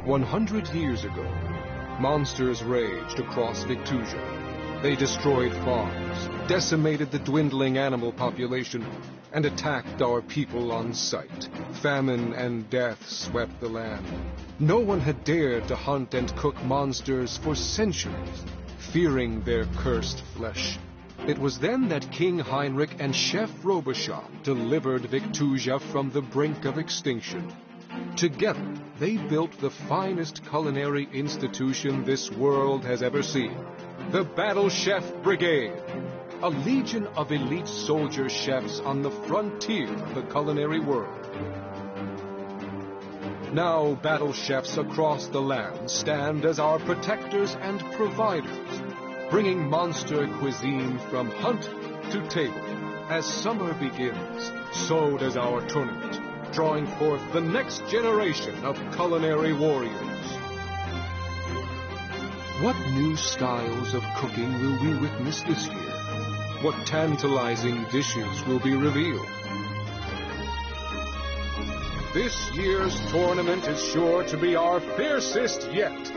100 years ago, monsters raged across Victusia. They destroyed farms, decimated the dwindling animal population, and attacked our people on sight. Famine and death swept the land. No one had dared to hunt and cook monsters for centuries, fearing their cursed flesh. It was then that King Heinrich and Chef Robichaud delivered Victusia from the brink of extinction. Together, they built the finest culinary institution this world has ever seen, the Battle Chef Brigade, a legion of elite soldier chefs on the frontier of the culinary world. Now, battle chefs across the land stand as our protectors and providers, bringing monster cuisine from hunt to table. As summer begins, so does our tournament, drawing forth the next generation of culinary warriors. What new styles of cooking will we witness this year? What tantalizing dishes will be revealed? This year's tournament is sure to be our fiercest yet.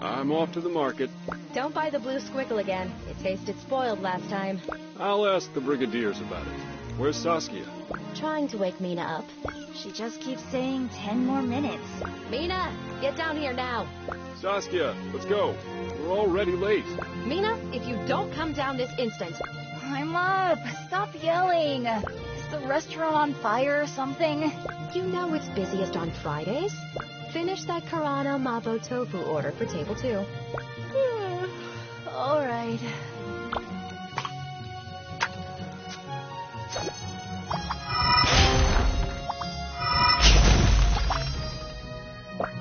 I'm off to the market. Don't buy the blue squiggle again. It tasted spoiled last time. I'll ask the Brigadiers about it. Where's Saskia? Trying to wake Mina up. She just keeps saying 10 more minutes. Mina, get down here now. Saskia, let's go. We're already late. Mina, if you don't come down this instant. I'm up. Stop yelling. Is the restaurant on fire or something? You know it's busiest on Fridays. Finish that Karana Mabo tofu order for table 2. All right.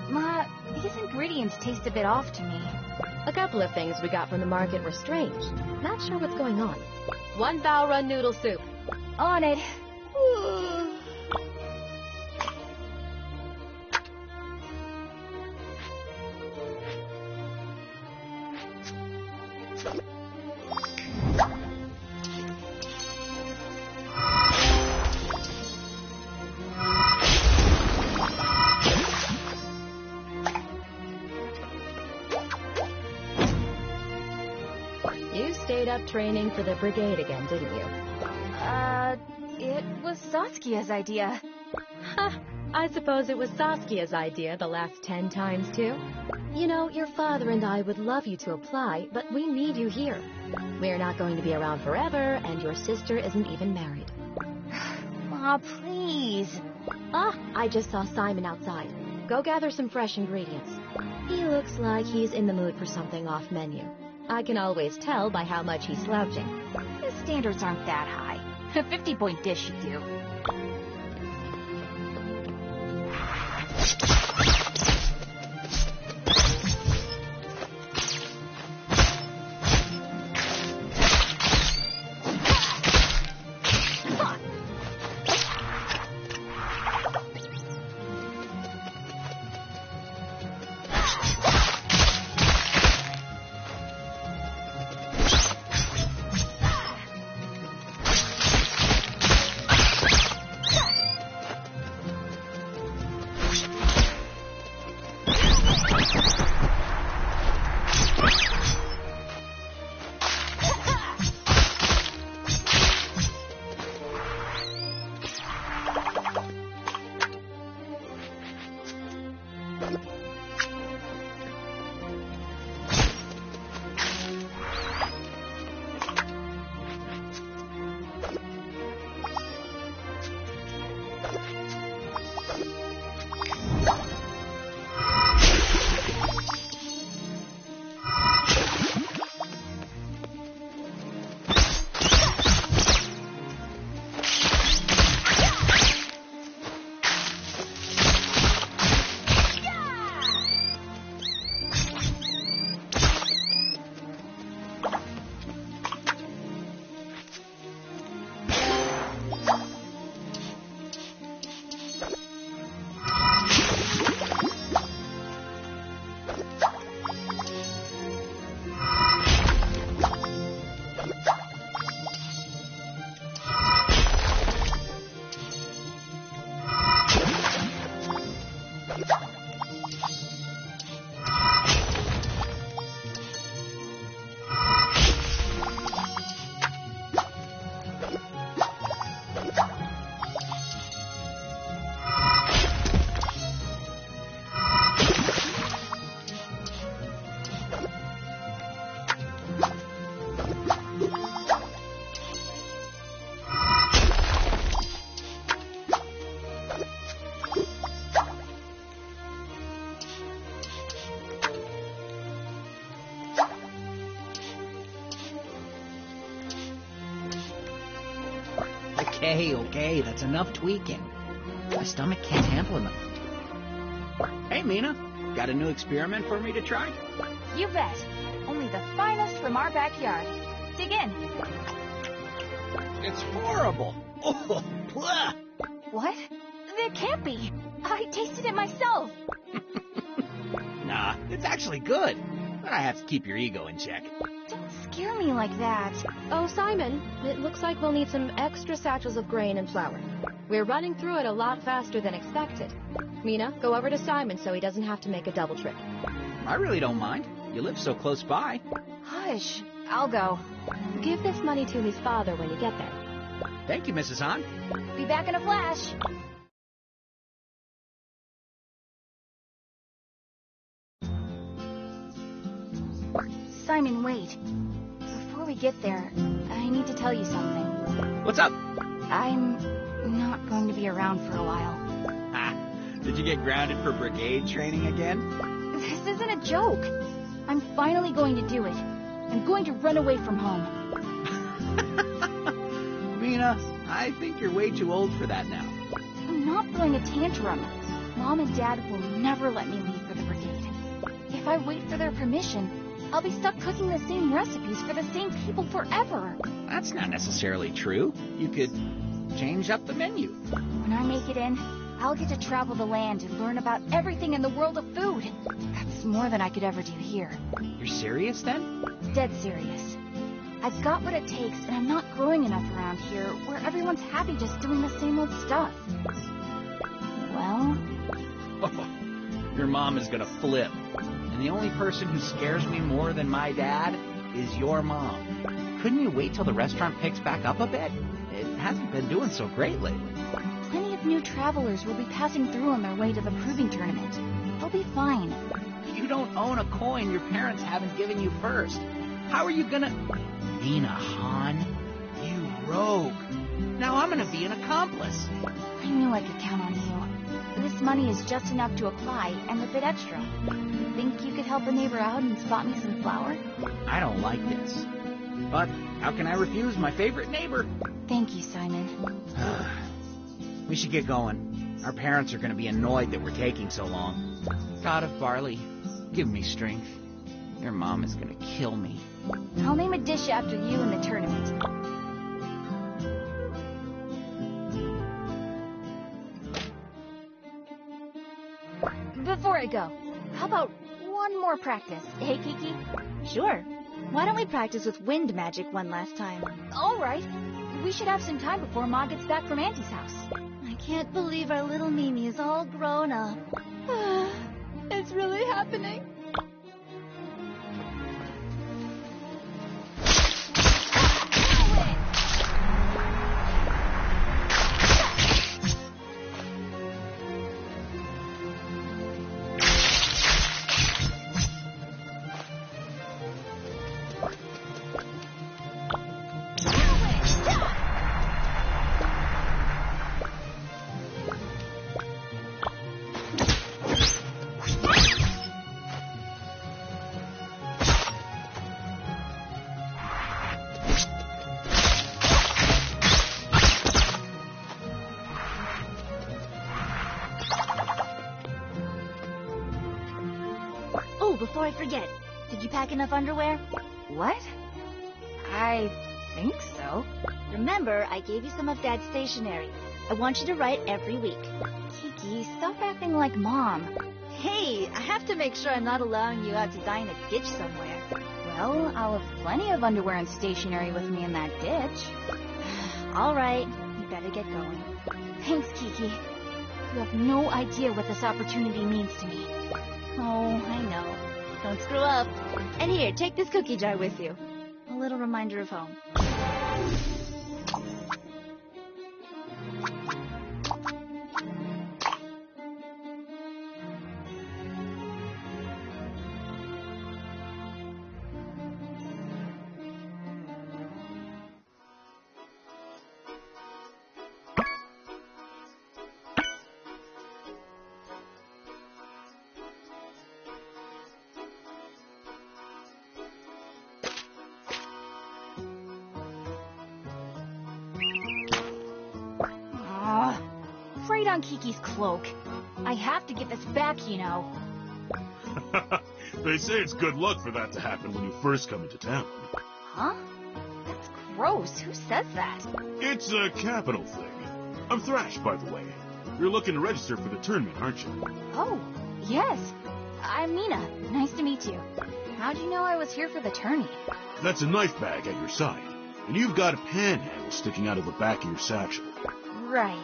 Ma, these ingredients taste a bit off to me. A couple of things we got from the market were strange. Not sure what's going on. 1 bao run noodle soup. On it. You stayed up training for the brigade again, didn't you? It was Saskia's idea. Ha! I suppose it was Saskia's idea the last 10 times, too. You know, your father and I would love you to apply, but we need you here. We're not going to be around forever, and your sister isn't even married. Ma, please. Ah, I just saw Simon outside. Go gather some fresh ingredients. He looks like he's in the mood for something off menu. I can always tell by how much he's slouching. His standards aren't that high. A 50-point dish should do. Okay, that's enough tweaking. My stomach can't handle it. Hey, Mina, got a new experiment for me to try? You bet. Only the finest from our backyard. Dig in. It's horrible. Oh, blah. What? It can't be. I tasted it myself. Nah, it's actually good. But I have to keep your ego in check. Don't scare me like that. Oh, Simon, it looks like we'll need some extra satchels of grain and flour. We're running through it a lot faster than expected. Mina, go over to Simon so he doesn't have to make a double trip. I really don't mind. You live so close by. Hush. I'll go. Give this money to his father when you get there. Thank you, Mrs. Han. Be back in a flash. Simon, wait. Before we get there, I need to tell you something. What's up? I'm not going to be around for a while. Ah, did you get grounded for Brigade training again? This isn't a joke. I'm finally going to do it. I'm going to run away from home. Mina, I think you're way too old for that now. I'm not throwing a tantrum. Mom and Dad will never let me leave for the Brigade. If I wait for their permission, I'll be stuck cooking the same recipes for the same people forever. That's not necessarily true. You could change up the menu. When I make it in, I'll get to travel the land and learn about everything in the world of food. That's more than I could ever do here. You're serious then? Dead serious. I've got what it takes, and I'm not growing enough around here where everyone's happy just doing the same old stuff. Well... Your mom is gonna flip. And the only person who scares me more than my dad is your mom. Couldn't you wait till the restaurant picks back up a bit? It hasn't been doing so great lately. Plenty of new travelers will be passing through on their way to the proving tournament. They'll be fine. You don't own a coin your parents haven't given you first. How are you gonna... Mina Han, you rogue. Now I'm gonna be an accomplice. I knew I could count on you. This money is just enough to apply and a bit extra. Think you could help a neighbor out and spot me some flour? I don't like this. But how can I refuse my favorite neighbor? Thank you, Simon. We should get going. Our parents are going to be annoyed that we're taking so long. God of barley, give me strength. Your mom is going to kill me. I'll name a dish after you in the tournament. Before I go, how about one more practice, hey Kiki? Sure. Why don't we practice with wind magic one last time? All right. We should have some time before Ma gets back from Auntie's house. I can't believe our little Mimi is all grown up. It's really happening. Before I forget, did you pack enough underwear? What? I think so. Remember, I gave you some of Dad's stationery. I want you to write every week. Kiki, stop acting like Mom. Hey, I have to make sure I'm not allowing you out to die in a ditch somewhere. Well, I'll have plenty of underwear and stationery with me in that ditch. All right, you better get going. Thanks, Kiki. You have no idea what this opportunity means to me. Oh, I know. Don't screw up. And here, take this cookie jar with you. A little reminder of home. trade on Kiki's cloak. I have to get this back, you know. They say it's good luck for that to happen when you first come into town. Huh? That's gross. Who says that? It's a capital thing. I'm Thrash, by the way. You're looking to register for the tournament, aren't you? Oh, yes. I'm Mina. Nice to meet you. How'd you know I was here for the tourney? That's a knife bag at your side. And you've got a panhandle sticking out of the back of your satchel. Right.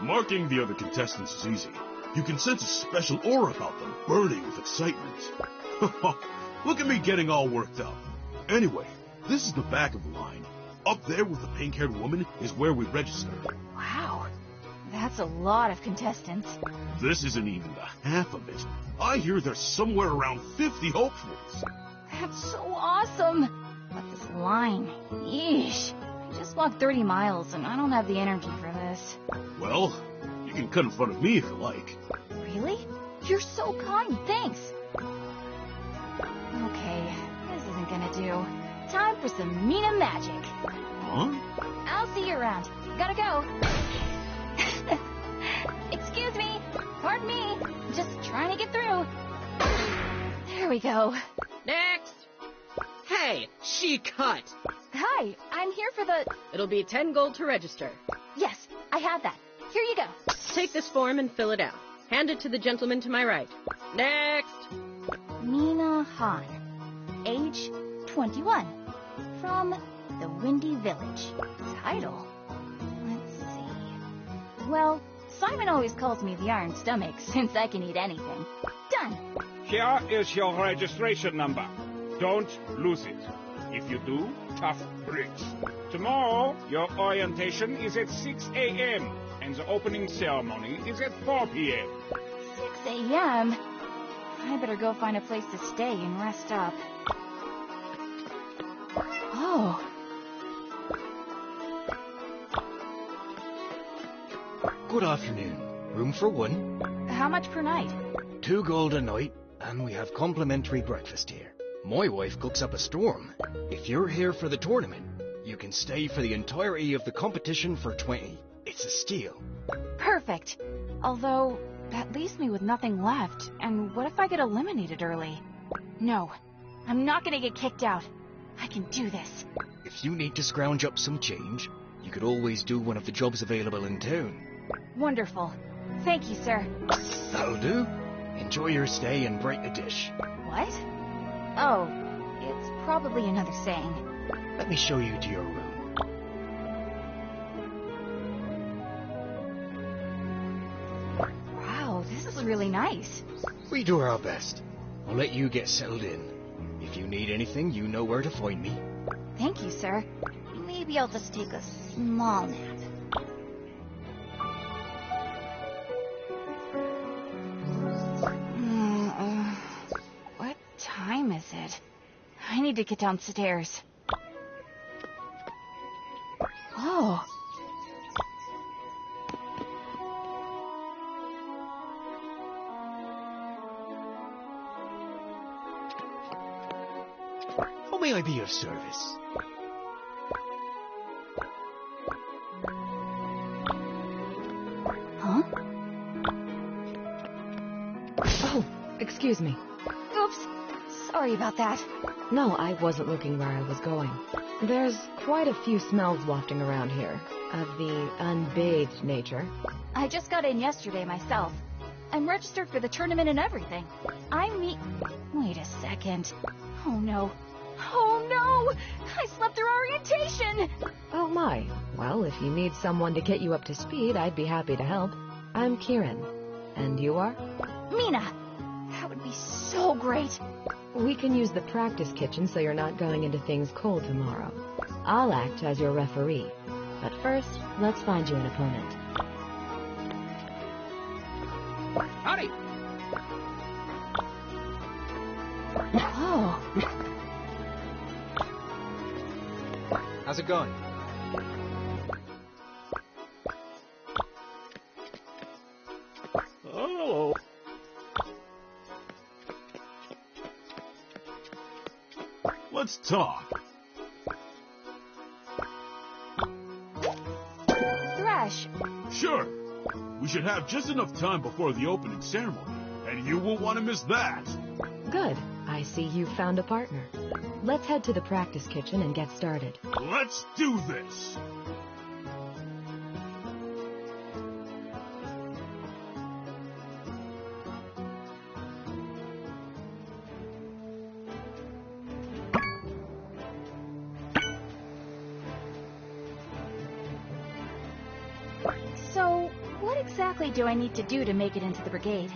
Marking the other contestants is easy. You can sense a special aura about them, burning with excitement. Look at me getting all worked up. Anyway, this is the back of the line. Up there with the pink-haired woman is where we register. Wow. That's a lot of contestants. This isn't even the half of it. I hear there's somewhere around 50 hopefuls. That's so awesome. But this line, yeesh. I just walked 30 miles and I don't have the energy for this. Well, you can cut in front of me if you like. Really? You're so kind, thanks. Okay, this isn't gonna do. Time for some Mina magic. Huh? I'll see you around. Gotta go. Excuse me. Pardon me. Just trying to get through. There we go. Next! Hey, she cut! Hi, I'm here for the... It'll be 10 gold to register. Yes, I have that. Here you go. Take this form and fill it out. Hand it to the gentleman to my right. Next! Mina Han. Age 21. From the Windy Village. Title? Let's see. Well, Simon always calls me the Iron Stomach since I can eat anything. Done. Here is your registration number. Don't lose it. If you do, tough bricks. Tomorrow, your orientation is at 6 a.m. and the opening ceremony is at 4 p.m. 6 a.m.? I better go find a place to stay and rest up. Oh. Good afternoon. Room for one. How much per night? 2 gold a night, and we have complimentary breakfast here. My wife cooks up a storm. If you're here for the tournament, you can stay for the entirety of the competition for 20. It's a steal. Perfect. Although, that leaves me with nothing left. And what if I get eliminated early? No, I'm not gonna get kicked out. I can do this. If you need to scrounge up some change, you could always do one of the jobs available in town. Wonderful. Thank you, sir. That'll do. Enjoy your stay and break the dish. What? Oh, it's probably another saying. Let me show you to your room. Wow, this is really nice. We do our best. I'll let you get settled in. If you need anything, you know where to find me. Thank you, sir. Maybe I'll just take a small nap. What time is it? I need to get downstairs. Oh. How may I be of service? Huh? Oh, excuse me. Oops. Sorry about that. No, I wasn't looking where I was going. There's quite a few smells wafting around here, of the unbathed nature. I just got in yesterday myself. I'm registered for the tournament and everything. Wait a second. Oh no. Oh no! I slept through orientation! Oh my. Well, if you need someone to get you up to speed, I'd be happy to help. I'm Kieran. And you are? Mina! That would be so great! We can use the practice kitchen so you're not going into things cold tomorrow. I'll act as your referee. But first, let's find you an opponent. Howdy! Oh. How's it going? Oh. Let's talk. Thrash, Sure. We should have just enough time before the opening ceremony, and you won't want to miss that. Good. I see you've found a partner. Let's head to the practice kitchen and get started. Let's do this! So, what exactly do I need to do to make it into the brigade?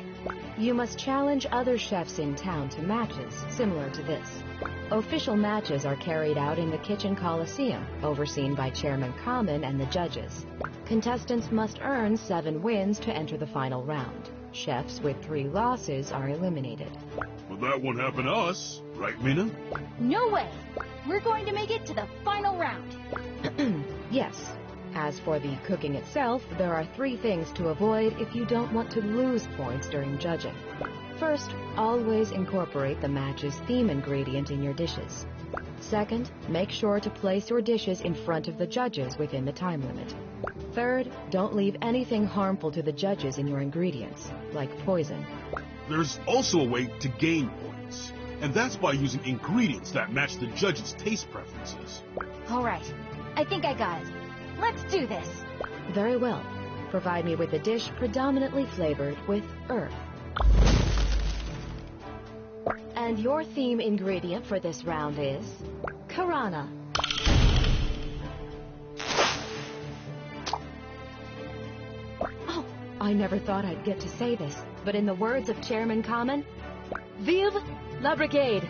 You must challenge other chefs in town to matches similar to this. Official matches are carried out in the Kitchen Coliseum, overseen by Chairman Common and the judges. Contestants must earn 7 wins to enter the final round. Chefs with 3 losses are eliminated. Well, that won't happen to us, right, Mina? No way! We're going to make it to the final round. Yes. As for the cooking itself, there are 3 things to avoid if you don't want to lose points during judging. First, always incorporate the match's theme ingredient in your dishes. Second, make sure to place your dishes in front of the judges within the time limit. Third, don't leave anything harmful to the judges in your ingredients, like poison. There's also a way to gain points, and that's by using ingredients that match the judges' taste preferences. All right. I think I got it. Let's do this. Very well. Provide me with a dish predominantly flavored with earth. And your theme ingredient for this round is Karana. Oh, I never thought I'd get to say this, but in the words of Chairman Common, Vive la Brigade!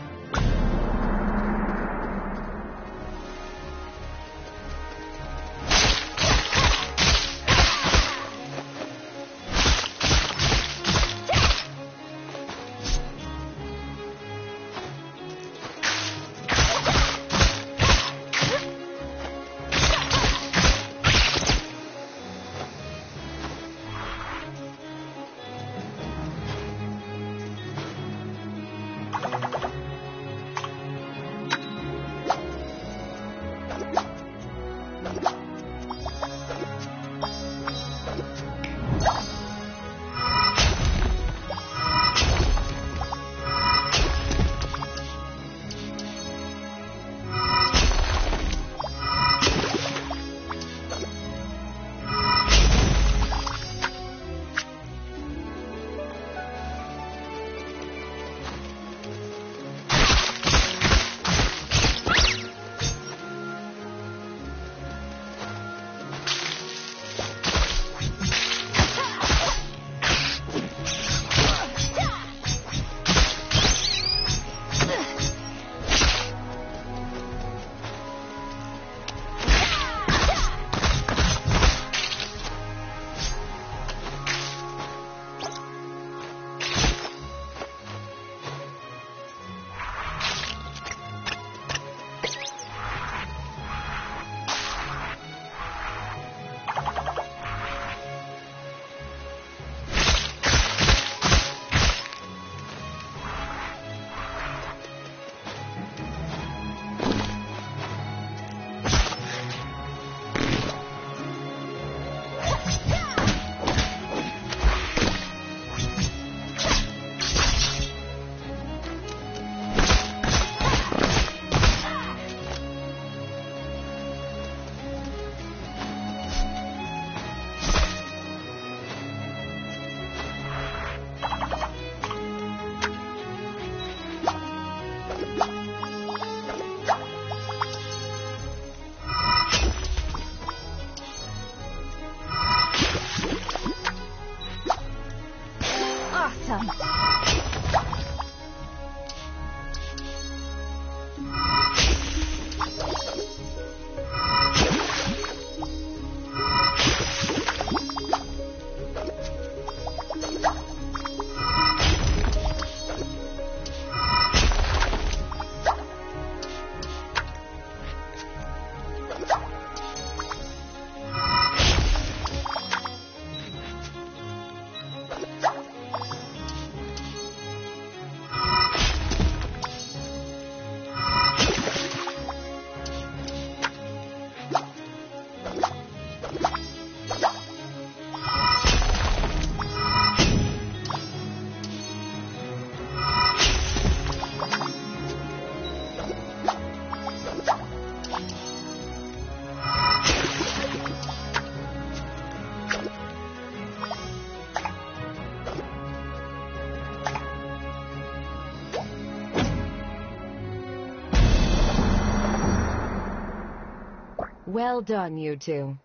Well done, you two.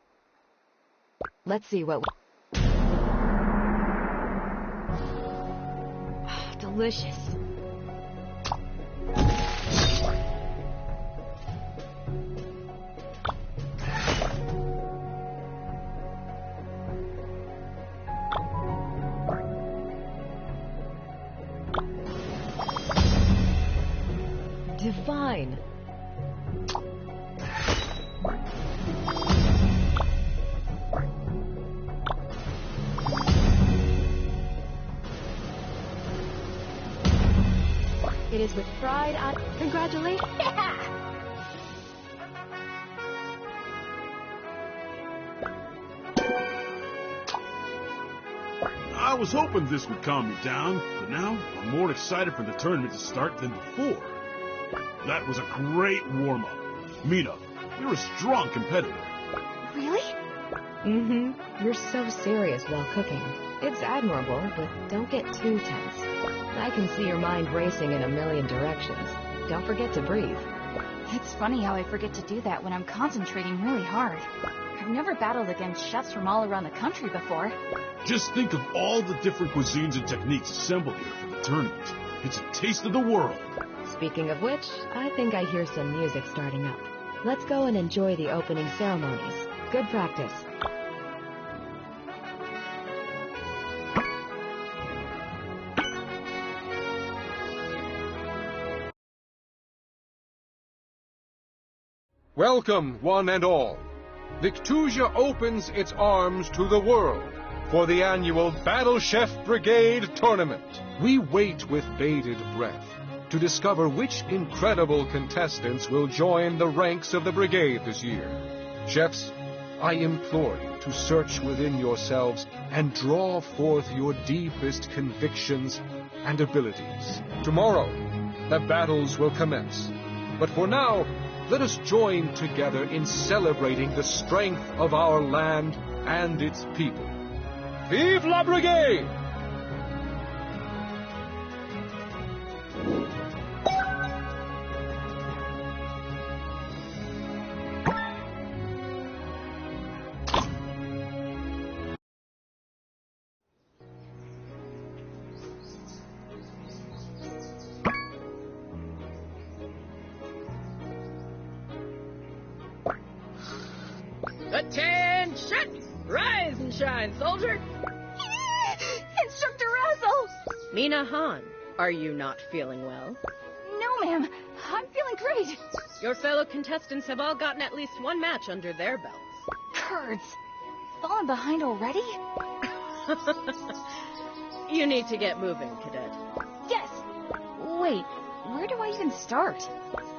Let's see what... Delicious. Divine. It is with pride I... Congratulations! I was hoping this would calm me down, but now I'm more excited for the tournament to start than before. That was a great warm-up. Mina, you're a strong competitor. Really? Mm-hmm. You're so serious while cooking. It's admirable, but don't get too tense. I can see your mind racing in a million directions. Don't forget to breathe. It's funny how I forget to do that when I'm concentrating really hard. I've never battled against chefs from all around the country before. Just think of all the different cuisines and techniques assembled here for the tournament. It's a taste of the world. Speaking of which, I think I hear some music starting up. Let's go and enjoy the opening ceremonies. Good practice. Welcome, one and all. Victusia opens its arms to the world for the annual Battle Chef Brigade Tournament. We wait with bated breath to discover which incredible contestants will join the ranks of the brigade this year. Chefs, I implore you to search within yourselves and draw forth your deepest convictions and abilities. Tomorrow, the battles will commence. But for now, let us join together in celebrating the strength of our land and its people. Vive la Brigade! Attention! Rise and shine, soldier! Instructor Razzle! Mina Han, are you not feeling well? No, ma'am. I'm feeling great. Your fellow contestants have all gotten at least one match under their belts. Kurds. Fallen behind already? You need to get moving, cadet. Yes. Wait, where do I even start?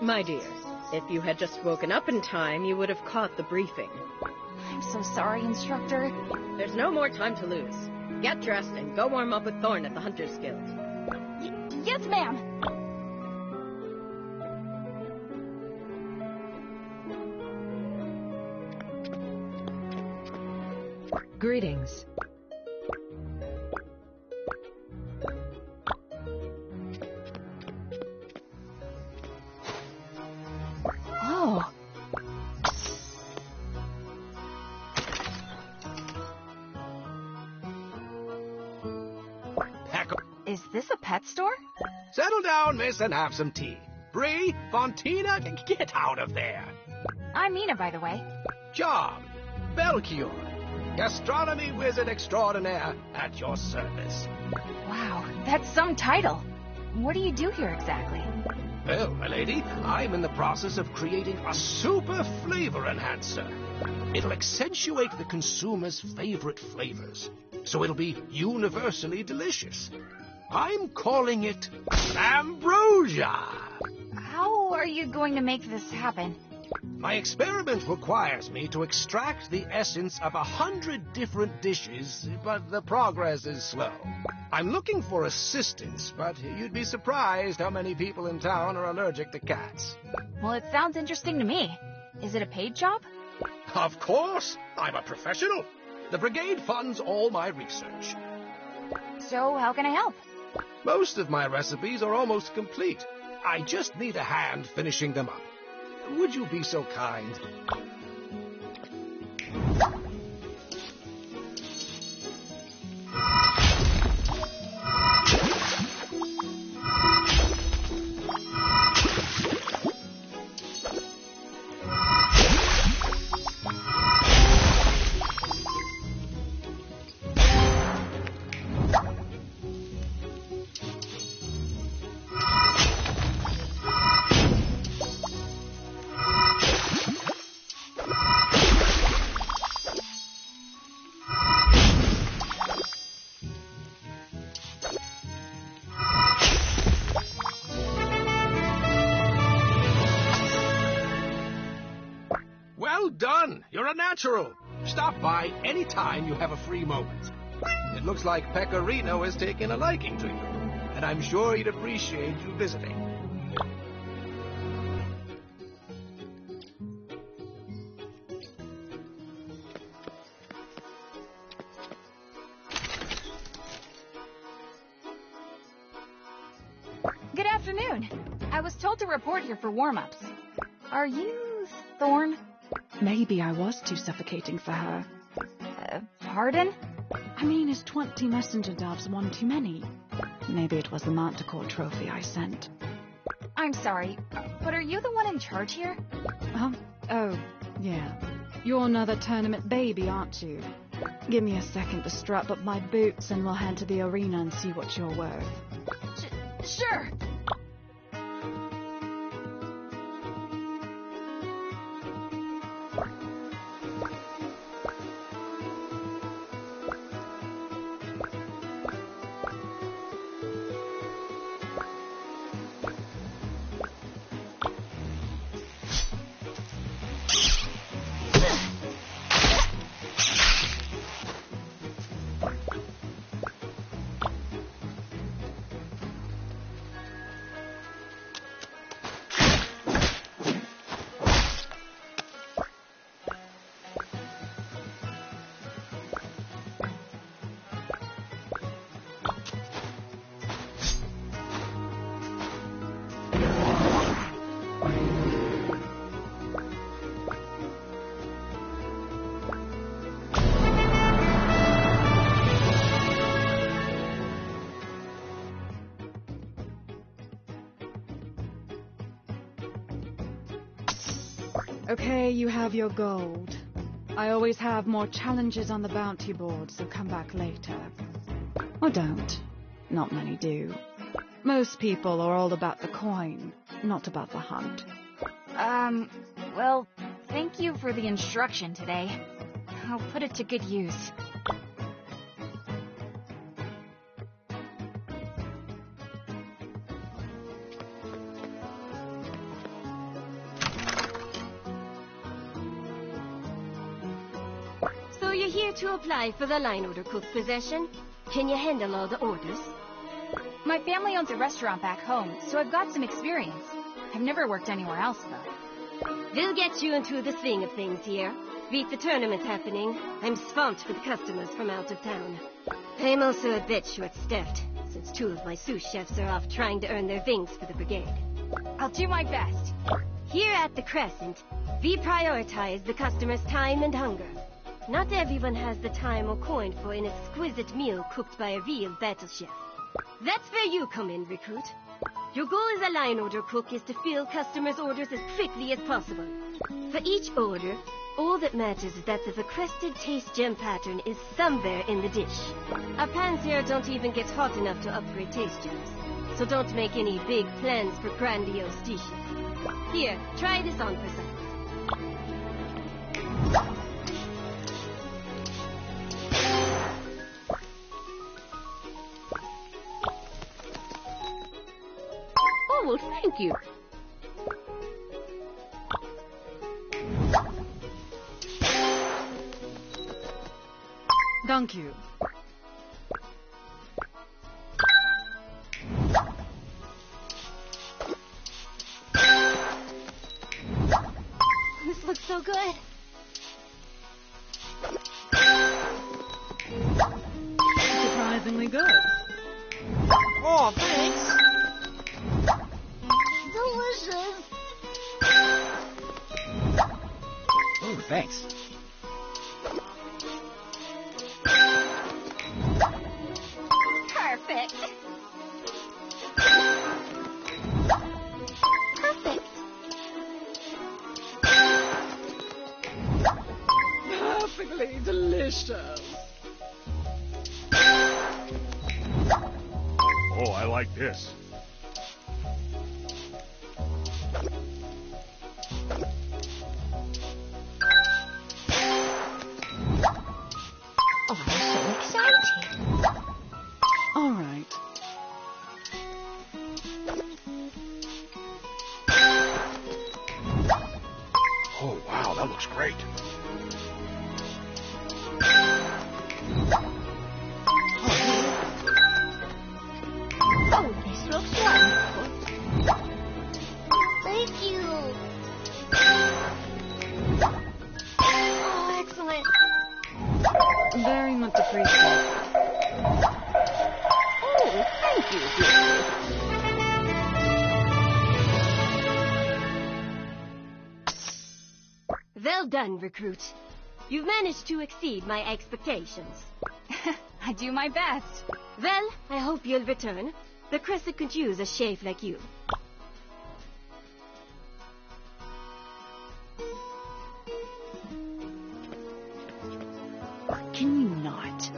My dear, if you had just woken up in time, you would have caught the briefing. I'm so sorry, Instructor. There's no more time to lose. Get dressed and go warm up with Thorn at the Hunter's Guild. Yes, ma'am. Greetings. Oh. Is this a pet store? Settle down, miss, and have some tea. Bree, Fontina, get out of there. I'm Mina, by the way. Job, Belchior, gastronomy wizard extraordinaire at your service. Wow, that's some title. What do you do here exactly? Well, my lady, I'm in the process of creating a super flavor enhancer. It'll accentuate the consumer's favorite flavors, so it'll be universally delicious. I'm calling it Ambrosia. How are you going to make this happen? My experiment requires me to extract the essence of 100 different dishes, but the progress is slow. I'm looking for assistance, but you'd be surprised how many people in town are allergic to cats. Well, it sounds interesting to me. Is it a paid job? Of course, I'm a professional. The Brigade funds all my research. So, how can I help? Most of my recipes are almost complete. I just need a hand finishing them up. Would you be so kind? Well done. You're a natural. Stop by any time you have a free moment. It looks like Pecorino has taken a liking to you, and I'm sure he'd appreciate you visiting. Good afternoon. I was told to report here for warm-ups. Are you Thorn? Maybe I was too suffocating for her. Pardon? I mean, is 20 messenger doves one too many? Maybe it was the Manticore trophy I sent. I'm sorry, but are you the one in charge here? Oh, yeah. You're another tournament baby, aren't you? Give me a second to strap up my boots and we'll head to the arena and see what you're worth. Sure. Okay, you have your gold. I always have more challenges on the bounty board, so come back later. Or don't. Not many do. Most people are all about the coin, not about the hunt. Well, thank you for the instruction today. I'll put it to good use. So you're here to apply for the line order cook position? Can you handle all the orders? My family owns a restaurant back home, so I've got some experience. I've never worked anywhere else, though. We'll get you into the swing of things here. Beat the tournament's happening. I'm swamped with customers from out of town. I'm also a bit short-staffed, since 2 of my sous chefs are off trying to earn their wings for the Brigade. I'll do my best. Here at the Crescent, we prioritize the customer's time and hunger. Not everyone has the time or coin for an exquisite meal cooked by a real battle chef. That's where you come in, recruit. Your goal as a line order cook is to fill customers' orders as quickly as possible. For each order, all that matters is that the requested taste gem pattern is somewhere in the dish. Our pans here don't even get hot enough to upgrade taste gems, so don't make any big plans for grandiose dishes. Here, try this on for size. Oh, well, thank you. Thank you. This looks so good. Surprisingly good. Oh, thanks. Delicious. Oh, thanks. Perfect. Perfect. Perfectly delicious. Oh, I like this. Oh, I'm so excited. All right. Oh, wow, that looks great. Oh, this looks wonderful. Thank you. Oh, excellent. Very much appreciated. Oh, thank you, dear. Well done, recruit. You've managed to exceed my expectations. I do my best. Well, I hope you'll return. The Crescent could use a chef like you. Can you not?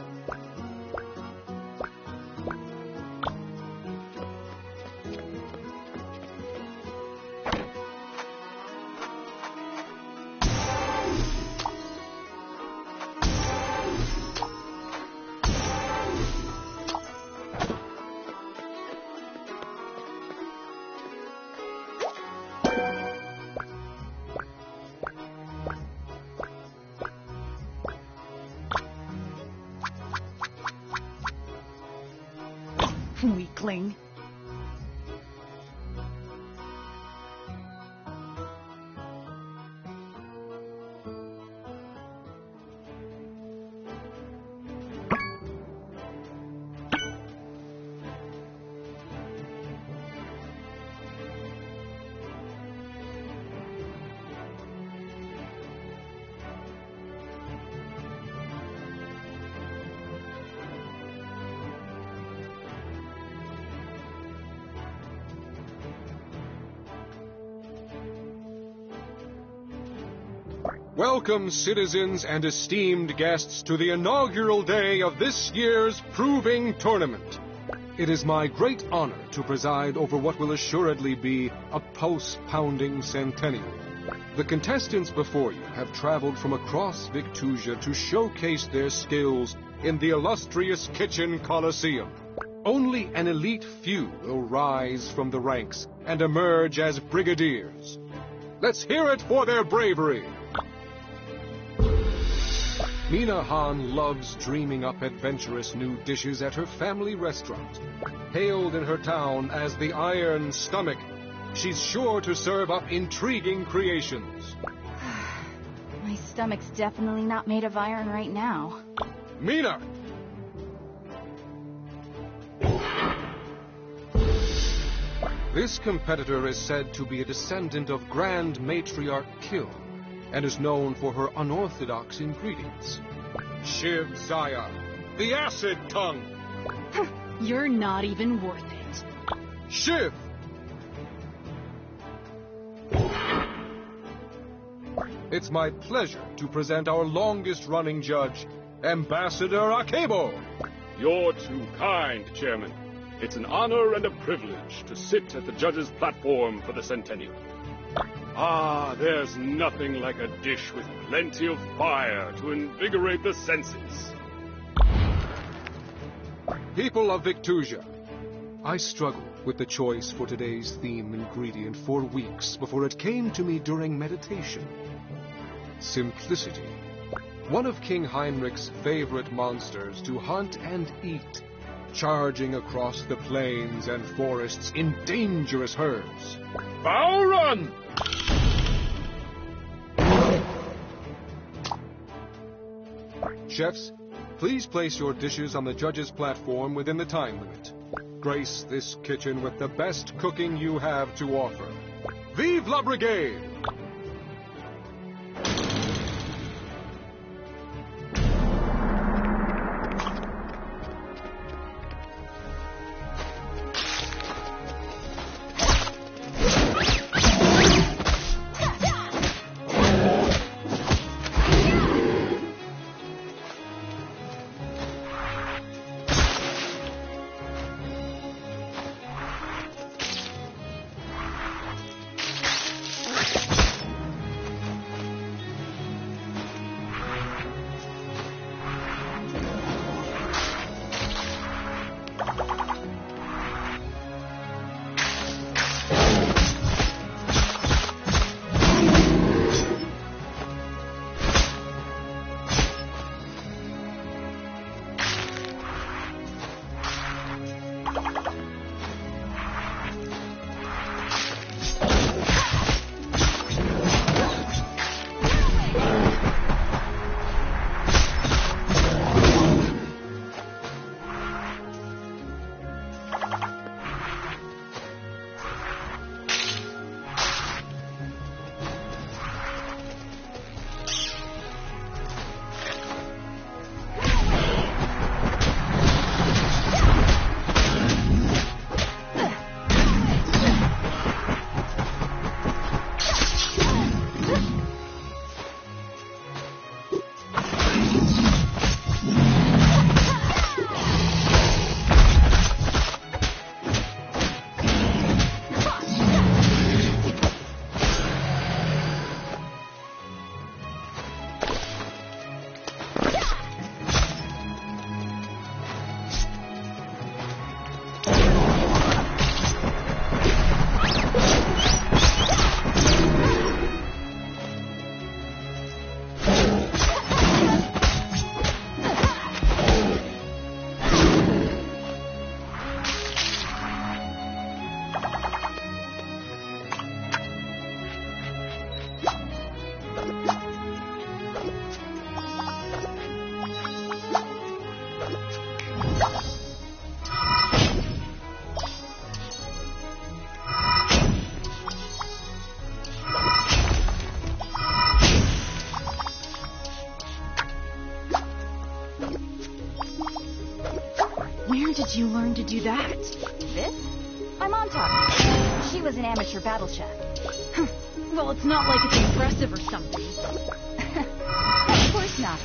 Weakling. Welcome, citizens and esteemed guests, to the inaugural day of this year's Proving Tournament. It is my great honor to preside over what will assuredly be a pulse-pounding centennial. The contestants before you have traveled from across Victusia to showcase their skills in the illustrious Kitchen Coliseum. Only an elite few will rise from the ranks and emerge as brigadiers. Let's hear it for their bravery! Mina Han loves dreaming up adventurous new dishes at her family restaurant. Hailed in her town as the Iron Stomach, she's sure to serve up intriguing creations. My stomach's definitely not made of iron right now. Mina! This competitor is said to be a descendant of Grand Matriarch Kill, and is known for her unorthodox ingredients. Shiv Zaya, the Acid Tongue. You're not even worth it. Shiv! It's my pleasure to present our longest-running judge, Ambassador Akebo. You're too kind, Chairman. It's an honor and a privilege to sit at the judge's platform for the centennial. Ah, there's nothing like a dish with plenty of fire to invigorate the senses. People of Victusia, I struggled with the choice for today's theme ingredient for weeks before it came to me during meditation. Simplicity. One of King Heinrich's favorite monsters to hunt and eat, charging across the plains and forests in dangerous herds. Bow run! Chefs, please place your dishes on the judge's platform within the time limit. Grace this kitchen with the best cooking you have to offer. Vive la Brigade! did you learn to do that? This? My mom taught me. She was an amateur battle chef. Well, it's not like it's impressive or something. Of course not.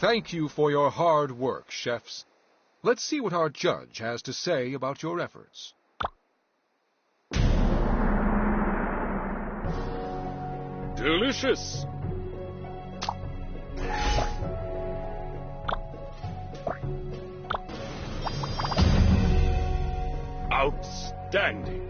Thank you for your hard work, chefs. Let's see what our judge has to say about your efforts. Delicious! Outstanding!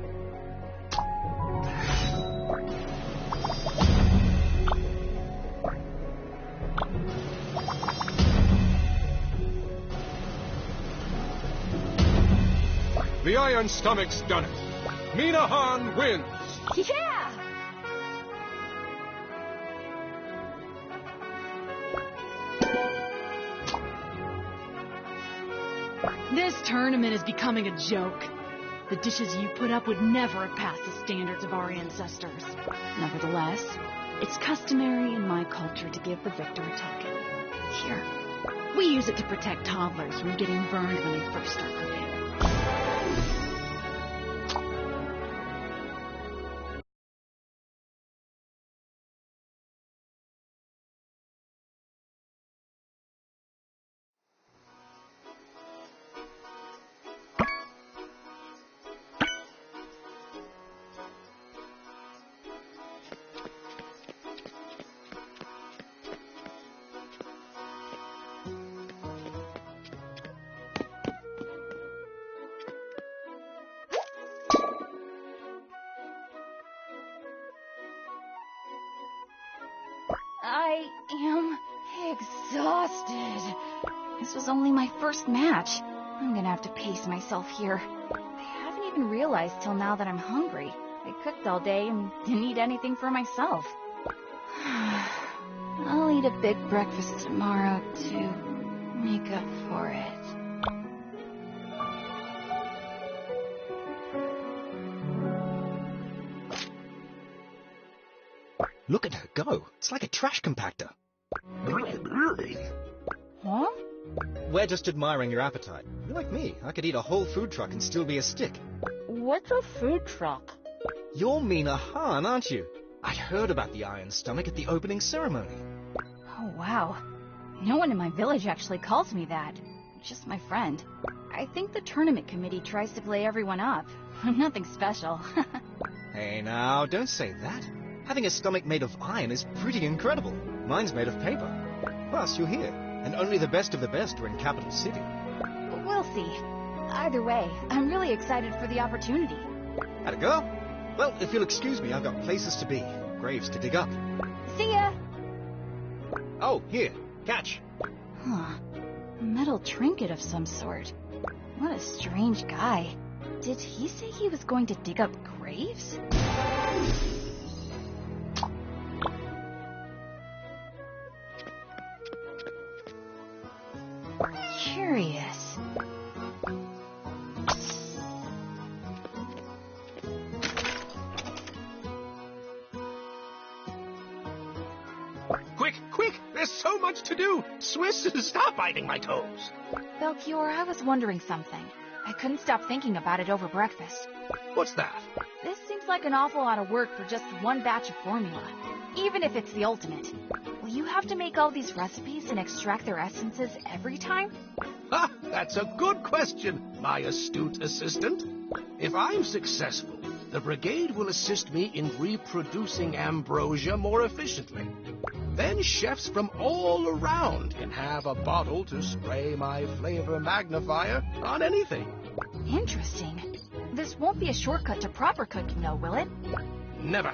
The Iron Stomach's done it. Minahan wins. Yeah! This tournament is becoming a joke. The dishes you put up would never have passed the standards of our ancestors. Nevertheless, it's customary in my culture to give the victor a token. Here. We use it to protect toddlers from getting burned when they first start cooking. I am exhausted. This was only my first match. I'm gonna have to pace myself here. I haven't even realized till now that I'm hungry. I cooked all day and didn't eat anything for myself. I'll eat a big breakfast tomorrow to make up for it. Look at her go. It's like a trash compactor. Huh? We're just admiring your appetite. You're like me. I could eat a whole food truck and still be a stick. What's a food truck? You're Mina Han, aren't you? I heard about the Iron Stomach at the opening ceremony. Oh, wow. No one in my village actually calls me that. Just my friend. I think the tournament committee tries to play everyone up. Nothing special. Hey now, don't say that. Having a stomach made of iron is pretty incredible. Mine's made of paper. Plus, you're here, and only the best of the best are in Capital City. We'll see. Either way, I'm really excited for the opportunity. How'd it go? Well, if you'll excuse me, I've got places to be, graves to dig up. See ya! Oh, here, catch. Huh. A metal trinket of some sort. What a strange guy. Did he say he was going to dig up graves? so much to do. Swiss, stop biting my toes. Belchior, I was wondering something. I couldn't stop thinking about it over breakfast. What's that? This seems like an awful lot of work for just one batch of formula, even if it's the ultimate. Will you have to make all these recipes and extract their essences every time? Ha! That's a good question, my astute assistant. If I'm successful, the Brigade will assist me in reproducing ambrosia more efficiently. Then chefs from all around can have a bottle to spray my flavor magnifier on anything. Interesting. This won't be a shortcut to proper cooking, though, will it? Never.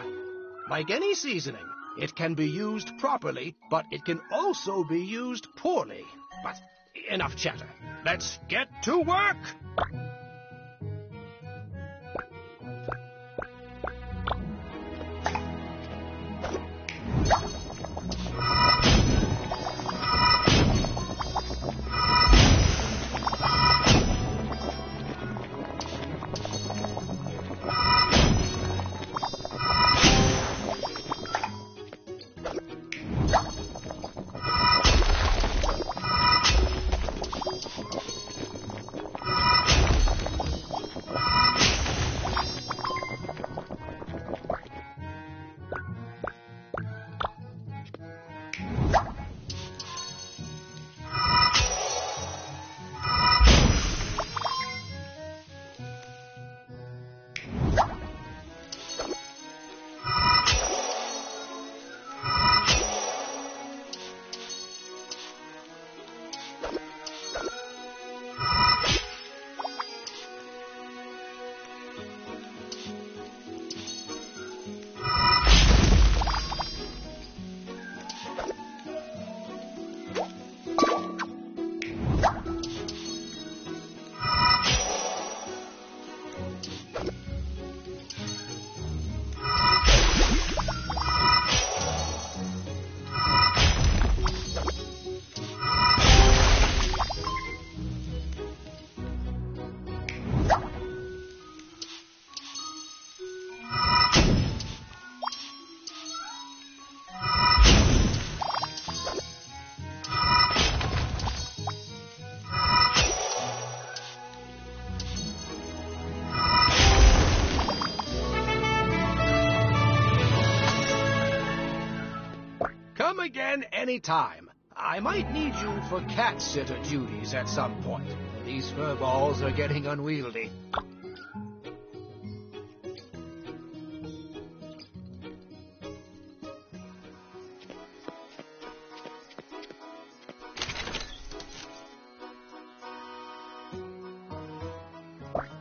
Like any seasoning, it can be used properly, but it can also be used poorly. But enough chatter. Let's get to work! Come again anytime. I might need you for cat sitter duties at some point. These furballs are getting unwieldy.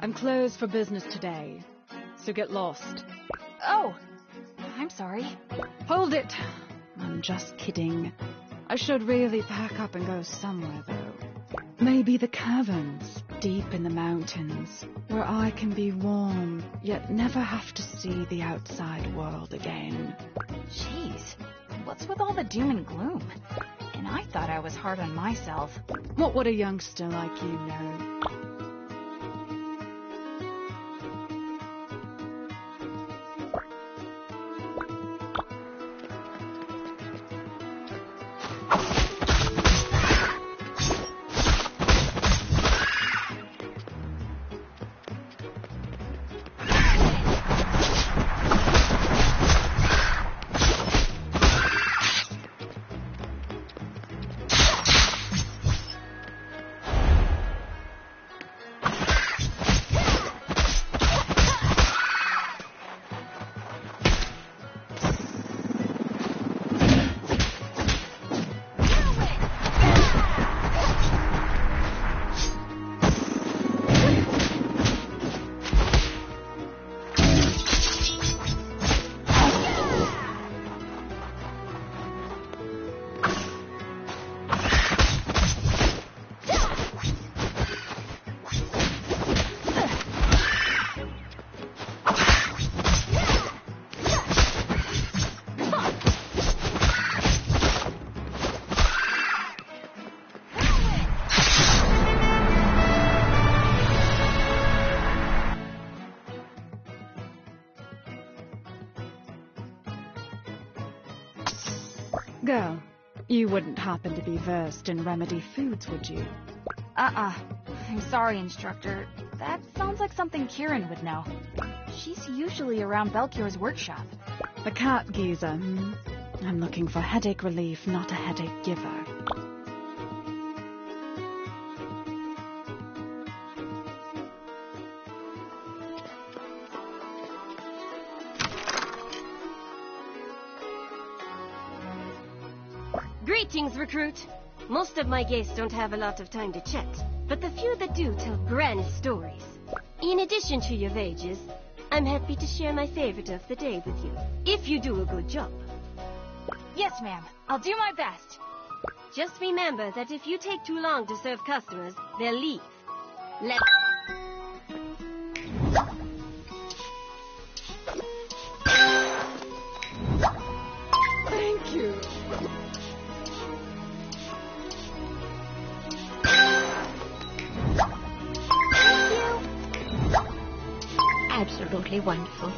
I'm closed for business today, so get lost. Oh, I'm sorry. Hold it! I'm just kidding. I should really pack up and go somewhere, though. Maybe the caverns, deep in the mountains, where I can be warm, yet never have to see the outside world again. Jeez, what's with all the doom and gloom? And I thought I was hard on myself. What would a youngster like you know? Girl, You wouldn't happen to be versed in remedy foods, would you? I'm sorry, Instructor. That sounds like something Kieran would know. She's usually around Belchior's workshop. A cat geezer, hmm? I'm looking for headache relief, not a headache giver. Greetings, recruit. Most of my guests don't have a lot of time to chat, but the few that do tell grand stories. In addition to your wages, I'm happy to share my favorite of the day with you, if you do a good job. Yes, ma'am. I'll do my best. Just remember that if you take too long to serve customers, they'll leave. Thank you. Absolutely wonderful.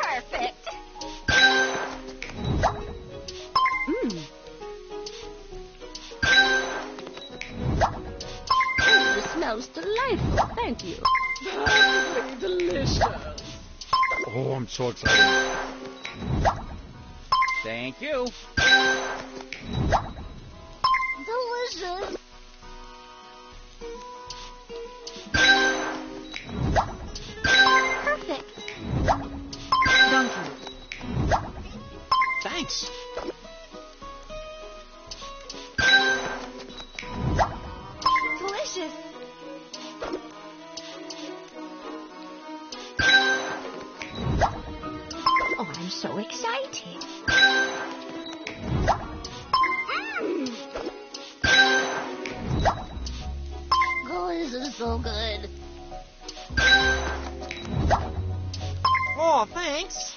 Perfect. Oh, it smells delightful. Thank you. Perfectly delicious. Oh, I'm so excited. Thank you. Delicious. Perfect. Thank you. Thanks. Delicious. Oh, I'm so excited. Oh, this is so good. Oh, thanks.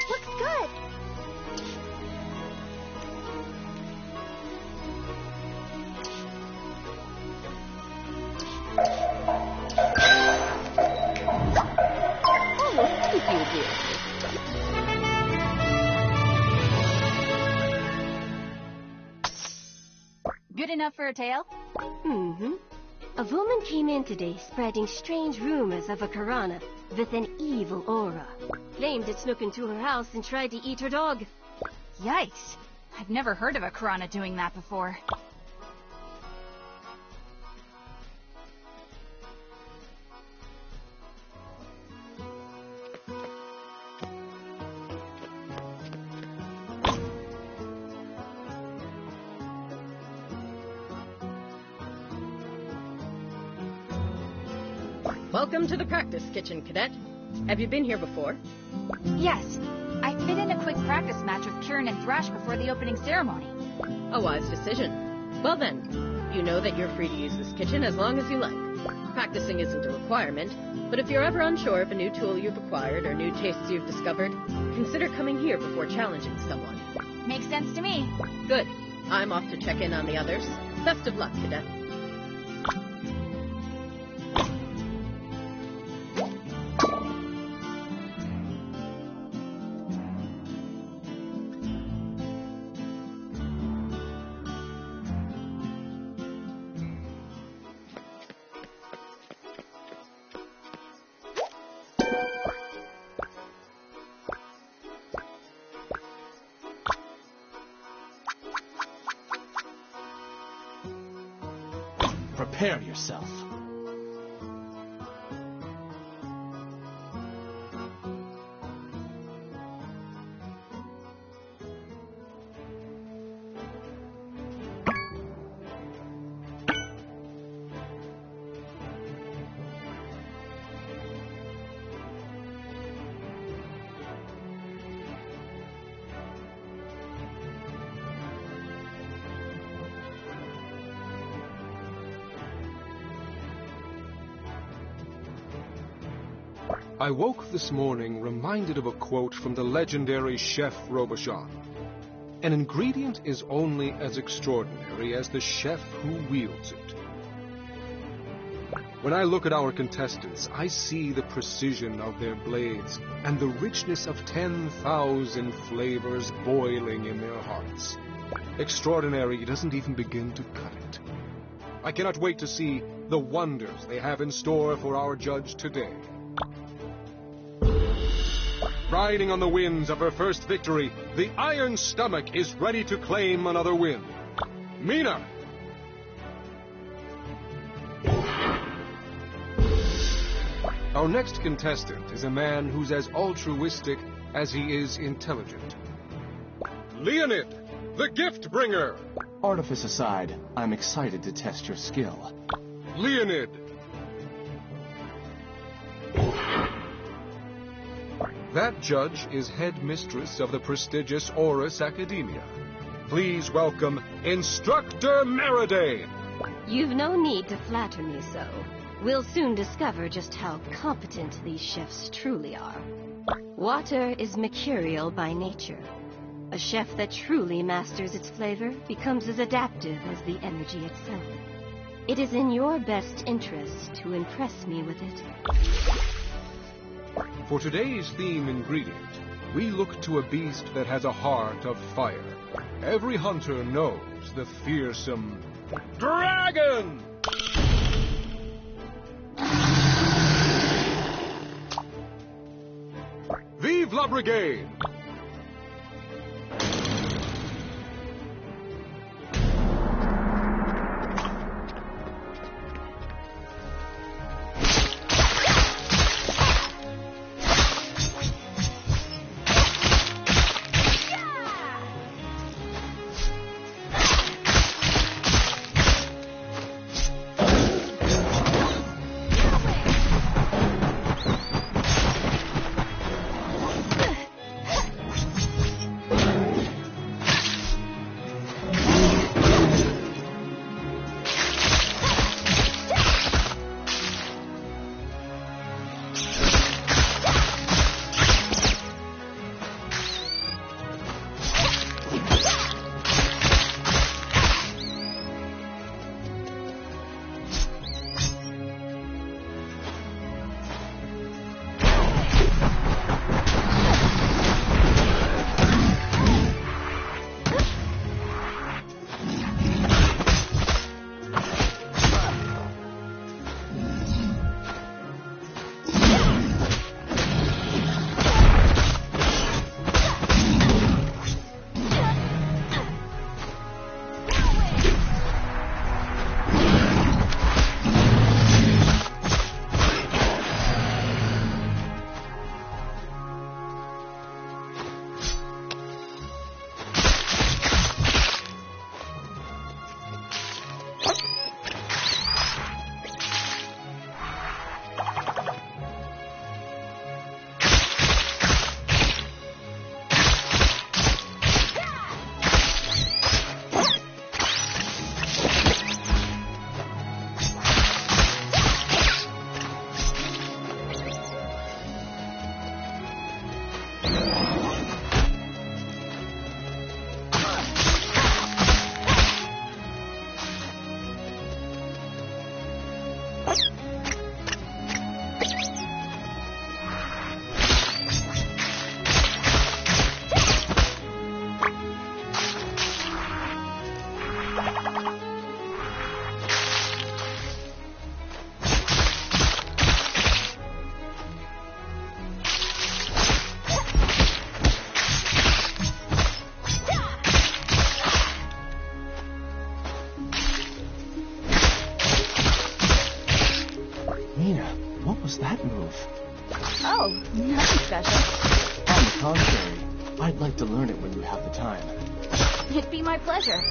Looks good. Oh, thank you, dear. Good enough for a tale? Mm-hmm. A woman came in today spreading strange rumors of a Karana with an evil aura. Claimed it snuck into her house and tried to eat her dog. Yikes. I've never heard of a Karana doing that before. Welcome to the practice kitchen, Cadet. Have you been here before? Yes. I fit in a quick practice match with Kieran and Thrash before the opening ceremony. A wise decision. Well then, you know that you're free to use this kitchen as long as you like. Practicing isn't a requirement, but if you're ever unsure of a new tool you've acquired or new tastes you've discovered, consider coming here before challenging someone. Makes sense to me. Good. I'm off to check in on the others. Best of luck, Cadet. Prepare yourself. I woke this morning reminded of a quote from the legendary Chef Robichon. An ingredient is only as extraordinary as the chef who wields it. When I look at our contestants, I see the precision of their blades and the richness of 10,000 flavors boiling in their hearts. Extraordinary doesn't even begin to cut it. I cannot wait to see the wonders they have in store for our judge today. Riding on the winds of her first victory, the Iron Stomach is ready to claim another win. Mina! Our next contestant is a man who's as altruistic as he is intelligent. Leonid, the Gift Bringer! Artifice aside, I'm excited to test your skill. Leonid! That judge is head mistress of the prestigious Horus Academia. Please welcome Instructor Meridane! You've no need to flatter me so. We'll soon discover just how competent these chefs truly are. Water is mercurial by nature. A chef that truly masters its flavor becomes as adaptive as the energy itself. It is in your best interest to impress me with it. For today's theme ingredient, we look to a beast that has a heart of fire. Every hunter knows the fearsome dragon! Vive la Brigade! Oh, nothing special. On the contrary, I'd like to learn it when you have the time. It'd be my pleasure.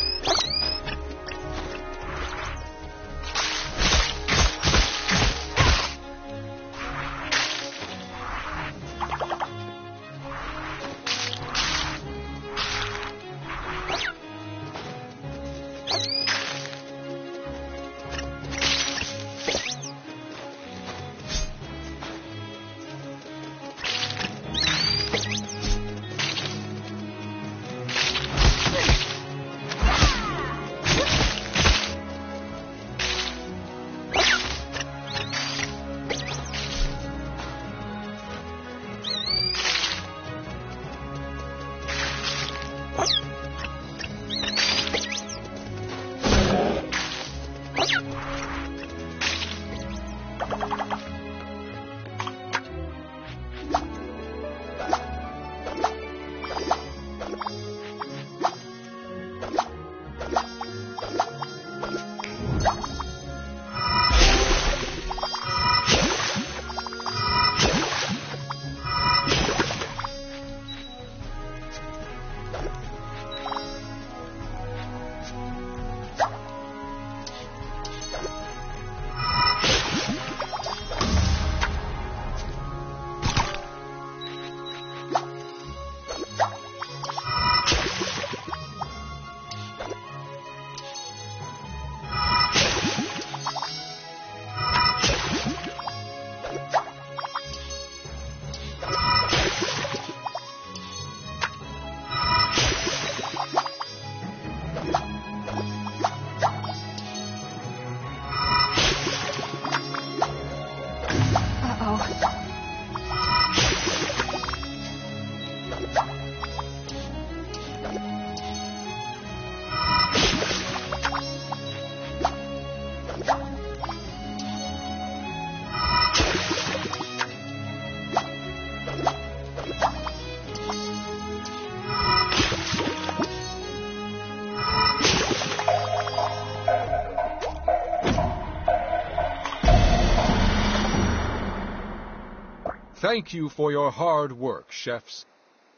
Thank you for your hard work, chefs.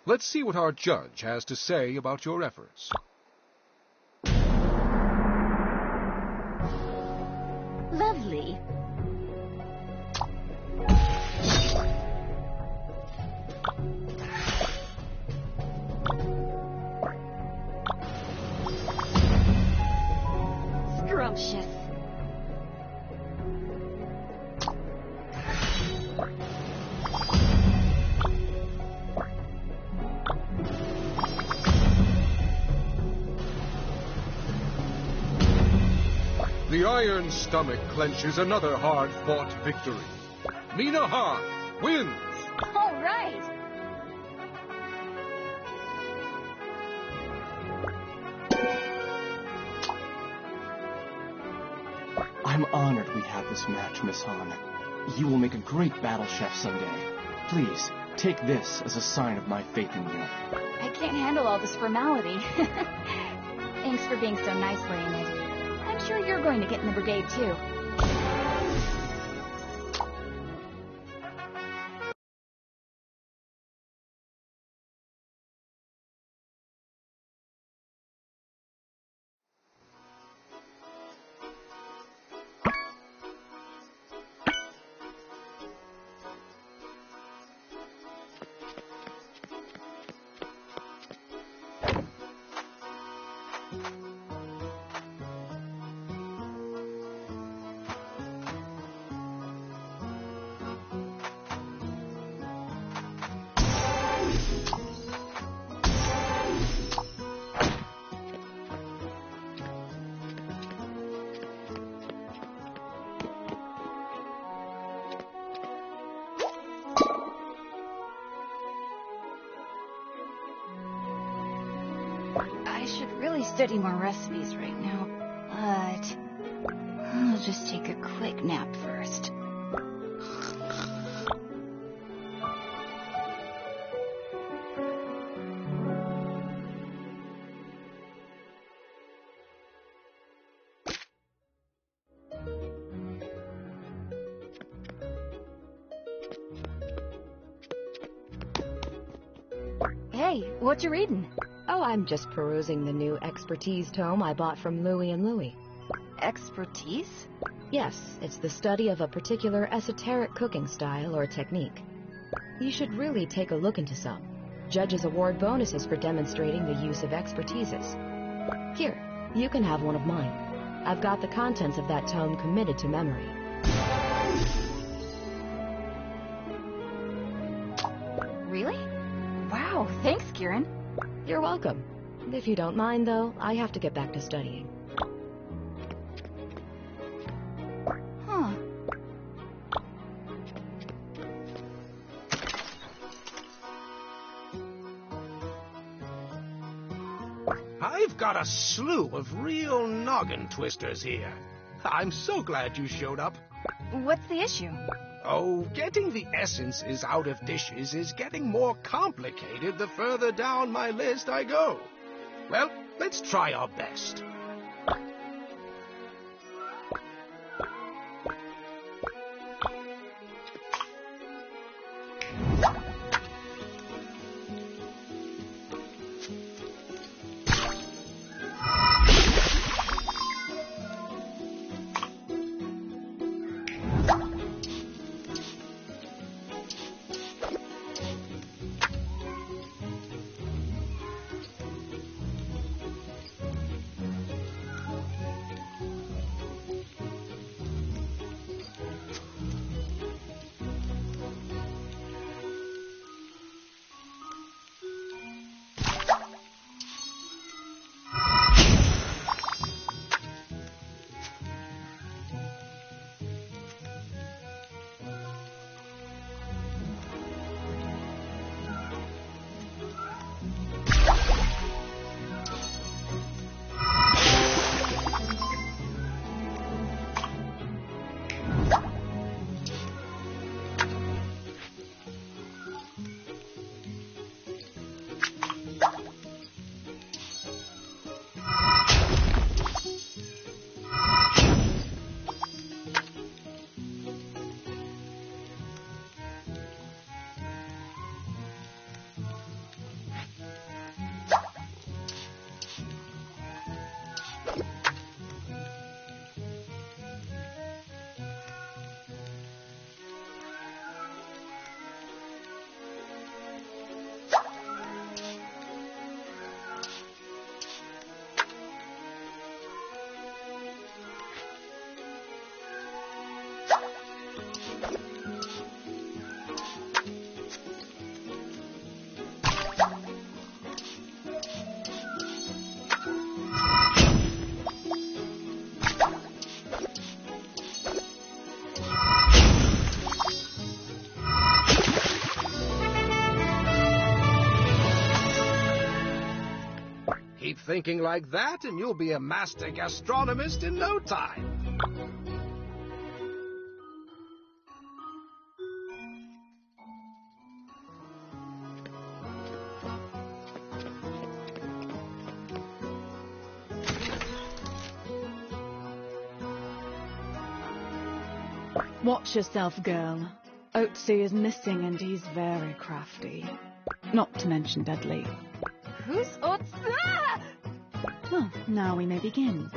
Let's see what our judge has to say about your efforts. Lovely. Scrumptious. The Iron Stomach clenches another hard-fought victory. Mina Han wins! All right! I'm honored we had this match, Miss Han. You will make a great battle chef someday. Please, take this as a sign of my faith in you. I can't handle all this formality. Thanks for being so nice, Leonid. I'm sure you're going to get in the brigade, too. I should really study more recipes right now, but I'll just take a quick nap first. Hey, what you reading? Oh, I'm just perusing the new expertise tome I bought from Louie and Louie. Expertise? Yes, it's the study of a particular esoteric cooking style or technique. You should really take a look into some. Judges award bonuses for demonstrating the use of expertises. Here, you can have one of mine. I've got the contents of that tome committed to memory. Really? Wow, thanks, Kieran. You're welcome. If you don't mind, though, I have to get back to studying. Huh. I've got a slew of real noggin twisters here. I'm so glad you showed up. What's the issue? Oh, getting the essences out of dishes is getting more complicated the further down my list I go. Well, let's try our best. Keep thinking like that, and you'll be a master gastronomist in no time. Watch yourself, girl. Otzi is missing and he's very crafty. Not to mention deadly. Who's Otzi? Ah! Well, now we may begin.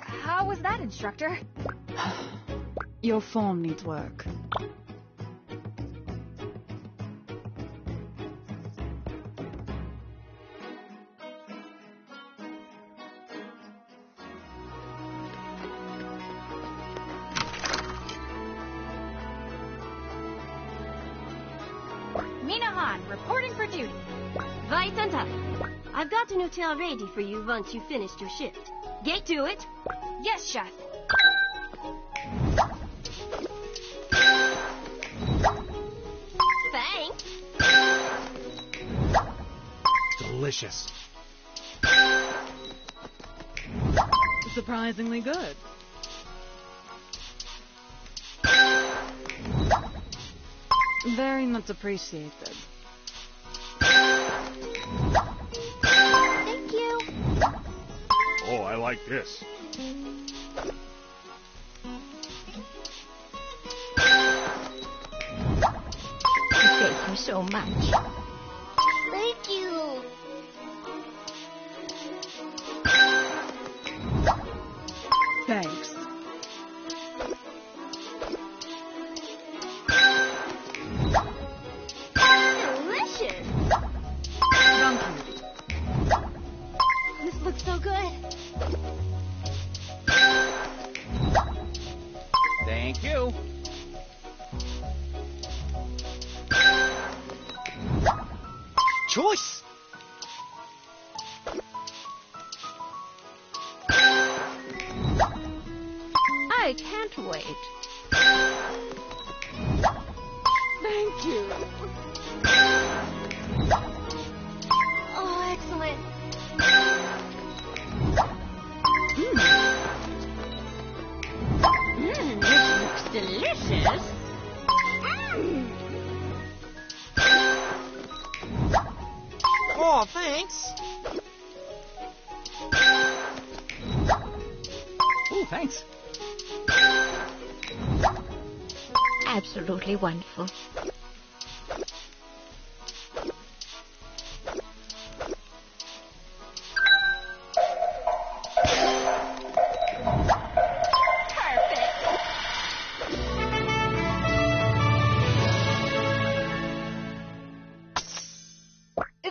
How was that, instructor? Your form needs work. Minahan, reporting for duty. Right on time. I've got an hotel ready for you once you've finished your shift. Get to it. Yes, chef. Thanks. Delicious. Surprisingly good. Very much appreciated. Thank you. Oh, I like this. Thank you so much. Thank you. Thanks. Delicious. Thank you. This looks so good. Thank you. Choice! I can't wait. Thank you. Oh, excellent. This looks delicious. Oh, thanks! Ooh, thanks. Absolutely wonderful.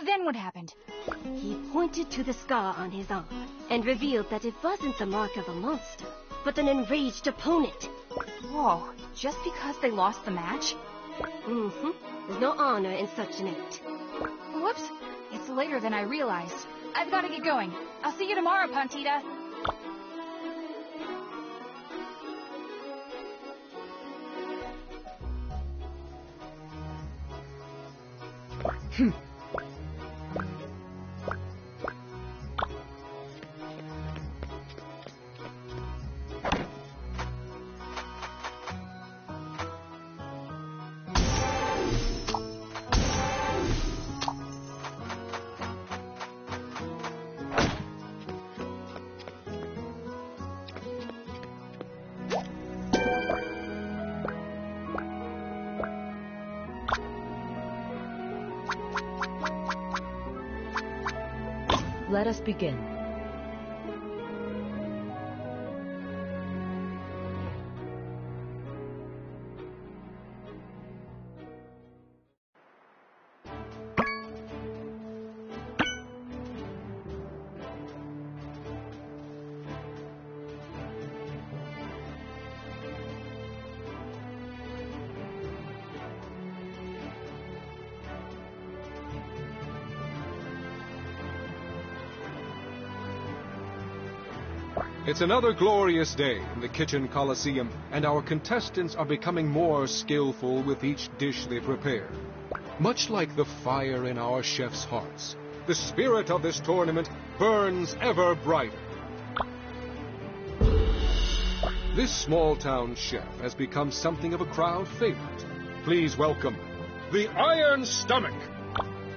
Then what happened? He pointed to the scar on his arm and revealed that it wasn't the mark of a monster, but an enraged opponent. Whoa, just because they lost the match? Mm-hmm. There's no honor in such an act. Whoops. It's later than I realized. I've got to get going. I'll see you tomorrow, Pontita. Let us begin. It's another glorious day in the Kitchen Coliseum, and our contestants are becoming more skillful with each dish they prepare. Much like the fire in our chefs' hearts, the spirit of this tournament burns ever brighter. This small-town chef has become something of a crowd favorite. Please welcome the Iron Stomach,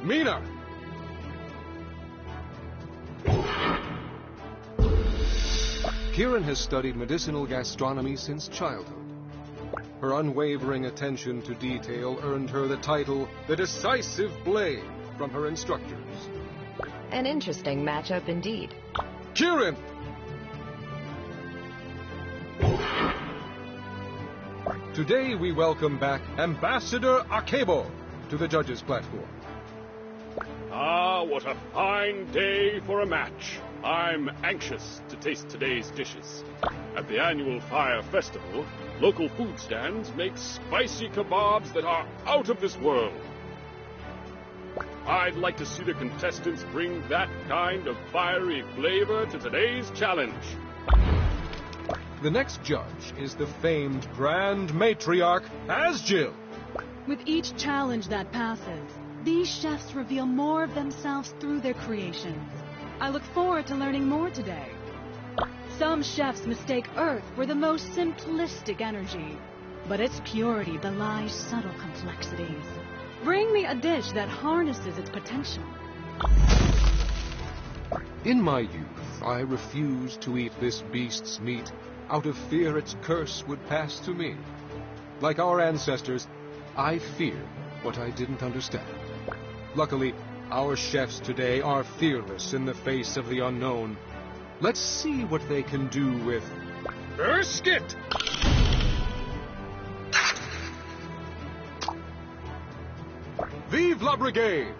Mina. Kieran has studied medicinal gastronomy since childhood. Her unwavering attention to detail earned her the title, the Decisive Blade, from her instructors. An interesting matchup indeed. Kieran! Today we welcome back Ambassador Akebo to the judges' platform. Ah, what a fine day for a match. I'm anxious to taste today's dishes. At the annual Fire Festival, local food stands make spicy kebabs that are out of this world. I'd like to see the contestants bring that kind of fiery flavor to today's challenge. The next judge is the famed Grand Matriarch, Asjil. With each challenge that passes, these chefs reveal more of themselves through their creations. I look forward to learning more today. Some chefs mistake earth for the most simplistic energy, but its purity belies subtle complexities. Bring me a dish that harnesses its potential. In my youth, I refused to eat this beast's meat out of fear its curse would pass to me. Like our ancestors, I feared what I didn't understand. Luckily, our chefs today are fearless in the face of the unknown. Let's see what they can do with brisket! Vive la Brigade!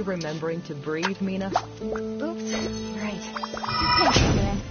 you remembering to breathe, Mina? Oops. Right. Thanks, Kieran.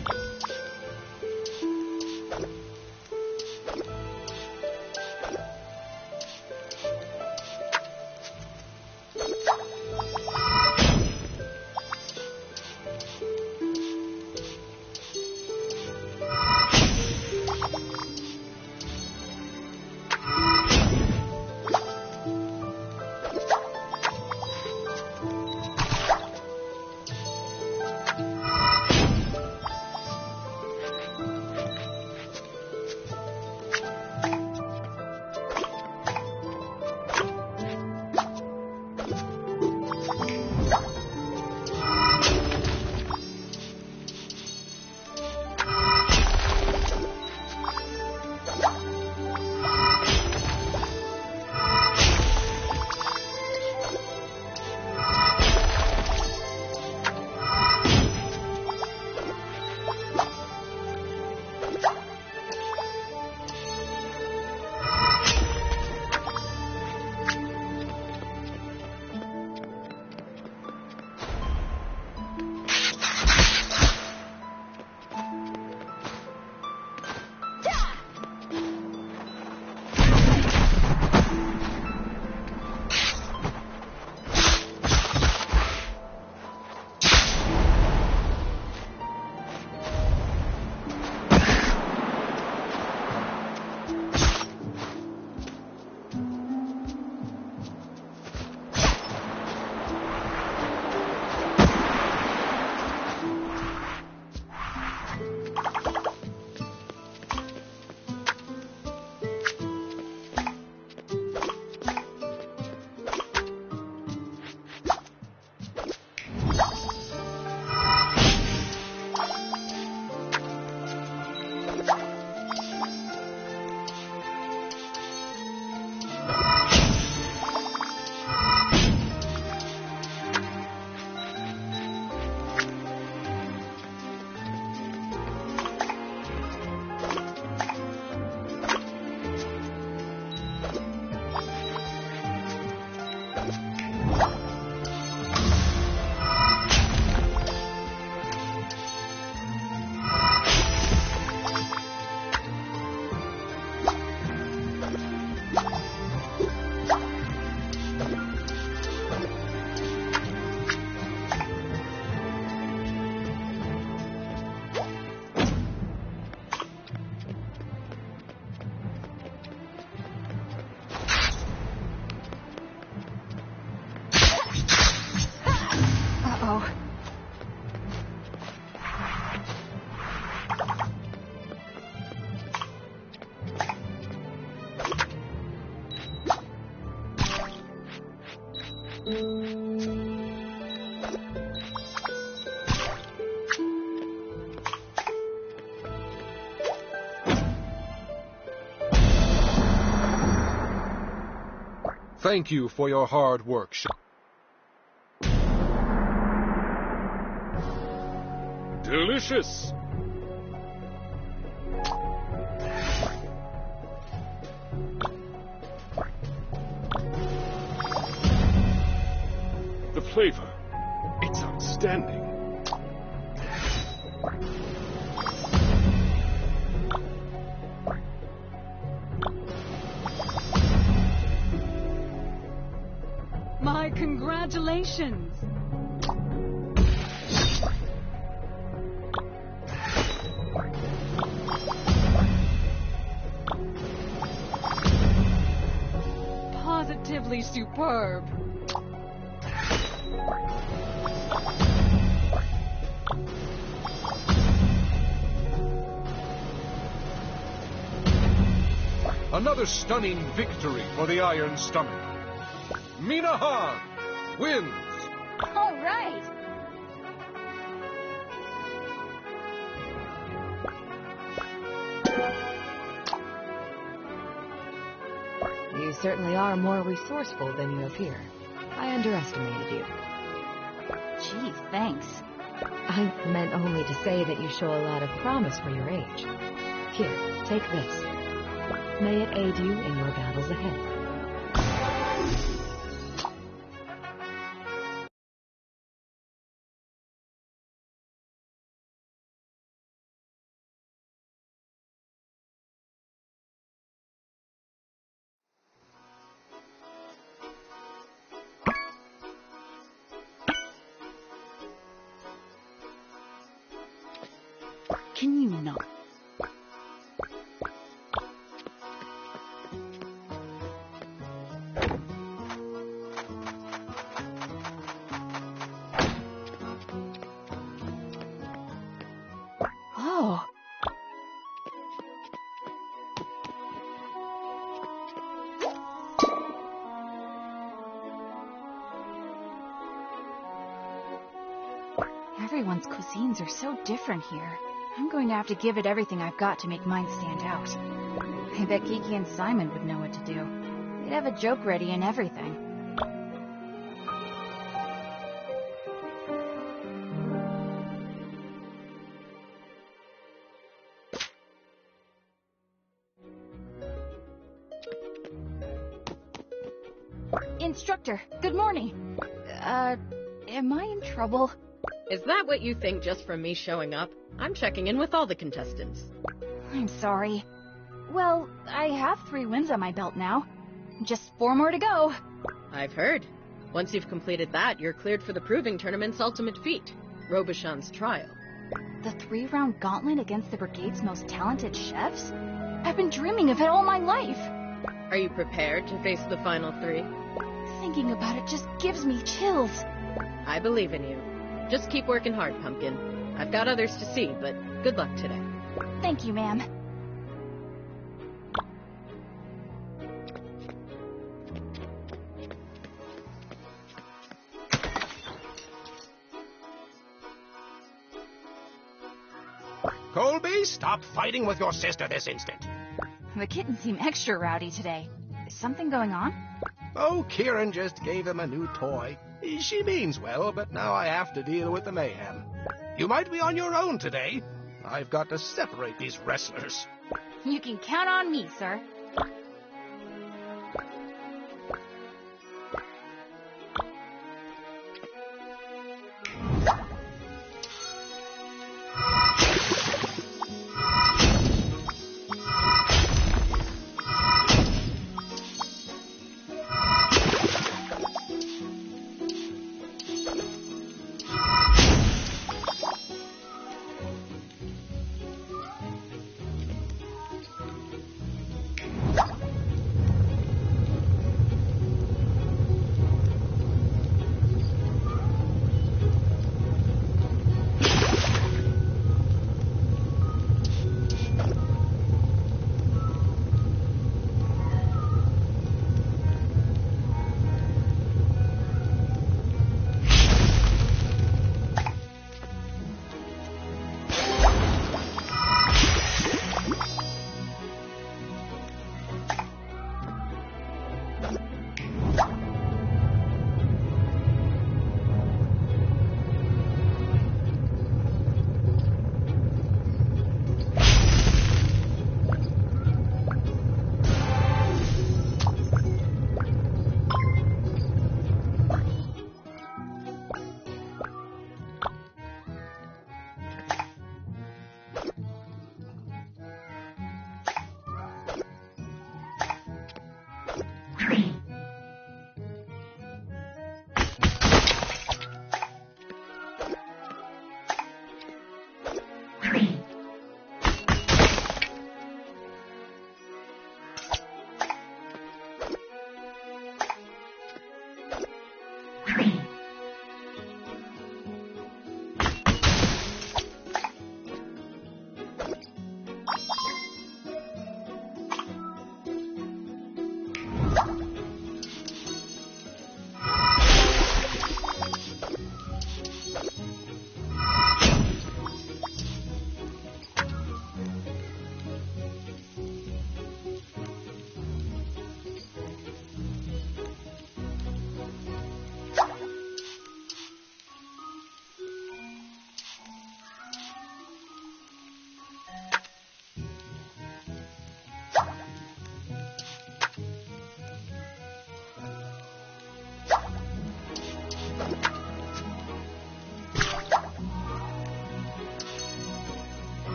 Thank you for your hard work, Delicious! The flavor, it's outstanding. My congratulations! Positively superb. Another stunning victory for the Iron Stomach. Mina Han wins! All right! You certainly are more resourceful than you appear. I underestimated you. Gee, thanks. I meant only to say that you show a lot of promise for your age. Here, take this. May it aid you in your battles ahead. Can you not? Oh. Everyone's cuisines are so different here. I'm going to have to give it everything I've got to make mine stand out. I bet Kiki and Simon would know what to do. They'd have a joke ready and everything. Instructor, good morning. Am I in trouble? Is that what you think just from me showing up? I'm checking in with all the contestants. I'm sorry. Well, I have 3 wins on my belt now. Just 4 more to go. I've heard. Once you've completed that, you're cleared for the proving tournament's ultimate feat, Robichon's trial. The 3-round gauntlet against the Brigade's most talented chefs? I've been dreaming of it all my life. Are you prepared to face the final 3? Thinking about it just gives me chills. I believe in you. Just keep working hard, Pumpkin. I've got others to see, but good luck today. Thank you, ma'am. Colby, stop fighting with your sister this instant. The kittens seem extra rowdy today. Is something going on? Oh, Kieran just gave him a new toy. She means well, but now I have to deal with the mayhem. You might be on your own today. I've got to separate these wrestlers. You can count on me, sir.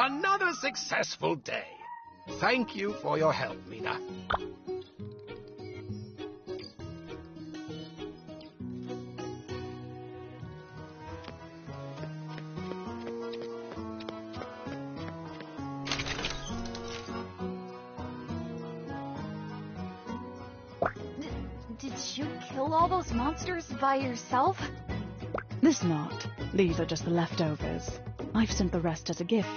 Another successful day. Thank you for your help, Mina. Did you kill all those monsters by yourself? This lot. These are just the leftovers. I've sent the rest as a gift.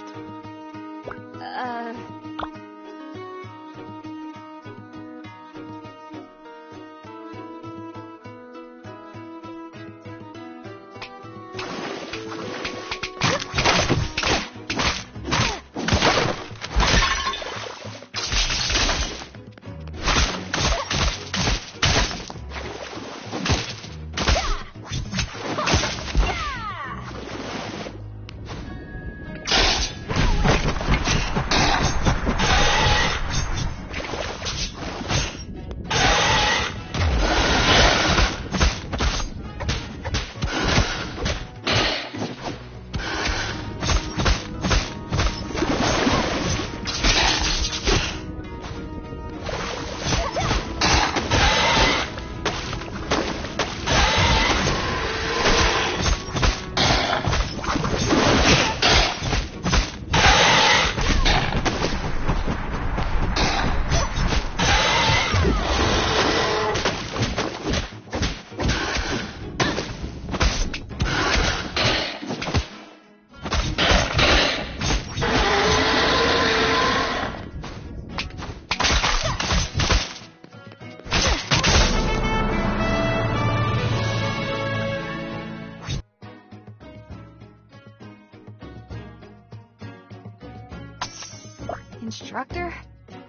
Instructor?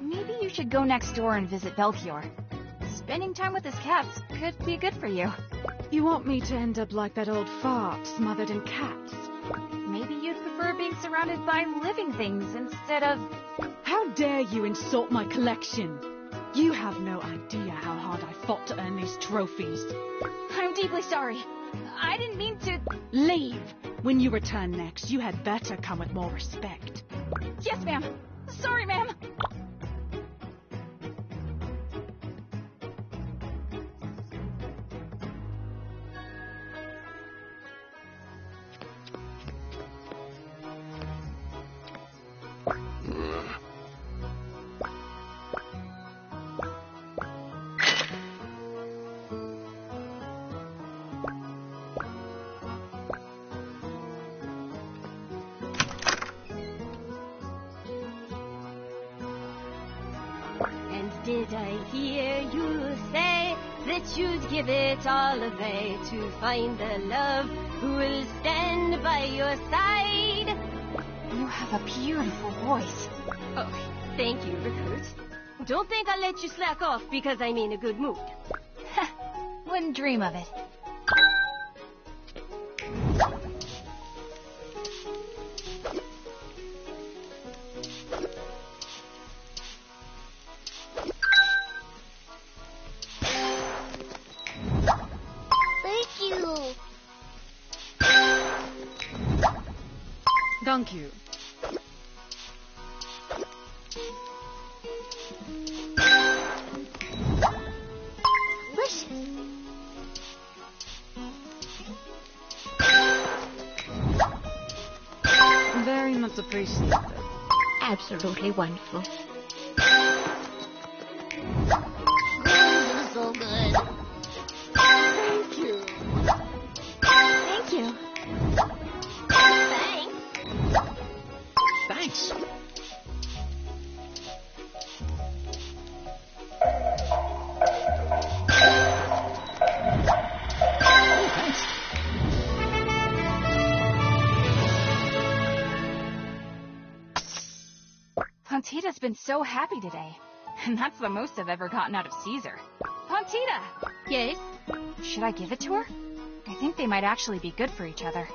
Maybe you should go next door and visit Belchior. Spending time with his cats could be good for you. You want me to end up like that old fart smothered in cats? Maybe you'd prefer being surrounded by living things instead of... How dare you insult my collection? You have no idea how hard I fought to earn these trophies. I'm deeply sorry. I didn't mean to... Leave! When you return next, you had better come with more respect. Yes, ma'am. Sorry, ma'am. Did I hear you say that you'd give it all away to find the love who will stand by your side? You have a beautiful voice. Oh, thank you, Recruit. Don't think I'll let you slack off because I'm in a good mood. Wouldn't dream of it. Thank you. Delicious. Very much appreciated. Absolutely wonderful. So good. Thank you. Thank you. Thanks. Pontita's been so happy today. And that's the most I've ever gotten out of Caesar. Pontita! Yes? Should I give it to her? I think they might actually be good for each other.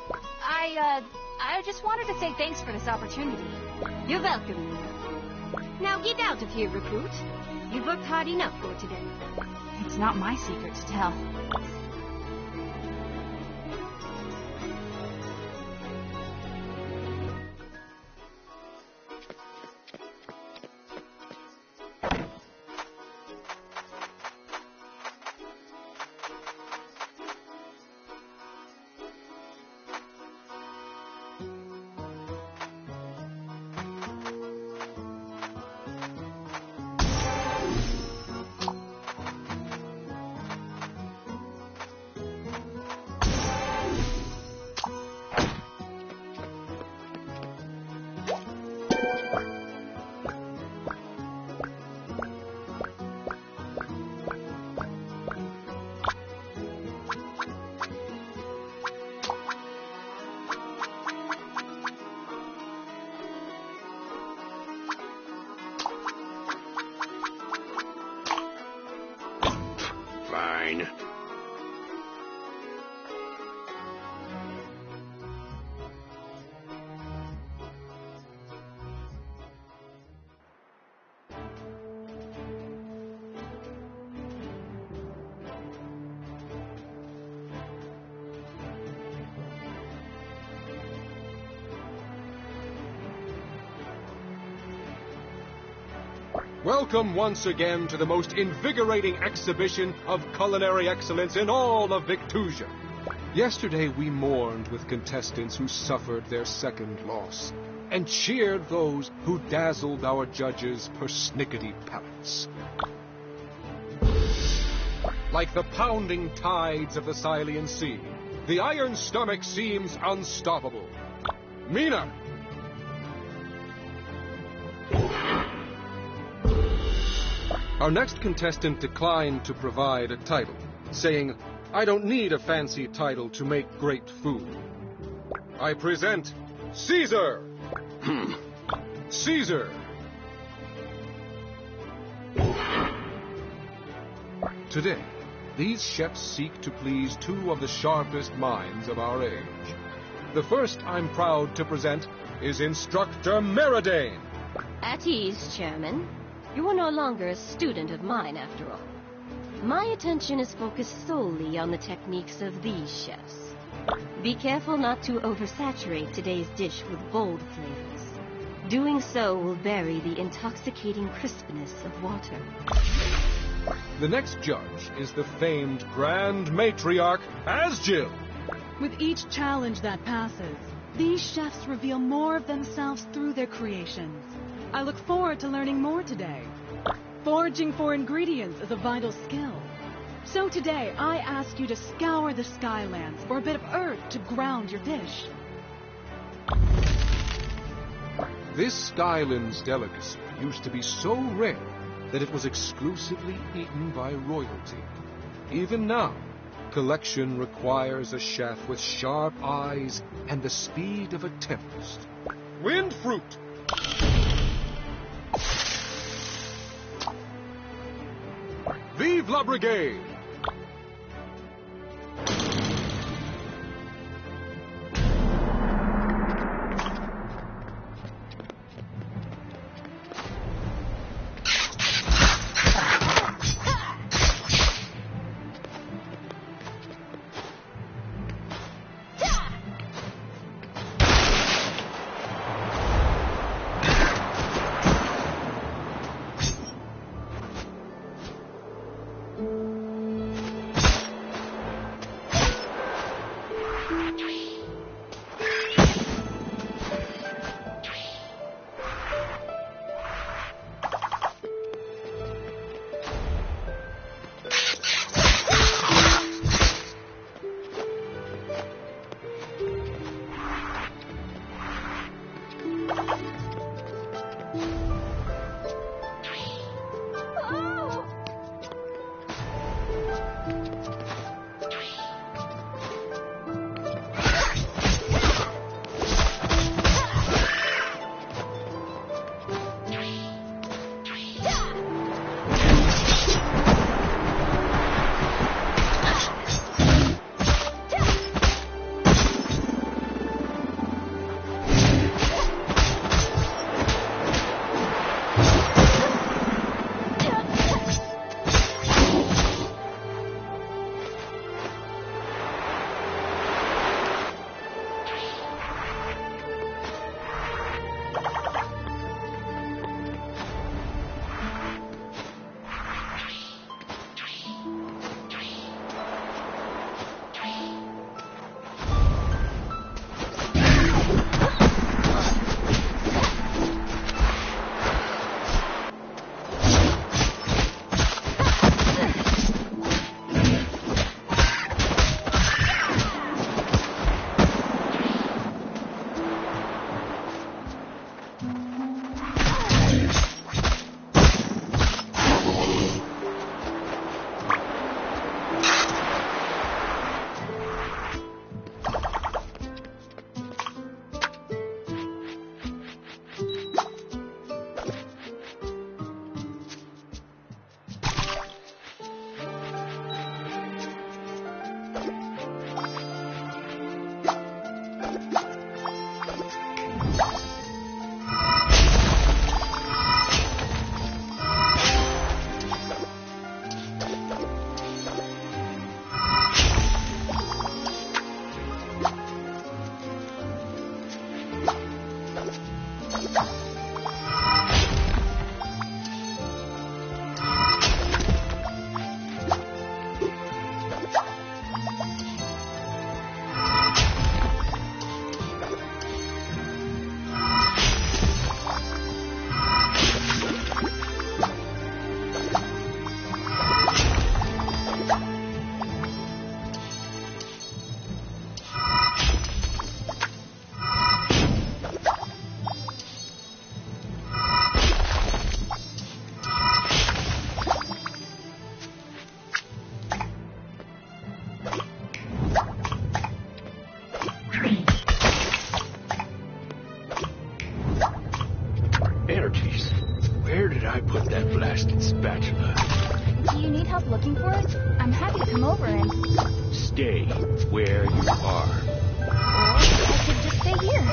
I just wanted to say thanks for this opportunity. You're welcome. Now get out of here, Recruit. You've worked hard enough for today. It's not my secret to tell. Fine. Welcome once again to the most invigorating exhibition of culinary excellence in all of Victusia. Yesterday we mourned with contestants who suffered their second loss, and cheered those who dazzled our judges' persnickety palates. Like the pounding tides of the Silian Sea, the Iron Stomach seems unstoppable. Mina! Our next contestant declined to provide a title, saying, "I don't need a fancy title to make great food. I present Caesar!" Caesar! Today, these chefs seek to please two of the sharpest minds of our age. The first I'm proud to present is Instructor Meridane. At ease, Chairman. You are no longer a student of mine, after all. My attention is focused solely on the techniques of these chefs. Be careful not to oversaturate today's dish with bold flavors. Doing so will bury the intoxicating crispness of water. The next judge is the famed Grand Matriarch, Asjil. With each challenge that passes, these chefs reveal more of themselves through their creations. I look forward to learning more today. Foraging for ingredients is a vital skill. So today, I ask you to scour the Skylands for a bit of earth to ground your dish. This Skylands delicacy used to be so rare that it was exclusively eaten by royalty. Even now, collection requires a chef with sharp eyes and the speed of a tempest. Wind fruit! Vive la Brigade! I put that blasted spatula? Do you need help looking for it? I'm happy to come over and... Stay where you are. Or I could just stay here.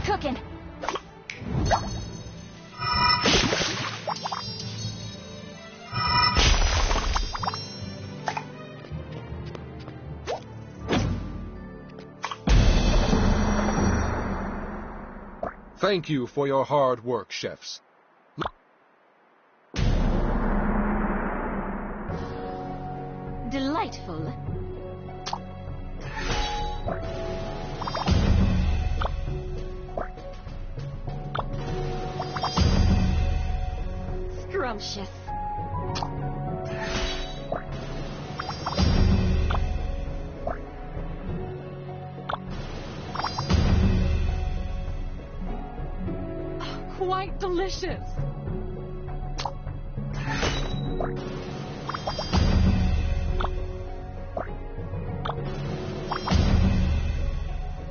Cooking. Thank you for your hard work, chefs. Delightful. Scrumptious. Quite delicious.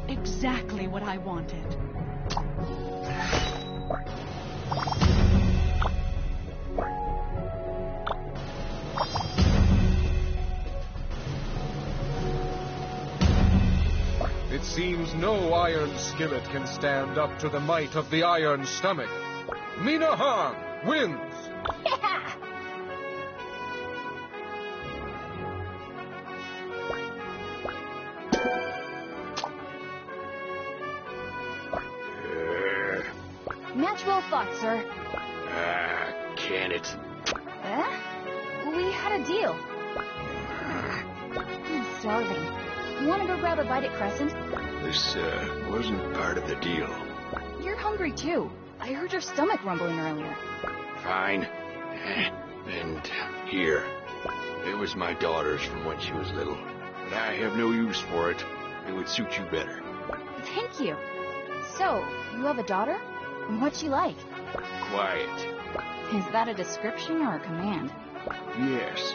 Exactly what I wanted. It seems no iron skillet can stand up to the might of the iron stomach. Minahan wins! Match well fought, sir. Can it? We had a deal. I'm starving. Want to go grab a bite at Crescent? This, wasn't part of the deal. You're hungry, too. I heard your stomach rumbling earlier. Fine. And here. It was my daughter's from when she was little. But I have no use for it. It would suit you better. Thank you. So, you have a daughter? What's she like? Quiet. Is that a description or a command? Yes.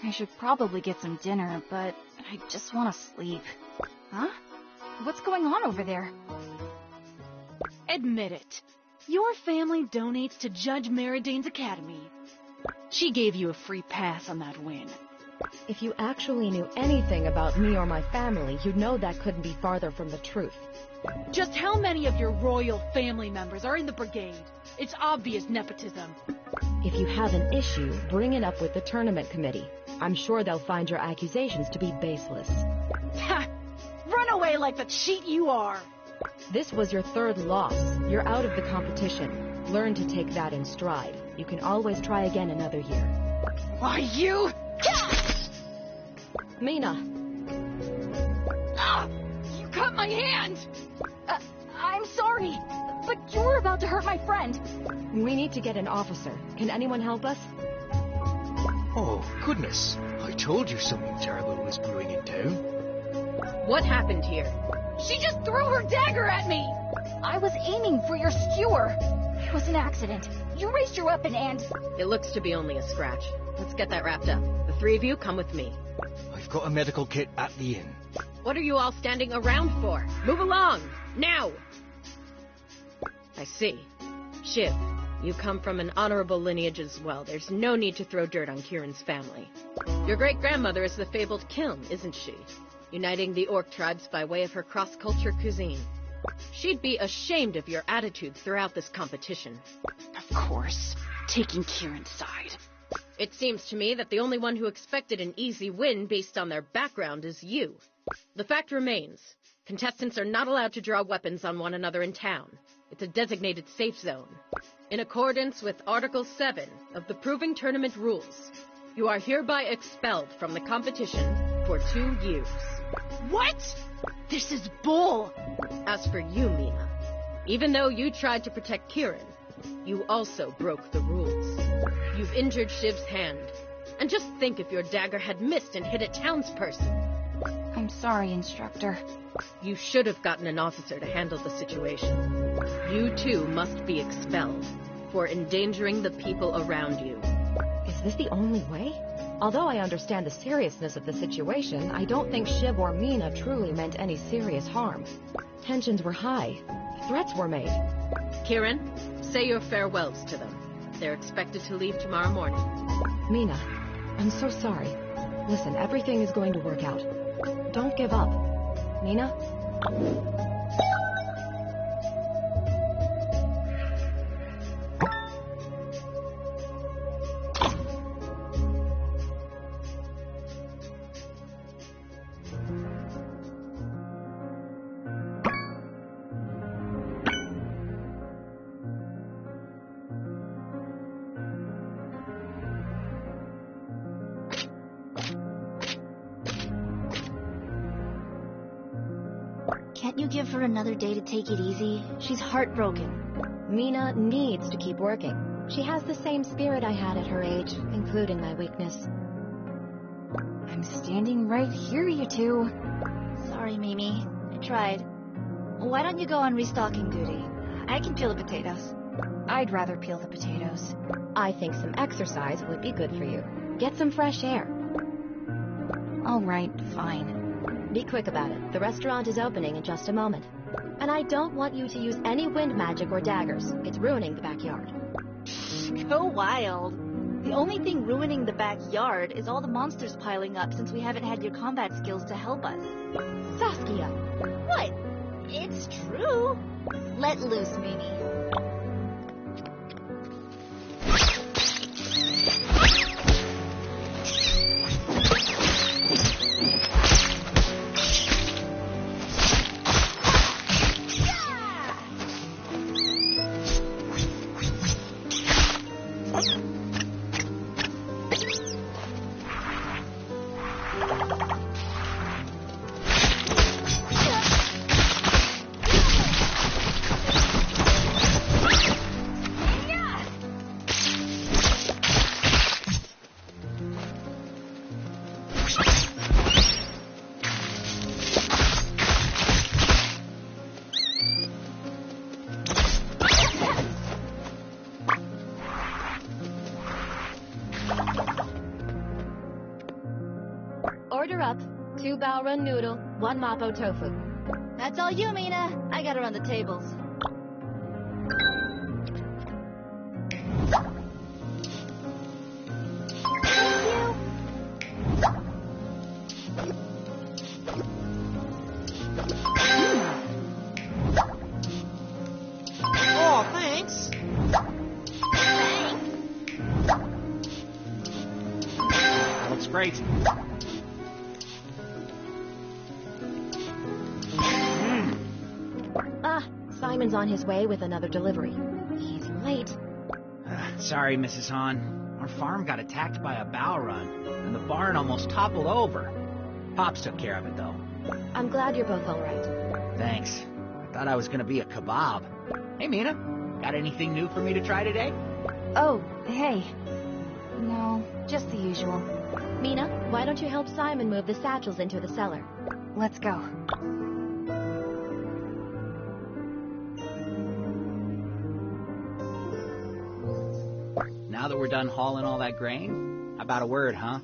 I should probably get some dinner, but I just want to sleep. Huh? What's going on over there? Admit it. Your family donates to Judge Meridane's academy. She gave you a free pass on that win. If you actually knew anything about me or my family, you'd know that couldn't be farther from the truth. Just how many of your royal family members are in the Brigade? It's obvious nepotism. If you have an issue, bring it up with the tournament committee. I'm sure they'll find your accusations to be baseless. Ha! Run away like the cheat you are! This was your third loss. You're out of the competition. Learn to take that in stride. You can always try again another year. Why, you... Mina! Ah! You cut my hand! I'm sorry, but you were about to hurt my friend. We need to get an officer. Can anyone help us? Oh, goodness. I told you something terrible was brewing in town. What happened here? She just threw her dagger at me! I was aiming for your skewer. It was an accident. You raised your weapon and... It looks to be only a scratch. Let's get that wrapped up. The three of you come with me. I've got a medical kit at the inn. What are you all standing around for? Move along! Now! I see. Shiv, you come from an honorable lineage as well. There's no need to throw dirt on Kieran's family. Your great-grandmother is the fabled Kiln, isn't she? Uniting the orc tribes by way of her cross-culture cuisine. She'd be ashamed of your attitude throughout this competition. Of course. Taking Kieran's side. It seems to me that the only one who expected an easy win based on their background is you. The fact remains, contestants are not allowed to draw weapons on one another in town. It's a designated safe zone. In accordance with Article 7 of the Proving Tournament rules, you are hereby expelled from the competition for 2 years. What? This is bull! As for you, Mina, even though you tried to protect Kieran, you also broke the rules. You've injured Shiv's hand. And just think if your dagger had missed and hit a townsperson. I'm sorry, Instructor. You should have gotten an officer to handle the situation. You too must be expelled for endangering the people around you. Is this the only way? Although I understand the seriousness of the situation, I don't think Shiv or Mina truly meant any serious harm. Tensions were high. Threats were made. Kieran, say your farewells to them. They're expected to leave tomorrow morning. Mina, I'm so sorry. Listen, everything is going to work out. Don't give up. Mina? Can't you give her another day to take it easy? She's heartbroken. Mina needs to keep working. She has the same spirit I had at her age, including my weakness. I'm standing right here, you two. Sorry, Mimi. I tried. Why don't you go on restocking duty? I can peel the potatoes. I'd rather peel the potatoes. I think some exercise would be good for you. Get some fresh air. All right, fine. Be quick about it. The restaurant is opening in just a moment. And I don't want you to use any wind magic or daggers. It's ruining the backyard. Go wild. The only thing ruining the backyard is all the monsters piling up since we haven't had your combat skills to help us. Saskia! What? It's true. Let loose, Mimi. bao run noodle, 1 mapo tofu. That's all you, Mina. I gotta run the tables. Oh, thanks. That looks great. Simon's on his way with another delivery. He's late. Sorry, Mrs. Hahn. Our farm got attacked by a bow run, and the barn almost toppled over. Pops took care of it, though. I'm glad you're both all right. Thanks. I thought I was gonna be a kebab. Hey, Mina, got anything new for me to try today? Oh, hey. No, just the usual. Mina, why don't you help Simon move the satchels into the cellar? Let's go. Now that we're done hauling all that grain, how about a word, huh?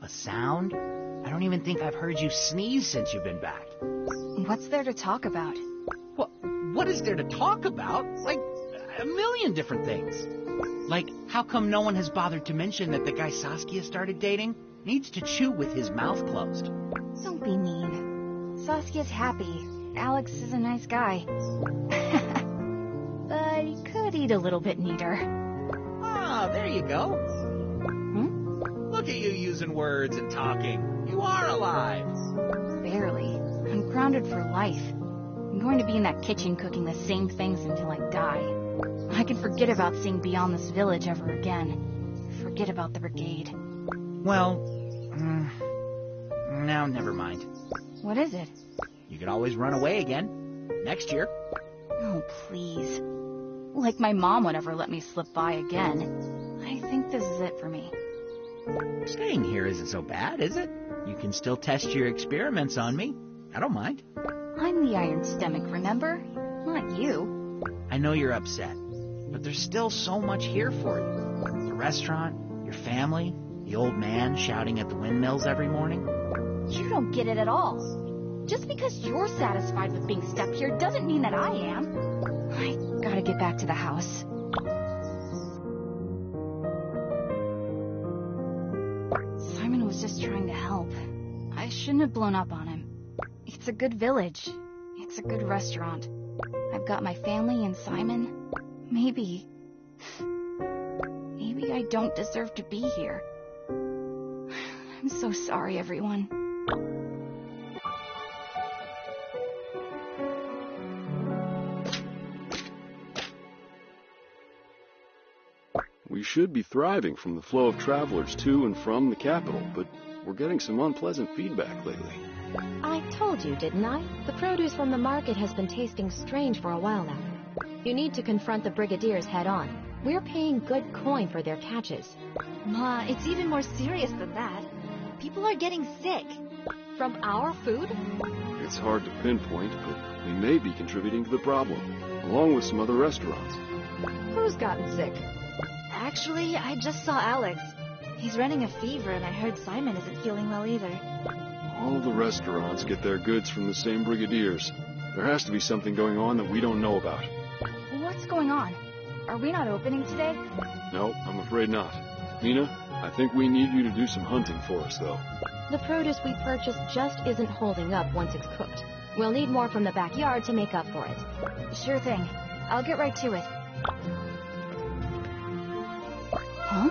A sound? I don't even think I've heard you sneeze since you've been back. What's there to talk about? What is there to talk about? Like, a million different things. Like, how come no one has bothered to mention that the guy Saskia started dating needs to chew with his mouth closed? Don't be mean. Saskia's happy. Alex is a nice guy. But he could eat a little bit neater. Ah, there you go. Look at you using words and talking. You are alive. Barely. I'm grounded for life. I'm going to be in that kitchen cooking the same things until I die. I can forget about seeing beyond this village ever again. Forget about the Brigade. Well, now never mind. What is it? You could always run away again. Next year. Oh, please. Like my mom would ever let me slip by again. I think this is it for me. Staying here isn't so bad, is it? You can still test your experiments on me. I don't mind. I'm the Iron Stomach, remember? Not you. I know you're upset, but there's still so much here for you. The restaurant, your family, the old man shouting at the windmills every morning. You don't get it at all. Just because you're satisfied with being stuck here doesn't mean that I am. I gotta get back to the house. Simon was just trying to help. I shouldn't have blown up on him. It's a good village. It's a good restaurant. I've got my family and Simon. Maybe I don't deserve to be here. I'm so sorry, everyone. We should be thriving from the flow of travelers to and from the capital, but we're getting some unpleasant feedback lately. I told you, didn't I? The produce from the market has been tasting strange for a while now. You need to confront the brigadiers head on. We're paying good coin for their catches. Ma, it's even more serious than that. People are getting sick. From our food? It's hard to pinpoint, but we may be contributing to the problem, along with some other restaurants. Who's gotten sick? Actually, I just saw Alex. He's running a fever, and I heard Simon isn't feeling well either. All the restaurants get their goods from the same brigadiers. There has to be something going on that we don't know about. What's going on? Are we not opening today? No, I'm afraid not. Mina, I think we need you to do some hunting for us, though. The produce we purchased just isn't holding up once it's cooked. We'll need more from the backyard to make up for it. Sure thing. I'll get right to it. Huh?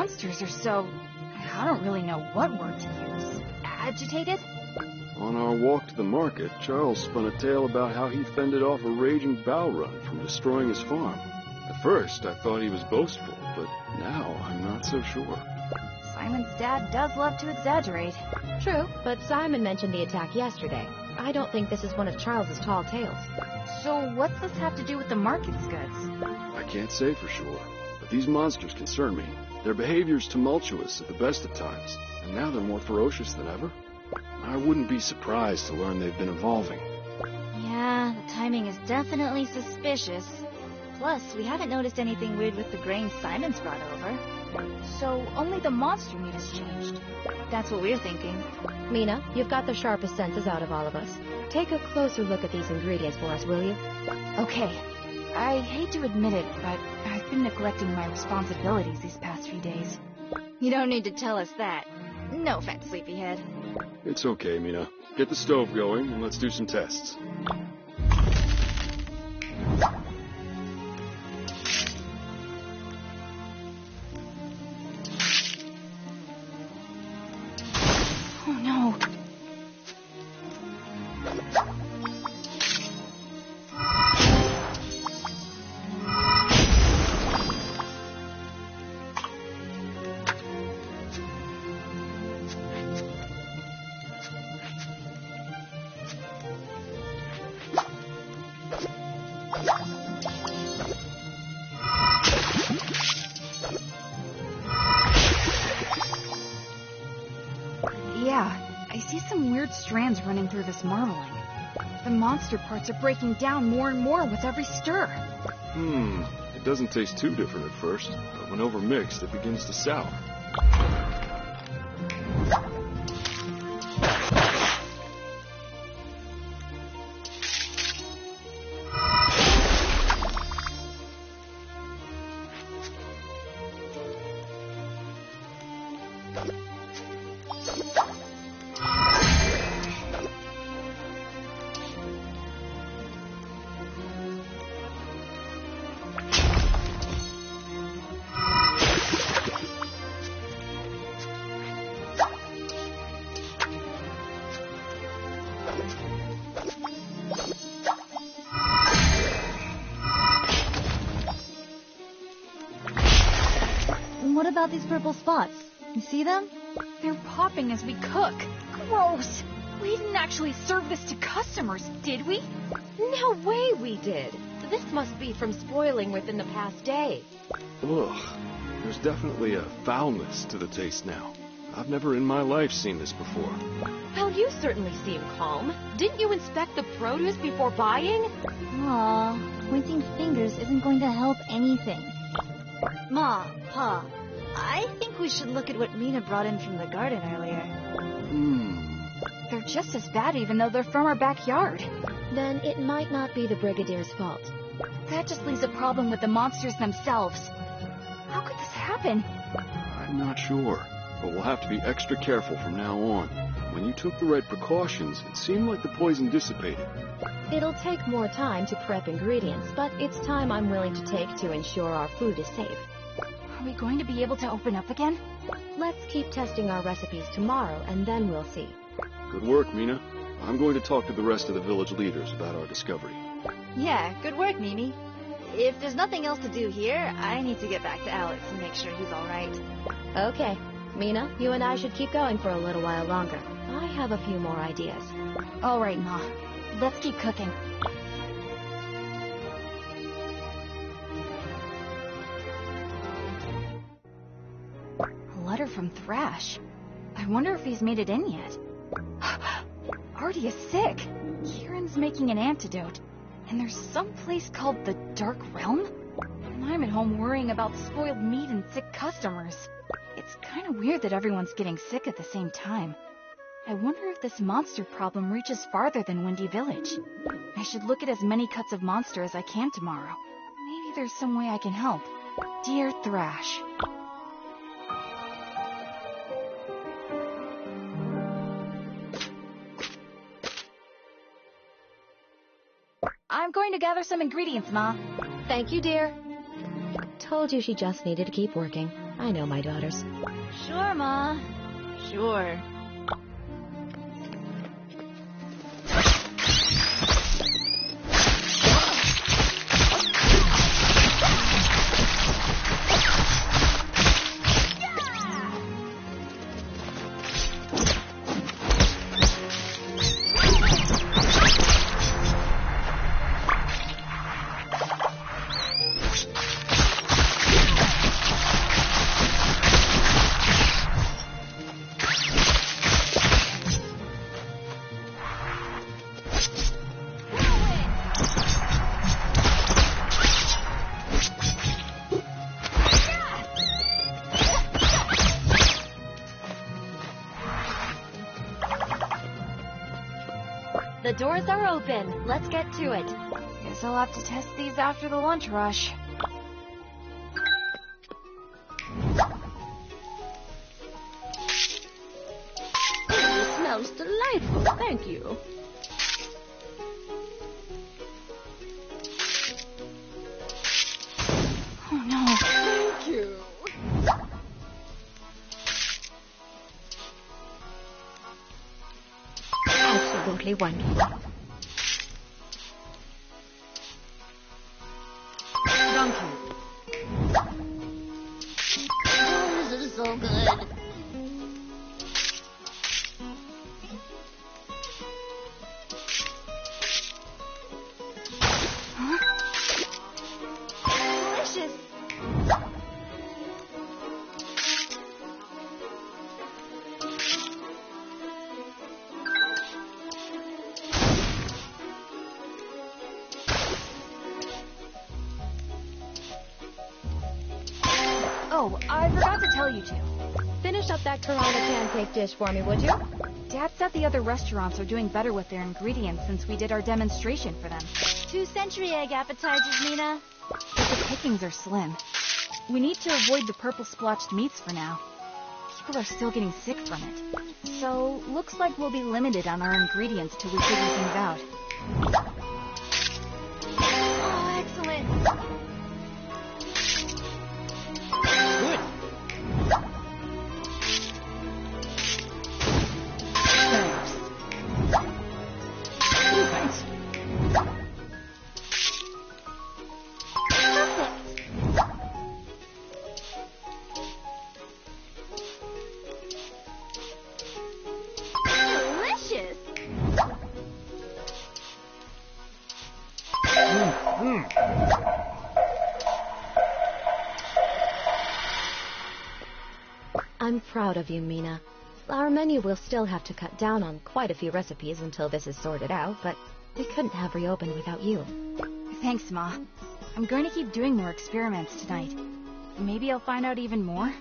monsters are so... I don't really know what word to use. Agitated? On our walk to the market, Charles spun a tale about how he fended off a raging bow run from destroying his farm. At first, I thought he was boastful, but now I'm not so sure. Simon's dad does love to exaggerate. True, but Simon mentioned the attack yesterday. I don't think this is one of Charles's tall tales. So what's this have to do with the market's goods? I can't say for sure, but these monsters concern me. Their behavior's tumultuous at the best of times, and now they're more ferocious than ever. I wouldn't be surprised to learn they've been evolving. Yeah, the timing is definitely suspicious. Plus, we haven't noticed anything weird with the grain Simon's brought over. So only the monster meat has changed. That's what we're thinking. Mina, you've got the sharpest senses out of all of us. Take a closer look at these ingredients for us, will you? Okay. I hate to admit it, but I've been neglecting my responsibilities these past few days. You don't need to tell us that. No offense, sleepyhead. It's okay, Mina. Get the stove going, and let's do some tests. Oh no. Yeah, I see some weird strands running through this marbling. The monster parts are breaking down more and more with every stir. It doesn't taste too different at first, but when overmixed, it begins to sour. What about these purple spots? You see them? They're popping as we cook. Gross! We didn't actually serve this to customers, did we? No way we did. This must be from spoiling within the past day. Ugh. There's definitely a foulness to the taste now. I've never in my life seen this before. Well, you certainly seem calm. Didn't you inspect the produce before buying? Aw, pointing fingers isn't going to help anything. Ma, Pa, I think we should look at what Mina brought in from the garden earlier. They're just as bad even though they're from our backyard. Then it might not be the Brigadier's fault. That just leaves a problem with the monsters themselves. How could this happen? I'm not sure, but we'll have to be extra careful from now on. When you took the right precautions, it seemed like the poison dissipated. It'll take more time to prep ingredients, but it's time I'm willing to take to ensure our food is safe. Are we going to be able to open up again? Let's keep testing our recipes tomorrow, and then we'll see. Good work, Mina. I'm going to talk to the rest of the village leaders about our discovery. Yeah, good work, Mimi. If there's nothing else to do here, I need to get back to Alex and make sure he's alright. Okay. Mina, you and I should keep going for a little while longer. I have a few more ideas. All right, Ma. Let's keep cooking. A letter from Thrash. I wonder if he's made it in yet. Artie is sick. Kieran's making an antidote. And there's some place called the Dark Realm? And I'm at home worrying about spoiled meat and sick customers. It's kind of weird that everyone's getting sick at the same time. I wonder if this monster problem reaches farther than Windy Village. I should look at as many cuts of monster as I can tomorrow. Maybe there's some way I can help. Dear Thrash. I'm going to gather some ingredients, Ma. Thank you, dear. Told you she just needed to keep working. I know my daughters. Sure, Ma. Sure. The doors are open. Let's get to it. Guess I'll have to test these after the lunch rush. It smells delightful, thank you. Oh no. Thank you. Absolutely wonderful. Thank you. Oh, this is so good. Delicious. Oh, I forgot to tell you two. Finish up that Karana pancake dish for me, would you? Dad said the other restaurants are doing better with their ingredients since we did our demonstration for them. 2 century egg appetizers, Mina. But the pickings are slim. We need to avoid the purple splotched meats for now. People are still getting sick from it. So, looks like we'll be limited on our ingredients till we figure things out. Oh, excellent. Good. Thanks. Delicious! I'm proud of you, Mina. Our menu will still have to cut down on quite a few recipes until this is sorted out, but we couldn't have reopened without you. Thanks, Ma. I'm going to keep doing more experiments tonight. Maybe I'll find out even more.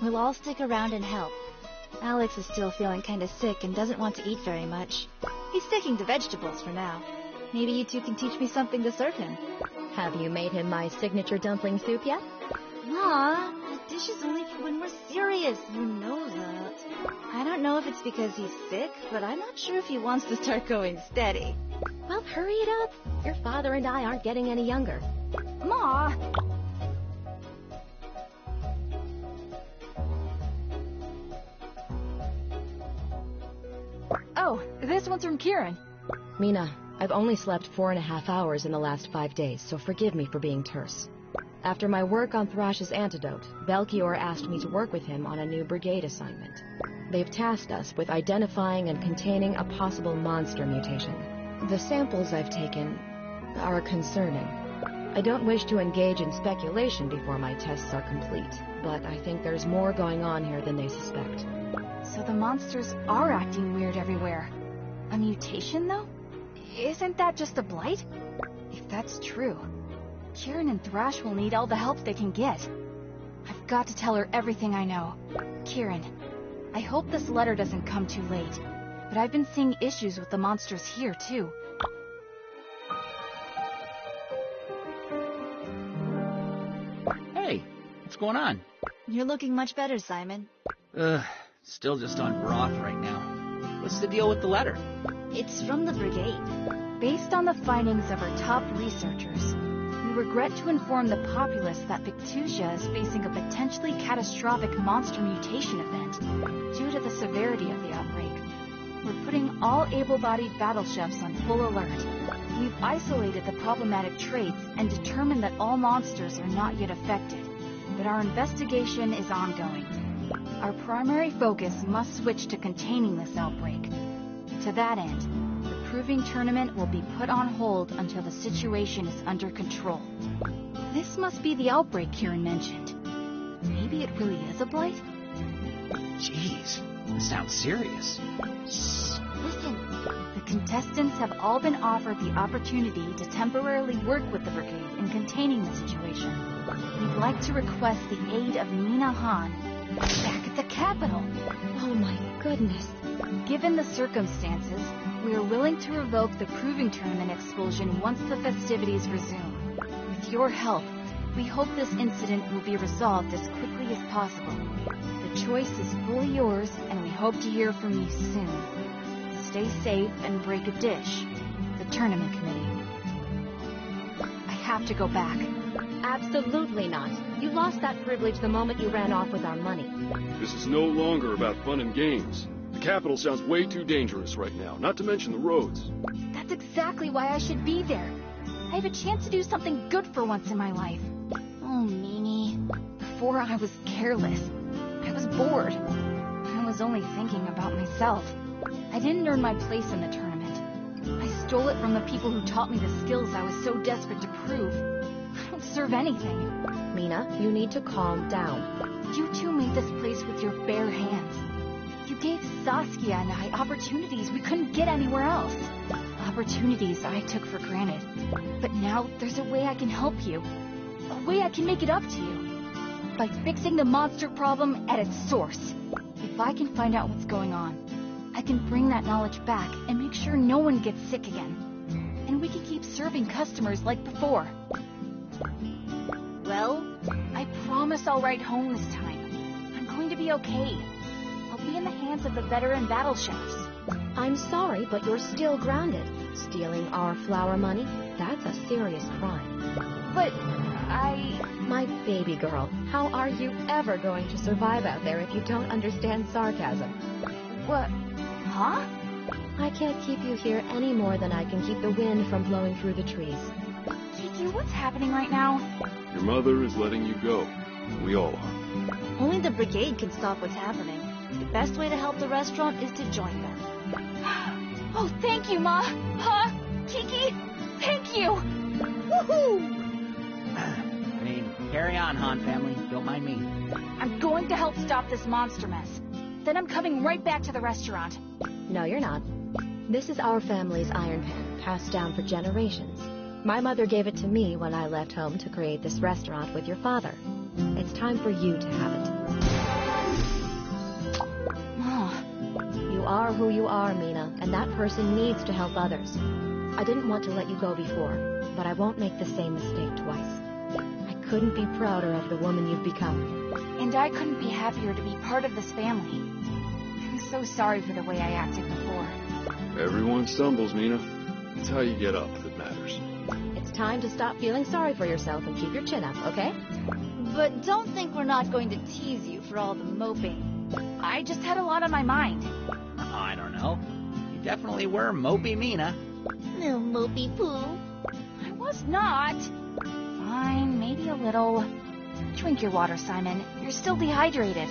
We'll all stick around and help. Alex is still feeling kind of sick and doesn't want to eat very much. He's sticking to vegetables for now. Maybe you two can teach me something to serve him. Have you made him my signature dumpling soup yet? Ma, the dish is only for when we're serious. You know that. I don't know if it's because he's sick, but I'm not sure if he wants to start going steady. Well, hurry it up. Your father and I aren't getting any younger. Ma! Oh, this one's from Kieran. Mina, I've only slept 4.5 hours in the last 5 days, so forgive me for being terse. After my work on Thrash's antidote, Belchior asked me to work with him on a new Brigade assignment. They've tasked us with identifying and containing a possible monster mutation. The samples I've taken are concerning. I don't wish to engage in speculation before my tests are complete, but I think there's more going on here than they suspect. So the monsters are acting weird everywhere. A mutation, though? Isn't that just a blight? If that's true, Kieran and Thrash will need all the help they can get. I've got to tell her everything I know. Kieran, I hope this letter doesn't come too late, but I've been seeing issues with the monsters here, too. Hey, what's going on? You're looking much better, Simon. Still just on broth right now. What's the deal with the letter? It's from the Brigade. Based on the findings of our top researchers, we regret to inform the populace that Victusia is facing a potentially catastrophic monster mutation event due to the severity of the outbreak. We're putting all able-bodied battle chefs on full alert. We've isolated the problematic traits and determined that all monsters are not yet affected, but our investigation is ongoing. Our primary focus must switch to containing this outbreak. To that end, the proving tournament will be put on hold until the situation is under control. This must be the outbreak Kieran mentioned. Maybe it really is a blight? Jeez, this sounds serious. Shh, listen. The contestants have all been offered the opportunity to temporarily work with the Brigade in containing the situation. We'd like to request the aid of Nina Han back at the capital. Oh my goodness. Given the circumstances, we are willing to revoke the proving tournament expulsion once the festivities resume. With your help, we hope this incident will be resolved as quickly as possible. The choice is fully yours, and we hope to hear from you soon. Stay safe and break a dish. The tournament committee. I have to go back. Absolutely not. You lost that privilege the moment you ran off with our money. This is no longer about fun and games. The capital sounds way too dangerous right now, not to mention the roads. That's exactly why I should be there. I have a chance to do something good for once in my life. Oh, Mimi. Before I was careless. I was bored. I was only thinking about myself. I didn't earn my place in the tournament. I stole it from the people who taught me the skills I was so desperate to prove. I don't serve anything. Mina, you need to calm down. You two made this place with your bare hands. You gave Saskia and I opportunities we couldn't get anywhere else. Opportunities I took for granted. But now there's a way I can help you. A way I can make it up to you. By fixing the monster problem at its source. If I can find out what's going on, I can bring that knowledge back and make sure no one gets sick again. And we can keep serving customers like before. Well, I promise I'll write home this time. I'm going to be okay. I'll be in the hands of the veteran battle chefs. I'm sorry, but you're still grounded. Stealing our flour money? That's a serious crime. But My baby girl, how are you ever going to survive out there if you don't understand sarcasm? What? Huh? I can't keep you here any more than I can keep the wind from blowing through the trees. Kiki, what's happening right now? Your mother is letting you go. We all are. Only the Brigade can stop what's happening. The best way to help the restaurant is to join them. Oh, thank you, Ma. Pa, Kiki, thank you. Woohoo! I mean, carry on, Han family. Don't mind me. I'm going to help stop this monster mess. Then I'm coming right back to the restaurant. No, you're not. This is our family's iron pan, passed down for generations. My mother gave it to me when I left home to create this restaurant with your father. It's time for you to have it. Ma. You are who you are, Mina, and that person needs to help others. I didn't want to let you go before, but I won't make the same mistake twice. I couldn't be prouder of the woman you've become. And I couldn't be happier to be part of this family. I'm so sorry for the way I acted before. Everyone stumbles, Mina. It's how you get up that matters. It's time to stop feeling sorry for yourself and keep your chin up, okay? But don't think we're not going to tease you for all the moping. I just had a lot on my mind. Oh, I don't know. You definitely were mopey Mina. No mopey poo. I was not. Fine, maybe a little. Drink your water, Simon. You're still dehydrated.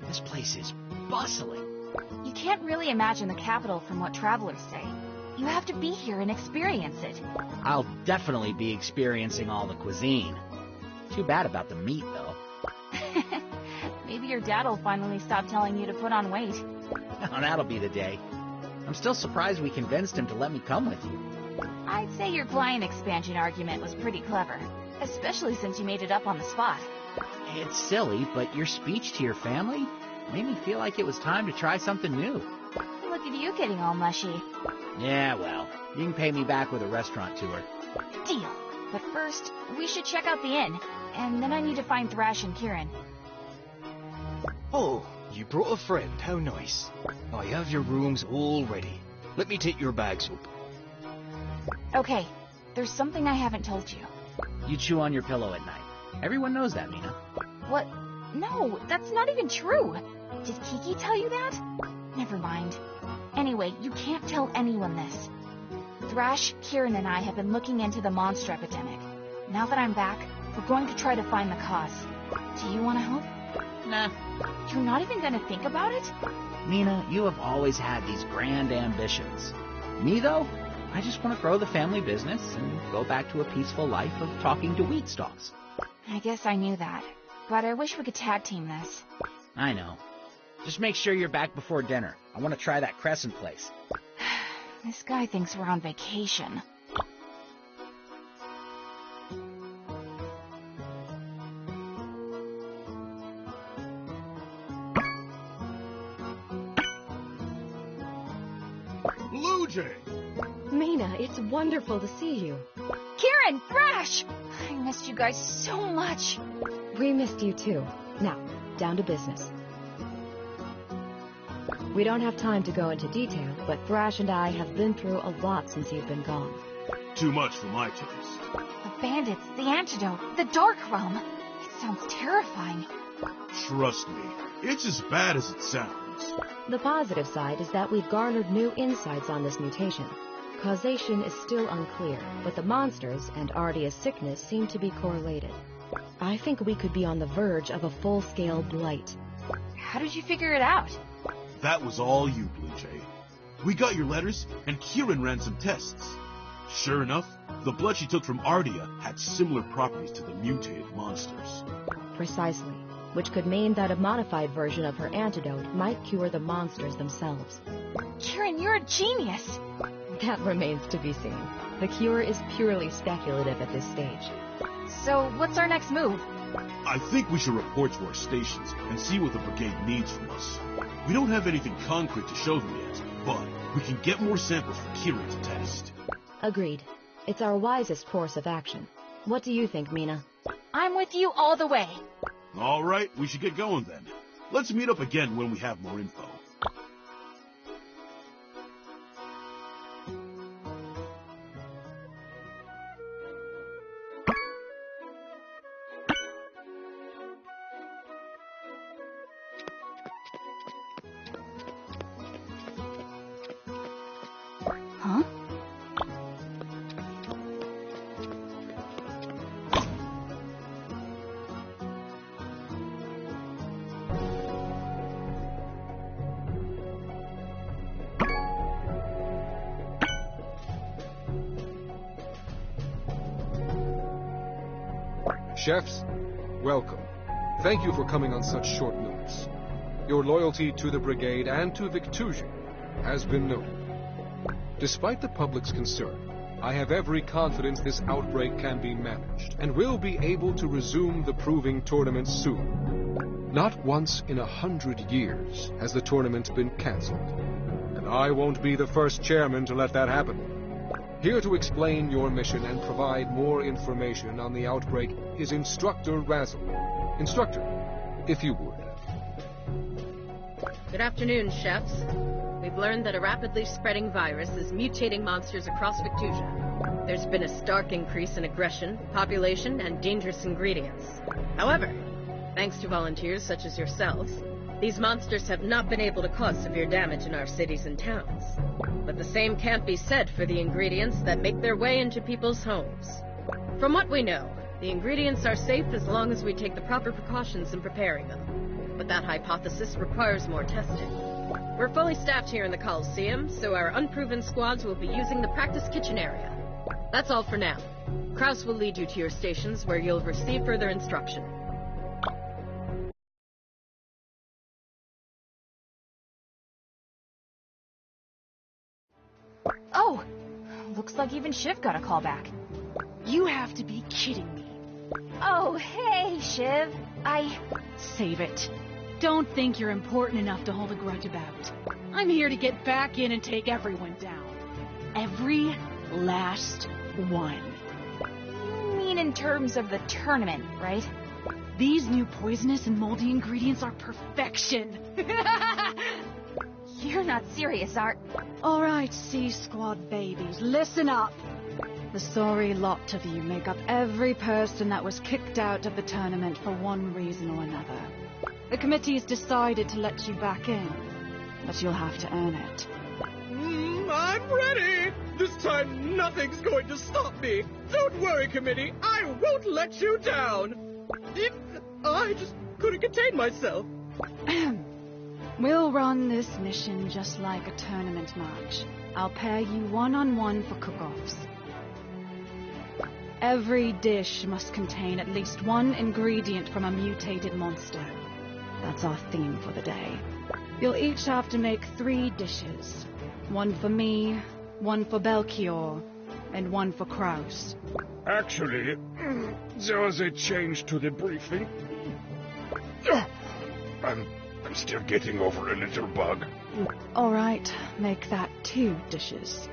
This place is bustling. You can't really imagine the capital from what travelers say. You have to be here and experience it. I'll definitely be experiencing all the cuisine. Too bad about the meat, though. Maybe your dad will finally stop telling you to put on weight. Oh, that'll be the day. I'm still surprised we convinced him to let me come with you. I'd say your client expansion argument was pretty clever. especially since you made it up on the spot. It's silly, but your speech to your family made me feel like it was time to try something new. Look at you getting all mushy. Yeah, well, you can pay me back with a restaurant tour. Deal. But first, we should check out the inn, and then I need to find Thrash and Kieran. Oh, you brought a friend. How nice. I have your rooms all ready. Let me take your bags up. Okay, there's something I haven't told you. You chew on your pillow at night. Everyone knows that, Mina. What? No, that's not even true. Did Kiki tell you that? Never mind. Anyway, you can't tell anyone this. Thrash, Kieran, and I have been looking into the monster epidemic. Now that I'm back, we're going to try to find the cause. Do you want to help? Nah. You're not even going to think about it? Mina, you have always had these grand ambitions. Me, though? I just want to grow the family business and go back to a peaceful life of talking to wheat stalks. I guess I knew that, but I wish we could tag team this. I know. Just make sure you're back before dinner. I want to try that crescent place. This guy thinks we're on vacation. Blue Jay! Mina, it's wonderful to see you. Kieran! Thrash! I missed you guys so much. We missed you too. Now, down to business. We don't have time to go into detail, but Thrash and I have been through a lot since you've been gone. Too much for my taste. The bandits, the antidote, the dark realm. It sounds terrifying. Trust me, it's as bad as it sounds. The positive side is that we've garnered new insights on this mutation. Causation is still unclear, but the monsters and Ardia's sickness seem to be correlated. I think we could be on the verge of a full-scale blight. How did you figure it out? That was all you, Blue Jay. We got your letters, and Kieran ran some tests. Sure enough, the blood she took from Ardia had similar properties to the mutated monsters. Precisely, which could mean that a modified version of her antidote might cure the monsters themselves. Kieran, you're a genius! That remains to be seen. The cure is purely speculative at this stage. So, what's our next move? I think we should report to our stations and see what the Brigade needs from us. We don't have anything concrete to show them yet, but we can get more samples for Kieran to test. Agreed. It's our wisest course of action. What do you think, Mina? I'm with you all the way. All right, we should get going then. Let's meet up again when we have more info. Huh? Chefs, welcome. Thank you for coming on such short notice. Your loyalty to the Brigade and to Victusia has been noted. Despite the public's concern, I have every confidence this outbreak can be managed, and will be able to resume the proving tournament soon. Not once in 100 years has the tournament been cancelled, and I won't be the first chairman to let that happen. Here to explain your mission and provide more information on the outbreak is Instructor Razzle. Instructor, if you would. Good afternoon, chefs. We've learned that a rapidly spreading virus is mutating monsters across Victusia. There's been a stark increase in aggression, population, and dangerous ingredients. However, thanks to volunteers such as yourselves, these monsters have not been able to cause severe damage in our cities and towns. But the same can't be said for the ingredients that make their way into people's homes. From what we know, the ingredients are safe as long as we take the proper precautions in preparing them. But that hypothesis requires more testing. We're fully staffed here in the Coliseum, so our unproven squads will be using the practice kitchen area. That's all for now. Kraus will lead you to your stations where you'll receive further instruction. Oh, looks like even Shiv got a call back. You have to be kidding me. Oh, hey, Shiv. Save it. Don't think you're important enough to hold a grudge about. I'm here to get back in and take everyone down. Every last one. You mean in terms of the tournament, right? These new poisonous and moldy ingredients are perfection. You're not serious, Art. All right, C-Squad babies, listen up. The sorry lot of you make up every person that was kicked out of the tournament for one reason or another. The committee's decided to let you back in, but you'll have to earn it. I'm ready! This time nothing's going to stop me! Don't worry, committee, I won't let you down! If I just couldn't contain myself. We'll run this mission just like a tournament match. I'll pair you one-on-one for cook-offs. Every dish must contain at least one ingredient from a mutated monster. That's our theme for the day. You'll each have to make 3 dishes. One for me, one for Belchior, and one for Kraus. Actually, there was a change to the briefing. I'm still getting over a little bug. All right, make that 2 dishes.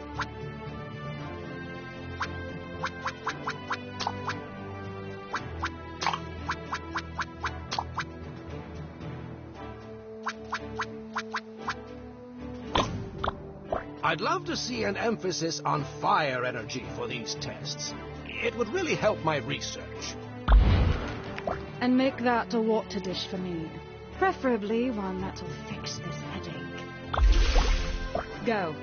I'd love to see an emphasis on fire energy for these tests. It would really help my research. And make that a water dish for me. Preferably one that'll fix this headache. Go.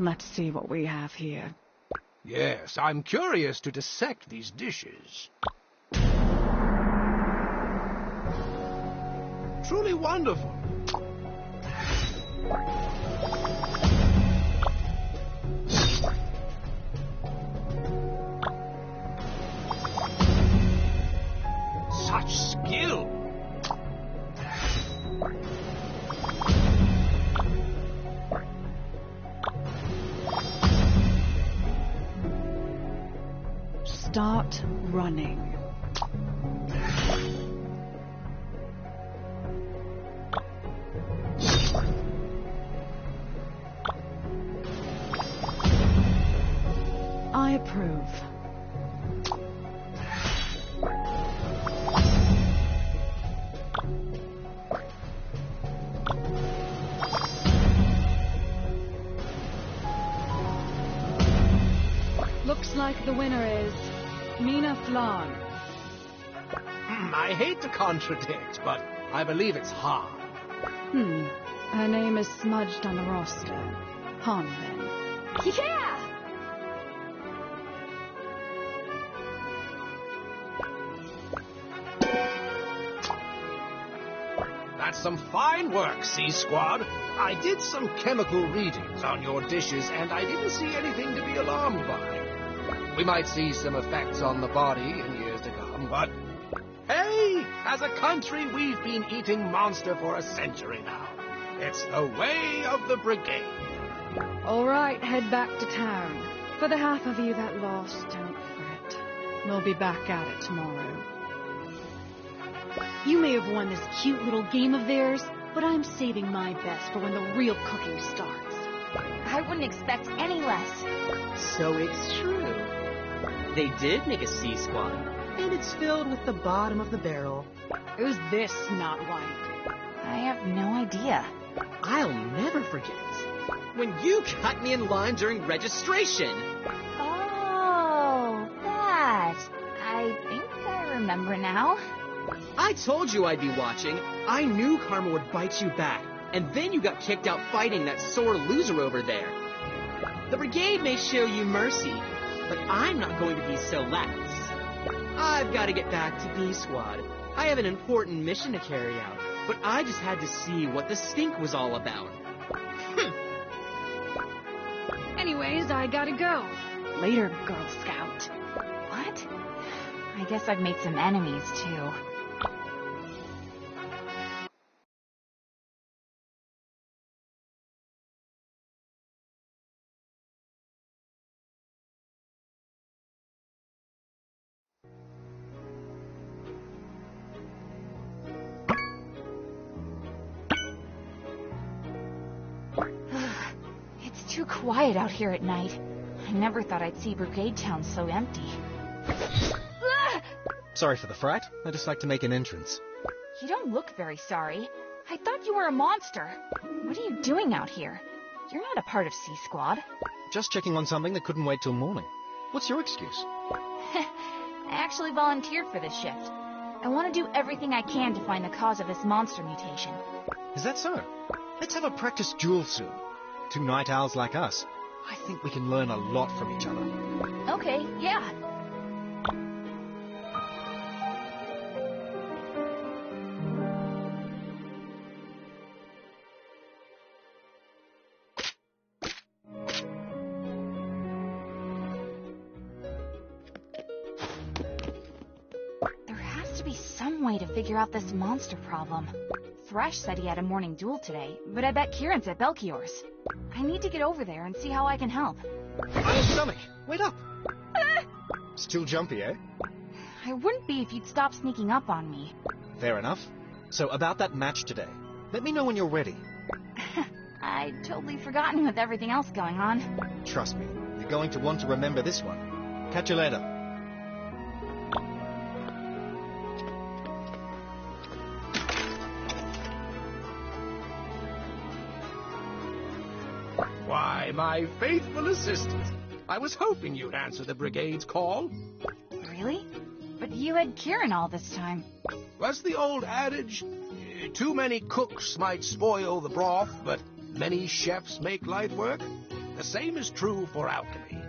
Let's see what we have here. Yes, I'm curious to dissect these dishes. Truly wonderful. Such skill! Start running. I approve. Looks like the winner is Mina Flan. I hate to contradict, but I believe it's Han. Her name is smudged on the roster. Han, then. Yeah! That's some fine work, C-Squad. I did some chemical readings on your dishes, and I didn't see anything to be alarmed by. We might see some effects on the body in years to come, but hey, as a country, we've been eating monster for a century now. It's the way of the Brigade. All right, head back to town. For the half of you that lost, don't fret. We'll be back at it tomorrow. You may have won this cute little game of theirs, but I'm saving my best for when the real cooking starts. I wouldn't expect any less. So it's true. They did make a C-Squad, and it's filled with the bottom of the barrel. Who's this not white? I have no idea. I'll never forget when you cut me in line during registration. Oh, that. I think I remember now. I told you I'd be watching. I knew karma would bite you back, and then you got kicked out fighting that sore loser over there. The Brigade may show you mercy, but I'm not going to be so lax. I've got to get back to B-Squad. I have an important mission to carry out, but I just had to see what the stink was all about. Anyways, I gotta go. Later, Girl Scout. What? I guess I've made some enemies, too. It's too quiet out here at night. I never thought I'd see Brigade Town so empty. Sorry for the fright. I just like to make an entrance. You don't look very sorry. I thought you were a monster. What are you doing out here? You're not a part of C-Squad. Just checking on something that couldn't wait till morning. What's your excuse? I actually volunteered for this shift. I want to do everything I can to find the cause of this monster mutation. Is that so? Let's have a practice duel soon. Two night owls like us. I think we can learn a lot from each other. Okay, yeah. There has to be some way to figure out this monster problem. Thresh said he had a morning duel today, but I bet Kieran's at Belchior's. I need to get over there and see how I can help. Oh, stomach! Wait up! Still jumpy, eh? I wouldn't be if you'd stop sneaking up on me. Fair enough. So, about that match today. Let me know when you're ready. I'd totally forgotten with everything else going on. Trust me, you're going to want to remember this one. Catch you later. Why, my faithful assistant. I was hoping you'd answer the Brigade's call. Really? But you had Kieran all this time. What's the old adage? Too many cooks might spoil the broth, but many chefs make light work. The same is true for alchemy.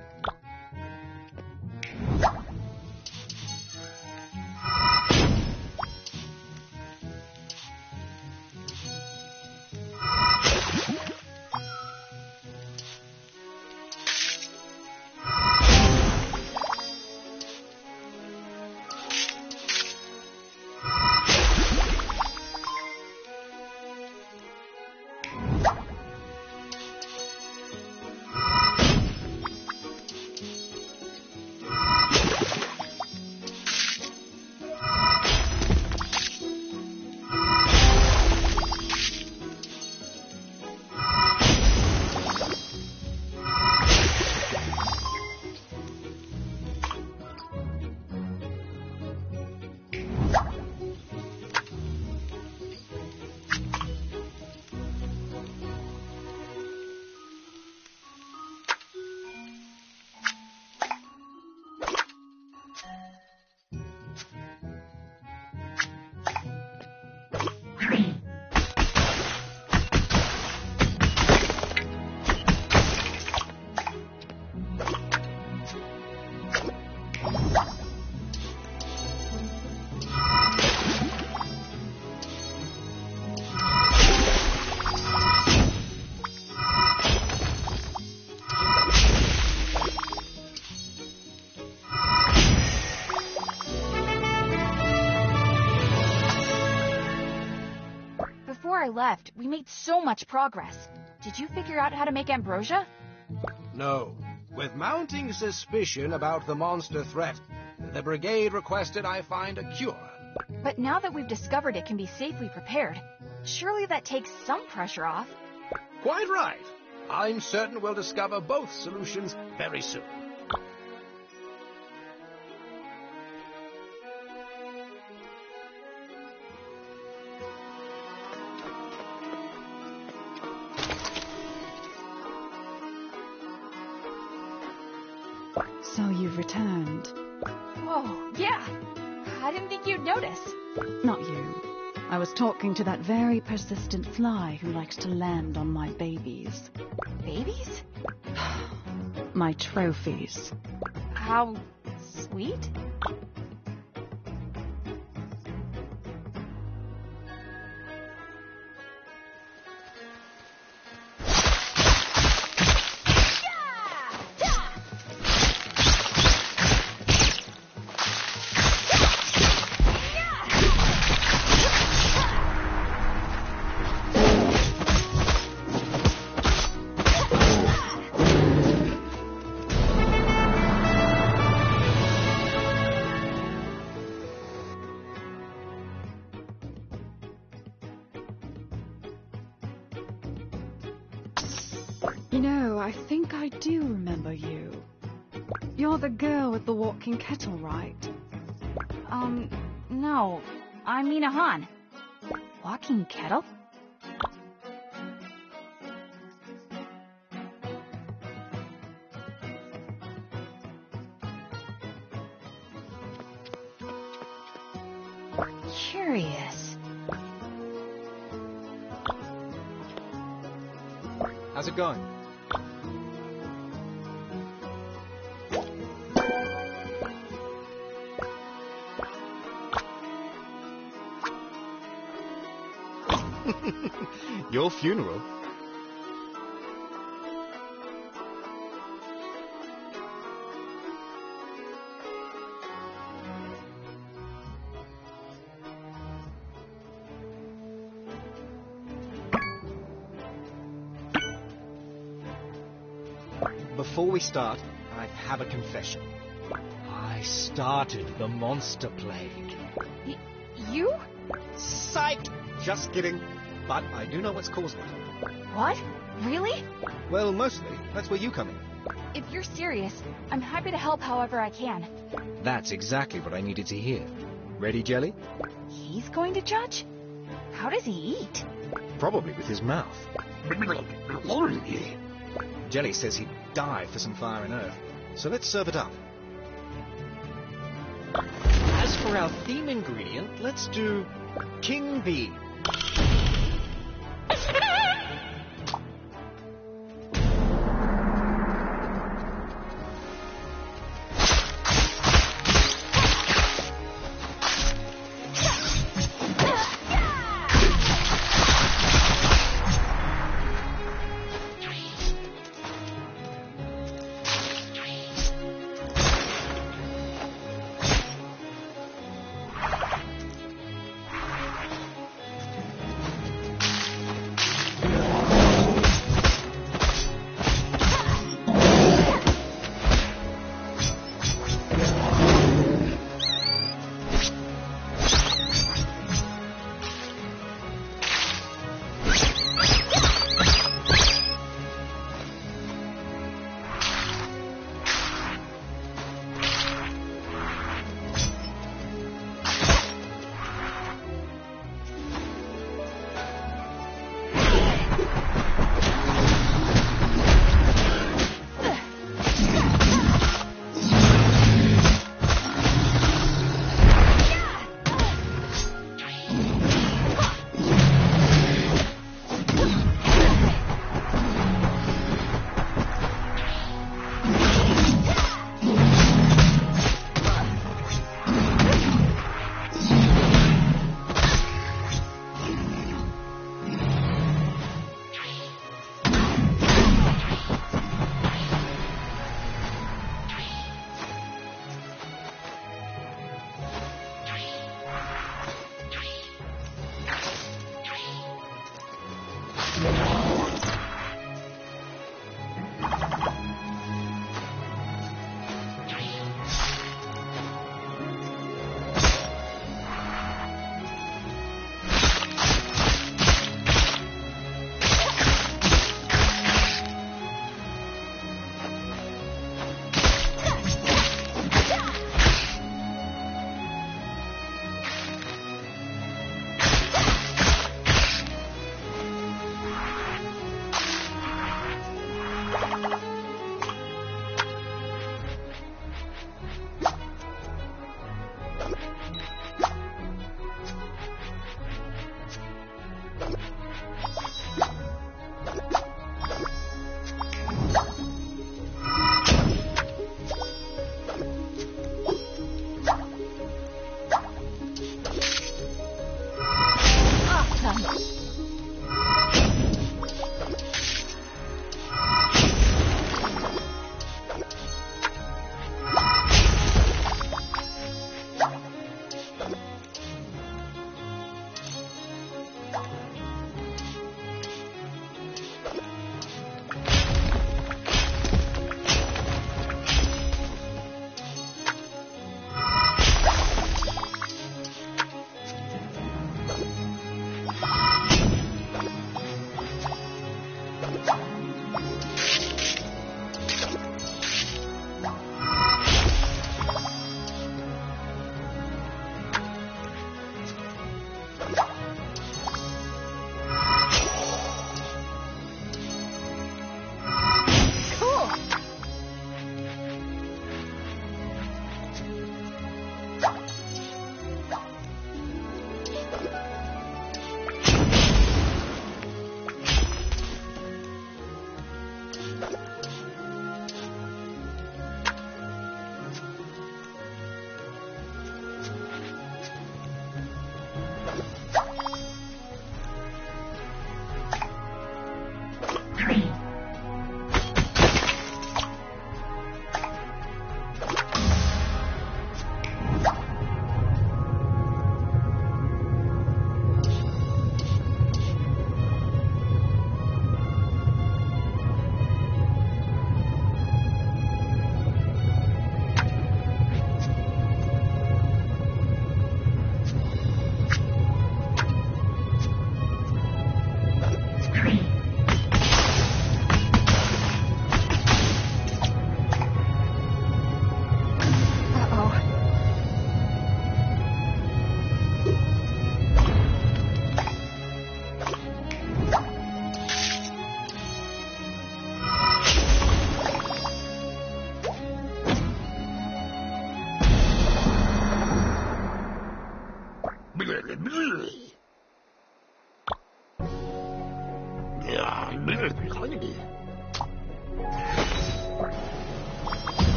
Before I left, we made so much progress. Did you figure out how to make ambrosia? No. With mounting suspicion about the monster threat, the Brigade requested I find a cure. But now that we've discovered it can be safely prepared, surely that takes some pressure off. Quite right. I'm certain we'll discover both solutions very soon. So you've returned. Whoa, yeah. I didn't think you'd notice. Not you. I was talking to that very persistent fly who likes to land on my babies. Babies? My trophies. How sweet? You know, I think I do remember you. You're the girl with the walking kettle, right? No. I'm Mina Han. Walking kettle? Curious. How's it going? Your funeral? Before we start, I have a confession. I started the monster plague. You? Psych! Just kidding. But I do know what's causing it. What? Really? Well, mostly. That's where you come in. If you're serious, I'm happy to help however I can. That's exactly what I needed to hear. Ready, Jelly? He's going to judge? How does he eat? Probably with his mouth. Jelly says he'd die for some fire and earth, so let's serve it up. As for our theme ingredient, let's do King Bee.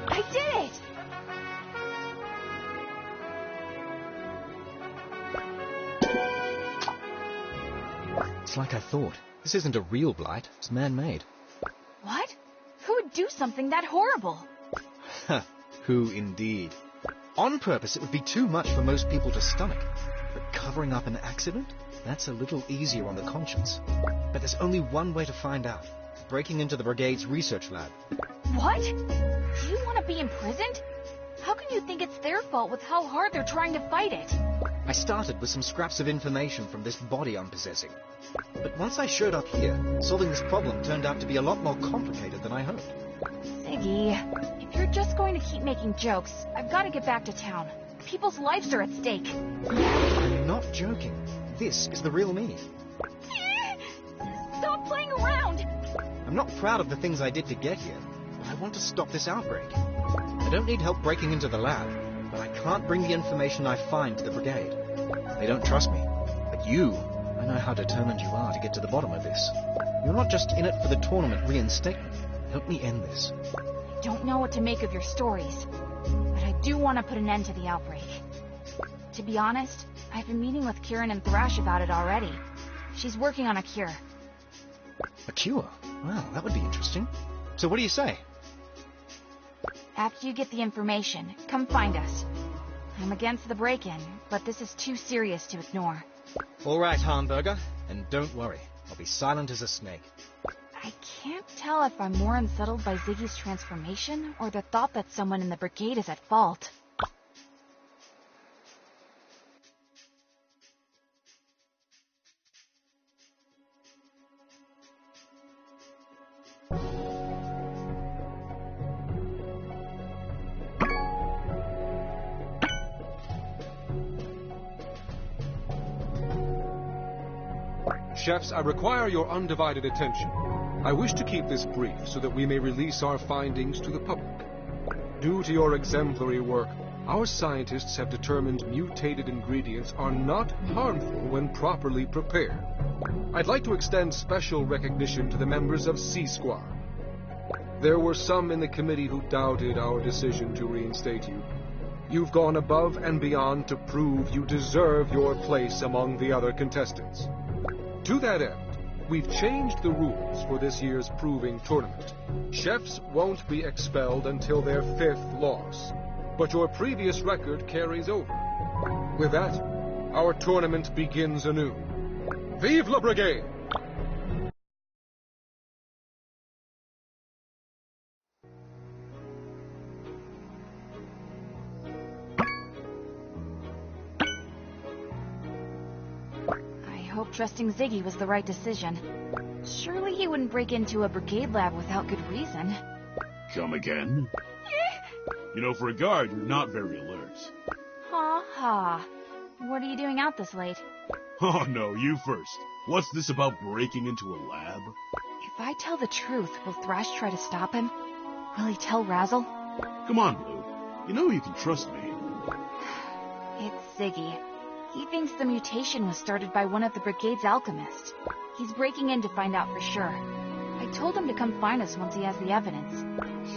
I did it! It's like I thought. This isn't a real blight. It's man-made. What? Who would do something that horrible? Who indeed? On purpose, it would be too much for most people to stomach. But covering up an accident? That's a little easier on the conscience. But there's only one way to find out. Breaking into the Brigade's research lab. What? Do you want to be imprisoned? How can you think it's their fault with how hard they're trying to fight it? I started with some scraps of information from this body I'm possessing. But once I showed up here, solving this problem turned out to be a lot more complicated than I hoped. Ziggy, if you're just going to keep making jokes, I've got to get back to town. People's lives are at stake. I'm not joking. This is the real me. Stop playing around! I'm not proud of the things I did to get here, but I want to stop this outbreak. I don't need help breaking into the lab, but I can't bring the information I find to the Brigade. They don't trust me. But you, I know how determined you are to get to the bottom of this. You're not just in it for the tournament reinstatement. Help me end this. I don't know what to make of your stories, but I do want to put an end to the outbreak. To be honest, I've been meeting with Kieran and Thrash about it already. She's working on a cure. A cure? Well, that would be interesting. So what do you say? After you get the information, come find us. I'm against the break-in, but this is too serious to ignore. All right, Hamburger. And don't worry, I'll be silent as a snake. I can't tell if I'm more unsettled by Ziggy's transformation or the thought that someone in the Brigade is at fault. Chefs, I require your undivided attention. I wish to keep this brief so that we may release our findings to the public. Due to your exemplary work, our scientists have determined mutated ingredients are not harmful when properly prepared. I'd like to extend special recognition to the members of C Squad. There were some in the committee who doubted our decision to reinstate you. You've gone above and beyond to prove you deserve your place among the other contestants. To that end, we've changed the rules for this year's proving tournament. Chefs won't be expelled until their 5th loss, but your previous record carries over. With that, our tournament begins anew. Vive la Brigade! I hope trusting Ziggy was the right decision. Surely he wouldn't break into a Brigade lab without good reason. Come again? You know, for a guard, you're not very alert. Ha ha. What are you doing out this late? Oh no, you first. What's this about breaking into a lab? If I tell the truth, will Thrash try to stop him? Will he tell Razzle? Come on, Blue. You know you can trust me. It's Ziggy. He thinks the mutation was started by one of the Brigade's alchemists. He's breaking in to find out for sure. I told him to come find us once he has the evidence.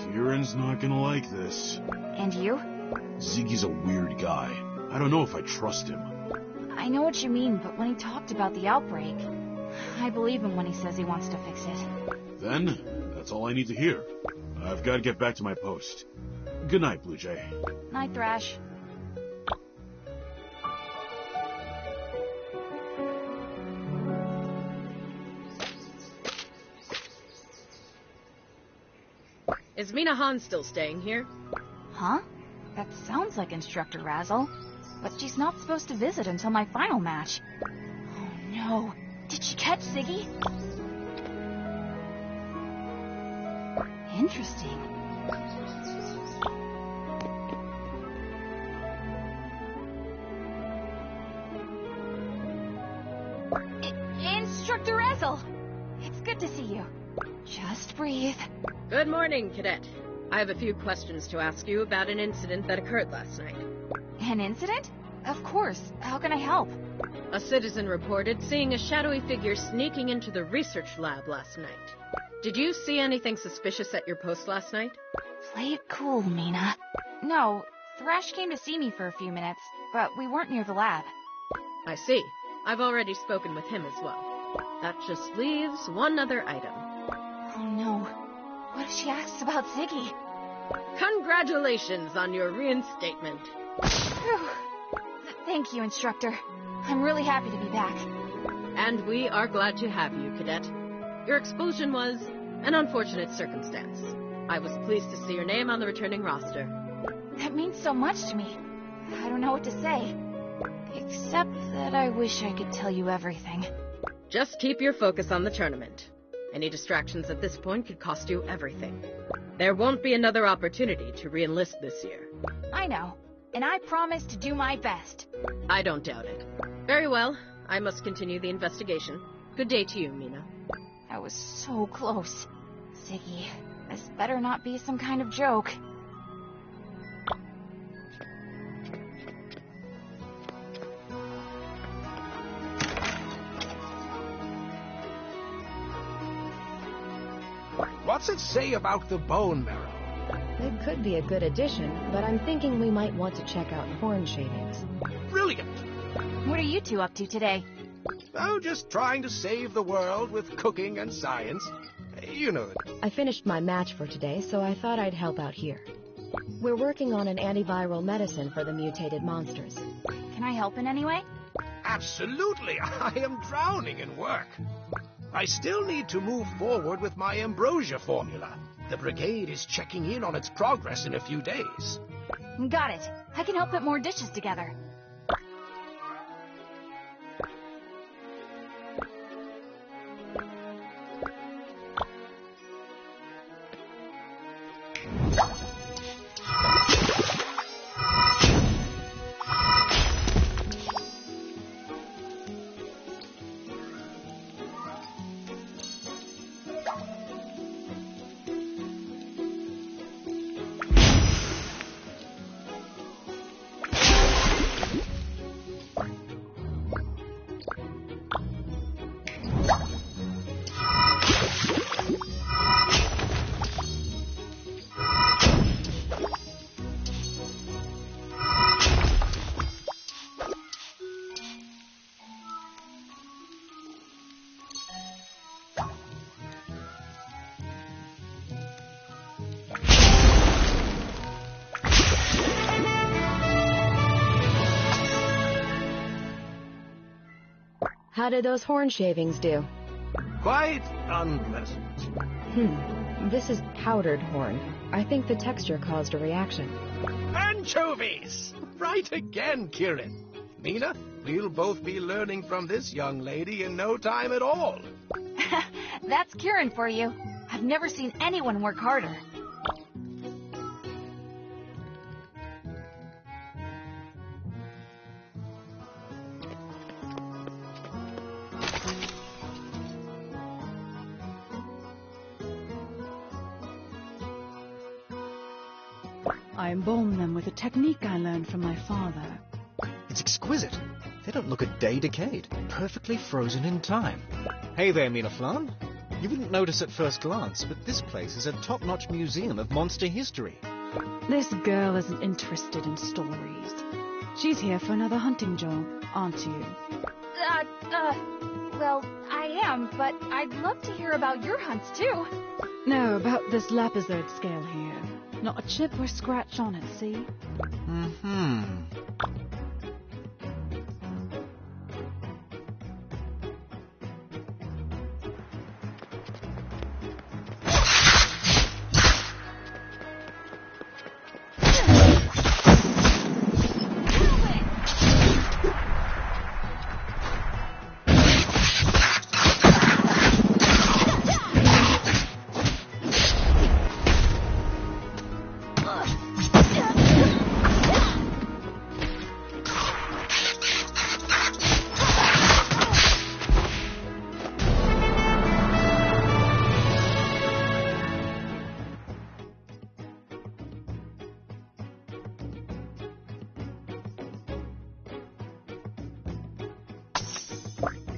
Kieran's not gonna like this. And you? Ziggy's a weird guy. I don't know if I trust him. I know what you mean, but when he talked about the outbreak, I believe him when he says he wants to fix it. Then, that's all I need to hear. I've got to get back to my post. Good night, Blue Jay. Night, Thrash. Is Mina Han still staying here? Huh? That sounds like Instructor Razzle. But she's not supposed to visit until my final match. Oh no. Did she catch Ziggy? Interesting. Instructor Razzle! It's good to see you. Just breathe. Good morning, Cadet. I have a few questions to ask you about an incident that occurred last night. An incident? Of course. How can I help? A citizen reported seeing a shadowy figure sneaking into the research lab last night. Did you see anything suspicious at your post last night? Play it cool, Mina. No, Thrash came to see me for a few minutes, but we weren't near the lab. I see. I've already spoken with him as well. That just leaves one other item. Oh no. What if she asks about Ziggy? Congratulations on your reinstatement. Thank you, Instructor. I'm really happy to be back. And we are glad to have you, Cadet. Your expulsion was an unfortunate circumstance. I was pleased to see your name on the returning roster. That means so much to me. I don't know what to say. Except that I wish I could tell you everything. Just keep your focus on the tournament. Any distractions at this point could cost you everything. There won't be another opportunity to re-enlist this year. I know, and I promise to do my best. I don't doubt it. Very well, I must continue the investigation. Good day to you, Mina. I was so close. Ziggy, this better not be some kind of joke. What's it say about the bone marrow? It could be a good addition, but I'm thinking we might want to check out horn shavings. Brilliant! What are you two up to today? Oh, just trying to save the world with cooking and science. You know it. I finished my match for today, so I thought I'd help out here. We're working on an antiviral medicine for the mutated monsters. Can I help in any way? Absolutely! I am drowning in work. I still need to move forward with my ambrosia formula. The Brigade is checking in on its progress in a few days. Got it. I can help put more dishes together. How did those horn shavings do? Quite unpleasant. This is powdered horn. I think the texture caused a reaction. Anchovies! Right again, Kieran. Mina, we'll both be learning from this young lady in no time at all. That's Kieran for you. I've never seen anyone work harder. I embalm them with a technique I learned from my father. It's exquisite. They don't look a day decayed. Perfectly frozen in time. Hey there, Mina Flan. You wouldn't notice at first glance, but this place is a top-notch museum of monster history. This girl isn't interested in stories. She's here for another hunting job, aren't you? Well, I am, but I'd love to hear about your hunts, too. No, about this lapizard scale here. Not a chip or scratch on it, see?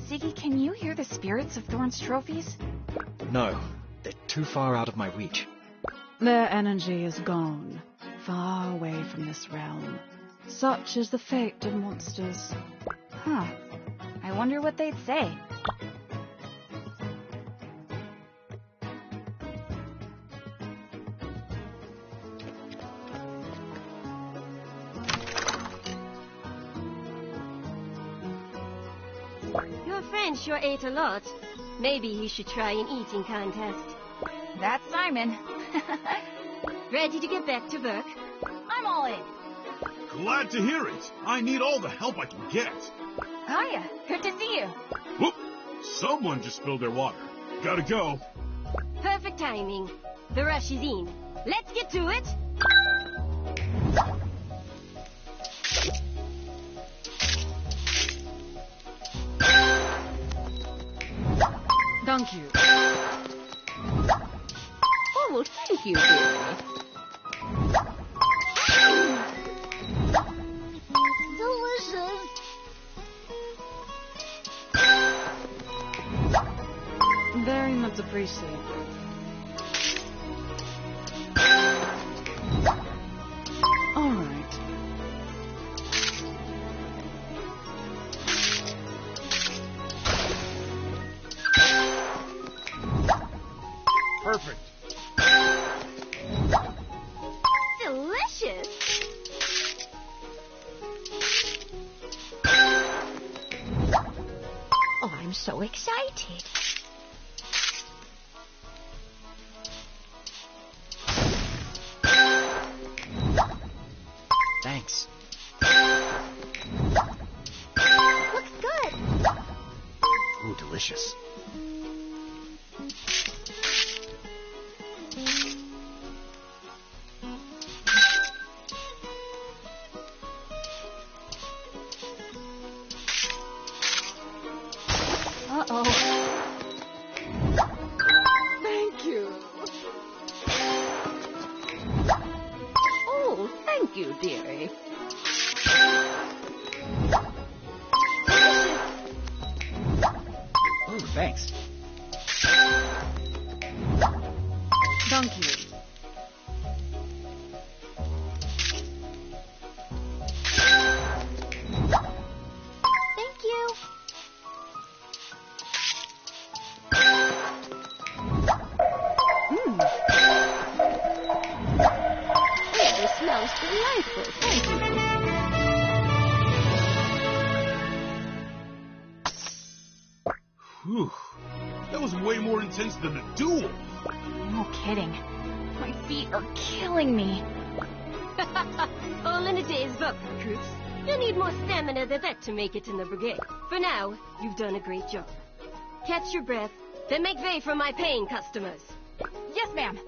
Ziggy, can you hear the spirits of Thorn's trophies? No, they're too far out of my reach. Their energy is gone, far away from this realm. Such is the fate of monsters. Huh. I wonder what they'd say. Your friend sure ate a lot. Maybe he should try an eating contest. That's Simon. Ready to get back to work? I'm all in. Glad to hear it. I need all the help I can get. Hiya. Good to see you. Whoop! Someone just spilled their water. Gotta go. Perfect timing. The rush is in. Let's get to it. Thank you. Oh, well, thank you, dearie. Delicious. Very much appreciated. All right. Perfect. Delicious. Oh, I'm so excited. Thanks. Looks good. Ooh, delicious. Uh-oh. Thank you. Oh, thank you, dearie. Ooh, thanks. Thank you. Thank you. Oh, this smells delightful. Thank you. 「Whew. That was way more intense than a duel. No kidding. My feet are killing me. All in a day's work, recruits. You'll need more stamina than that to make it in the brigade. For now, you've done a great job. Catch your breath, then make way for my paying customers. Yes, ma'am.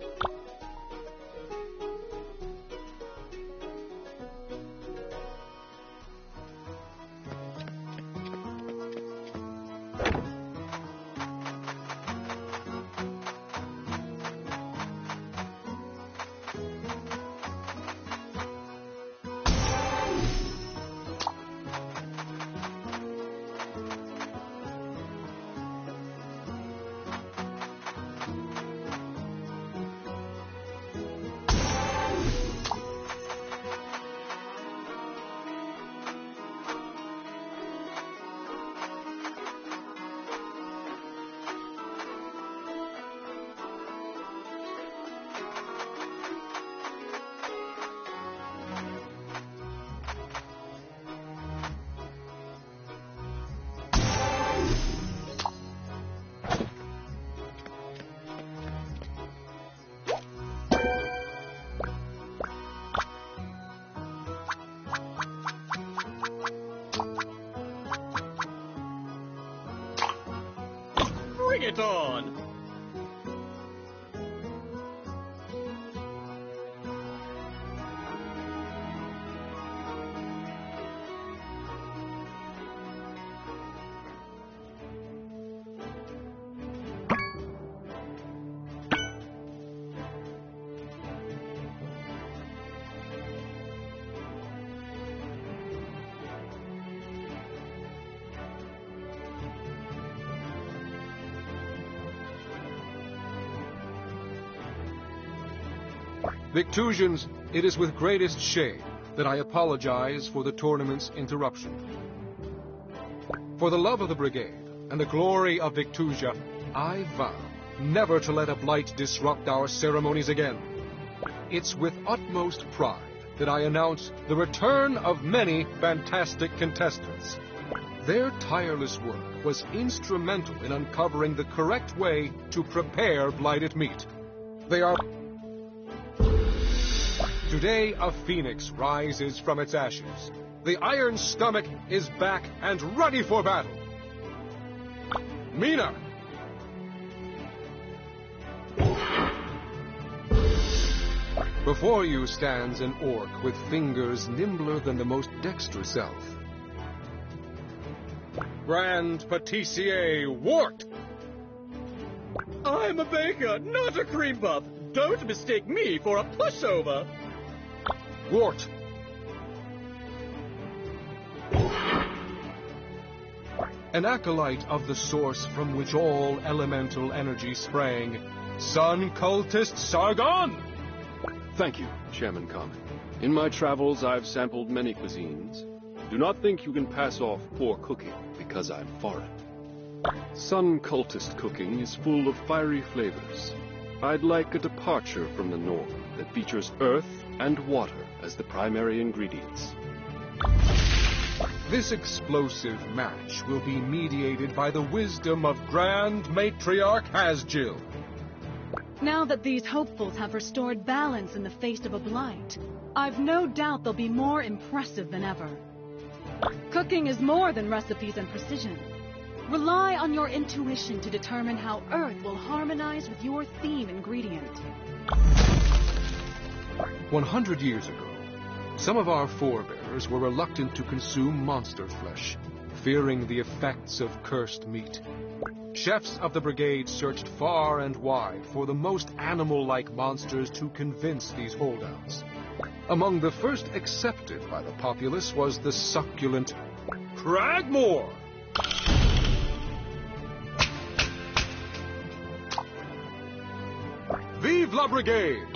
Bring it on! Victusians, it is with greatest shame that I apologize for the tournament's interruption. For the love of the Brigade and the glory of Victusia, I vow never to let a blight disrupt our ceremonies again. It's with utmost pride that I announce the return of many fantastic contestants. Their tireless work was instrumental in uncovering the correct way to prepare blighted meat. They are... Today, a phoenix rises from its ashes. The Iron Stomach is back and ready for battle. Mina! Before you stands an orc with fingers nimbler than the most dexterous elf. Grand Patissier Wart! I'm a baker, not a cream puff. Don't mistake me for a pushover. Wart! An acolyte of the source from which all elemental energy sprang, Sun Cultist Sargon! Thank you, Chairman Khan. In my travels, I've sampled many cuisines. Do not think you can pass off poor cooking because I'm foreign. Sun Cultist cooking is full of fiery flavors. I'd like a departure from the norm that features earth and water as the primary ingredients. This explosive match will be mediated by the wisdom of Grand Matriarch Hasjill. Now that these hopefuls have restored balance in the face of a blight, I've no doubt they'll be more impressive than ever. Cooking is more than recipes and precision. Rely on your intuition to determine how Earth will harmonize with your theme ingredient. 100 years ago, some of our forebears were reluctant to consume monster flesh, fearing the effects of cursed meat. Chefs of the Brigade searched far and wide for the most animal-like monsters to convince these holdouts. Among the first accepted by the populace was the succulent Cragmore. Vive la Brigade!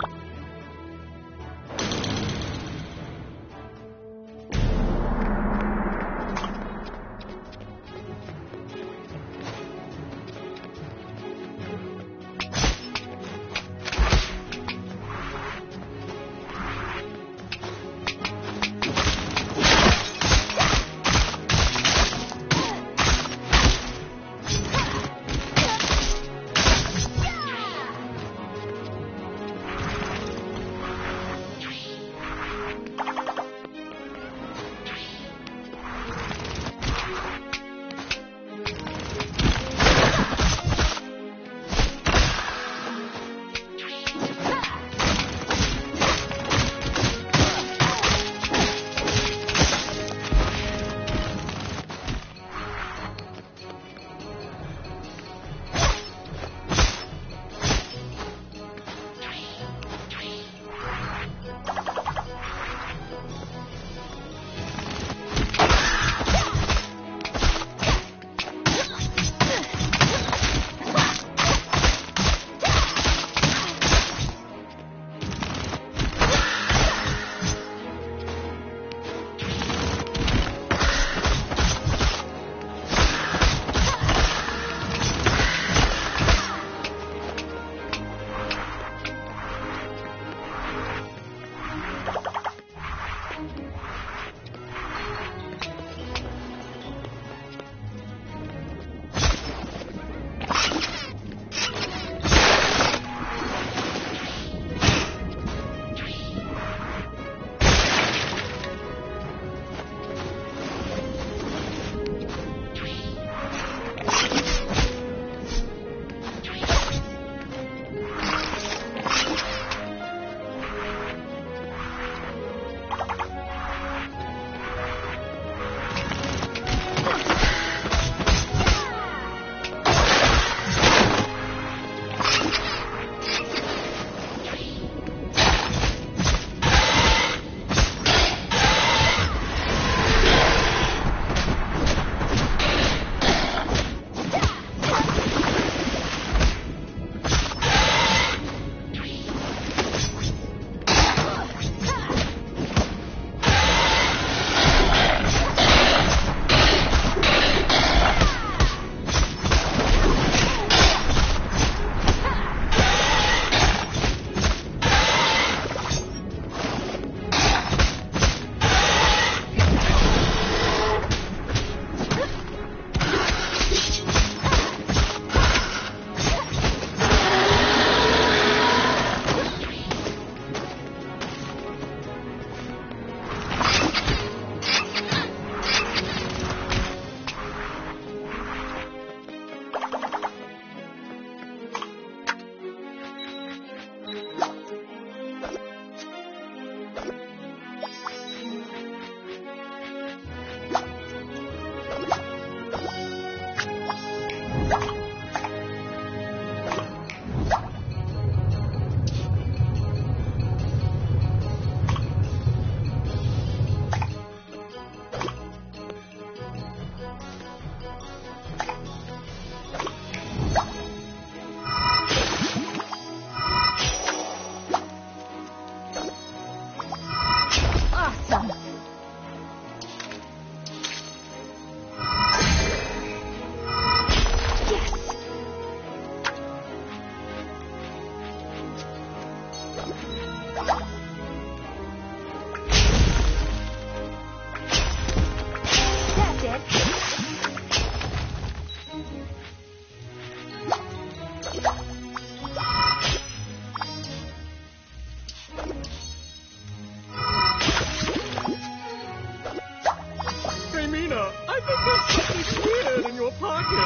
your pocket.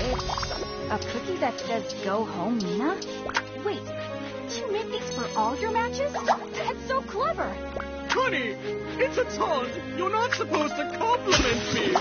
It's a cookie that says "Go home, Nina." Wait, you make these for all your matches? That's so clever. Honey, it's a taunt. You're not supposed to compliment me.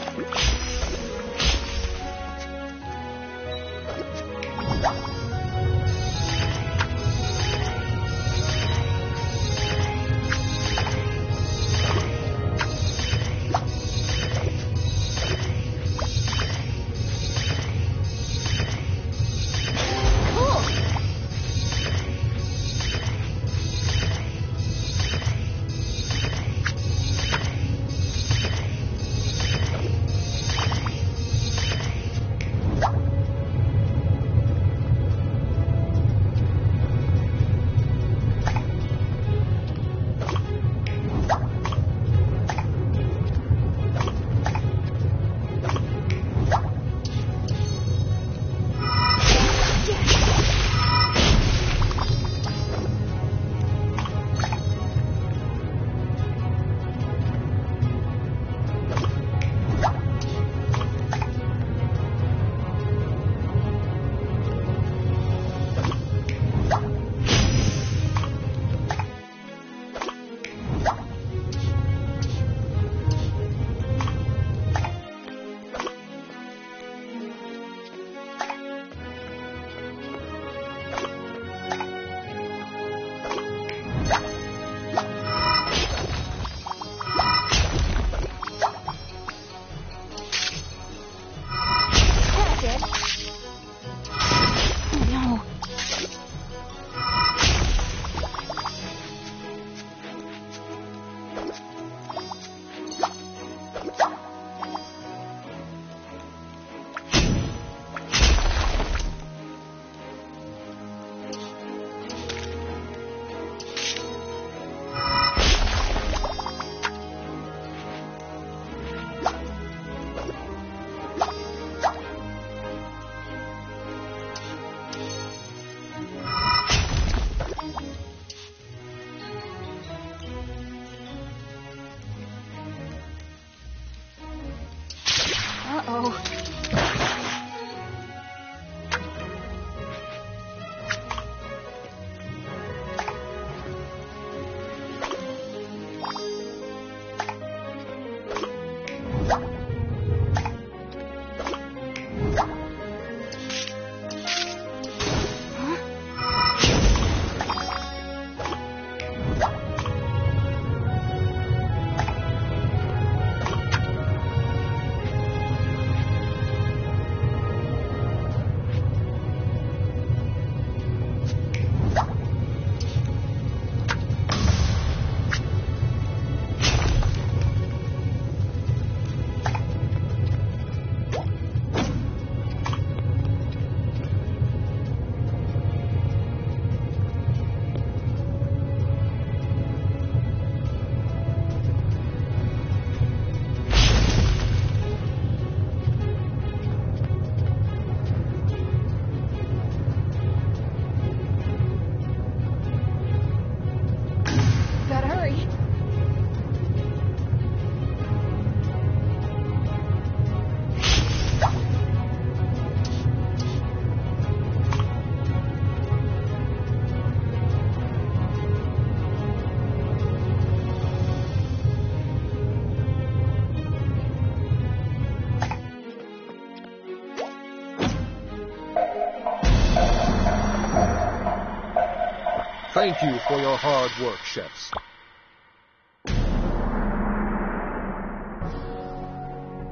Thank you for your hard work, chefs.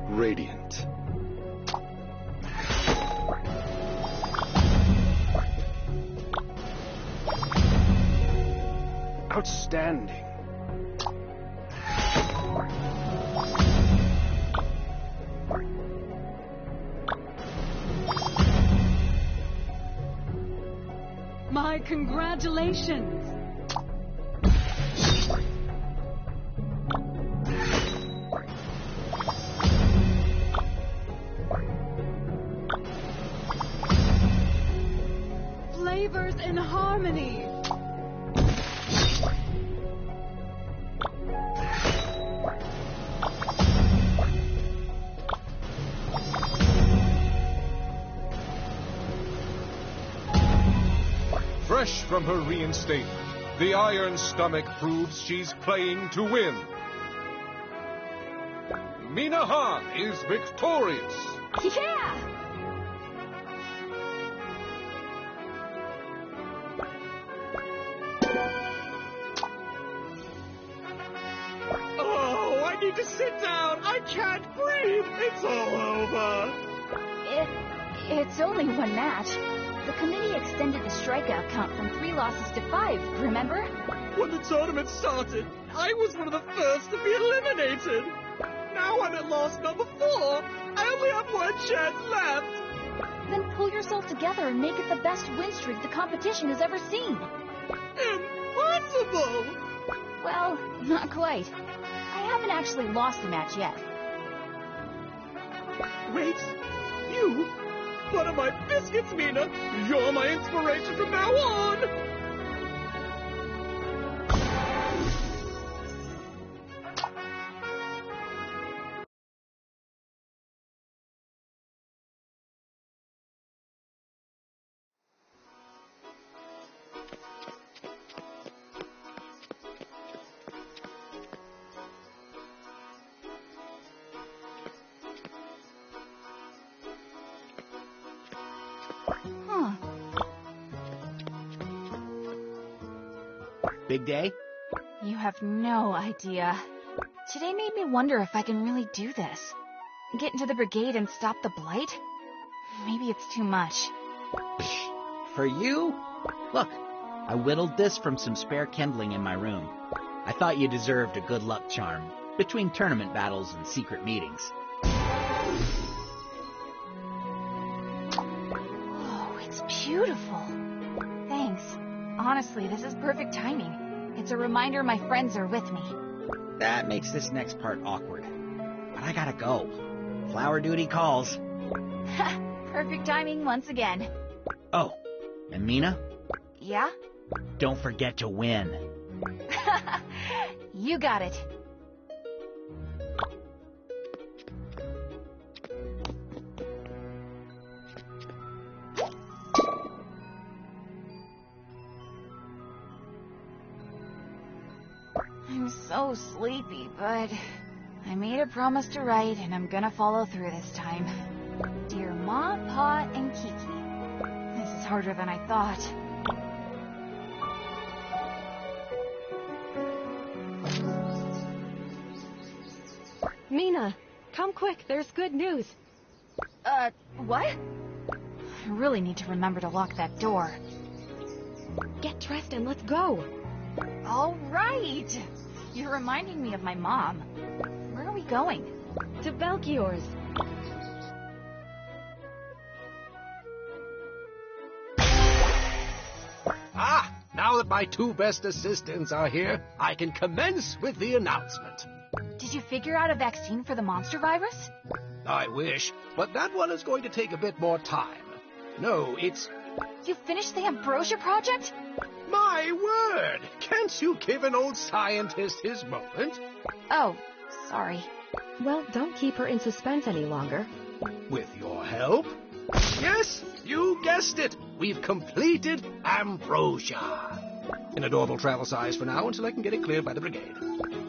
Radiant. Outstanding. My congratulations! Flavors in harmony! Fresh from her reinstatement, the Iron Stomach proves she's playing to win. Mina Han is victorious. Yeah! Oh, I need to sit down. I can't breathe. It's all over. It's only one match. The committee extended the strikeout count from 3 losses to 5, remember? When the tournament started, I was one of the first to be eliminated. Now I'm at loss number 4. I only have one chance left. Then pull yourself together and make it the best win streak the competition has ever seen. Impossible! Well, not quite. I haven't actually lost a match yet. Wait, you? One of my biscuits, Mina. You're my inspiration from now on. Big day? You have no idea. Today made me wonder if I can really do this. Get into the brigade and stop the blight? Maybe it's too much. For you? Look, I whittled this from some spare kindling in my room. I thought you deserved a good luck charm between tournament battles and secret meetings. Oh, it's beautiful. Thanks. Honestly, this is perfect timing. It's a reminder my friends are with me. That makes this next part awkward. But I gotta go. Flower duty calls. Perfect timing once again. Oh, and Mina? Yeah? Don't forget to win. You got it. I'm so sleepy, but I made a promise to write, and I'm gonna follow through this time. Dear Ma, Pa, and Kiki. This is harder than I thought. Mina, come quick, there's good news. What? I really need to remember to lock that door. Get dressed and let's go. All right! You're reminding me of my mom. Where are we going? To Belchior's. Ah, now that my 2 best assistants are here, I can commence with the announcement. Did you figure out a vaccine for the monster virus? I wish, but that one is going to take a bit more time. No, it's... You finished the Ambrosia project? My word! Can't you give an old scientist his moment? Oh, sorry. Well, don't keep her in suspense any longer. With your help? Yes, you guessed it! We've completed Ambrosia. In adorable travel size for now until I can get it cleared by the Brigade.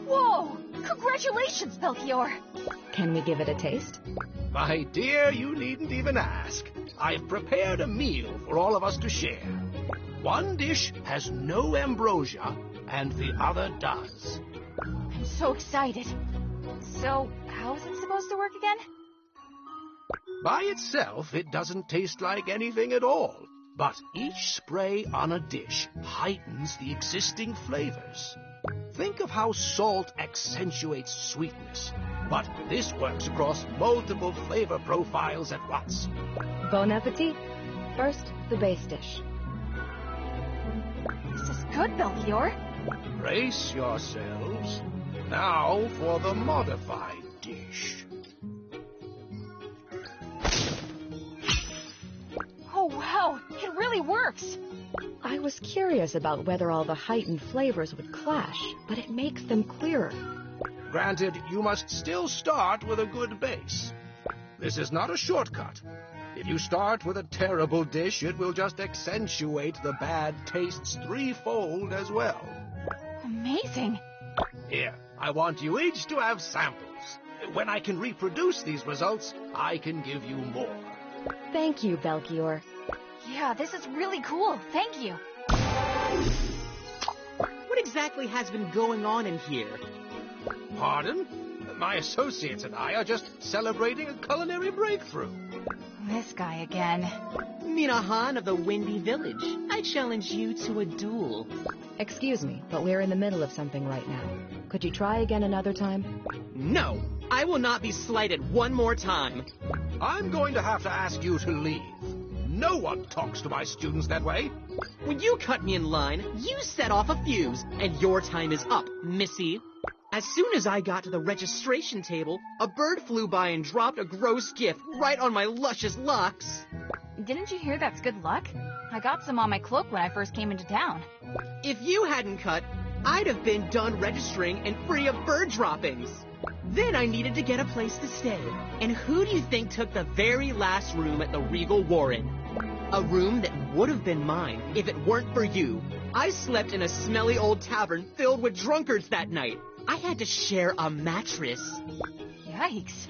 Whoa! Congratulations, Belchior! Can we give it a taste? My dear, you needn't even ask. I've prepared a meal for all of us to share. One dish has no ambrosia, and the other does. I'm so excited. So, how is it supposed to work again? By itself, it doesn't taste like anything at all. But each spray on a dish heightens the existing flavors. Think of how salt accentuates sweetness. But this works across multiple flavor profiles at once. Bon appetit. First, the base dish. This is good, Belchior. Brace yourselves. Now for the modified dish. Oh, wow. It really works. I was curious about whether all the heightened flavors would clash, but it makes them clearer. Granted, you must still start with a good base. This is not a shortcut. If you start with a terrible dish, it will just accentuate the bad tastes threefold as well. Amazing. Here, I want you each to have samples. When I can reproduce these results, I can give you more. Thank you, Belchior. Yeah, this is really cool. Thank you. What exactly has been going on in here? Pardon? My associates and I are just celebrating a culinary breakthrough. This guy again. Minahan of the Windy Village. I challenge you to a duel. Excuse me, but we're in the middle of something right now. Could you try again another time? No, I will not be slighted one more time. I'm going to have to ask you to leave. No one talks to my students that way. When you cut me in line, you set off a fuse, and your time is up, Missy. As soon as I got to the registration table, a bird flew by and dropped a gross gift right on my luscious locks. Didn't you hear that's good luck? I got some on my cloak when I first came into town. If you hadn't cut, I'd have been done registering and free of bird droppings. Then I needed to get a place to stay. And who do you think took the very last room at the Regal Warren? A room that would have been mine if it weren't for you. I slept in a smelly old tavern filled with drunkards that night. I had to share a mattress. Yikes.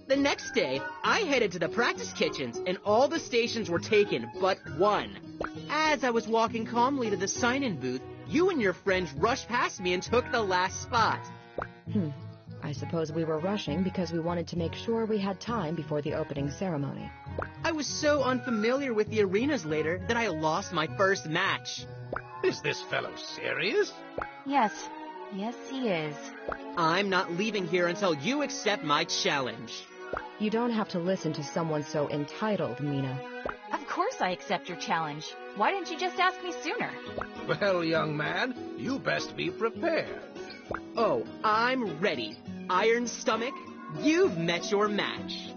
The next day, I headed to the practice kitchens, and all the stations were taken but one. As I was walking calmly to the sign-in booth, you and your friends rushed past me and took the last spot. I suppose we were rushing because we wanted to make sure we had time before the opening ceremony. I was so unfamiliar with the arenas later that I lost my first match. Is this fellow serious? Yes. Yes, he is. I'm not leaving here until you accept my challenge. You don't have to listen to someone so entitled, Mina. Of course I accept your challenge. Why didn't you just ask me sooner? Well, young man, you best be prepared. Oh, I'm ready. Iron Stomach, you've met your match.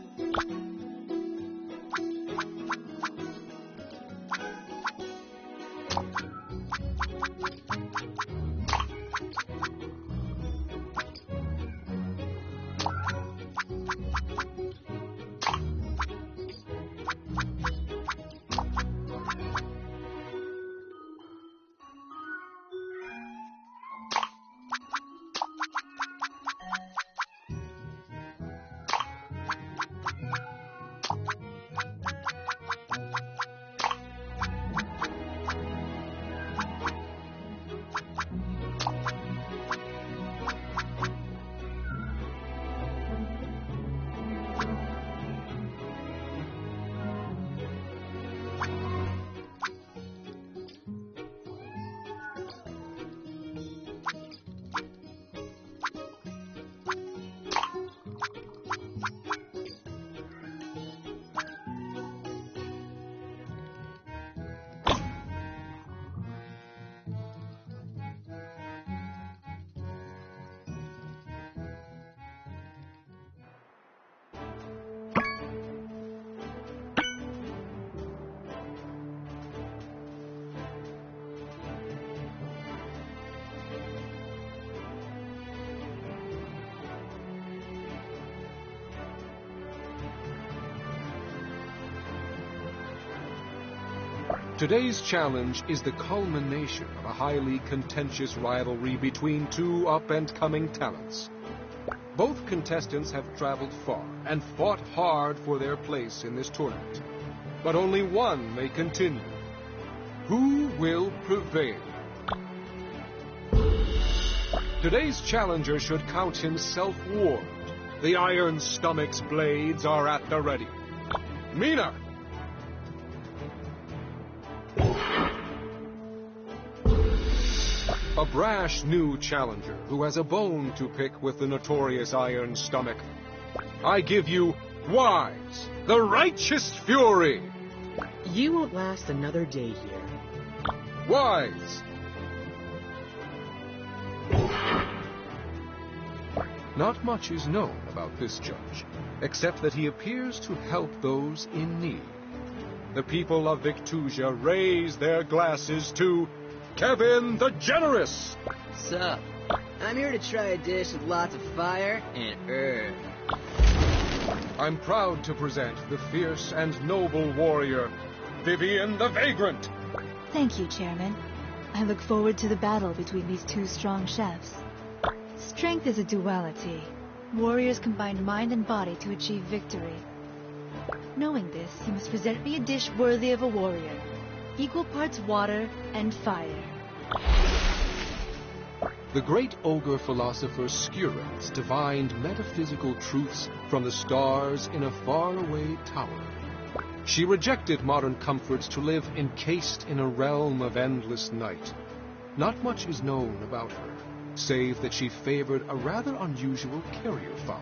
Today's challenge is the culmination of a highly contentious rivalry between two up-and-coming talents. Both contestants have traveled far and fought hard for their place in this tournament, but only one may continue. Who will prevail? Today's challenger should count himself warned. The Iron Stomach's blades are at the ready. Mina! A brash new challenger who has a bone to pick with the notorious Iron Stomach. I give you Wise, the Righteous Fury! You won't last another day here. Wise! Not much is known about this judge, except that he appears to help those in need. The people of Victusia raise their glasses to Kevin the Generous! Sup? I'm here to try a dish with lots of fire and herb. I'm proud to present the fierce and noble warrior, Vivian the Vagrant. Thank you, Chairman. I look forward to the battle between these two strong chefs. Strength is a duality. Warriors combine mind and body to achieve victory. Knowing this, you must present me a dish worthy of a warrior. Equal parts water and fire. The great ogre philosopher Skirrets divined metaphysical truths from the stars in a faraway tower. She rejected modern comforts to live encased in a realm of endless night. Not much is known about her, save that she favored a rather unusual carrier fowl.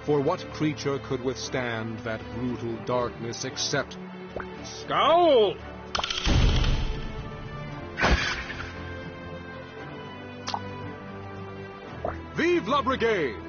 For what creature could withstand that brutal darkness except... Scowl! Vive la Brigade!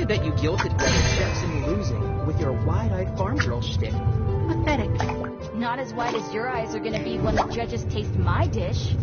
I bet you guilted the other chefs into losing with your wide-eyed farm girl shtick. Pathetic. Not as wide as your eyes are gonna be when the judges taste my dish.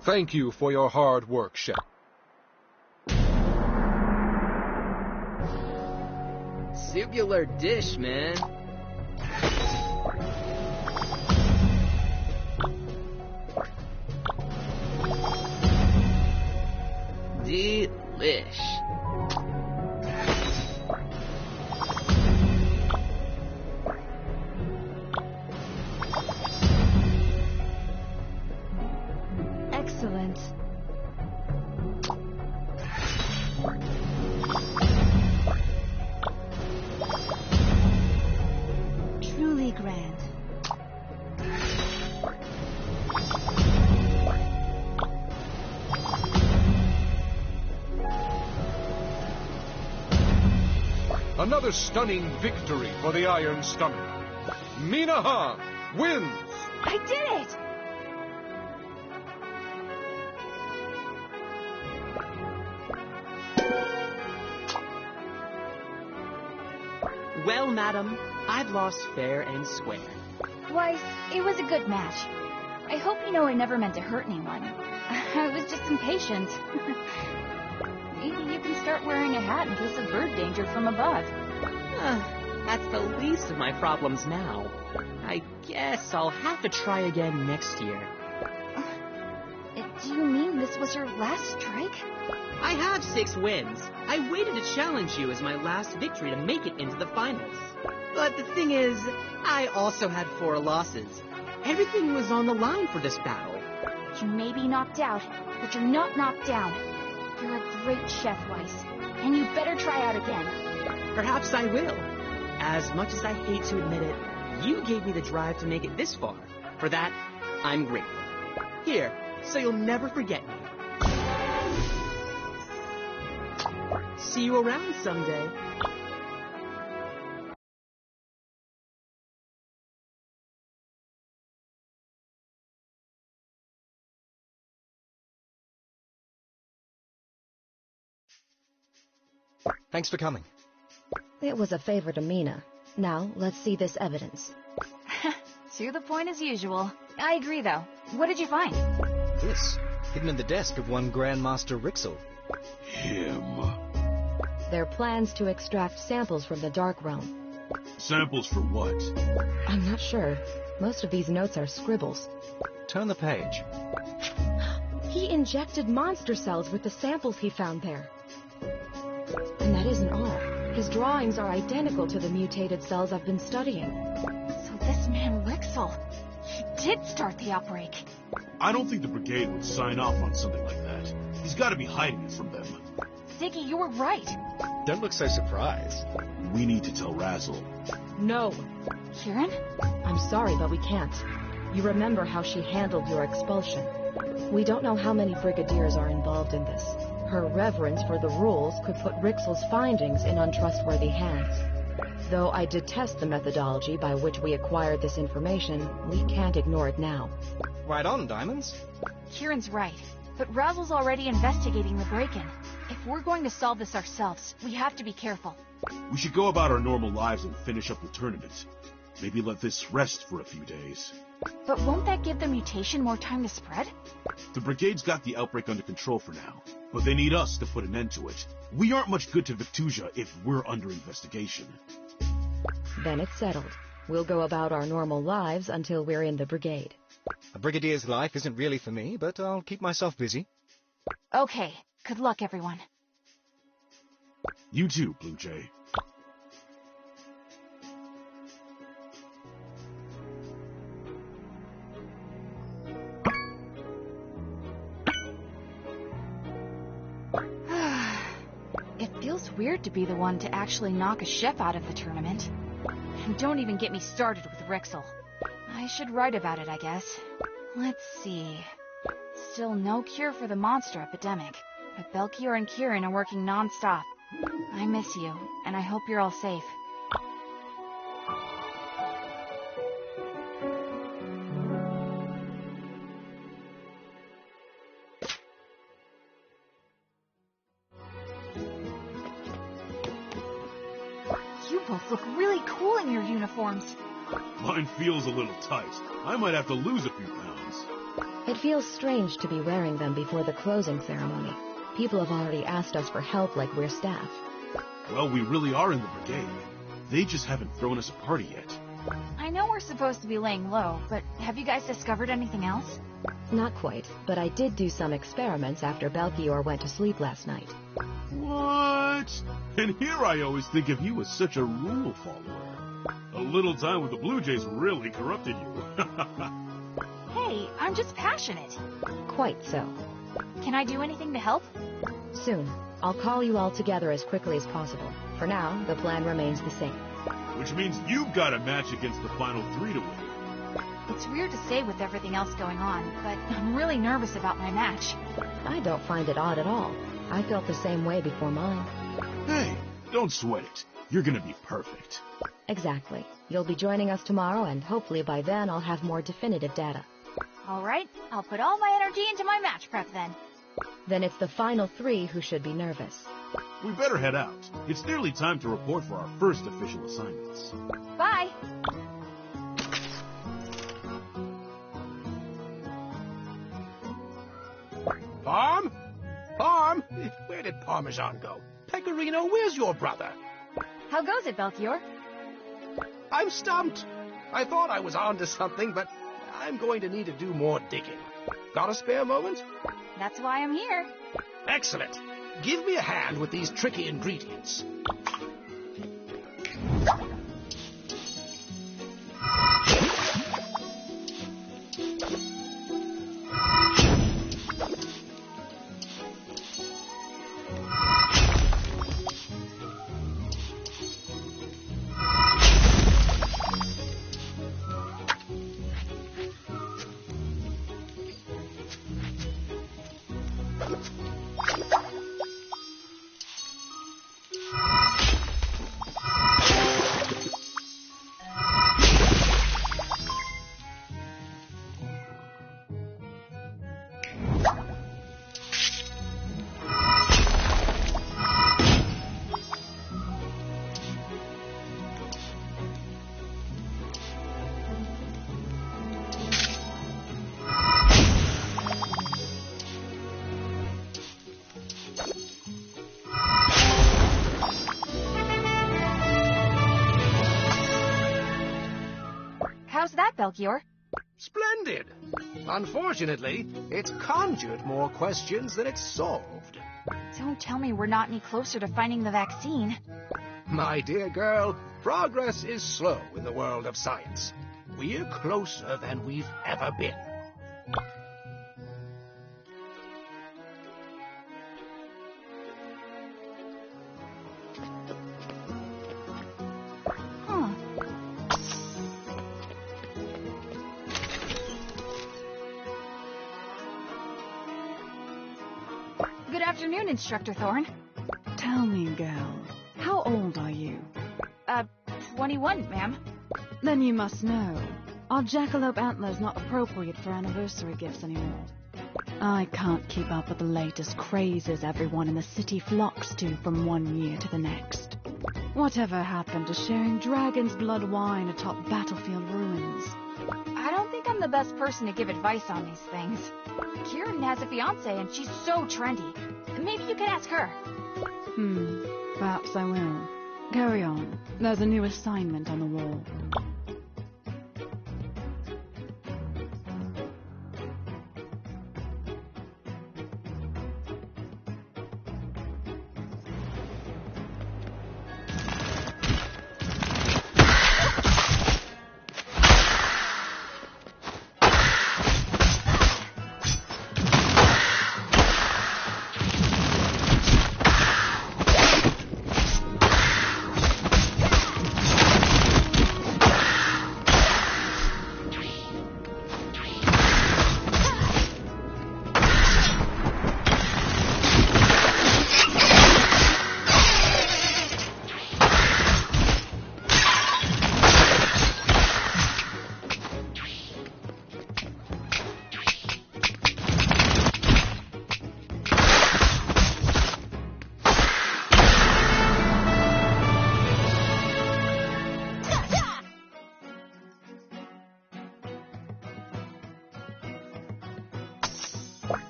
Thank you for your hard work, Chef. Singular dish, man. Delish. Excellent. Truly grand. Another stunning victory for the Iron Stomach. Minahan wins! I did it! Well, madam, I've lost fair and square. Why, it was a good match. I hope you know I never meant to hurt anyone. I was just impatient. Maybe you can start wearing a hat in case of bird danger from above. That's the least of my problems now. I guess I'll have to try again next year. Do you mean this was your last strike? I have 6 wins. I waited to challenge you as my last victory to make it into the finals. But the thing is, I also had 4 losses. Everything was on the line for this battle. You may be knocked out, but you're not knocked down. You're a great chef, Weiss, and you better try out again. Perhaps I will. As much as I hate to admit it, you gave me the drive to make it this far. For that, I'm grateful. Here, so you'll never forget me. See you around someday. Thanks for coming. It was a favor to Mina. Now, let's see this evidence. To the point as usual. I agree, though. What did you find? This, hidden in the desk of one Grandmaster Rixel. Him. They're plans to extract samples from the Dark Realm. Samples for what? I'm not sure. Most of these notes are scribbles. Turn the page. He injected monster cells with the samples he found there. And that isn't all. His drawings are identical to the mutated cells I've been studying. So this man Rixel, he did start the outbreak. I don't think the Brigade would sign off on something like that. He's got to be hiding it from them. Ziggy, you were right. Don't look so surprised. We need to tell Razzle. No. Kieran? I'm sorry, but we can't. You remember how she handled your expulsion. We don't know how many brigadiers are involved in this. Her reverence for the rules could put Rixel's findings in untrustworthy hands. Though I detest the methodology by which we acquired this information, we can't ignore it now. Right on, Diamonds. Kieran's right, but Razzle's already investigating the break-in. If we're going to solve this ourselves, we have to be careful. We should go about our normal lives and finish up the tournament. Maybe let this rest for a few days. But won't that give the mutation more time to spread? The Brigade's got the outbreak under control for now, but they need us to put an end to it. We aren't much good to Victusia if we're under investigation. Then it's settled. We'll go about our normal lives until we're in the Brigade. A brigadier's life isn't really for me, but I'll keep myself busy. Okay. Good luck, everyone. You too, Blue Jay. It feels weird to be the one to actually knock a chef out of the tournament. And don't even get me started with Rixel. I should write about it, I guess. Let's see. Still no cure for the monster epidemic, but Belkior and Kieran are working non-stop. I miss you, and I hope you're all safe. You both look really cool in your uniforms. Mine feels a little tight. I might have to lose a few pounds. It feels strange to be wearing them before the closing ceremony. People have already asked us for help like we're staff. Well, we really are in the Brigade. They just haven't thrown us a party yet. I know we're supposed to be laying low, but have you guys discovered anything else? Not quite, but I did do some experiments after Belkior went to sleep last night. What? And here I always think of you as such a rule follower. A little time with the Blue Jays really corrupted you. Hey, I'm just passionate. Quite so. Can I do anything to help? Soon. I'll call you all together as quickly as possible. For now, the plan remains the same. Which means you've got a match against the final 3 to win. It's weird to say with everything else going on, but I'm really nervous about my match. I don't find it odd at all. I felt the same way before mine. Hey, don't sweat it. You're gonna be perfect. Exactly. You'll be joining us tomorrow, and hopefully by then I'll have more definitive data. All right, I'll put all my energy into my match prep then. Then it's the final 3 who should be nervous. We better head out. It's nearly time to report for our first official assignments. Bye! Parm? Parm? Where did Parmesan go? Pecorino, where's your brother? How goes it, Belkior? I'm stumped. I thought I was onto something, but I'm going to need to do more digging. Got a spare moment? That's why I'm here. Excellent. give me a hand with these tricky ingredients. How's that, Belchior? Splendid. Unfortunately, it's conjured more questions than it's solved. Don't tell me we're not any closer to finding the vaccine. My dear girl, progress is slow in the world of science. We're closer than we've ever been. Good afternoon, Instructor Thorne. Tell me, girl, how old are you? 21, ma'am. Then you must know, our jackalope antler's not appropriate for anniversary gifts anymore. I can't keep up with the latest crazes everyone in the city flocks to from one year to the next. Whatever happened to sharing dragon's blood wine atop battlefield ruins? I don't think I'm the best person to give advice on these things. Kieran has a fiancé and she's so trendy. Maybe you could ask her. Perhaps I will. Carry on. There's a new assignment on the wall.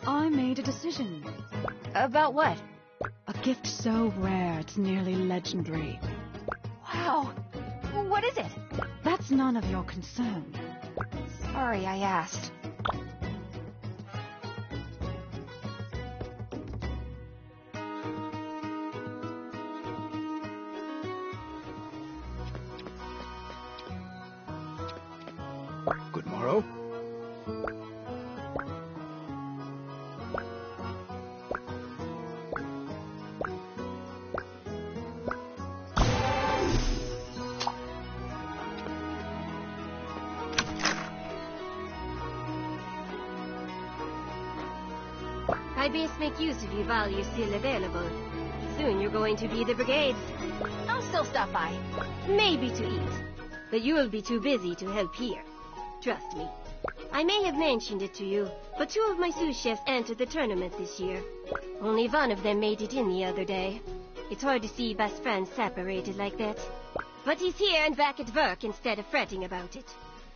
I made a decision. About what? A gift so rare it's nearly legendary. Wow. What is it? That's none of your concern. Sorry I asked. Good morrow. I best make use of you while you're still available. Soon you're going to be the Brigade. I'll still stop by. Maybe to eat, but you'll be too busy to help here. Trust me. I may have mentioned it to you, but 2 of my sous chefs entered the tournament this year. Only one of them made it in the other day. It's hard to see best friends separated like that. But he's here and back at work instead of fretting about it.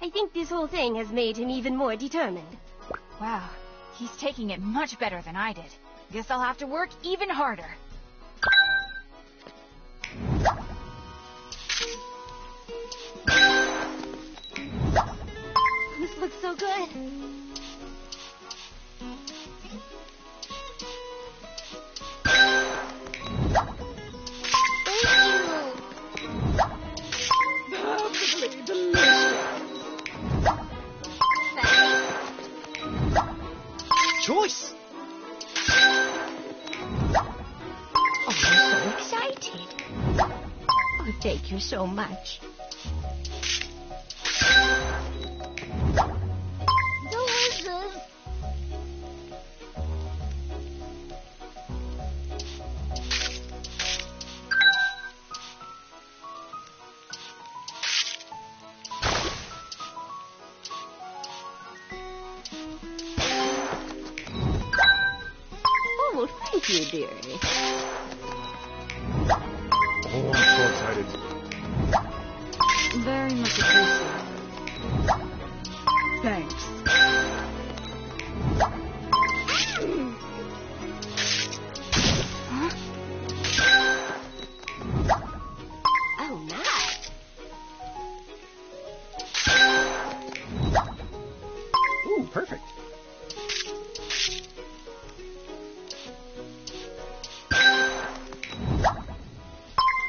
I think this whole thing has made him even more determined. Wow. He's taking it much better than I did. Guess I'll have to work even harder. This looks so good. mistake you so much. Delicious! Oh, well, thank you, dearie. Oh, I'm so excited. Very much appreciated. Thanks. Oh, nice. Ooh, perfect.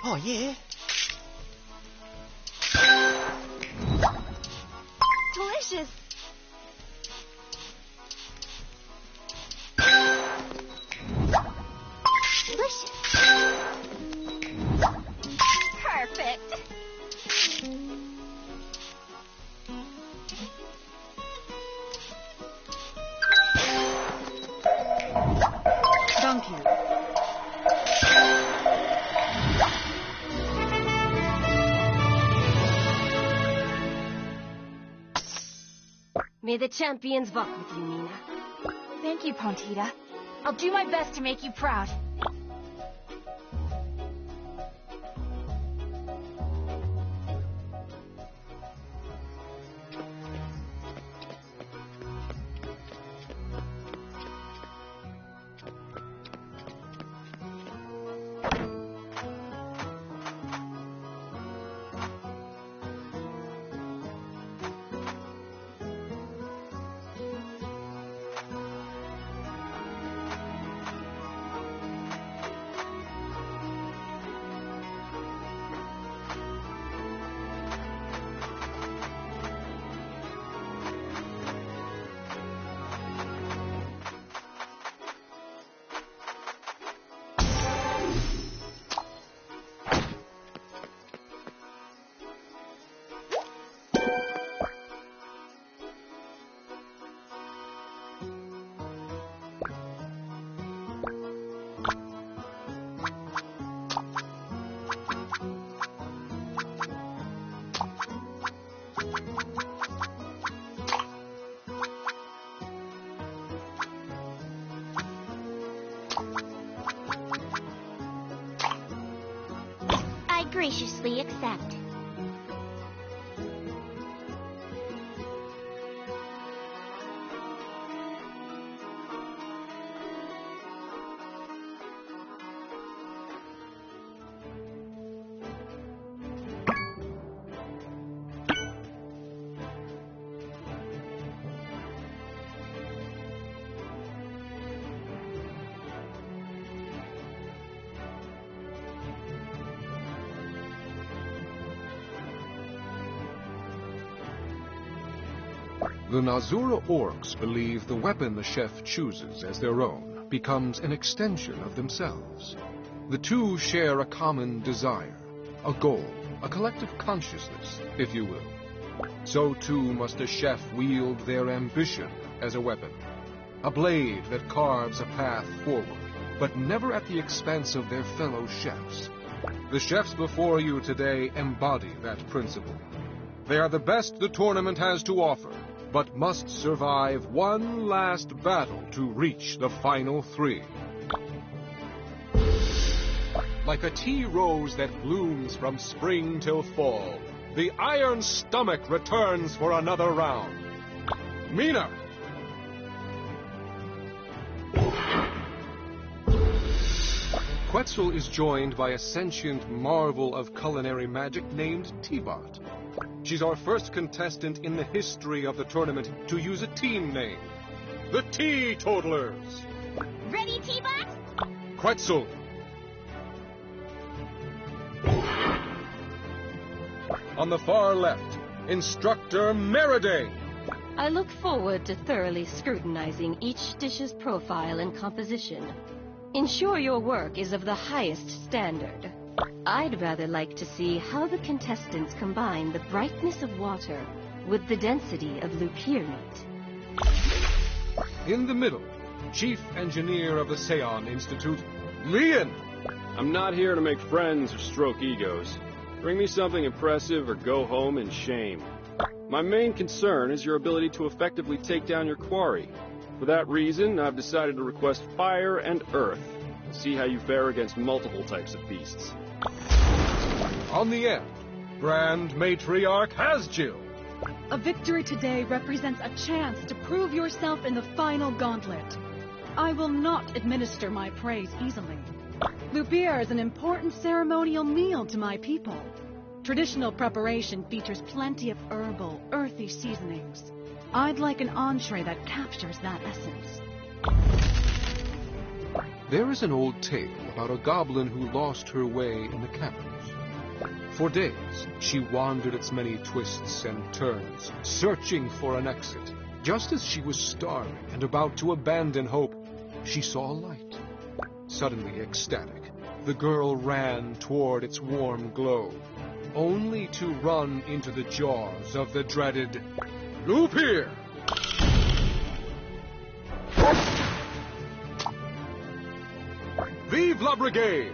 Oh, yeah. Delicious! Delicious. Perfect! Thank you. May the champions walk with you, Nina. Thank you, Pontita. I'll do my best to make you proud. I graciously accept. The Nazura orcs believe the weapon the chef chooses as their own becomes an extension of themselves. The two share a common desire, a goal, a collective consciousness, if you will. So too must a chef wield their ambition as a weapon, a blade that carves a path forward, but never at the expense of their fellow chefs. The chefs before you today embody that principle. They are the best the tournament has to offer, but must survive one last battle to reach the final three. Like a tea rose that blooms from spring till fall, the Iron Stomach returns for another round. Mina! Quetzal is joined by a sentient marvel of culinary magic named T-Bot. She's our first contestant in the history of the tournament to use a team name. The Teetotalers! Ready, T-Bot? Quetzal! On the far left, Instructor Meriday! I look forward to thoroughly scrutinizing each dish's profile and composition. Ensure your work is of the highest standard. I'd rather like to see how the contestants combine the brightness of water with the density of lupirnite. In the middle, Chief Engineer of the Seon Institute, Lian. I'm not here to make friends or stroke egos. Bring me something impressive or go home in shame. My main concern is your ability to effectively take down your quarry. For that reason, I've decided to request fire and earth. See how you fare against multiple types of beasts. On the end, Grand Matriarch Hasjill. A victory today represents a chance to prove yourself in the final gauntlet. I will not administer my praise easily. Lupir is an important ceremonial meal to my people. Traditional preparation features plenty of herbal, earthy seasonings. I'd like an entree that captures that essence. There is an old tale about a goblin who lost her way in the caverns. For days, she wandered its many twists and turns, searching for an exit. Just as she was starving and about to abandon hope, she saw a light. Suddenly ecstatic, the girl ran toward its warm glow, only to run into the jaws of the dreaded Lupir! Vive la Brigade!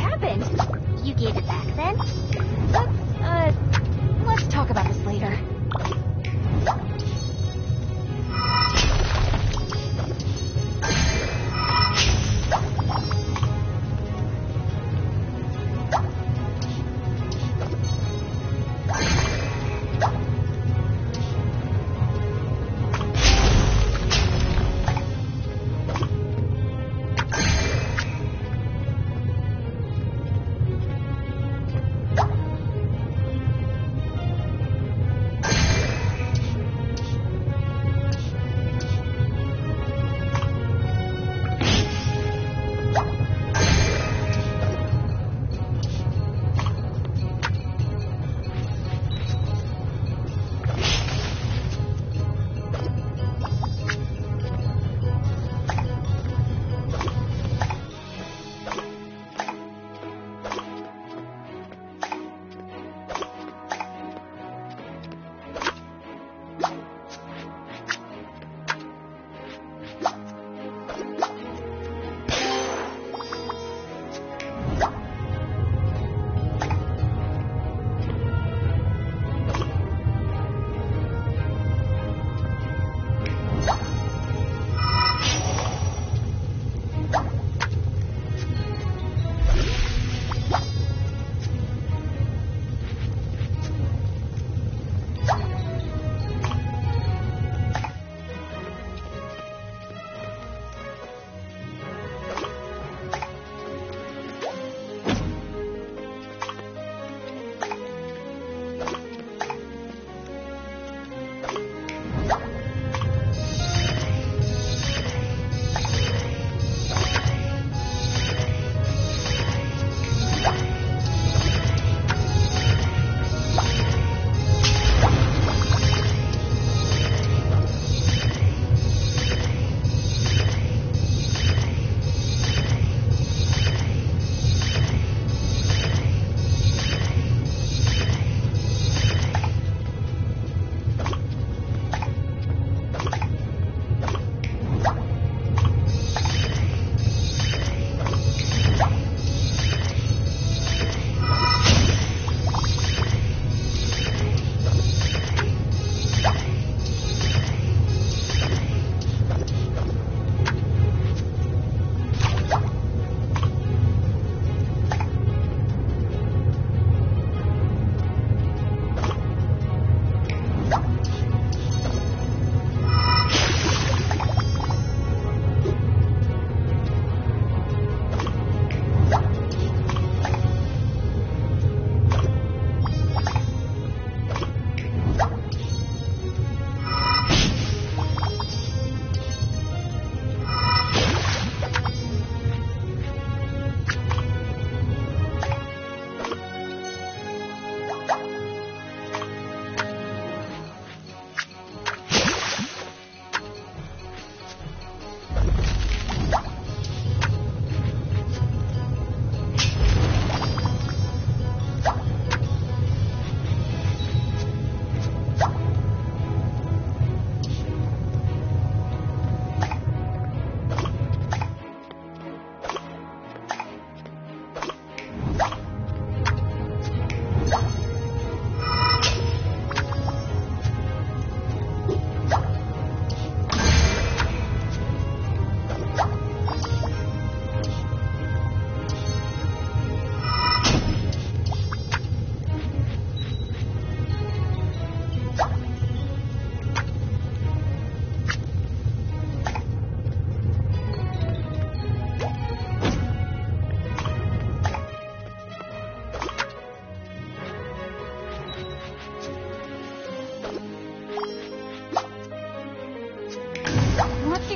happened? You gave it back then? Let's talk about this later.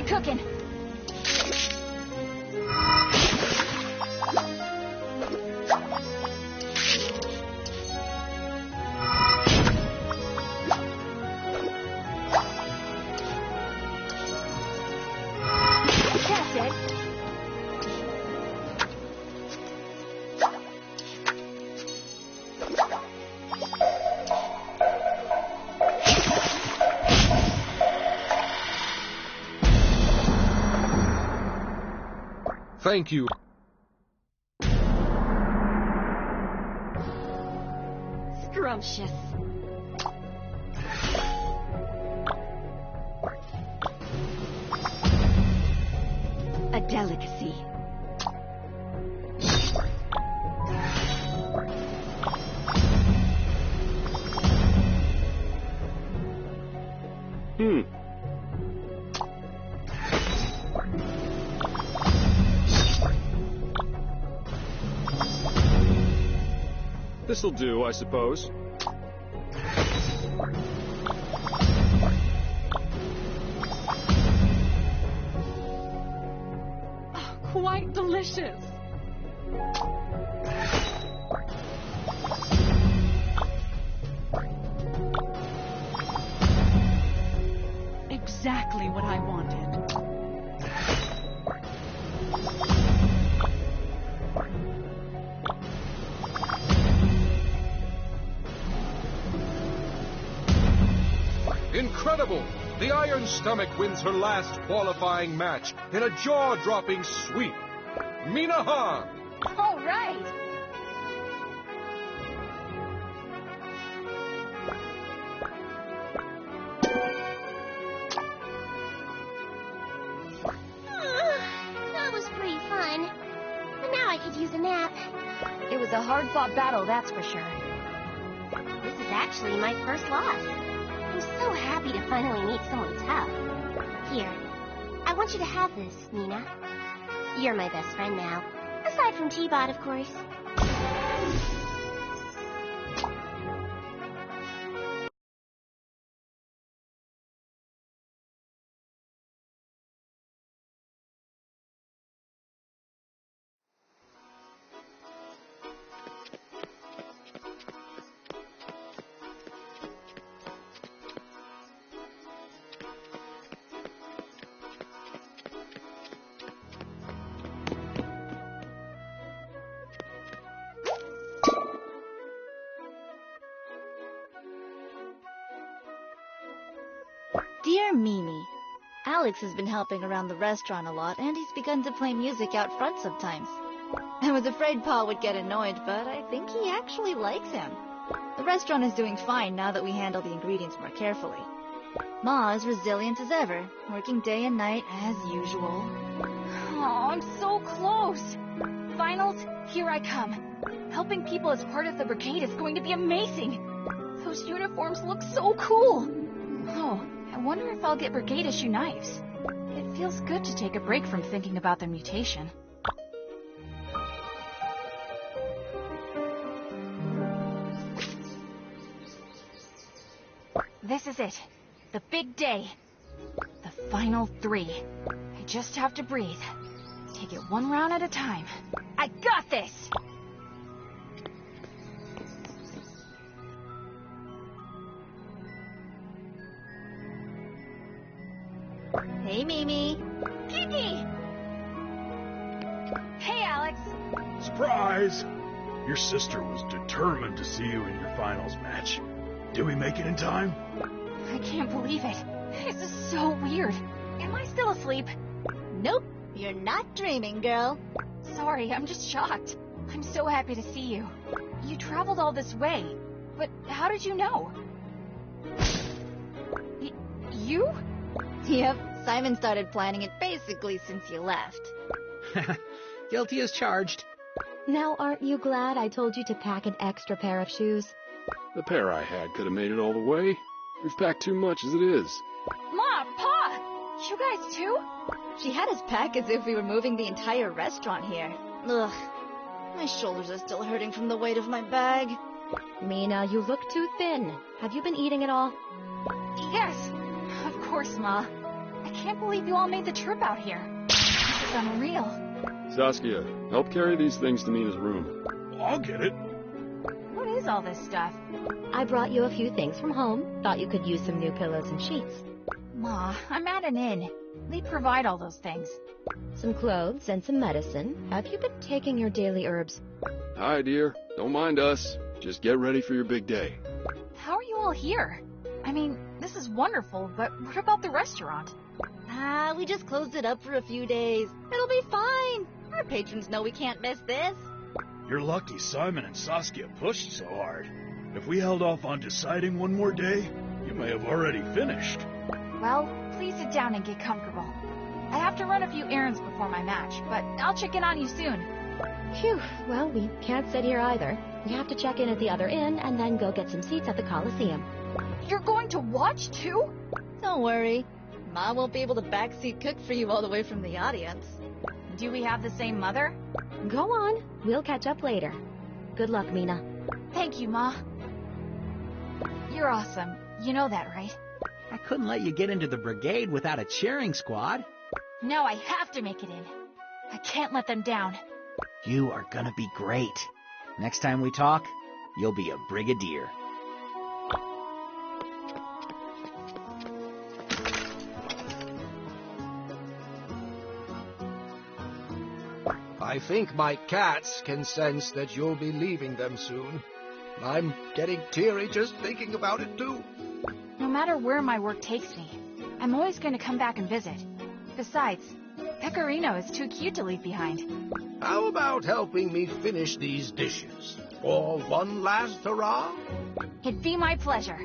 cooking. That's it. Thank you. Scrumptious. A delicacy. This'll do, I suppose. Oh, quite delicious. Exactly what I wanted. Incredible! The Iron Stomach wins her last qualifying match in a jaw-dropping sweep. Mina Han! All right. That was pretty fun. But now I could use a nap. It was a hard-fought battle, that's for sure. This is actually my first loss. I'm so happy to finally meet someone tough. Here, I want you to have this, Mina. You're my best friend now. Aside from T-Bot, of course. Dear Mimi, Alex has been helping around the restaurant a lot, and he's begun to play music out front sometimes. I was afraid Paul would get annoyed, but I think he actually likes him. The restaurant is doing fine now that we handle the ingredients more carefully. Ma is resilient as ever, working day and night as usual. Oh, I'm so close. Finals, here I come. Helping people as part of the Brigade is going to be amazing. Those uniforms look so cool. Oh, I wonder if I'll get Brigade issue knives. It feels good to take a break from thinking about the mutation. This is it. The big day. The final 3. I just have to breathe. Take it one round at a time. I got this! Hey, Mimi. Kiki! Hey, Alex. Surprise! Your sister was determined to see you in your finals match. Did we make it in time? I can't believe it. This is so weird. Am I still asleep? Nope, you're not dreaming, girl. Sorry, I'm just shocked. I'm so happy to see you. You traveled all this way, but how did you know? You? Yep, Simon started planning it basically since you left. Guilty as charged. Now, aren't you glad I told you to pack an extra pair of shoes? The pair I had could have made it all the way. We've packed too much as it is. Ma, Pa! You guys too? She had us pack as if we were moving the entire restaurant here. Ugh, my shoulders are still hurting from the weight of my bag. Mina, you look too thin. Have you been eating at all? Yes, of course, Ma. I can't believe you all made the trip out here. This is unreal. Saskia, help carry these things to Mina's room. I'll get it. What is all this stuff? I brought you a few things from home. Thought you could use some new pillows and sheets. Ma, I'm at an inn. They provide all those things. Some clothes and some medicine. Have you been taking your daily herbs? Hi, dear. Don't mind us. Just get ready for your big day. How are you all here? I mean, this is wonderful, but what about the restaurant? We just closed it up for a few days. It'll be fine. Our patrons know we can't miss this. You're lucky Simon and Saskia pushed so hard. If we held off on deciding one more day, you may have already finished. Well, please sit down and get comfortable. I have to run a few errands before my match, but I'll check in on you soon. Phew, well, we can't sit here either. We have to check in at the other inn and then go get some seats at the Coliseum. You're going to watch too? Don't worry. Ma won't be able to backseat cook for you all the way from the audience. Do we have the same mother? Go on. We'll catch up later. Good luck, Mina. Thank you, Ma. You're awesome. You know that, right? I couldn't let you get into the brigade without a cheering squad. Now I have to make it in. I can't let them down. You are gonna be great. Next time we talk, you'll be a brigadier. I think my cats can sense that you'll be leaving them soon. I'm getting teary just thinking about it, too. No matter where my work takes me, I'm always going to come back and visit. Besides, Pecorino is too cute to leave behind. How about helping me finish these dishes? For one last hurrah? It'd be my pleasure.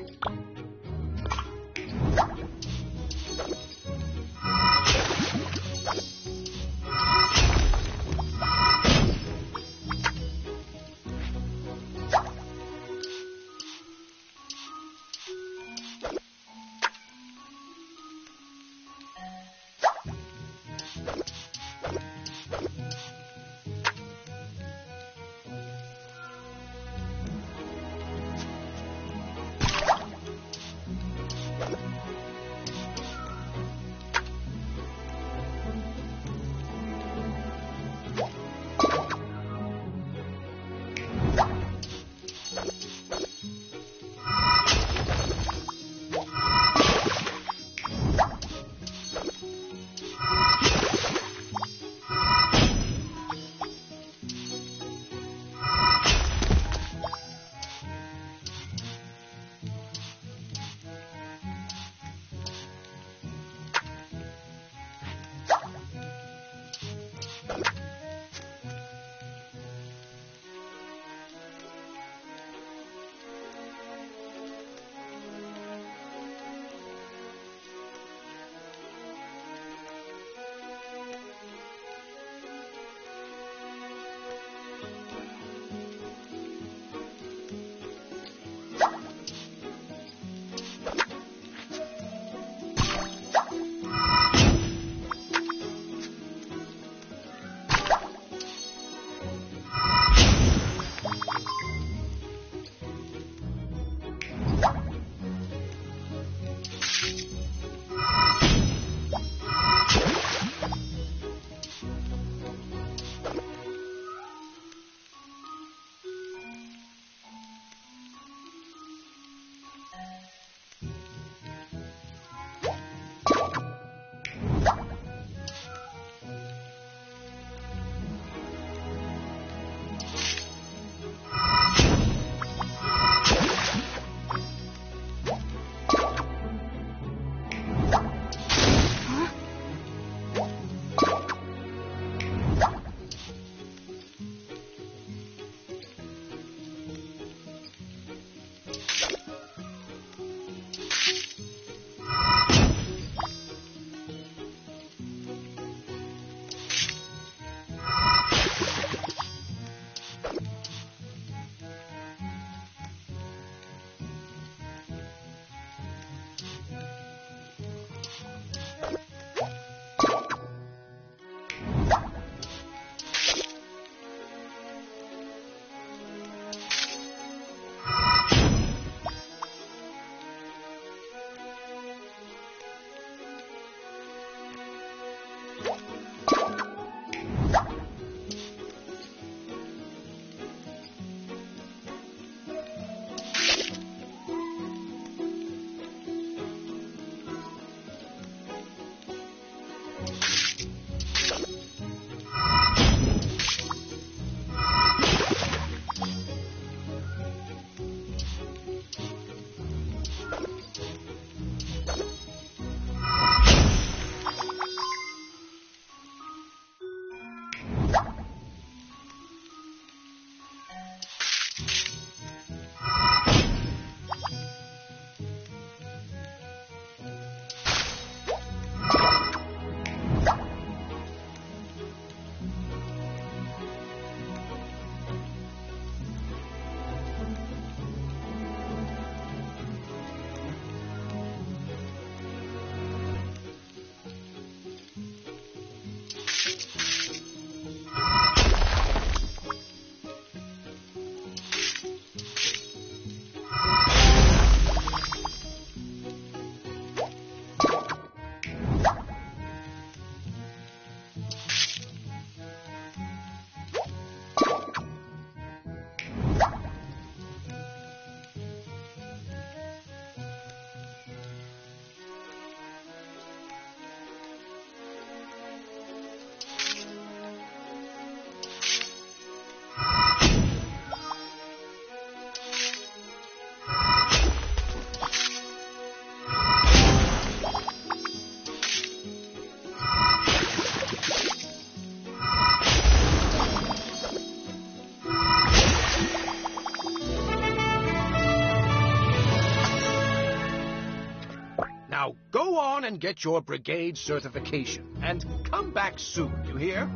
go on and get your brigade certification. And come back soon, you hear?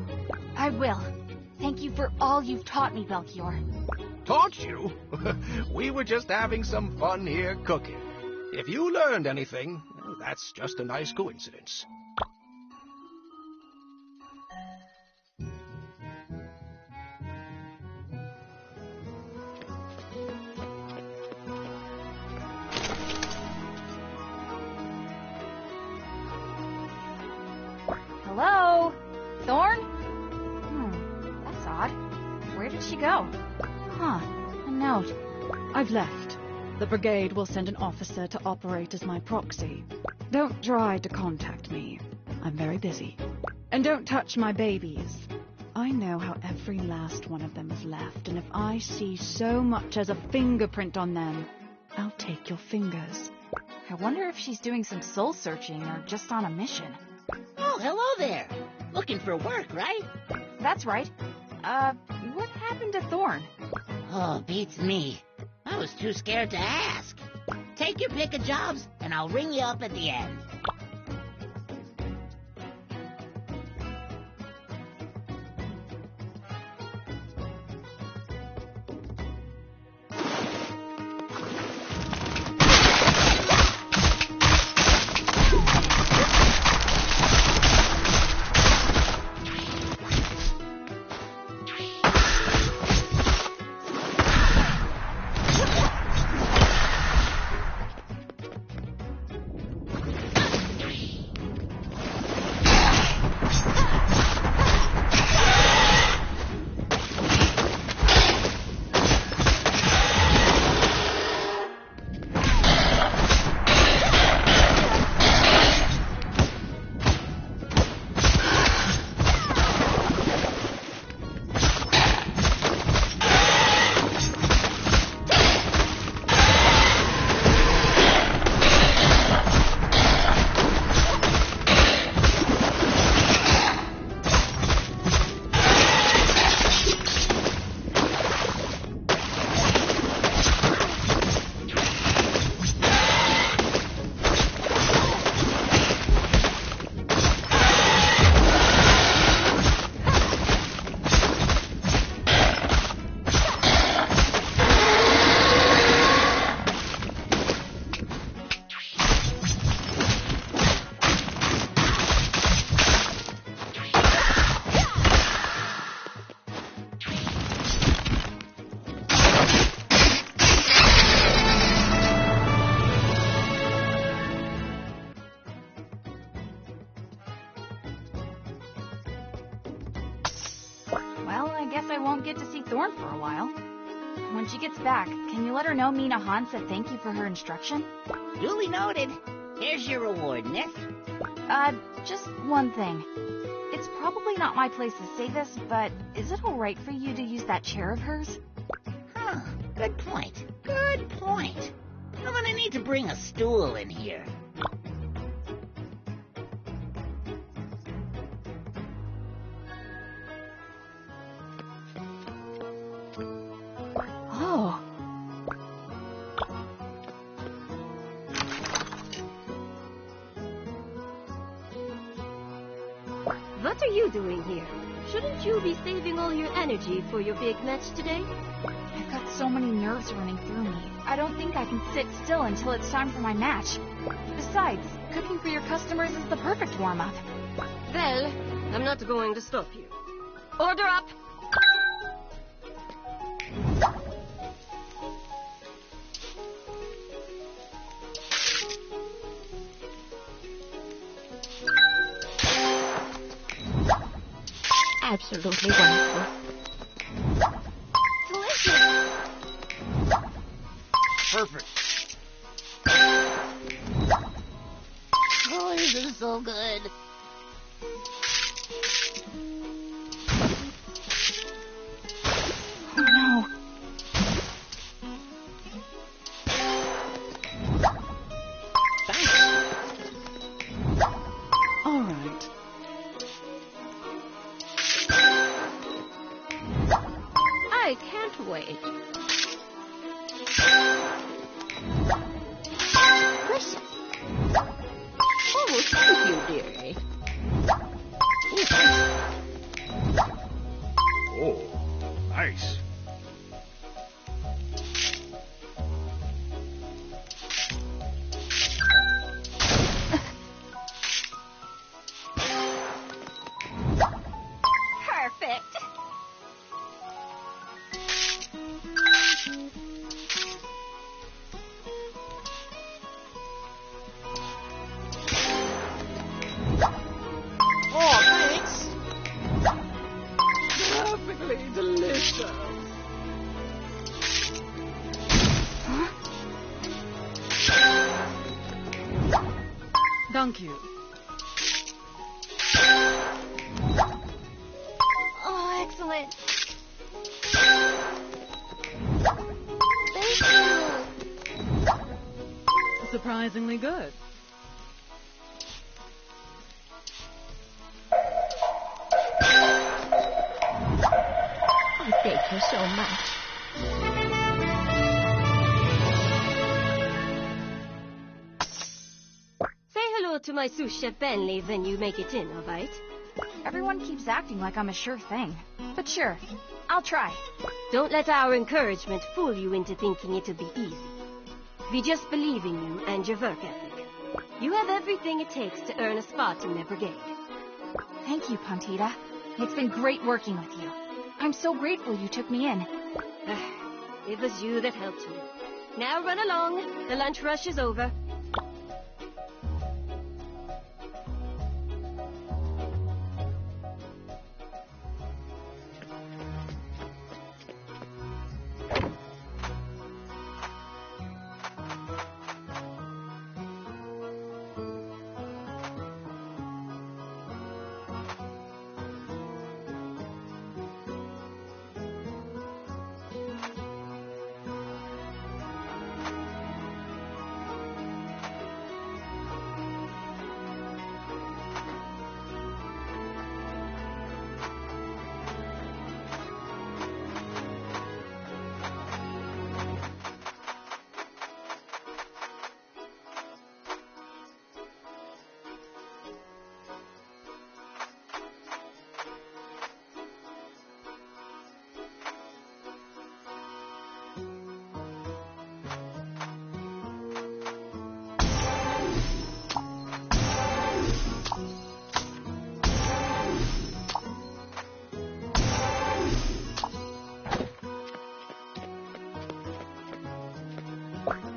I will. Thank you for all you've taught me, Belchior. Taught you? We were just having some fun here cooking. If you learned anything, well, that's just a nice coincidence. Hello? Thorn? That's odd. Where did she go? Huh, a note. I've left. The Brigade will send an officer to operate as my proxy. Don't try to contact me. I'm very busy. And don't touch my babies. I know how every last one of them is left, and if I see so much as a fingerprint on them, I'll take your fingers. I wonder if she's doing some soul searching or just on a mission. Oh, hello there. Looking for work, right? That's right. What happened to Thorn? Oh, beats me. I was too scared to ask. Take your pick of jobs, and I'll ring you up at the end. Well, I guess I won't get to see Thorn for a while. When she gets back, can you let her know Mina Han said thank you for her instruction? Duly noted. Here's your reward, miss. Just one thing. It's probably not my place to say this, but is it alright for you to use that chair of hers? Huh, good point. Good point. I'm gonna need to bring a stool in here. Oh. What are you doing here? Shouldn't you be saving all your energy for your big match today? I've got so many nerves running through me. I don't think I can sit still until it's time for my match. Besides, cooking for your customers is the perfect warm-up. Well, I'm not going to stop you. Order up! Absolutely wonderful. Delicious! Perfect. Oh, this is so good. Oh no. All right. I can't wait. Delicious. Oh, thank you, dearie. Oh, nice. Perfect. Oh, thanks. Perfectly delicious. Thank you. Oh, excellent. Thank you. Surprisingly good. Oh, thank you so much. Say hello to my sous chef Bentley when you make it in, all right? Everyone keeps acting like I'm a sure thing. But sure, I'll try. Don't let our encouragement fool you into thinking it'll be easy. We just believe in you and your work ethic. You have everything it takes to earn a spot in the brigade. Thank you, Pontita. It's been great working with you. I'm so grateful you took me in. It was you that helped me. Now run along. The lunch rush is over.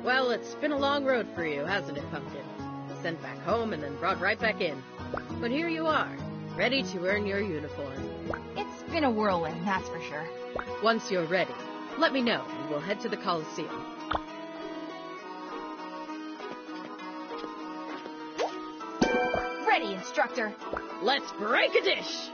Well, it's been a long road for you, hasn't it, Pumpkin? Sent back home and then brought right back in. But here you are, ready to earn your uniform. It's been a whirlwind, that's for sure. Once you're ready, let me know and we'll head to the Coliseum. Ready, instructor. Let's break a dish!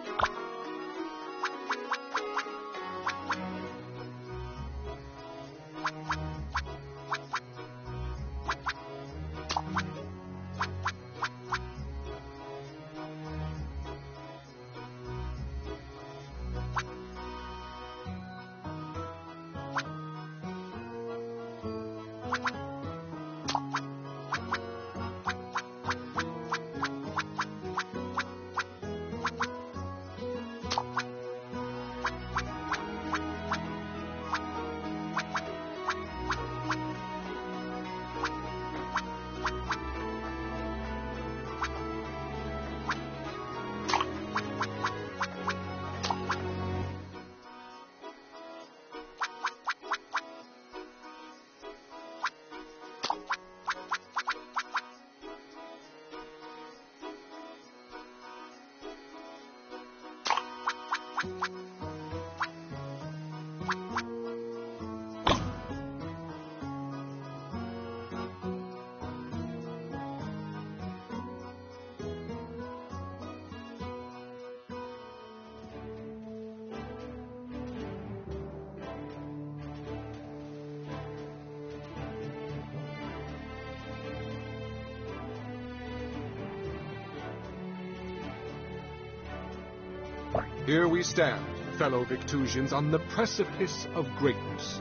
Here we stand, fellow Victusians, on the precipice of greatness.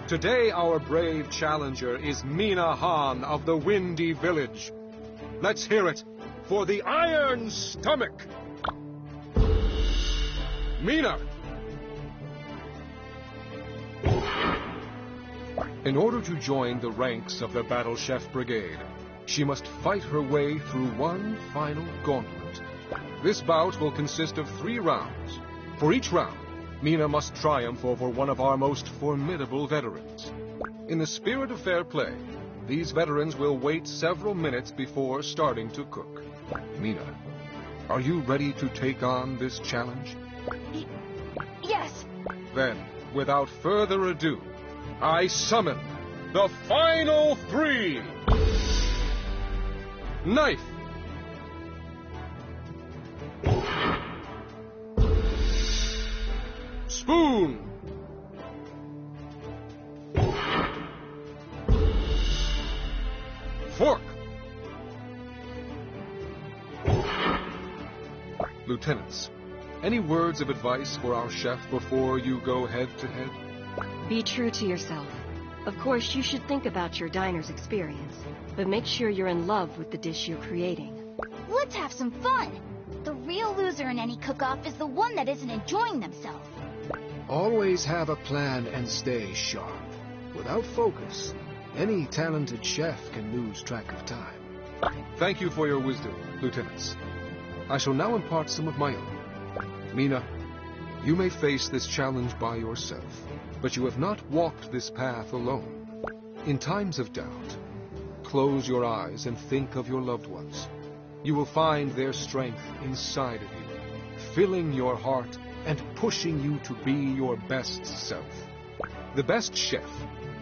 Today our brave challenger is Mina Han of the Windy Village. Let's hear it for the Iron Stomach. Mina! In order to join the ranks of the Battle Chef Brigade, she must fight her way through one final gauntlet. This bout will consist of 3 rounds. For each round, Mina must triumph over one of our most formidable veterans. In the spirit of fair play, these veterans will wait several minutes before starting to cook. Mina, are you ready to take on this challenge? Yes. Then, without further ado, I summon the final 3! Knife! Spoon! Fork! Lieutenants, any words of advice for our chef before you go head-to-head? Be true to yourself. Of course, you should think about your diner's experience, but make sure you're in love with the dish you're creating. Let's have some fun. The real loser in any cook-off is the one that isn't enjoying themselves. Always have a plan and stay sharp. Without focus, any talented chef can lose track of time. Thank you for your wisdom, lieutenants. I shall now impart some of my own. Mina, you may face this challenge by yourself, but you have not walked this path alone. In times of doubt, close your eyes and think of your loved ones. You will find their strength inside of you, filling your heart and pushing you to be your best self. The best chef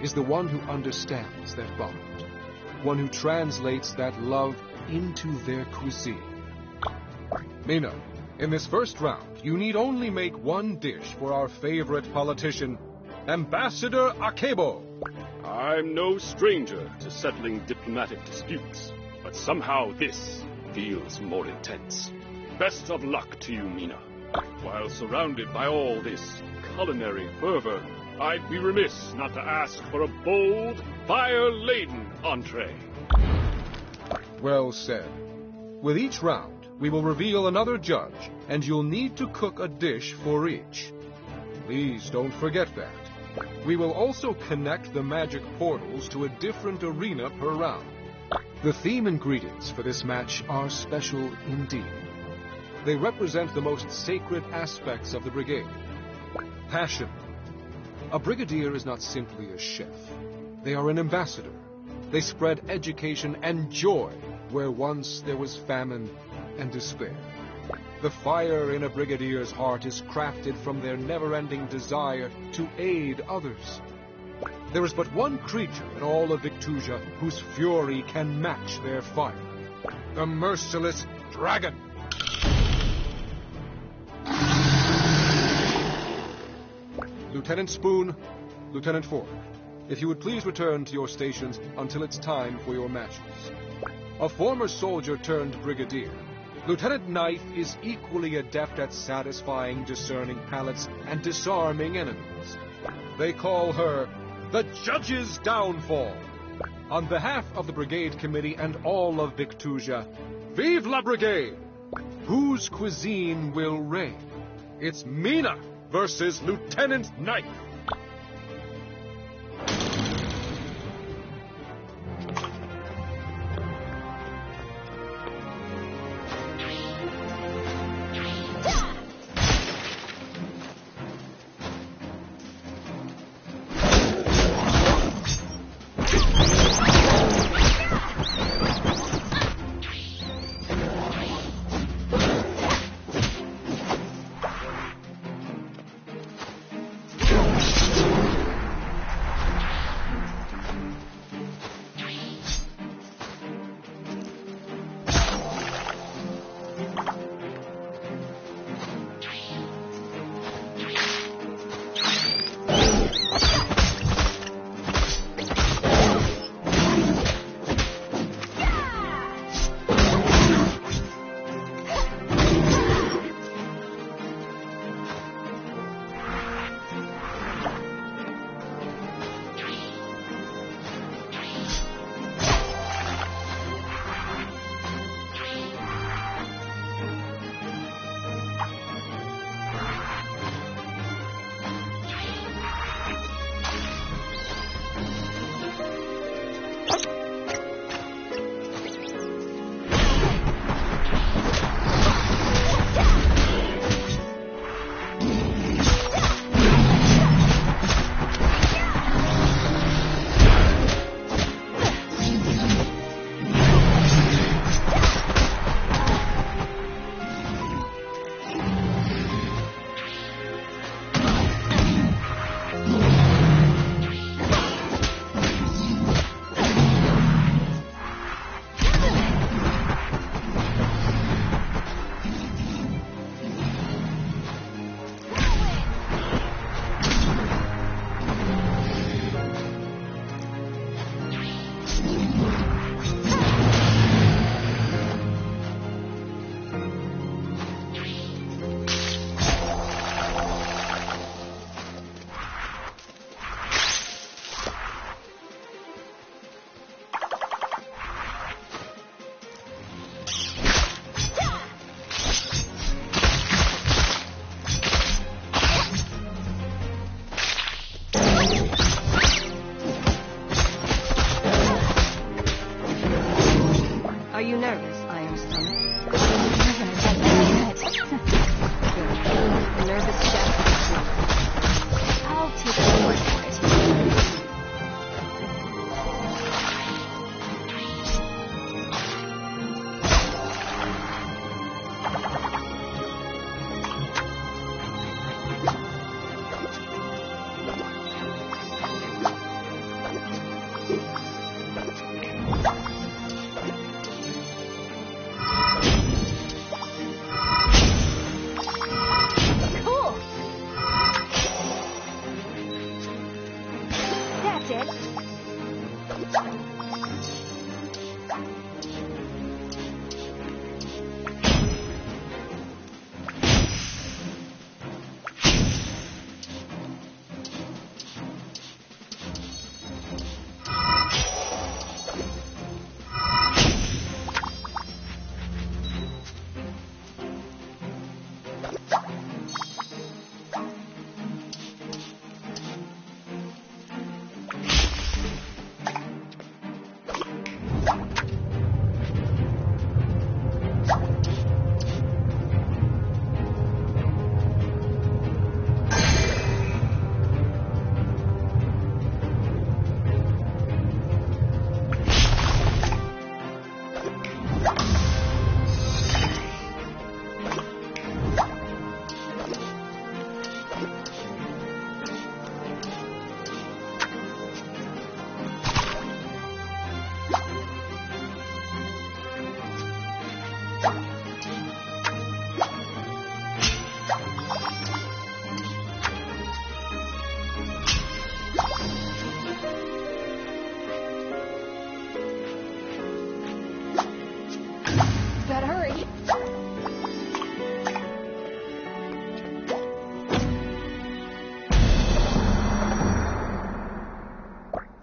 is the one who understands that bond, one who translates that love into their cuisine. Mina, in this first round, you need only make one dish for our favorite politician, Ambassador Akebo. I'm no stranger to settling diplomatic disputes, but somehow this feels more intense. Best of luck to you, Mina. While surrounded by all this culinary fervor, I'd be remiss not to ask for a bold, fire-laden entree. Well said. With each round, we will reveal another judge, and you'll need to cook a dish for each. Please don't forget that. We will also connect the magic portals to a different arena per round. The theme ingredients for this match are special indeed. They represent the most sacred aspects of the brigade. Passion. A brigadier is not simply a chef. They are an ambassador. They spread education and joy where once there was famine and despair. The fire in a brigadier's heart is crafted from their never-ending desire to aid others. There is but one creature in all of Victusia whose fury can match their fire. The merciless dragon. Lieutenant Spoon, Lieutenant Fork, if you would please return to your stations until it's time for your matches. A former soldier turned brigadier, Lieutenant Knife is equally adept at satisfying discerning palates and disarming enemies. They call her the Judge's Downfall. On behalf of the Brigade Committee and all of Victusia, vive la Brigade! Whose cuisine will reign? It's Mina versus Lieutenant Knife.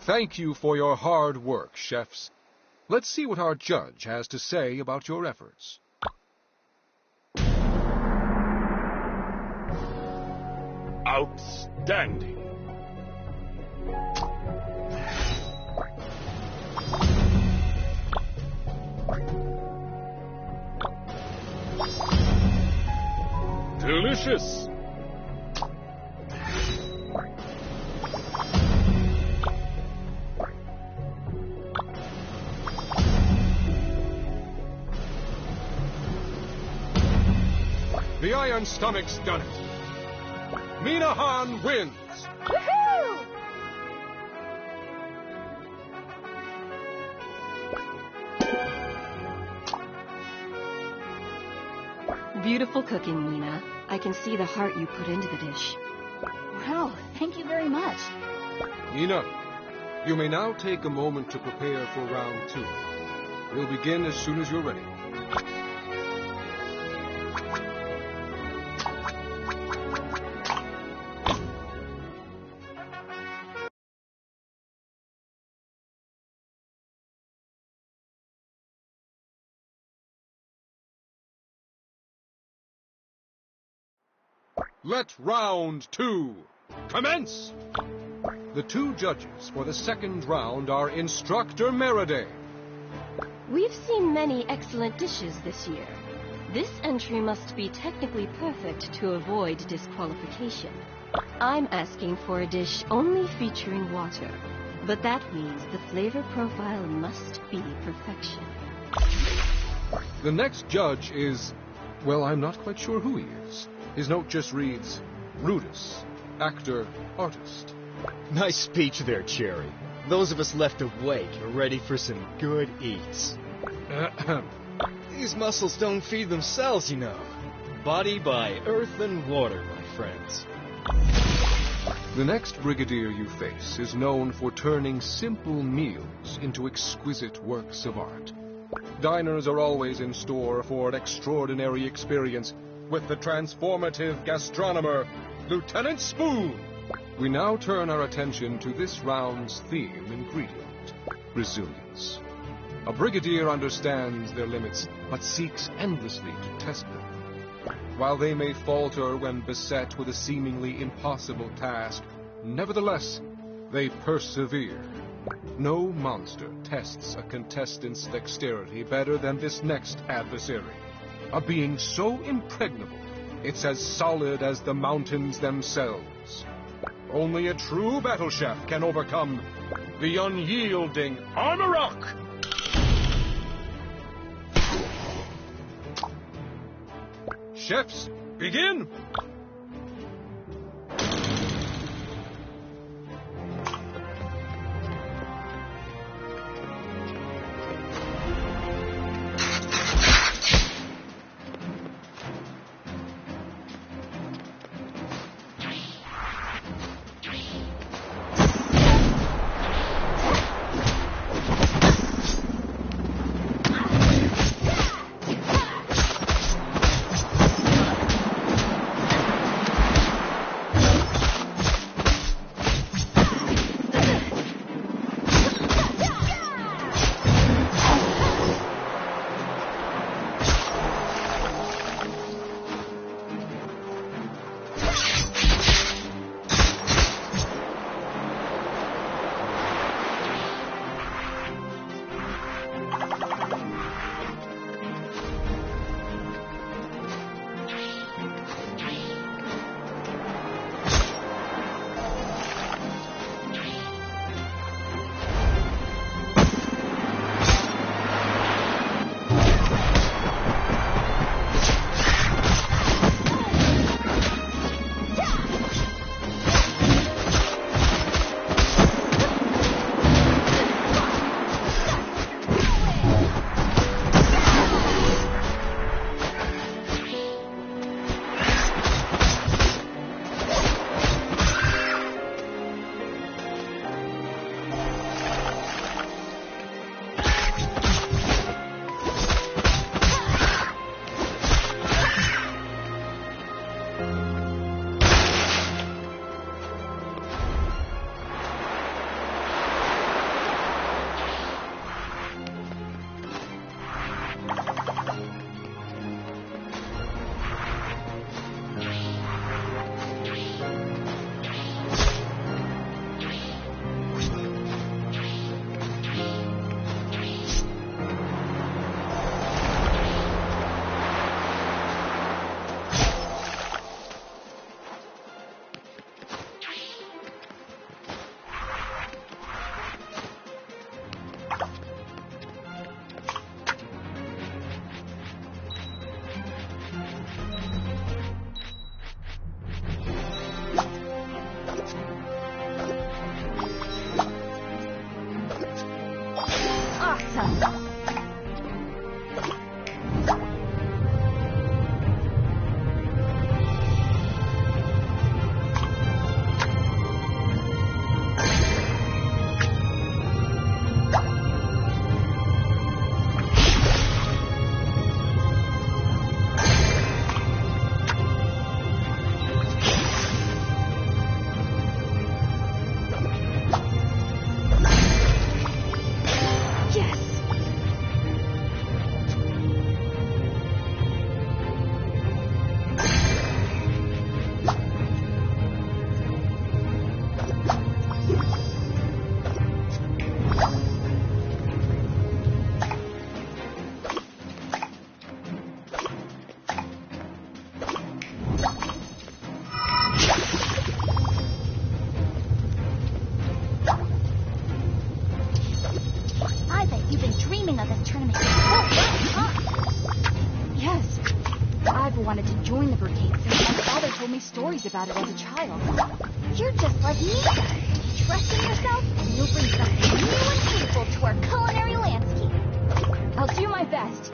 Thank you for your hard work, chefs. Let's see what our judge has to say about your efforts. Outstanding. Delicious. The Iron Stomach's done it. Minahan wins. Woohoo! Beautiful cooking, Mina. I can see the heart you put into the dish. Wow, thank you very much. Nina, you may now take a moment to prepare for round 2. We'll begin as soon as you're ready. Let round 2 commence! The 2 judges for the second round are Instructor Meriday. We've seen many excellent dishes this year. This entry must be technically perfect to avoid disqualification. I'm asking for a dish only featuring water, but that means the flavor profile must be perfection. The next judge is, well, I'm not quite sure who he is. His note just reads, Rudis, actor, artist. Nice speech there, Cherry. Those of us left awake are ready for some good eats. These muscles don't feed themselves, you know. Body by earth and water, my friends. The next brigadier you face is known for turning simple meals into exquisite works of art. Diners are always in store for an extraordinary experience with the transformative gastronomer, Lieutenant Spoon. We now turn our attention to this round's theme ingredient, resilience. A brigadier understands their limits, but seeks endlessly to test them. While they may falter when beset with a seemingly impossible task, nevertheless, they persevere. No monster tests a contestant's dexterity better than this next adversary. A being so impregnable, it's as solid as the mountains themselves. Only a true battle chef can overcome the unyielding Armorock. Chefs, begin! dreaming of this tournament for so long, huh? Yes. I've wanted to join the Brigade since my father told me stories about it as a child. You're just like me. Trust in yourself, and you'll bring something new and beautiful to our culinary landscape. I'll do my best.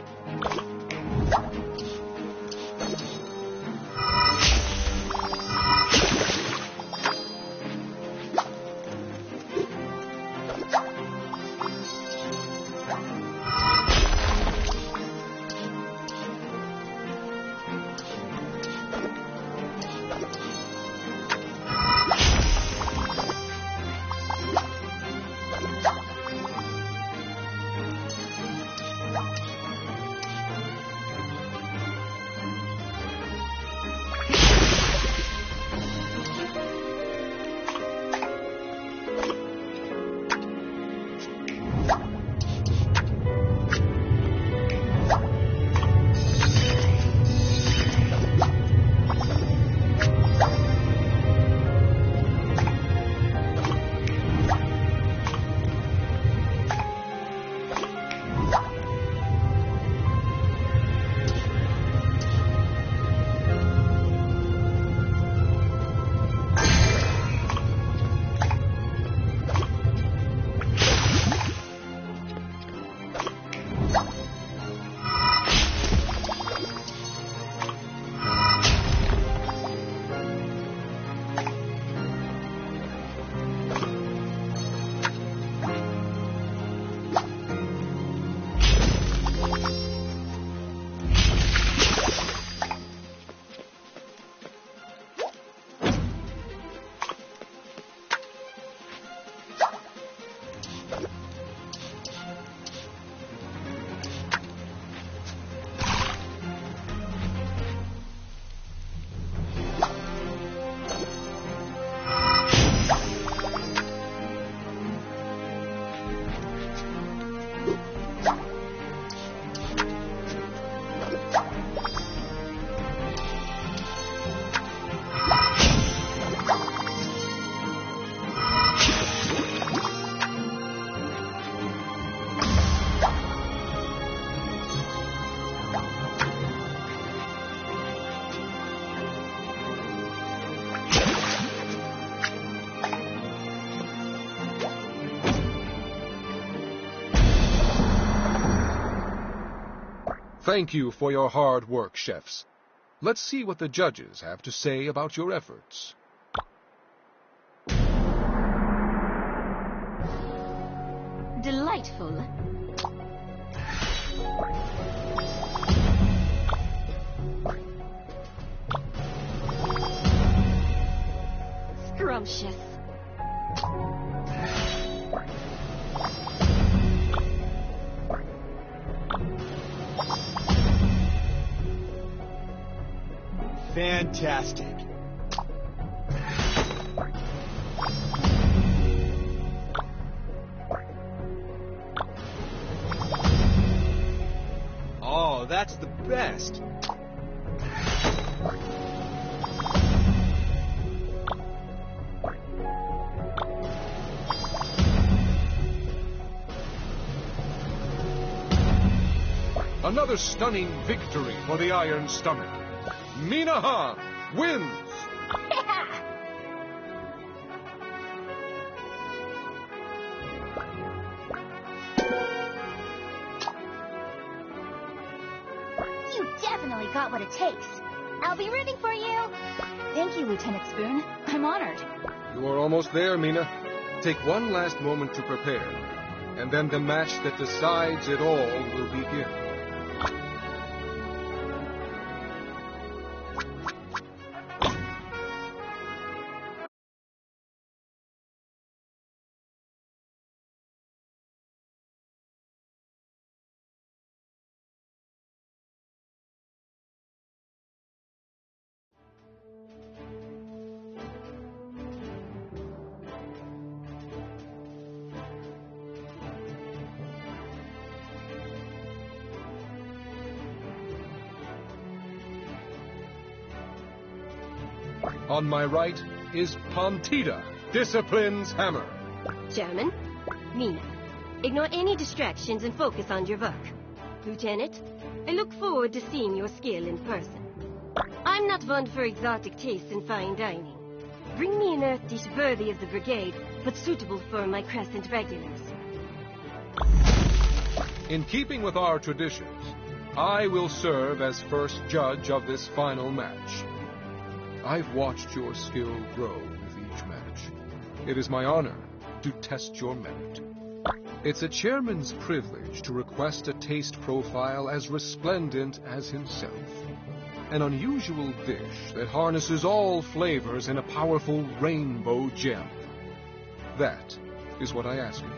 Thank you for your hard work, chefs. Let's see what the judges have to say about your efforts. Delightful. Scrumptious. Fantastic. Oh, that's the best. Another stunning victory for the Iron Stomach. Minahan wins! You definitely got what it takes. I'll be rooting for you. Thank you, Lieutenant Spoon. I'm honored. You are almost there, Mina. Take one last moment to prepare, and then the match that decides it all will begin. On my right is Pontida, Discipline's hammer. Chairman, Mina. Ignore any distractions and focus on your work. Lieutenant, I look forward to seeing your skill in person. I'm not one for exotic tastes and fine dining. Bring me an earth dish worthy of the Brigade, but suitable for my Crescent regulars. In keeping with our traditions, I will serve as first judge of this final match. I've watched your skill grow with each match. It is my honor to test your merit. It's a chairman's privilege to request a taste profile as resplendent as himself. An unusual dish that harnesses all flavors in a powerful rainbow gem. That is what I ask of you.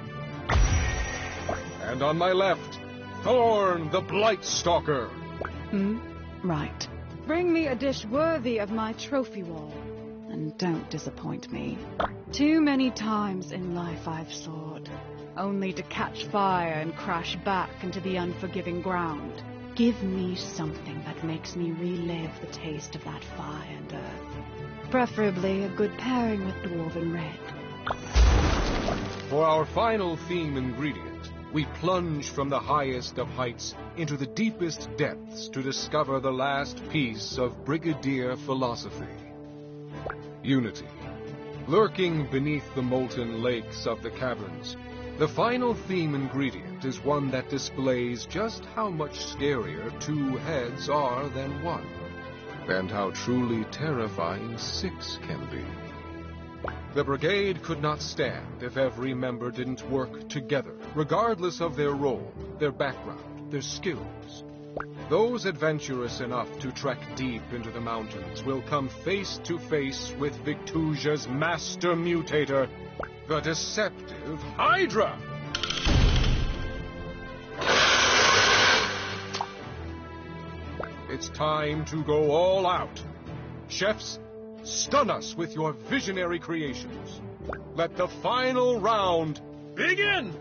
And on my left, Thorn the Blightstalker. Right. Bring me a dish worthy of my trophy wall. And don't disappoint me. Too many times in life I've soared, only to catch fire and crash back into the unforgiving ground. Give me something that makes me relive the taste of that fire and earth. Preferably a good pairing with Dwarven Red. For our final theme ingredient, we plunge from the highest of heights into the deepest depths to discover the last piece of Brigadier philosophy. Unity. Lurking beneath the molten lakes of the caverns, the final theme ingredient is one that displays just how much scarier two heads are than one, and how truly terrifying six can be. The Brigade could not stand if every member didn't work together, regardless of their role, their background, their skills. Those adventurous enough to trek deep into the mountains will come face to face with Victusia's master mutator, the deceptive Hydra! It's time to go all out. Chefs, stun us with your visionary creations. Let the final round begin!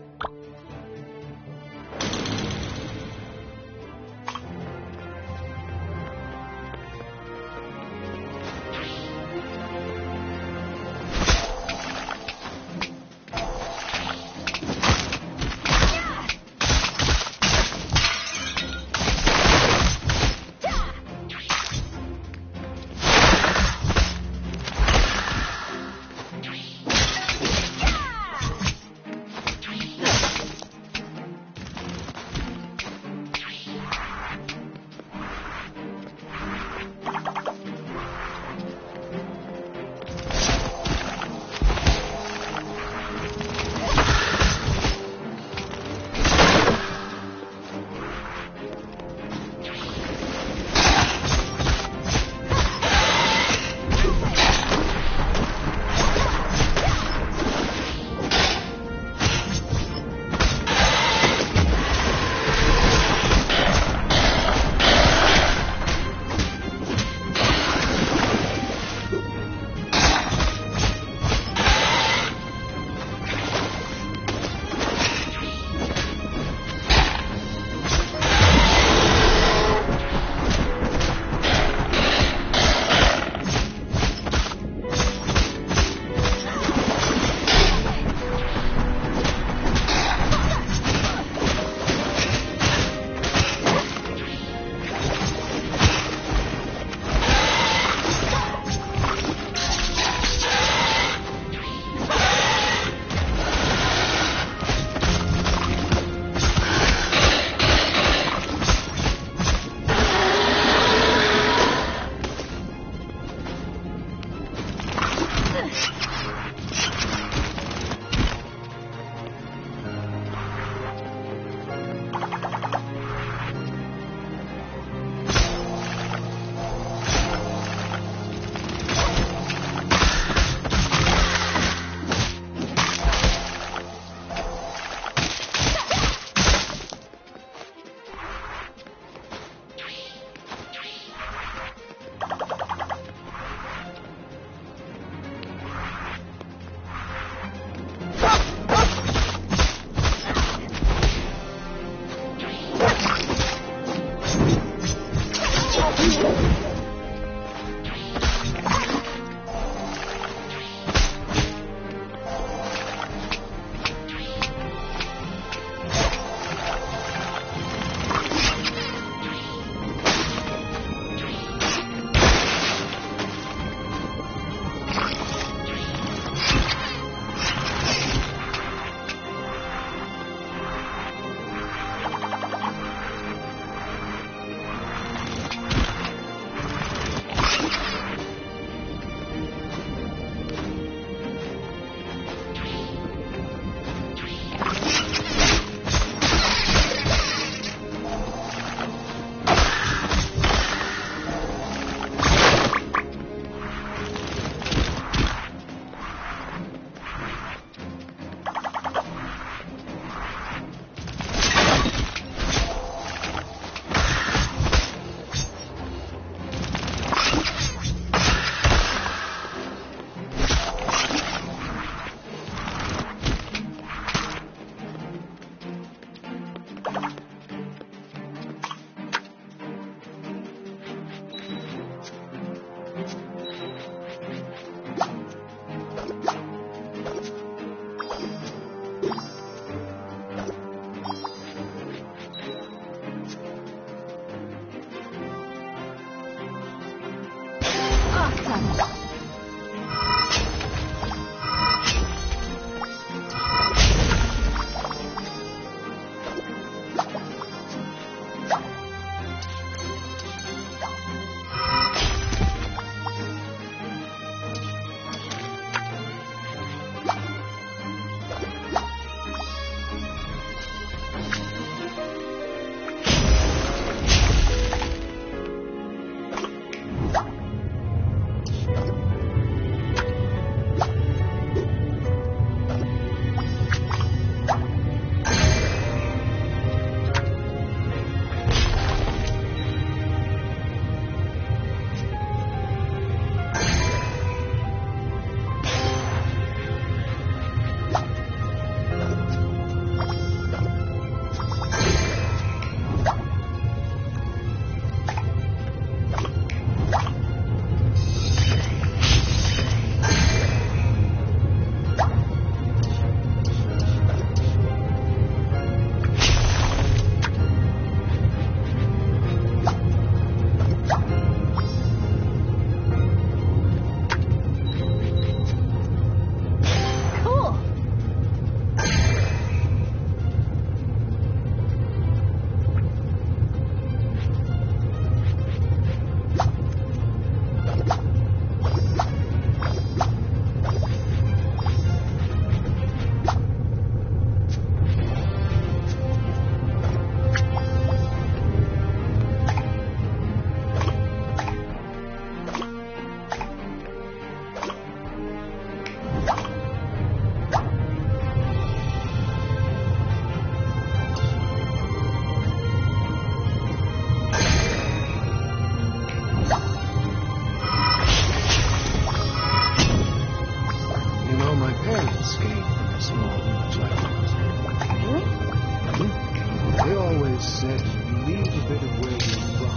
said, you leave a bit of where you're from.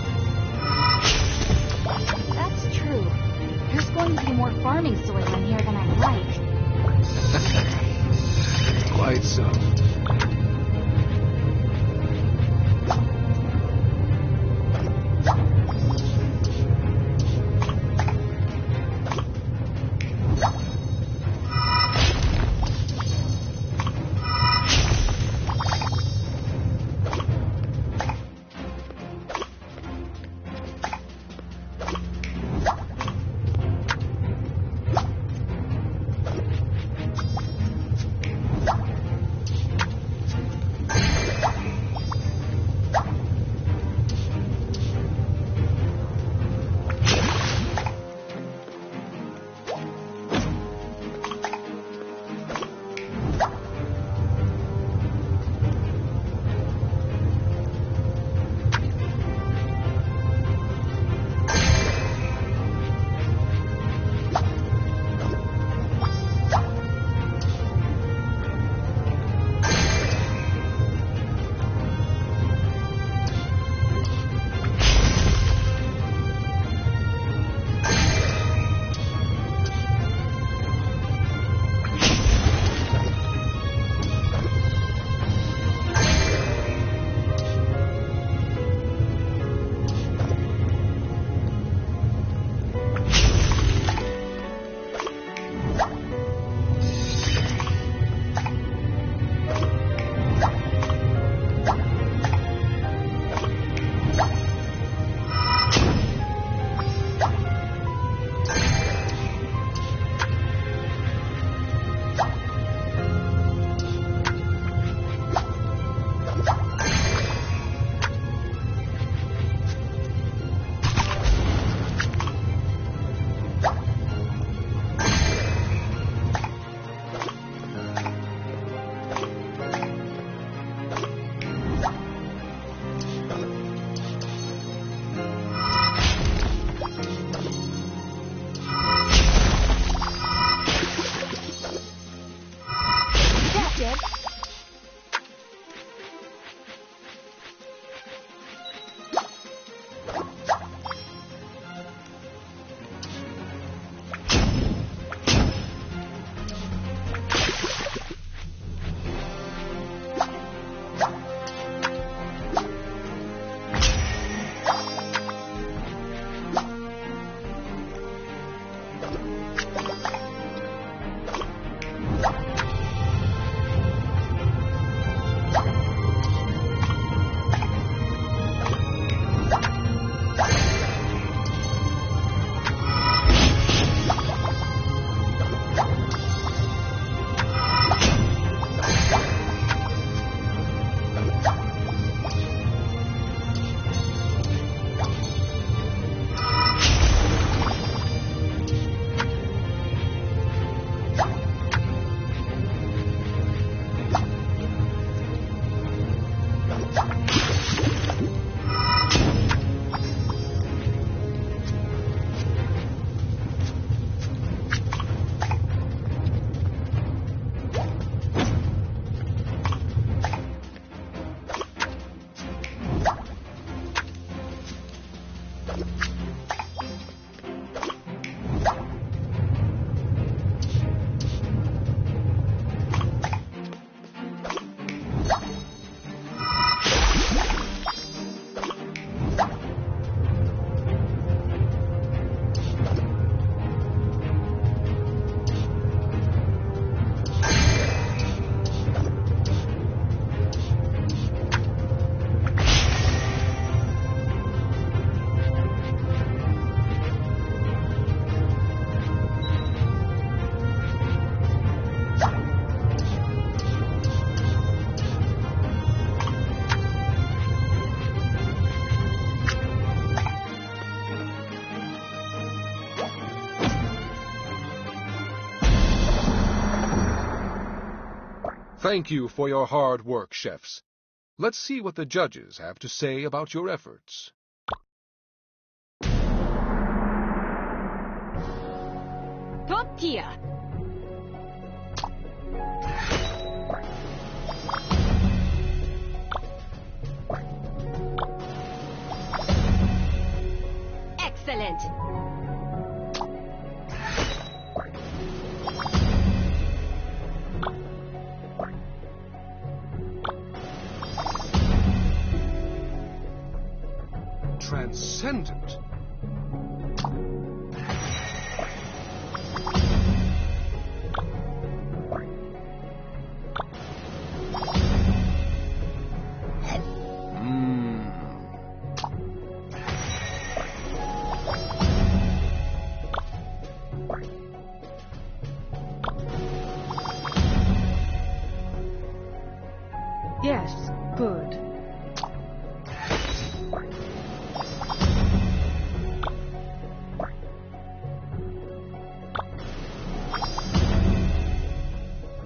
That's true. There's going to be more farming soil in here than I like. Quite so. Thank you for your hard work, chefs. Let's see what the judges have to say about your efforts. Top tier. transcendent. Yes, good.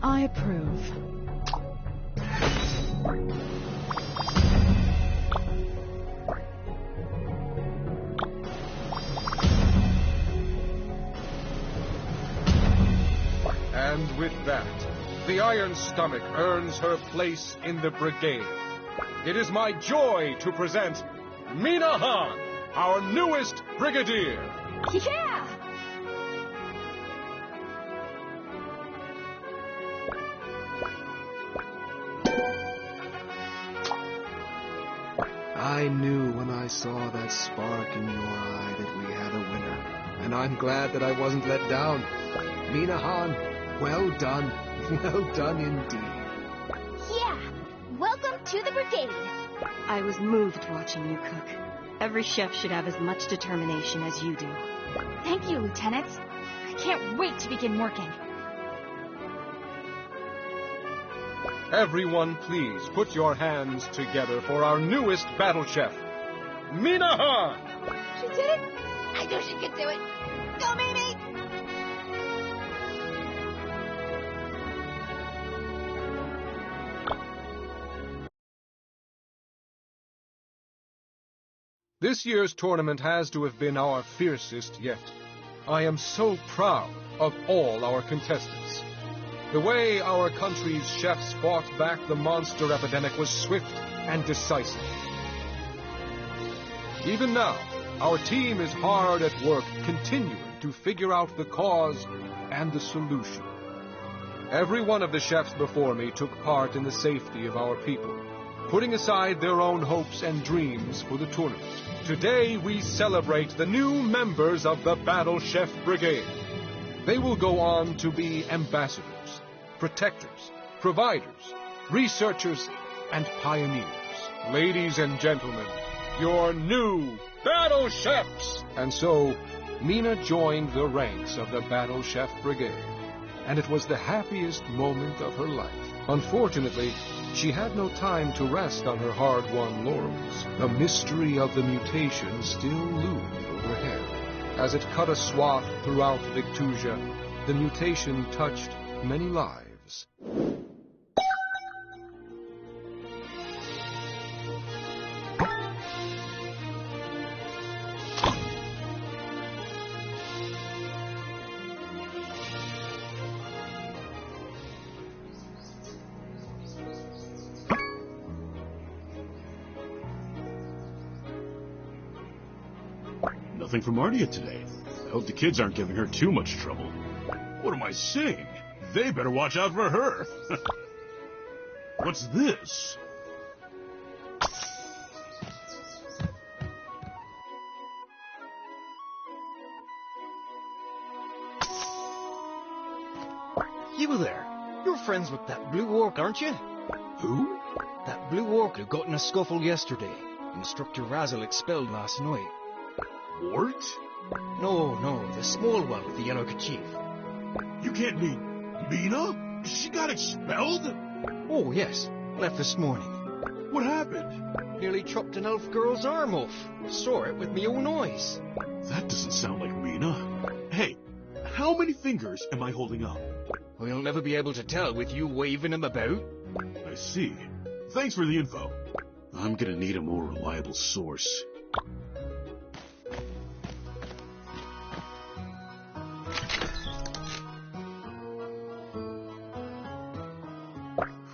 I approve. And with that, the Iron Stomach earns her place in the Brigade. It is my joy to present Mina Han, our newest Brigadier. Yeah! I knew when I saw that spark in your eye that we had a winner, and I'm glad that I wasn't let down. Mina Han, well done. Well done indeed. Yeah! Welcome to the Brigade! I was moved watching you cook. Every chef should have as much determination as you do. Thank you, Lieutenant. I can't wait to begin working. Everyone, please put your hands together for our newest battle chef, Mina Han! She did it! I knew she could do it! Go, Mimi! This year's tournament has to have been our fiercest yet. I am so proud of all our contestants. The way our country's chefs fought back the monster epidemic was swift and decisive. Even now, our team is hard at work continuing to figure out the cause and the solution. Every one of the chefs before me took part in the safety of our people, putting aside their own hopes and dreams for the tournament. Today we celebrate the new members of the Battle Chef Brigade. They will go on to be ambassadors, protectors, providers, researchers, and pioneers. Ladies and gentlemen, your new Battle Chefs! And so, Mina joined the ranks of the Battle Chef Brigade, and it was the happiest moment of her life. Unfortunately, she had no time to rest on her hard-won laurels. The mystery of the mutation still loomed overhead. As it cut a swath throughout Victusia, the mutation touched many lives. Nothing from Ardia today. I hope the kids aren't giving her too much trouble. What am I saying? They better watch out for her. What's this? You there. You're friends with that blue orc, aren't you? Who? That blue orc who got in a scuffle yesterday. Instructor Razzle expelled last night. Wart? No, the small one with the yellow kerchief. You can't mean Mina? She got expelled? Oh, yes. Left this morning. What happened? Nearly chopped an elf girl's arm off. Saw it with me own eyes. That doesn't sound like Mina. Hey, how many fingers am I holding up? We'll never be able to tell with you waving them about. I see. Thanks for the info. I'm gonna need a more reliable source.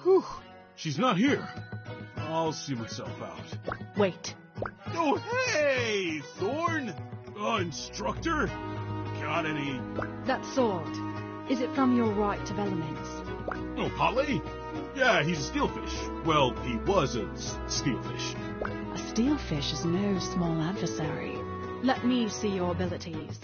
Whew, she's not here. I'll see myself out. Wait. Oh, hey, Thorn! Instructor? Got any... That sword. Is it from your rite of elements? Oh, Polly? Yeah, he's a steelfish. Well, he was a steelfish. A steelfish is no small adversary. Let me see your abilities.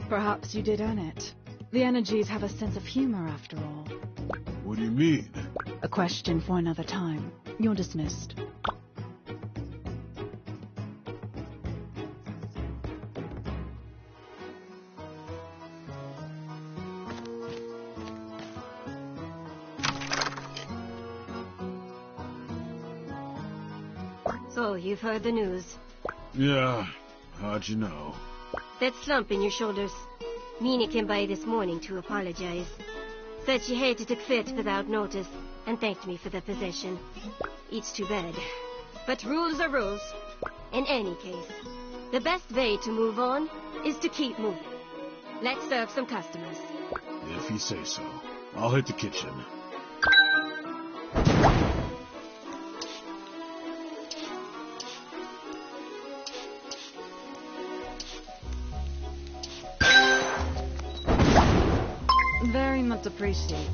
Perhaps you did earn it. The energies have a sense of humor, after all. What do you mean? A question for another time. You're dismissed. So, you've heard the news. Yeah, how'd you know? That slump in your shoulders. Mina came by this morning to apologize. Said she hated to quit without notice, and thanked me for the possession. It's too bad. But rules are rules. In any case, the best way to move on is to keep moving. Let's serve some customers. If you say so. I'll hit the kitchen. Very much appreciated.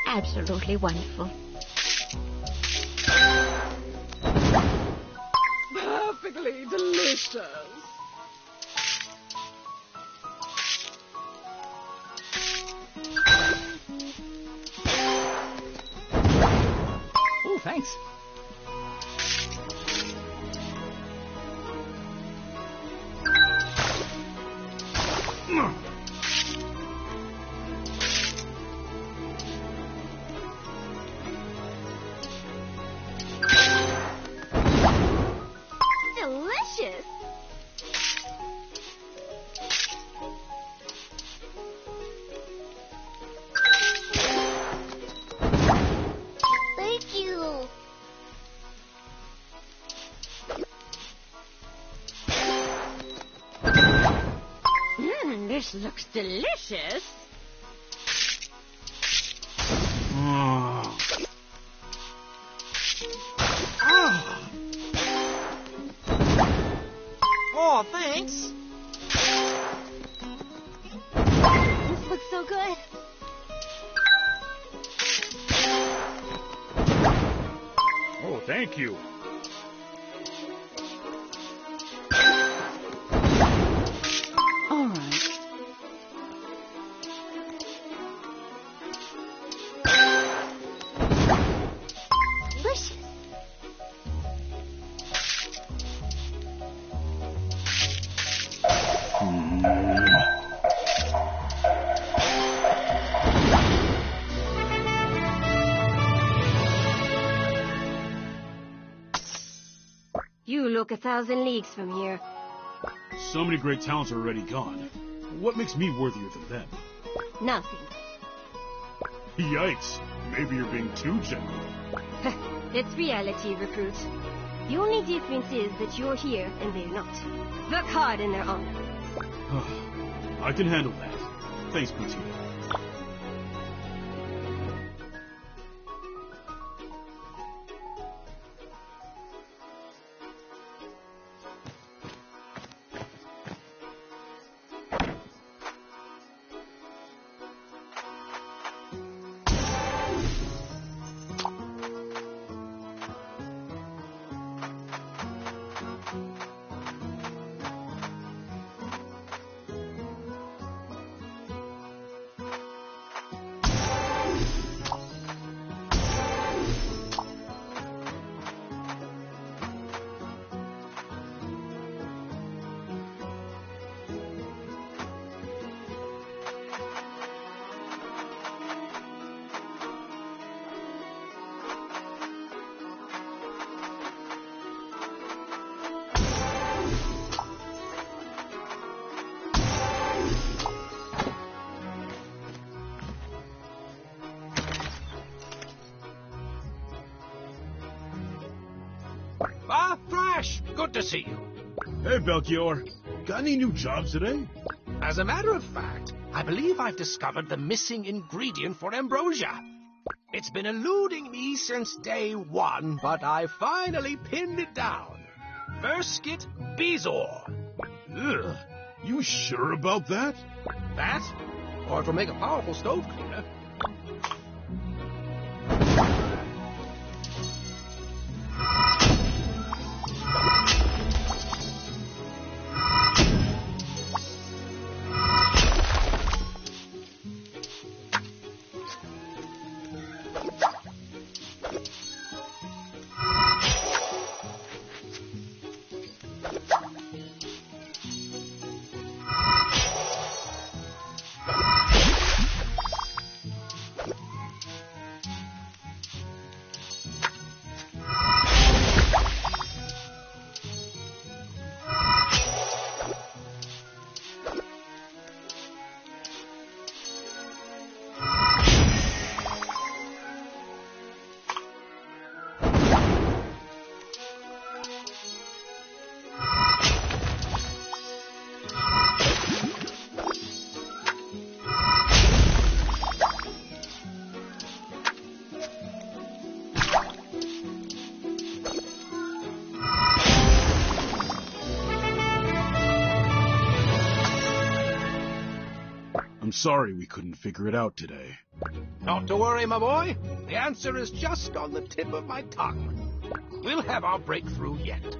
Absolutely wonderful. Perfectly delicious. Oh, thanks. Delicious! Thank you. This looks delicious. Oh, thanks. This looks so good. Oh, thank you. All right. Delicious. You look 1,000 leagues from here. So many great talents are already gone. What makes me worthier than them? Nothing. Yikes. Maybe you're being too general. That's reality, recruit. The only difference is that you're here and they're not. Work hard in their honor. I can handle that. Thanks, Petito. Ah, Thrash! Good to see you. Hey, Belchior. Got any new jobs today? As a matter of fact, I believe I've discovered the missing ingredient for ambrosia. It's been eluding me since day one, but I finally pinned it down. Verskit Bezor. Ugh. You sure about that? That? Or it'll make a powerful stove cleaner. I'm sorry we couldn't figure it out today. Not to worry, my boy. The answer is just on the tip of my tongue. We'll have our breakthrough yet.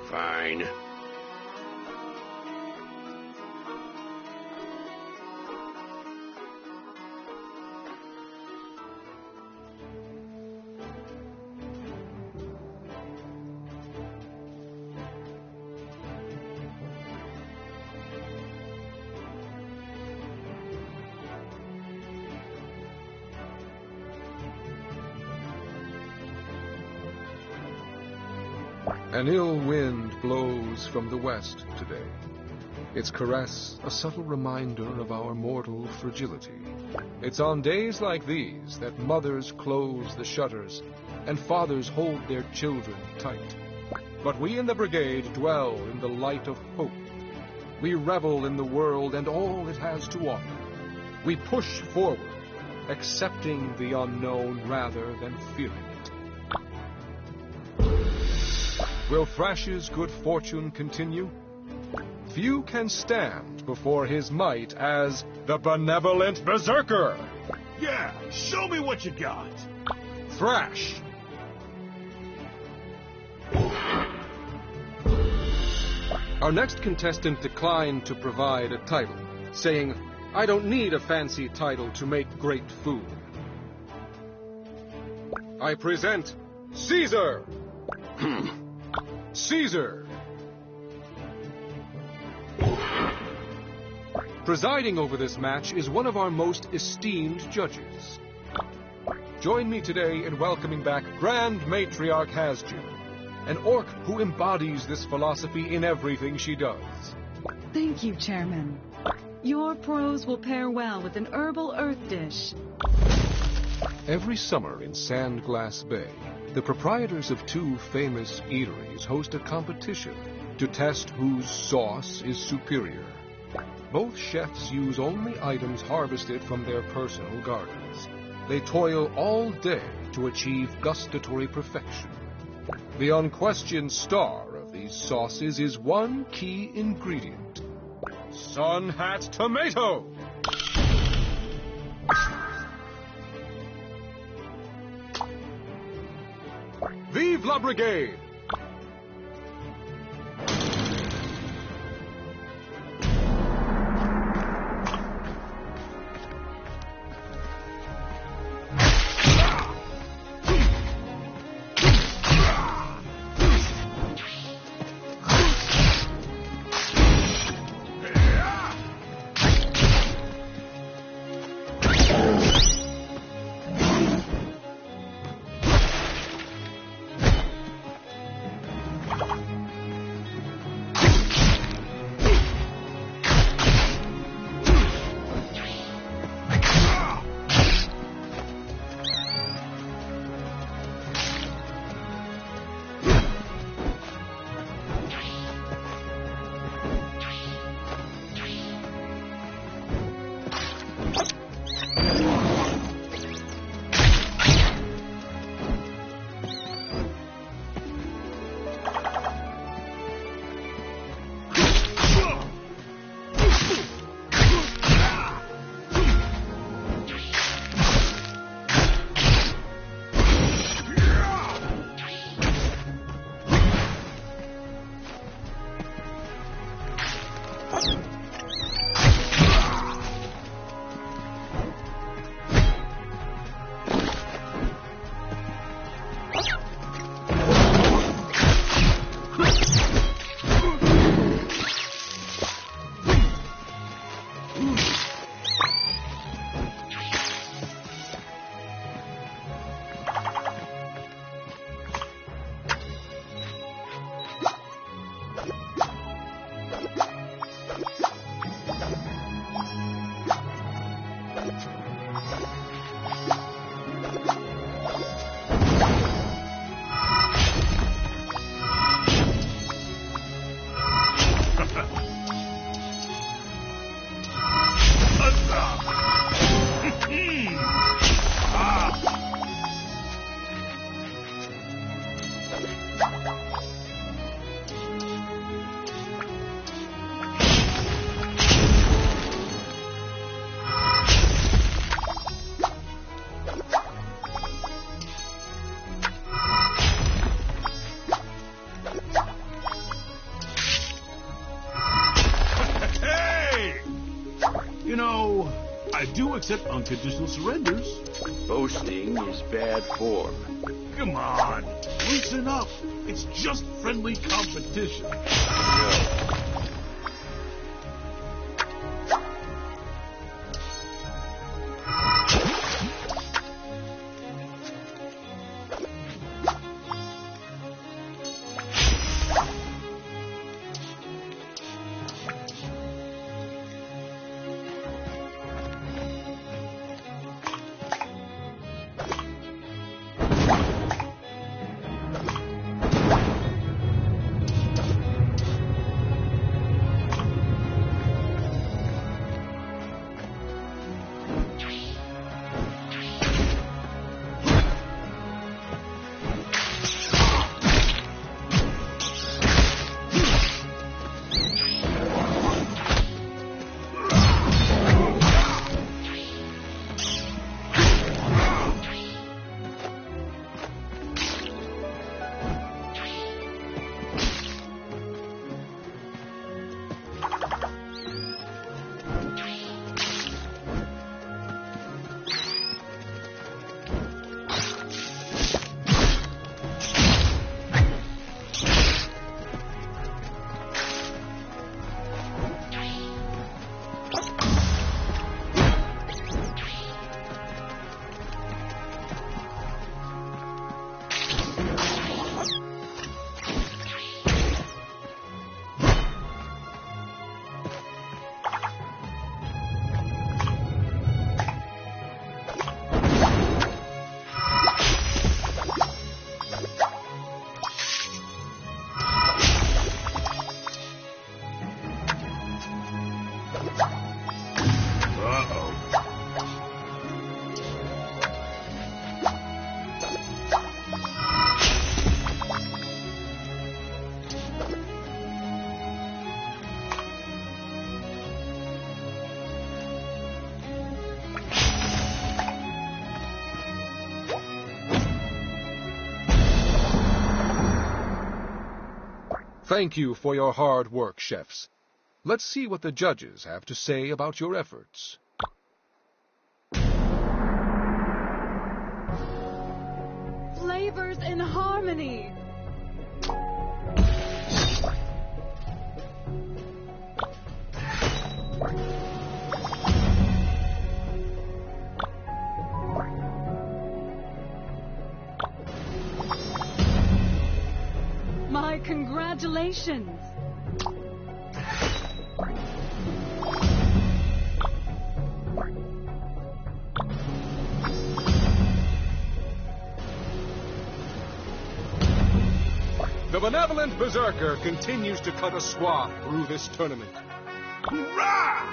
Fine. An ill wind blows from the west today. Its caress a subtle reminder of our mortal fragility. It's on days like these that mothers close the shutters and fathers hold their children tight. But we in the Brigade dwell in the light of hope. We revel in the world and all it has to offer. We push forward, accepting the unknown rather than fearing it. Will Thrash's good fortune continue? Few can stand before his might as the benevolent Berserker. Yeah, show me what you got. Thrash. Our next contestant declined to provide a title, saying, "I don't need a fancy title to make great food." I present Caesar! Caesar! Presiding over this match is one of our most esteemed judges. Join me today in welcoming back Grand Matriarch Hasjin, an orc who embodies this philosophy in everything she does. Thank you, Chairman. Your prose will pair well with an herbal earth dish. Every summer in Sandglass Bay, the proprietors of two famous eateries host a competition to test whose sauce is superior. Both chefs use only items harvested from their personal gardens. They toil all day to achieve gustatory perfection. The unquestioned star of these sauces is one key ingredient: Sun Hat Tomato! Vive la Brigade! I do accept unconditional surrenders. Boasting is bad form. Come on, loosen up. It's just friendly competition. Thank you for your hard work, chefs. Let's see what the judges have to say about your efforts. Flavors in harmony. My congratulations. The benevolent Berserker continues to cut a swath through this tournament. Hurrah!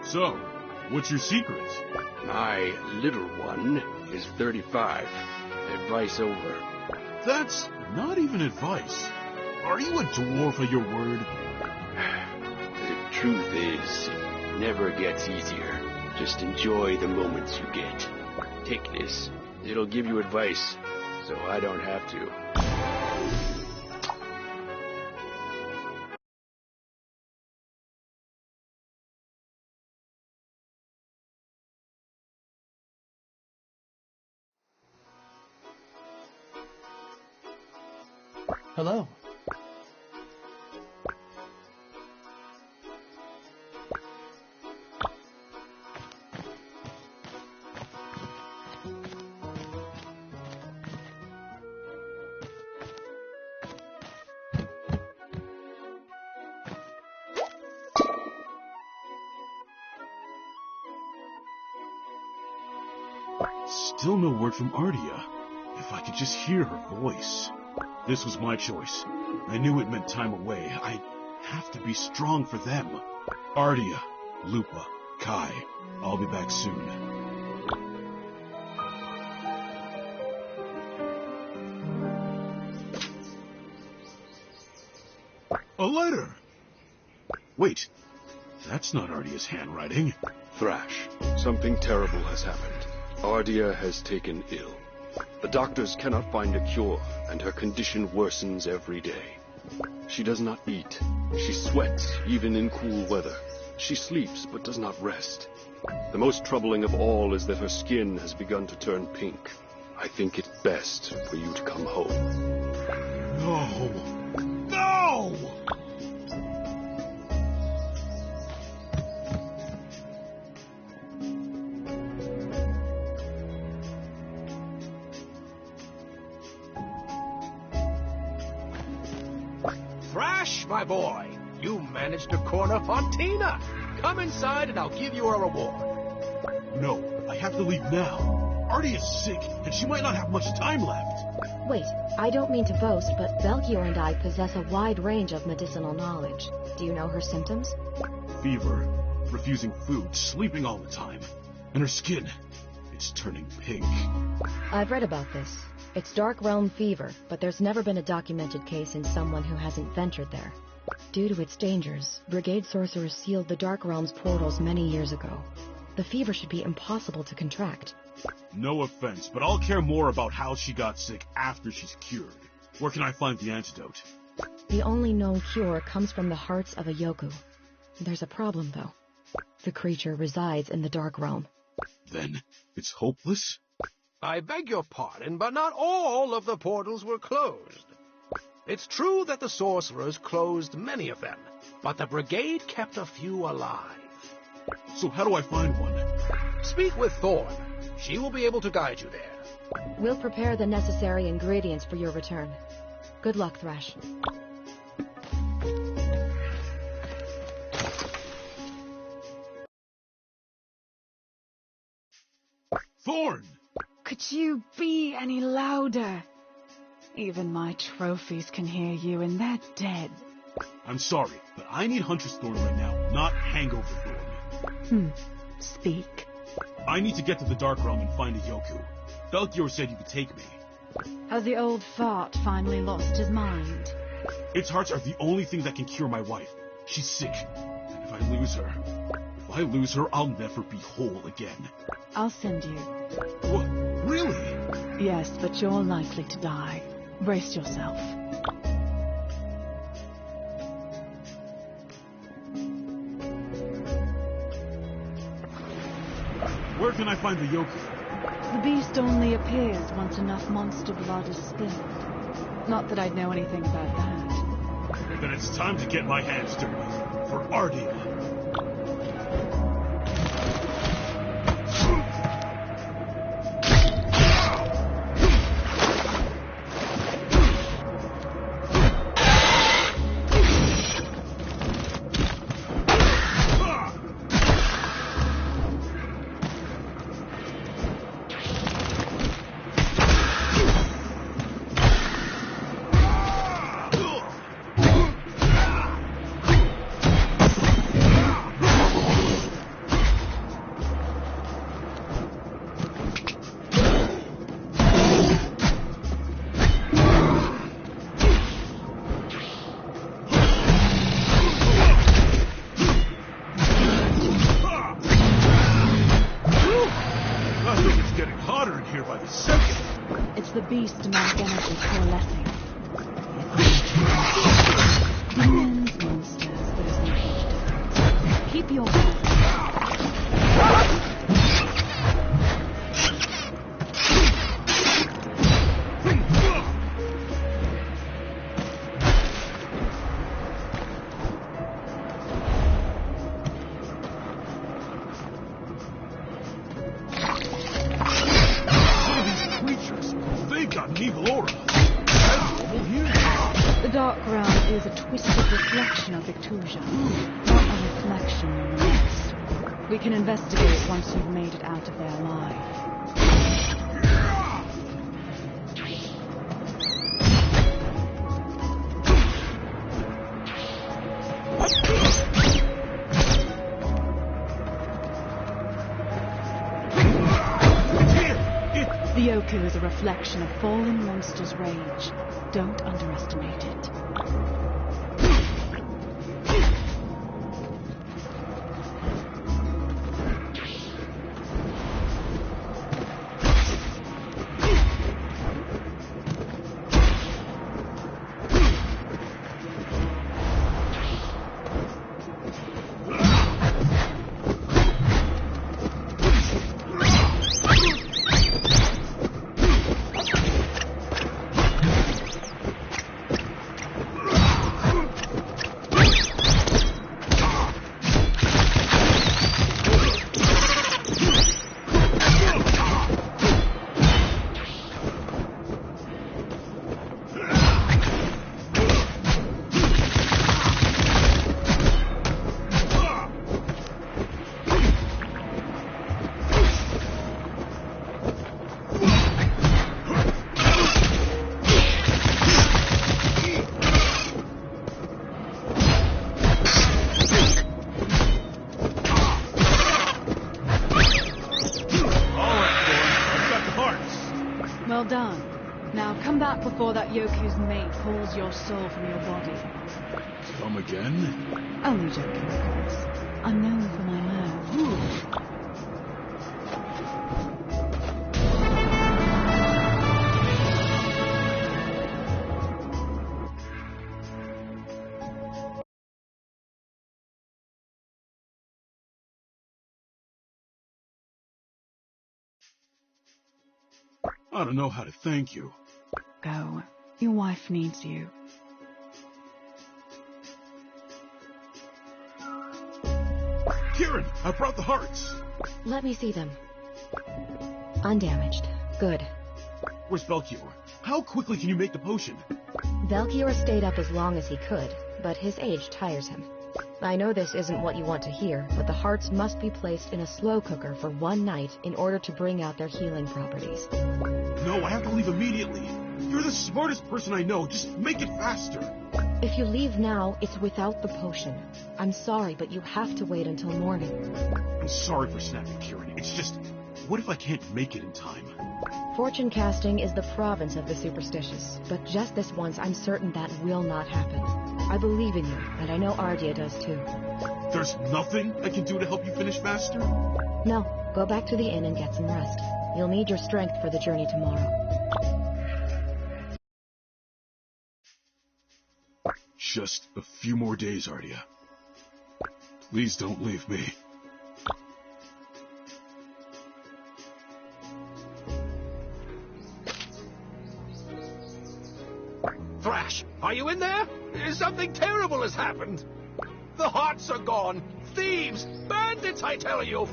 So, what's your secret? My little one is 35. Advice over. That's not even advice. Are you a dwarf of your word? The truth is, it never gets easier. Just enjoy the moments you get. Take this. It'll give you advice, so I don't have to. Hello. Still no word from Ardia. If I could just hear her voice. This was my choice. I knew it meant time away. I have to be strong for them. Ardia, Lupa, Kai. I'll be back soon. A letter! Wait, that's not Ardia's handwriting. Thrash, something terrible has happened. Ardia has taken ill. The doctors cannot find a cure, and her condition worsens every day. She does not eat. She sweats, even in cool weather. She sleeps, but does not rest. The most troubling of all is that her skin has begun to turn pink. I think it best for you to come home. No! No! Thrash, my boy, you managed to corner Fontina. Come inside and I'll give you a reward. No, I have to leave now. Ardia's sick, and she might not have much time left. Wait, I don't mean to boast, but Belchior and I possess a wide range of medicinal knowledge. Do you know her symptoms? Fever, refusing food, sleeping all the time. And her skin, it's turning pink. I've read about this. It's Dark Realm fever, but there's never been a documented case in someone who hasn't ventured there. Due to its dangers, Brigade sorcerers sealed the Dark Realm's portals many years ago. The fever should be impossible to contract. No offense, but I'll care more about how she got sick after she's cured. Where can I find the antidote? The only known cure comes from the hearts of a Yoku. There's a problem, though. The creature resides in the Dark Realm. Then, it's hopeless? I beg your pardon, but not all of the portals were closed. It's true that the sorcerers closed many of them, but the Brigade kept a few alive. So how do I find one? Speak with Thorn. She will be able to guide you there. We'll prepare the necessary ingredients for your return. Good luck, Thrash. Thorn! Could you be any louder? Even my trophies can hear you, and they're dead. I'm sorry, but I need Huntress Thorn right now, not Hangover Thorn. Speak. I need to get to the Dark Realm and find a Yoku. Belchior said you could take me. Has the old fart finally lost his mind? Its hearts are the only thing that can cure my wife. She's sick, and if I lose her, if I lose her, I'll never be whole again. I'll send you. What? Really? Yes, but you're likely to die. Brace yourself. Where can I find the Yoku? The beast only appears once enough monster blood is spilled. Not that I'd know anything about that. Then it's time to get my hands dirty. For Ardia. We can investigate once you've made it out of there alive. The Yoku is a reflection of fallen monsters' rage. Don't underestimate it. Well done. Now come back before that Yoku's mate pulls your soul from your body. Come again? Only joking, of course. I'm known for my nerve. I don't know how to thank you. Go. Your wife needs you. Kieran, I brought the hearts. Let me see them. Undamaged. Good. Where's Belchior? How quickly can you make the potion? Belchior stayed up as long as he could, but his age tires him. I know this isn't what you want to hear, but the hearts must be placed in a slow cooker for 1 night in order to bring out their healing properties. No, I have to leave immediately. You're the smartest person I know. Just make it faster. If you leave now, it's without the potion. I'm sorry, but you have to wait until morning. I'm sorry for snapping, Kieran. It's just, what if I can't make it in time? Fortune casting is the province of the superstitious, but just this once I'm certain that will not happen. I believe in you, and I know Ardia does too. There's nothing I can do to help you finish faster? No, go back to the inn and get some rest. You'll need your strength for the journey tomorrow. Just a few more days, Ardia. Please don't leave me. Thrash, are you in there? Something terrible has happened. The hearts are gone. Thieves! Bandits, I tell you!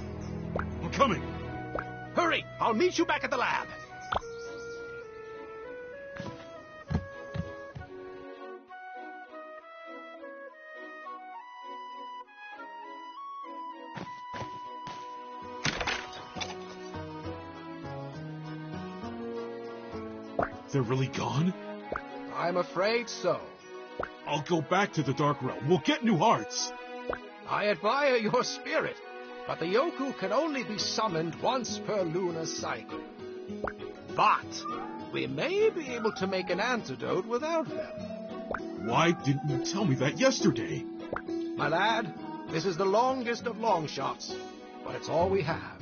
I'm coming. Hurry! I'll meet you back at the lab. They're really gone? I'm afraid so. I'll go back to the Dark Realm. We'll get new hearts. I admire your spirit, but the Yoku can only be summoned once per lunar cycle. But we may be able to make an antidote without them. Why didn't you tell me that yesterday? My lad, this is the longest of long shots, but it's all we have.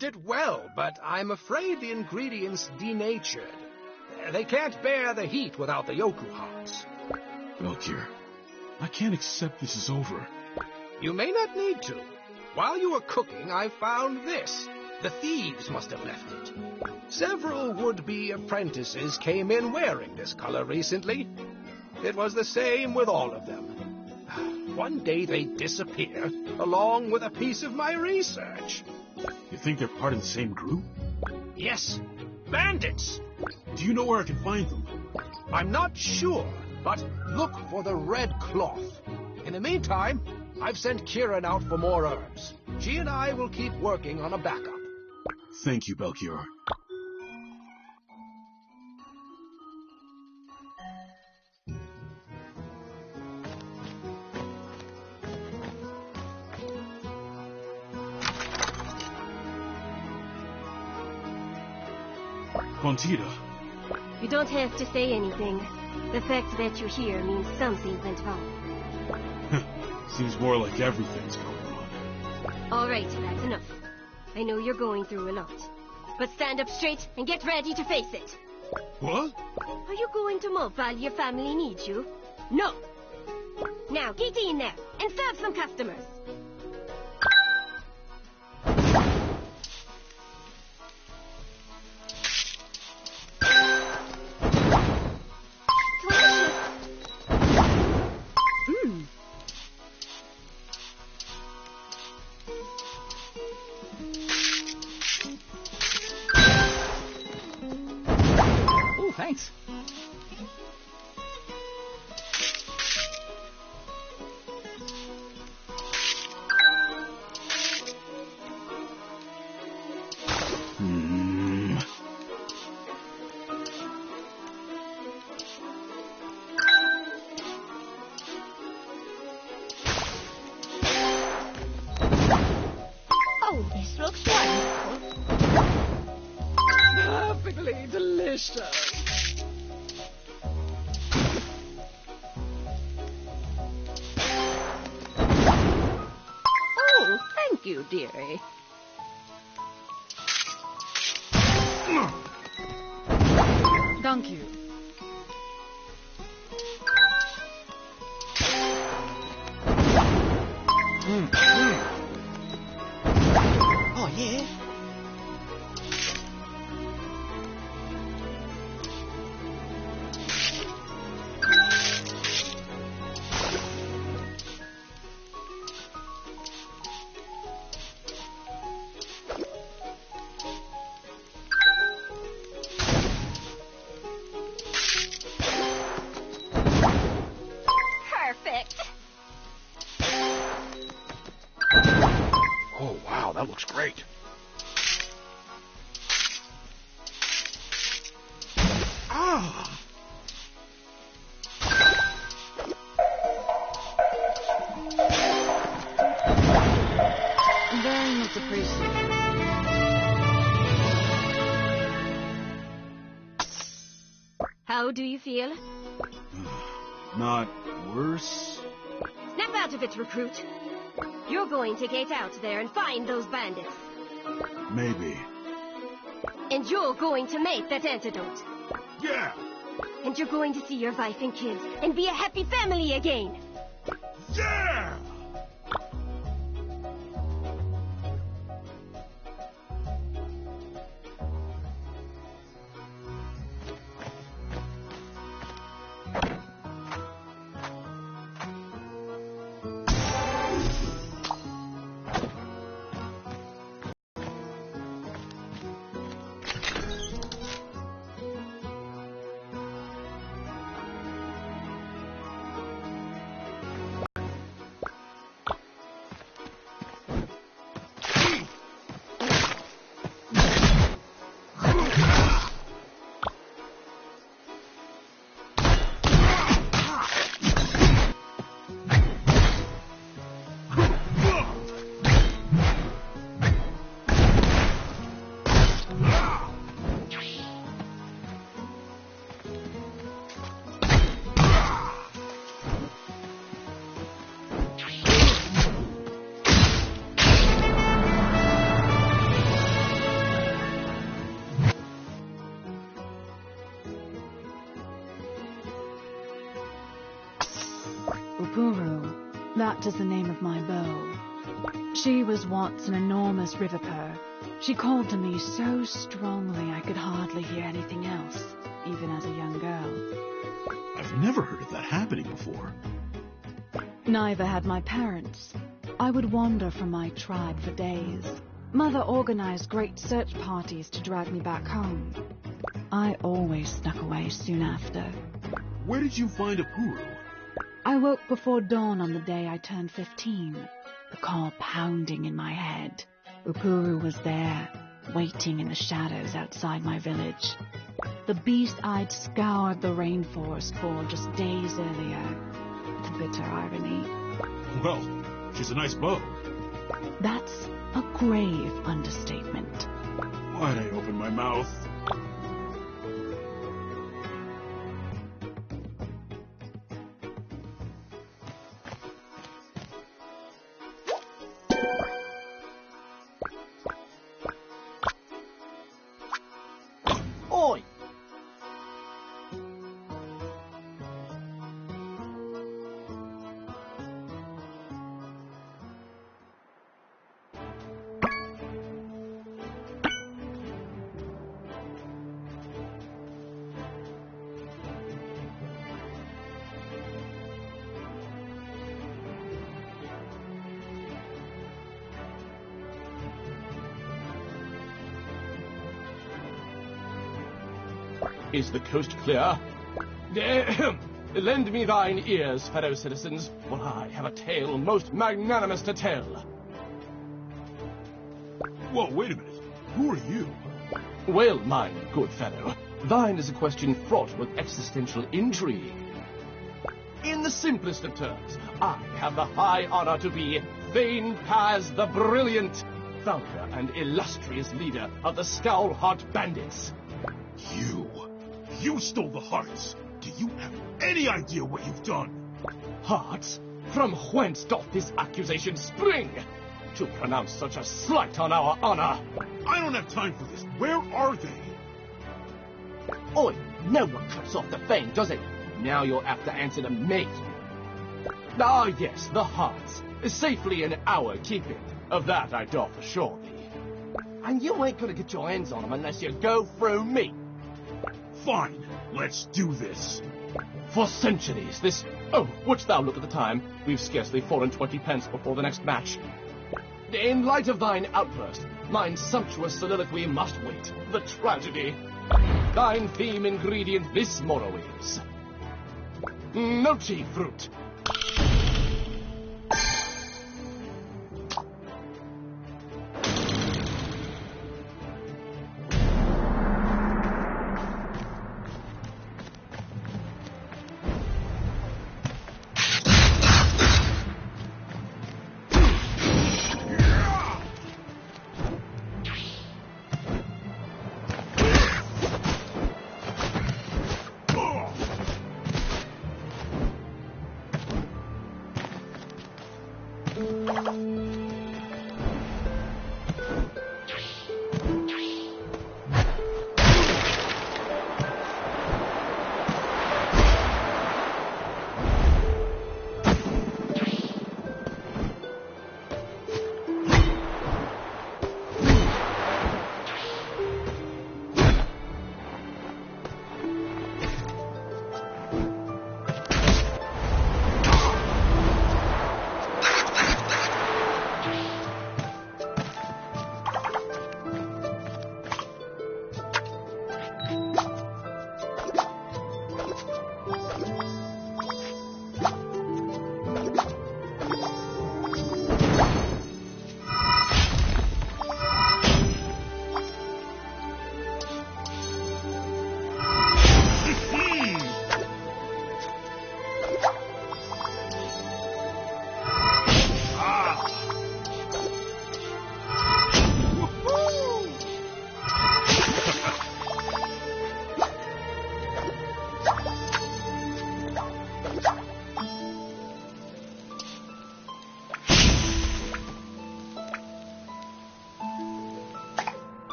It well, but I'm afraid the ingredients denatured. They can't bear the heat without the Yoku hearts. Valkyr, I can't accept this is over. You may not need to. While you were cooking, I found this. The thieves must have left it. Several would-be apprentices came in wearing this color recently. It was the same with all of them. One day they disappear, along with a piece of my research. You think they're part of the same group? Yes. Bandits! Do you know where I can find them? I'm not sure, but look for the red cloth. In the meantime, I've sent Kieran out for more herbs. She and I will keep working on a backup. Thank you, Belkior. Pontida. You don't have to say anything. The fact that you're here means something went wrong. Seems more like everything's going wrong. All right, that's enough. I know you're going through a lot. But stand up straight and get ready to face it. What? Are you going to mope while your family needs you? No! Now, get in there and serve some customers. Thanks. Oh, this looks wonderful. Perfectly delicious. Thank you, dearie. Thank you. Oh, yeah? Perfect. Oh, wow, that looks great. Ah! Very much appreciated. How do you feel? Not worse? Snap out of it, recruit. You're going to get out there and find those bandits. Maybe. And you're going to make that antidote. Yeah! And you're going to see your wife and kids and be a happy family again. Yeah! Upuru, that is the name of my bow. She was once an enormous river purr. She called to me so strongly I could hardly hear anything else, even as a young girl. I've never heard of that happening before. Neither had my parents. I would wander from my tribe for days. Mother organized great search parties to drag me back home. I always snuck away soon after. Where did you find Upuru? I woke before dawn on the day I turned 15, the call pounding in my head. Upuru was there, waiting in the shadows outside my village. The beast I'd scoured the rainforest for just days earlier. The bitter irony. Well, she's a nice bow. That's a grave understatement. Why'd I open my mouth? Oi! Is the coast clear? Lend me thine ears, fellow citizens, for I have a tale most magnanimous to tell. Whoa, wait a minute. Who are you? Well, mine good fellow, thine is a question fraught with existential intrigue. In the simplest of terms, I have the high honor to be Thane Paz the Brilliant, founder and illustrious leader of the Scowlheart Bandits. You stole the hearts. Do you have any idea what you've done? Hearts? From whence doth this accusation spring? To pronounce such a slight on our honor. I don't have time for this. Where are they? Oi, no one cuts off the Thane, does it? Now you'll have to answer to me. Ah, yes, the hearts. Safely in our keeping. Of that I doth assure thee. And you ain't gonna get your hands on them unless you go through me. Fine, let's do this. For centuries, this... Oh, wouldst thou look at the time? We've scarcely 4 pence before the next match. In light of thine outburst, mine sumptuous soliloquy must wait. The tragedy. Thine theme ingredient this morrow is... Nochi fruit.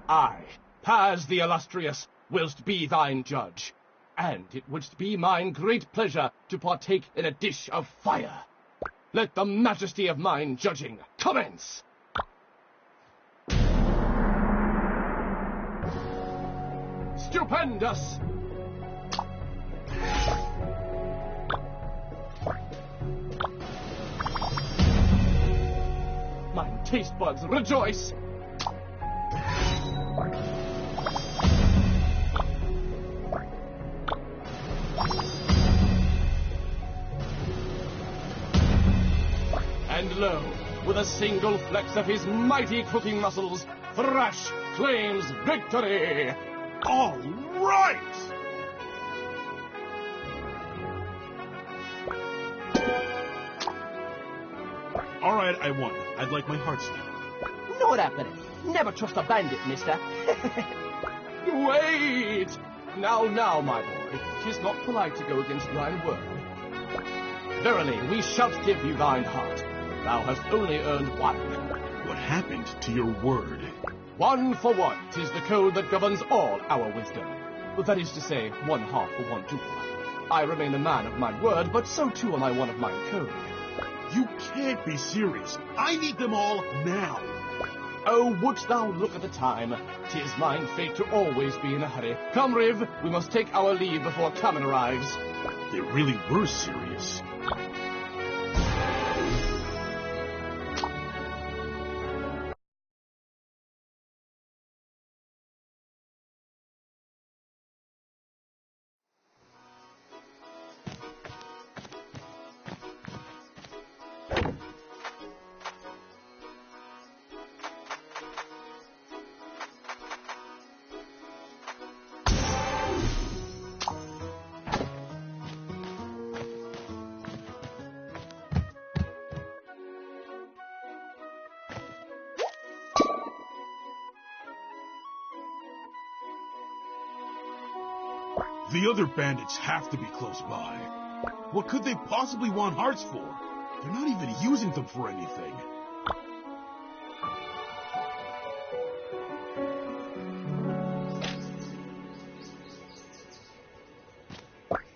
I, Paz the illustrious, whilst be thine judge, and it wouldst be mine great pleasure to partake in a dish of fire. Let the majesty of mine judging commence! Stupendous! Mine taste buds rejoice! And lo, with a single flex of his mighty cooking muscles, Thrash claims victory! All right! All right, I won. I'd like my hearts now. No happening. Never trust a bandit, mister. Wait! Now, my boy. 'Tis not polite to go against thine word. Verily, we shall give you thine heart. Thou hast only earned one. What happened to your word? 1 for 1, 'tis the code that governs all our wisdom. That is to say, 1/2 for 1 duel. I remain a man of my word, but so too am I one of my code. You can't be serious. I need them all now. Oh, wouldst thou look at the time? 'Tis mine fate to always be in a hurry. Come, Riv, we must take our leave before Kamen arrives. They really were serious. The other bandits have to be close by. What could they possibly want hearts for? They're not even using them for anything.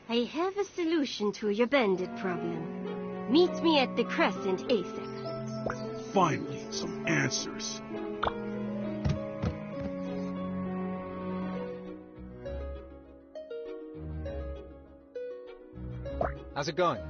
I have a solution to your bandit problem. Meet me at the Crescent ASAP. Finally, some answers. How's it going?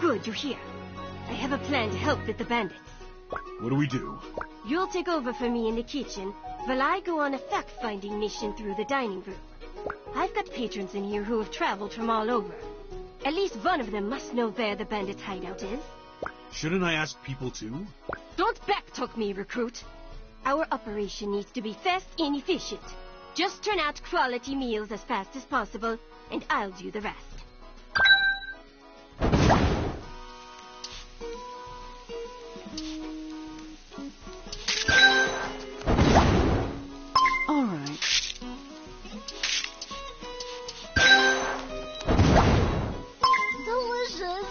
Good, you're here. I have a plan to help with the bandits. What do we do? You'll take over for me in the kitchen, while I go on a fact-finding mission through the dining room. I've got patrons in here who have traveled from all over. At least one of them must know where the bandits' hideout is. Shouldn't I ask people too? Don't backtalk me, recruit. Our operation needs to be fast and efficient. Just turn out quality meals as fast as possible, and I'll do the rest. All right. Delicious.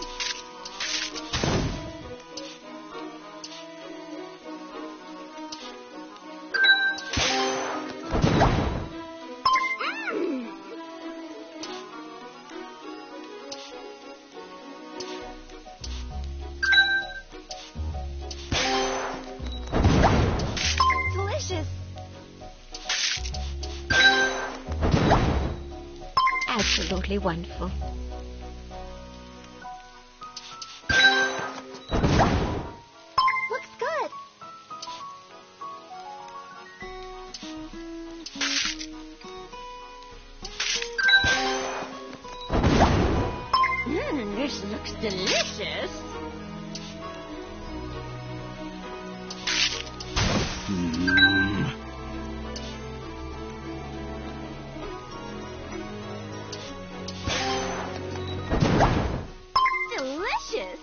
Delicious. Absolutely wonderful. Looks good. This looks delicious. Delicious.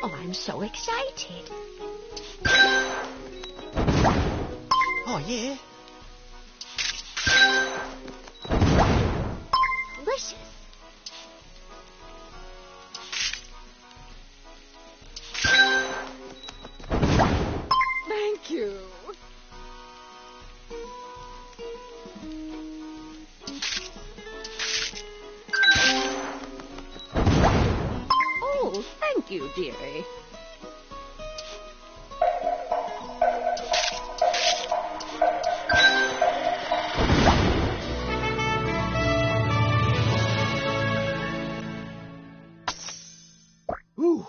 Oh, I'm so excited. Oh, yeah? Delicious. Thank you. Oh, thank you, dearie. Ooh,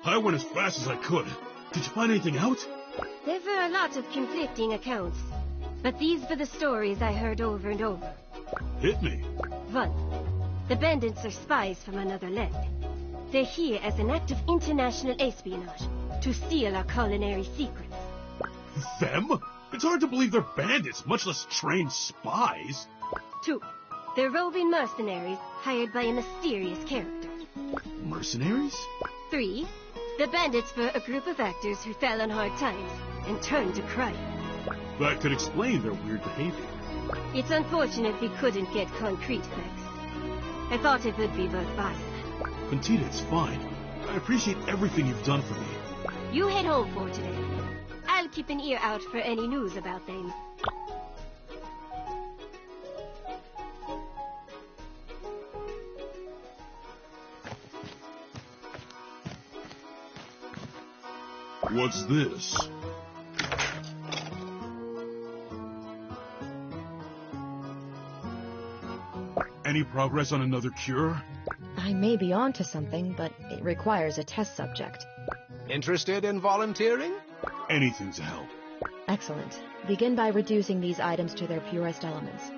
I went as fast as I could. Did you find anything out? There were a lot of conflicting accounts, but these were the stories I heard over and over. Hit me. 1. The bandits are spies from another land. They're here as an act of international espionage, to steal our culinary secrets. Them? It's hard to believe they're bandits, much less trained spies. 2. They're roving mercenaries hired by a mysterious character. Mercenaries? 3. The bandits were a group of actors who fell on hard times and turned to crime. That could explain their weird behavior. It's unfortunate we couldn't get concrete facts. I thought it would be worthwhile. Quintita, it's fine. I appreciate everything you've done for me. You head home for today. I'll keep an ear out for any news about them. What's this? Any progress on another cure? I may be onto something, but it requires a test subject. Interested in volunteering? Anything's a help. Excellent. Begin by reducing these items to their purest elements.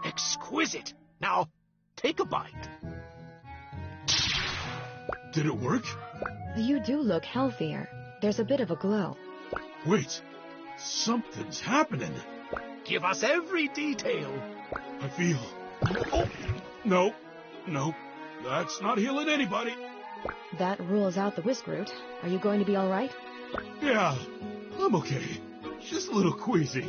Exquisite. Now, take a bite. Did it work? You do look healthier. There's a bit of a glow. Wait, something's happening. Give us every detail. I feel... Oh, no, that's not healing anybody. That rules out the whisk root. Are you going to be all right? Yeah, I'm okay. Just a little queasy.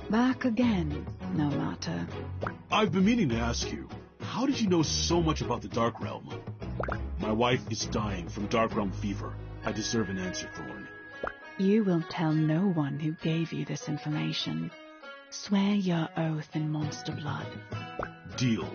Back again, no matter. I've been meaning to ask you, how did you know so much about the Dark Realm? My wife is dying from Dark Realm fever. I deserve an answer, Thorn. You will tell no one who gave you this information. Swear your oath in monster blood. Deal.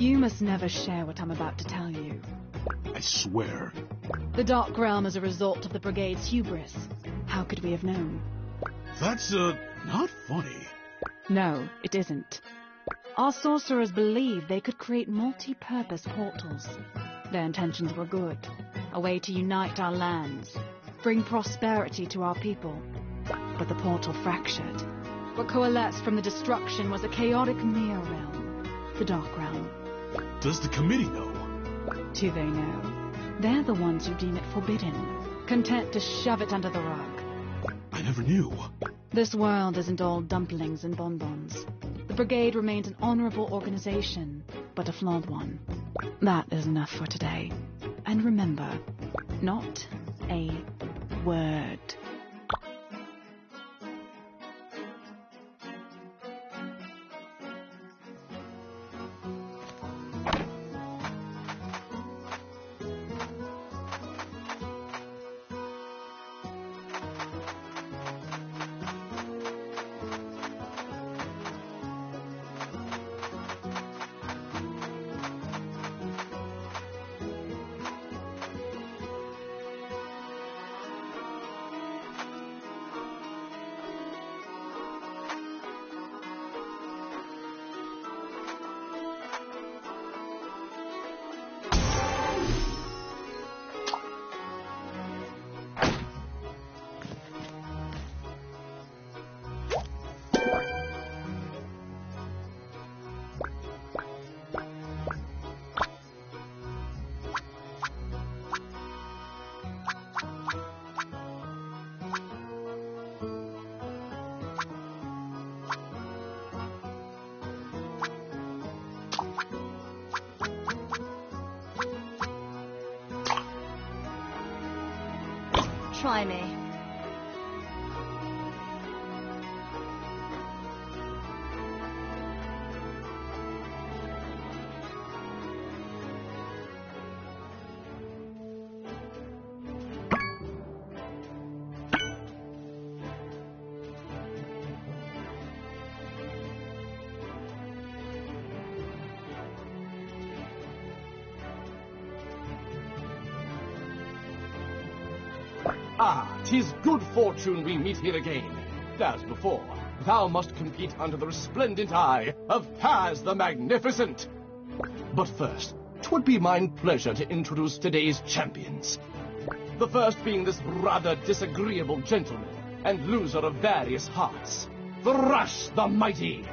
You must never share what I'm about to tell you. I swear. The Dark Realm is a result of the Brigade's hubris. How could we have known? That's, not funny. No, it isn't. Our sorcerers believed they could create multi-purpose portals. Their intentions were good. A way to unite our lands, bring prosperity to our people. But the portal fractured. What coalesced from the destruction was a chaotic near realm, the Dark Realm. Does the committee know? Do they know? They're the ones who deem it forbidden, content to shove it under the rug. I never knew. This world isn't all dumplings and bonbons. The Brigade remains an honorable organization, but a flawed one. That is enough for today. And remember, not a word. try me. Ah, 'tis good fortune we meet here again. As before, thou must compete under the resplendent eye of Paz the Magnificent. But first, 'twould be mine pleasure to introduce today's champions. The first being this rather disagreeable gentleman and loser of various hearts, Thrash the Mighty.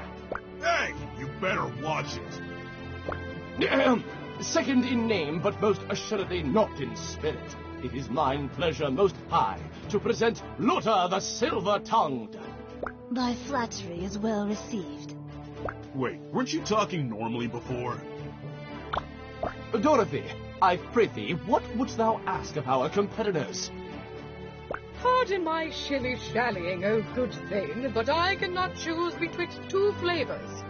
Hey, you better watch it. Second in name, but most assuredly not in spirit, it is mine pleasure most high to present Luther the Silver-Tongued. Thy flattery is well received. Wait, weren't you talking normally before? Dorothy, I prithee, what wouldst thou ask of our competitors? Pardon my shilly-shallying, O good thane, but I cannot choose betwixt two flavors.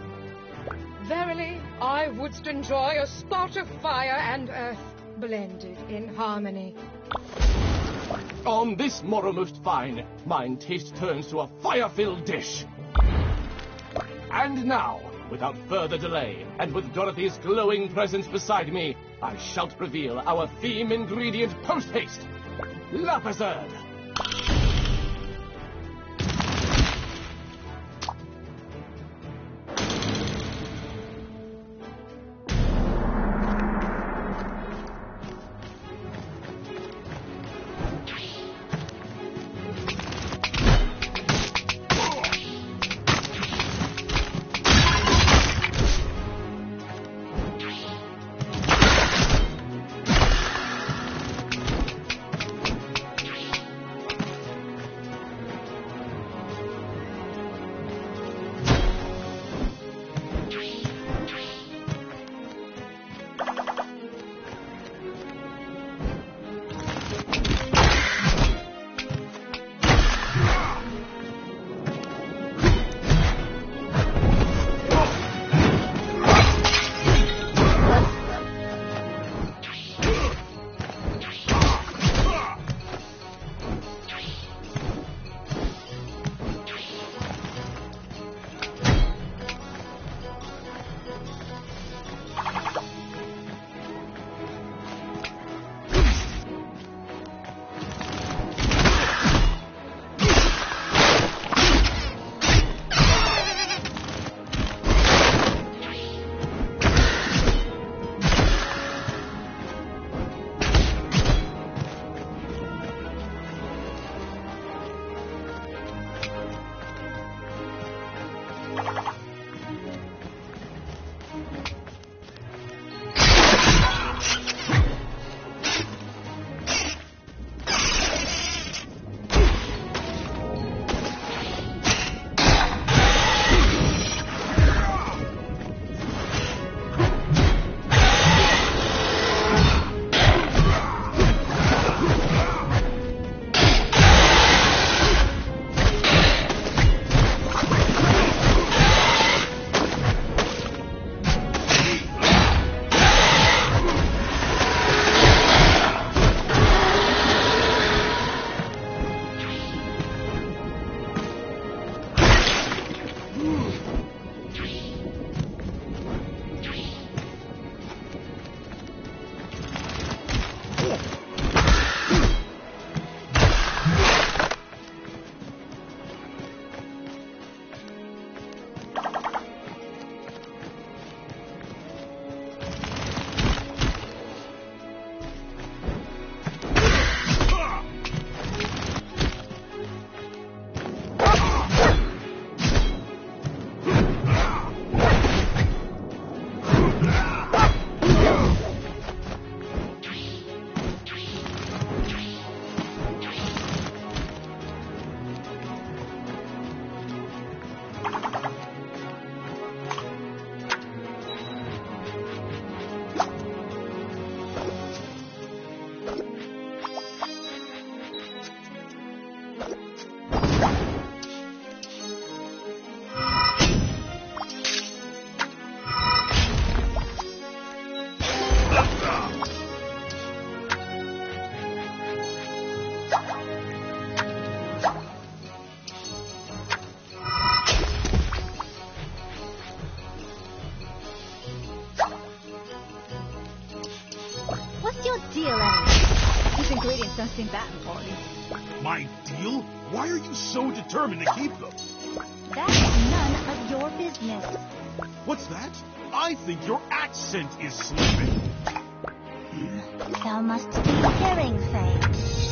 Verily, I wouldst enjoy a spot of fire and earth blended in harmony. On this morrow most fine, mine taste turns to a fire-filled dish. And now, without further delay, and with Dorothy's glowing presence beside me, I shall reveal our theme ingredient post-haste. Lapazard. think that important. My deal? Why are you so determined to keep them? That's none of your business. What's that? I think your accent is slipping. Thou must be hearing things.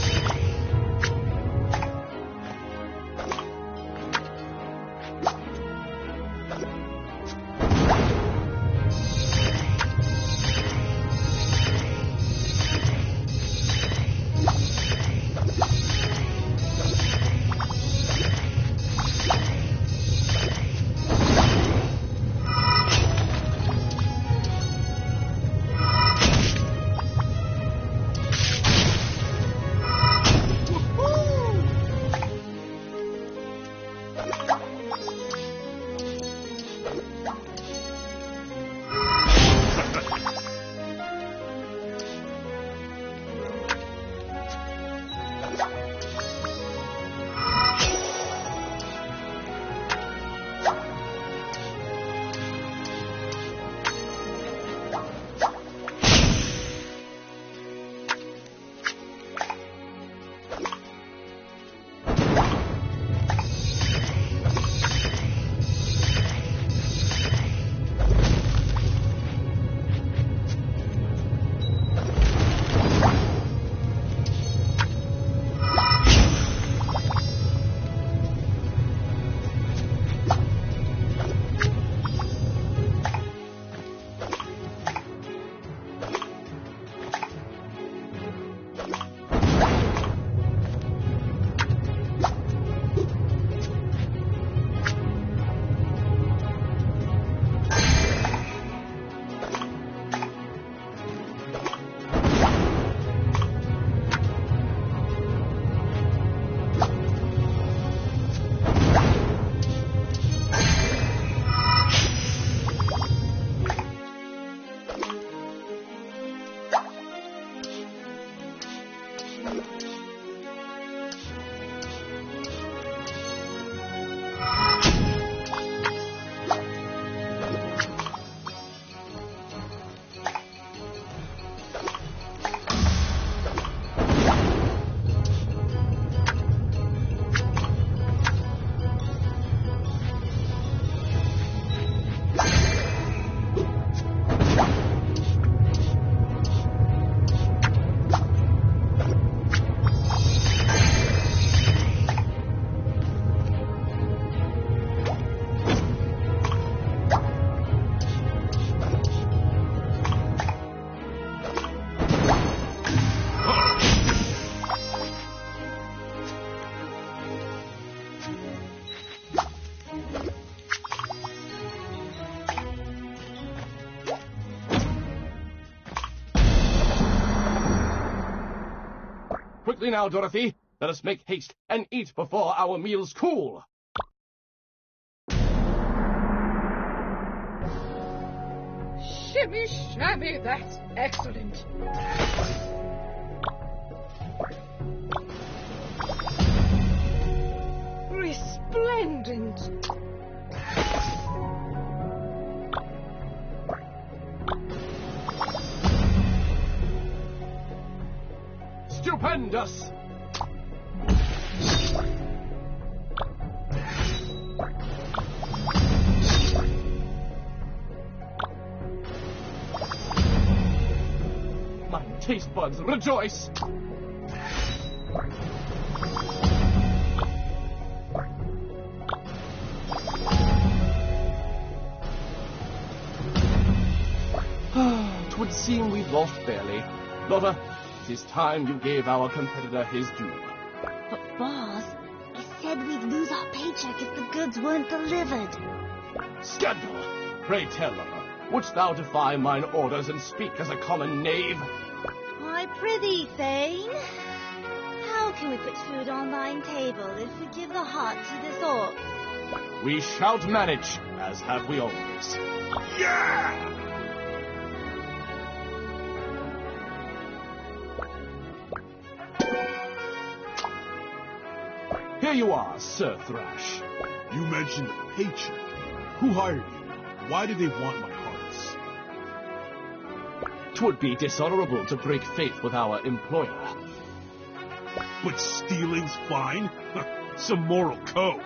Quickly now, Dorothy. Let us make haste and eat before our meals cool. Shimmy shammy, that's excellent. Resplendent. Stupendous! My taste buds rejoice! Twould seem we've lost fairly. Lotta, it is time you gave our competitor his due. But boss, he said we'd lose our paycheck if the goods weren't delivered. Scandal! Pray tell, Lotta, wouldst thou defy mine orders and speak as a common knave? Why, prithee, Thane. How can we put food on thine table if we give the heart to this orc? We shalt manage, as have we always. Yeah! Here you are, Sir Thrash. You mentioned a paycheck. Who hired you? Why do they want my hearts? 'Twould be dishonorable to break faith with our employer. But stealing's fine? Some moral code.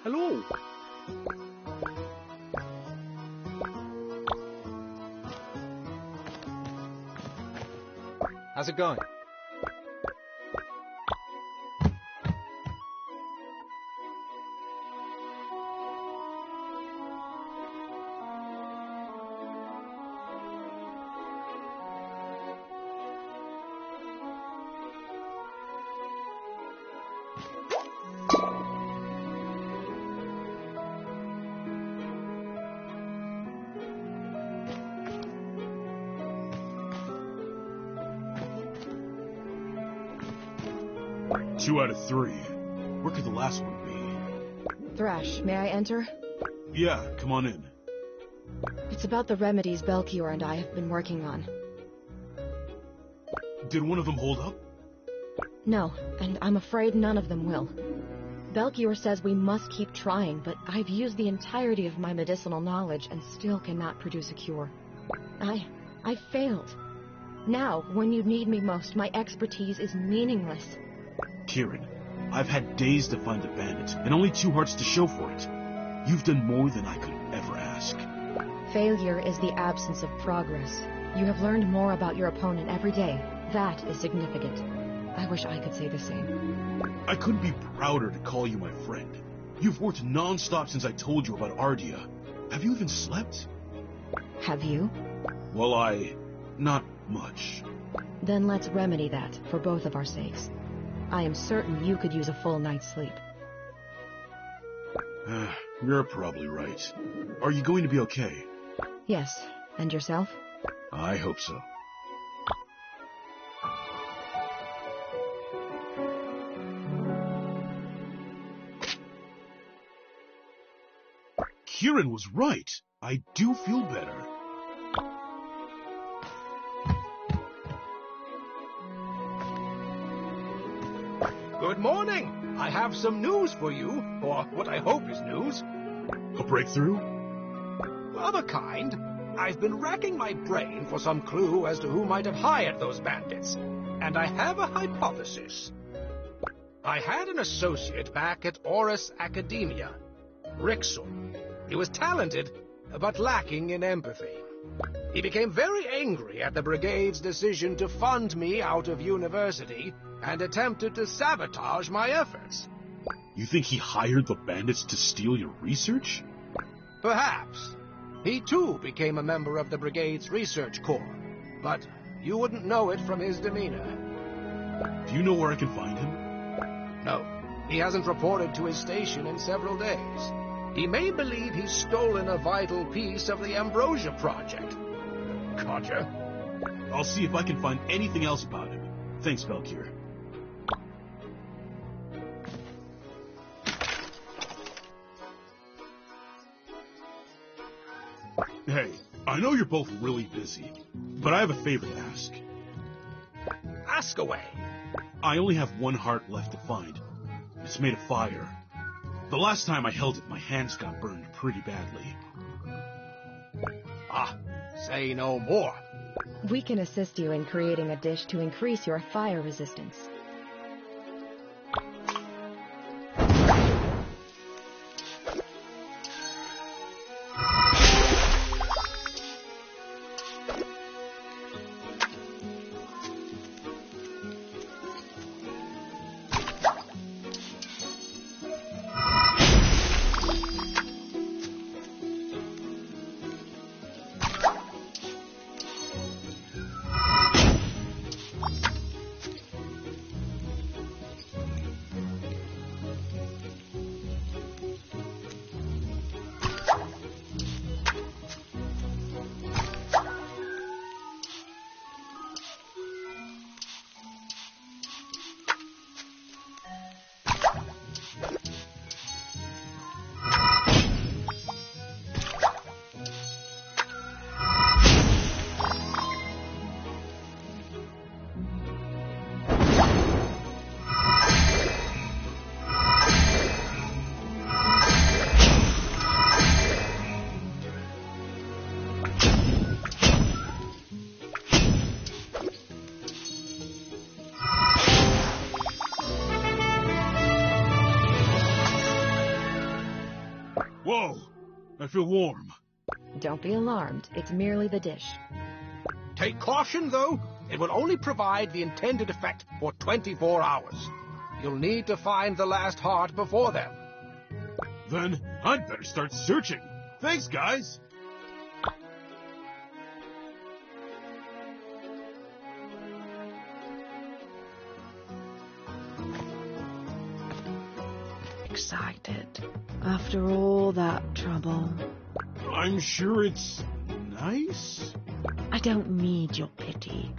Hello. How's it going? Two out of 3. Where could the last one be? Thrash, may I enter? Yeah, come on in. It's about the remedies Belchior and I have been working on. Did one of them hold up? No, and I'm afraid none of them will. Belchior says we must keep trying, but I've used the entirety of my medicinal knowledge and still cannot produce a cure. I failed. Now, when you need me most, my expertise is meaningless. Kieran, I've had days to find the bandits, and only 2 hearts to show for it. You've done more than I could ever ask. Failure is the absence of progress. You have learned more about your opponent every day. That is significant. I wish I could say the same. I couldn't be prouder to call you my friend. You've worked non-stop since I told you about Ardia. Have you even slept? Have you? Well, not much. Then let's remedy that, for both of our sakes. I am certain you could use a full night's sleep. You're probably right. Are you going to be okay? Yes. And yourself? I hope so. Kieran was right. I do feel better. Good morning. I have some news for you, or what I hope is news. A breakthrough? Of a kind. I've been racking my brain for some clue as to who might have hired those bandits, and I have a hypothesis. I had an associate back at Horus Academia, Rixel. He was talented, but lacking in empathy. He became very angry at the Brigade's decision to fund me out of university and attempted to sabotage my efforts. You think he hired the bandits to steal your research? Perhaps. He too became a member of the Brigade's research corps, but you wouldn't know it from his demeanor. Do you know where I can find him? No. He hasn't reported to his station in several days. He may believe he's stolen a vital piece of the Ambrosia project. Gotcha. I'll see if I can find anything else about him. Thanks, Belchior. Hey, I know you're both really busy, but I have a favor to ask. Ask away. I only have 1 heart left to find. It's made of fire. The last time I held it, my hands got burned pretty badly. Say no more. We can assist you in creating a dish to increase your fire resistance. Whoa! I feel warm. Don't be alarmed. It's merely the dish. Take caution, though. It will only provide the intended effect for 24 hours. You'll need to find the last heart before then. Then I'd better start searching. Thanks, guys. Excited. After all that trouble. I'm sure it's nice. I don't need your pity.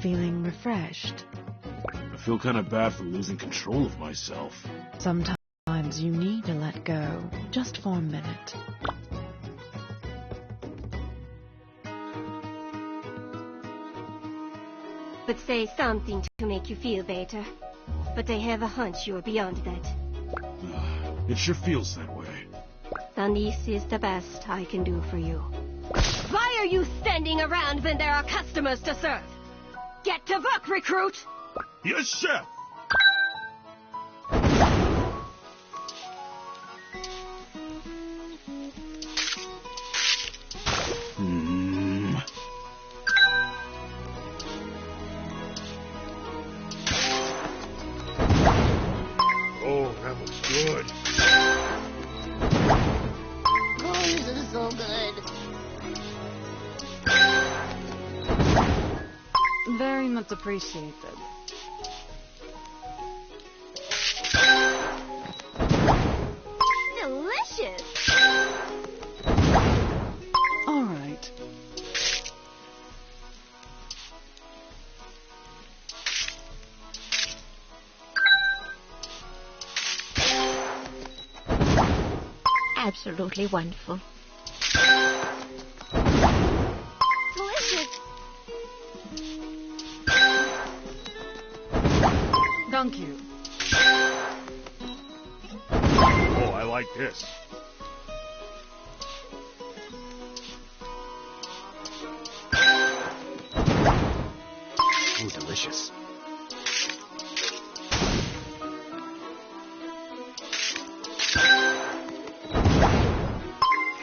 Feeling refreshed? I feel kind of bad for losing control of myself. Sometimes you need to let go, just for a minute. But say something to make you feel better. But I have a hunch you're beyond that. It sure feels that way. Then this is the best I can do for you. Why are you standing around when there are customers to serve? Get to work, recruit! Yes, chef! Oh, that looks good. Oh, this is so good. Very much appreciated. Delicious! All right. Absolutely wonderful. Delicious! Thank you. Oh, I like this. Oh, delicious.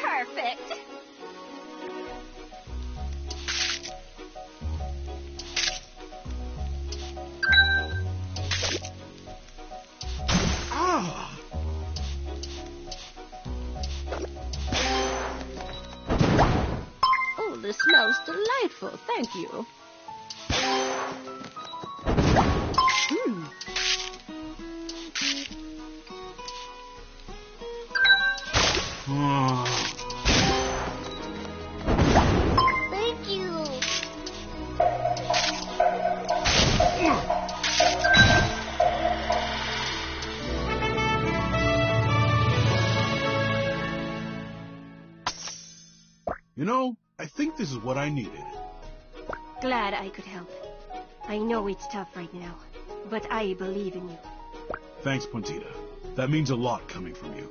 Perfect! Ah! Oh, this smells delightful. Thank you. Thank you! You know, I think this is what I needed. Glad I could help. I know it's tough right now, but I believe in you. Thanks, Puntita. That means a lot coming from you.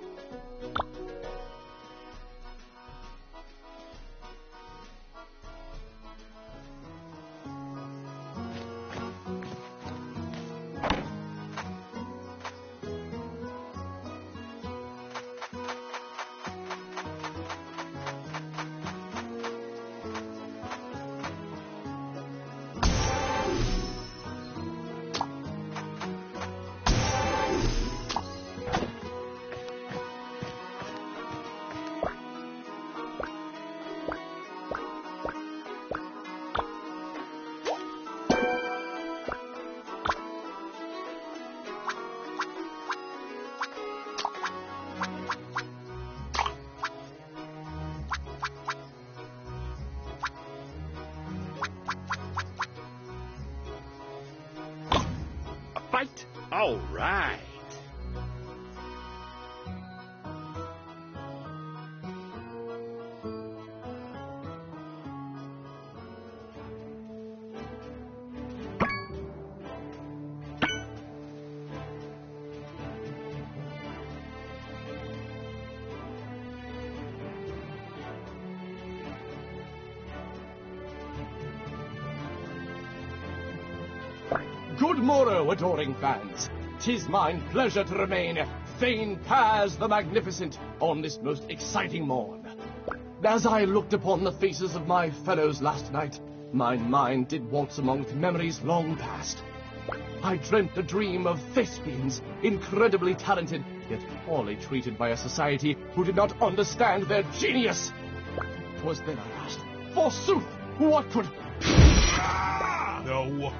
All right. Good morrow, adoring fans. 'Tis mine pleasure to remain Thane Paz the Magnificent on this most exciting morn. As I looked upon the faces of my fellows last night, my mind did waltz among memories long past. I dreamt a dream of thespians, incredibly talented, yet poorly treated by a society who did not understand their genius. 'Twas then I asked, forsooth, what could... No.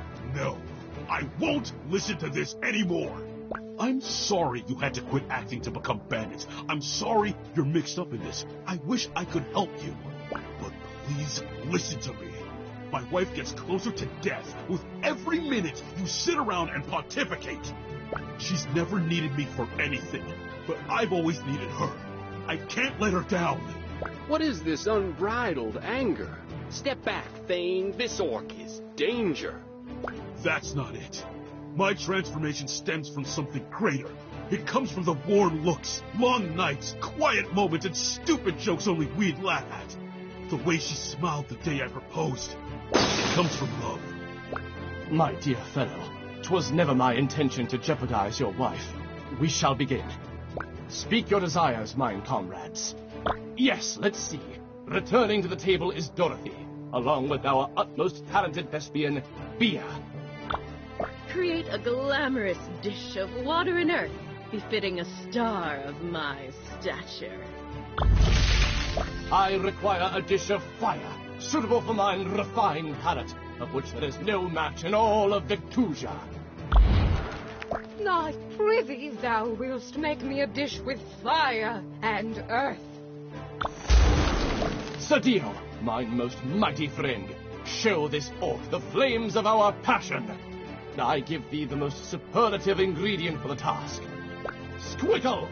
I won't listen to this anymore. I'm sorry you had to quit acting to become bandits. I'm sorry you're mixed up in this. I wish I could help you. But please listen to me. My wife gets closer to death with every minute you sit around and pontificate. She's never needed me for anything, but I've always needed her. I can't let her down. What is this unbridled anger? Step back, Thane. This orc is danger. That's not it. My transformation stems from something greater. It comes from the warm looks, long nights, quiet moments, and stupid jokes only we'd laugh at. The way she smiled the day I proposed. It comes from love. My dear fellow, 'twas never my intention to jeopardize your wife. We shall begin. Speak your desires, mine comrades. Yes, let's see. Returning to the table is Dorothy, along with our utmost talented thespian, Bia. Create a glamorous dish of water and earth, befitting a star of my stature. I require a dish of fire, suitable for mine refined palate, of which there is no match in all of Victusia. I prithee thou willst make me a dish with fire and earth. Sadio, mine most mighty friend, show this orc the flames of our passion. I give thee the most superlative ingredient for the task. Squickle!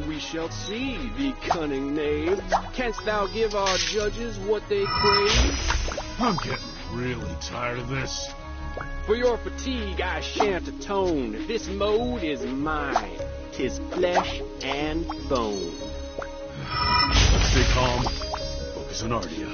we shall see, thee cunning knave. Canst thou give our judges what they crave? I'm getting really tired of this. For your fatigue I shan't atone. This mode is mine. 'Tis flesh and bone. Stay calm. Focus on Ardia.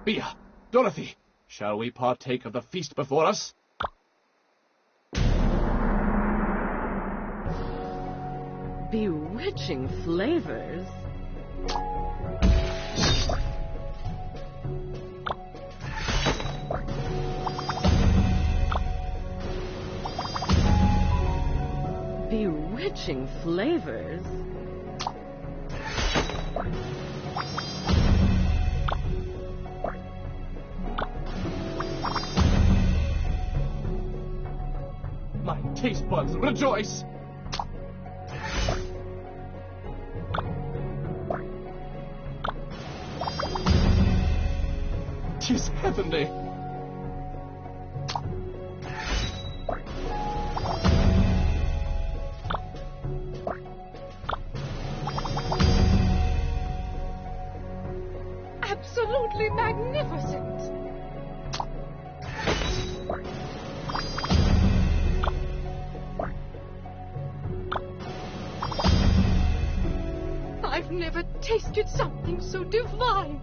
Bia, Dorothy, shall we partake of the feast before us? Bewitching flavors. Bewitching flavors. My taste buds rejoice! Tis heavenly! Absolutely magnificent! I've never tasted something so divine.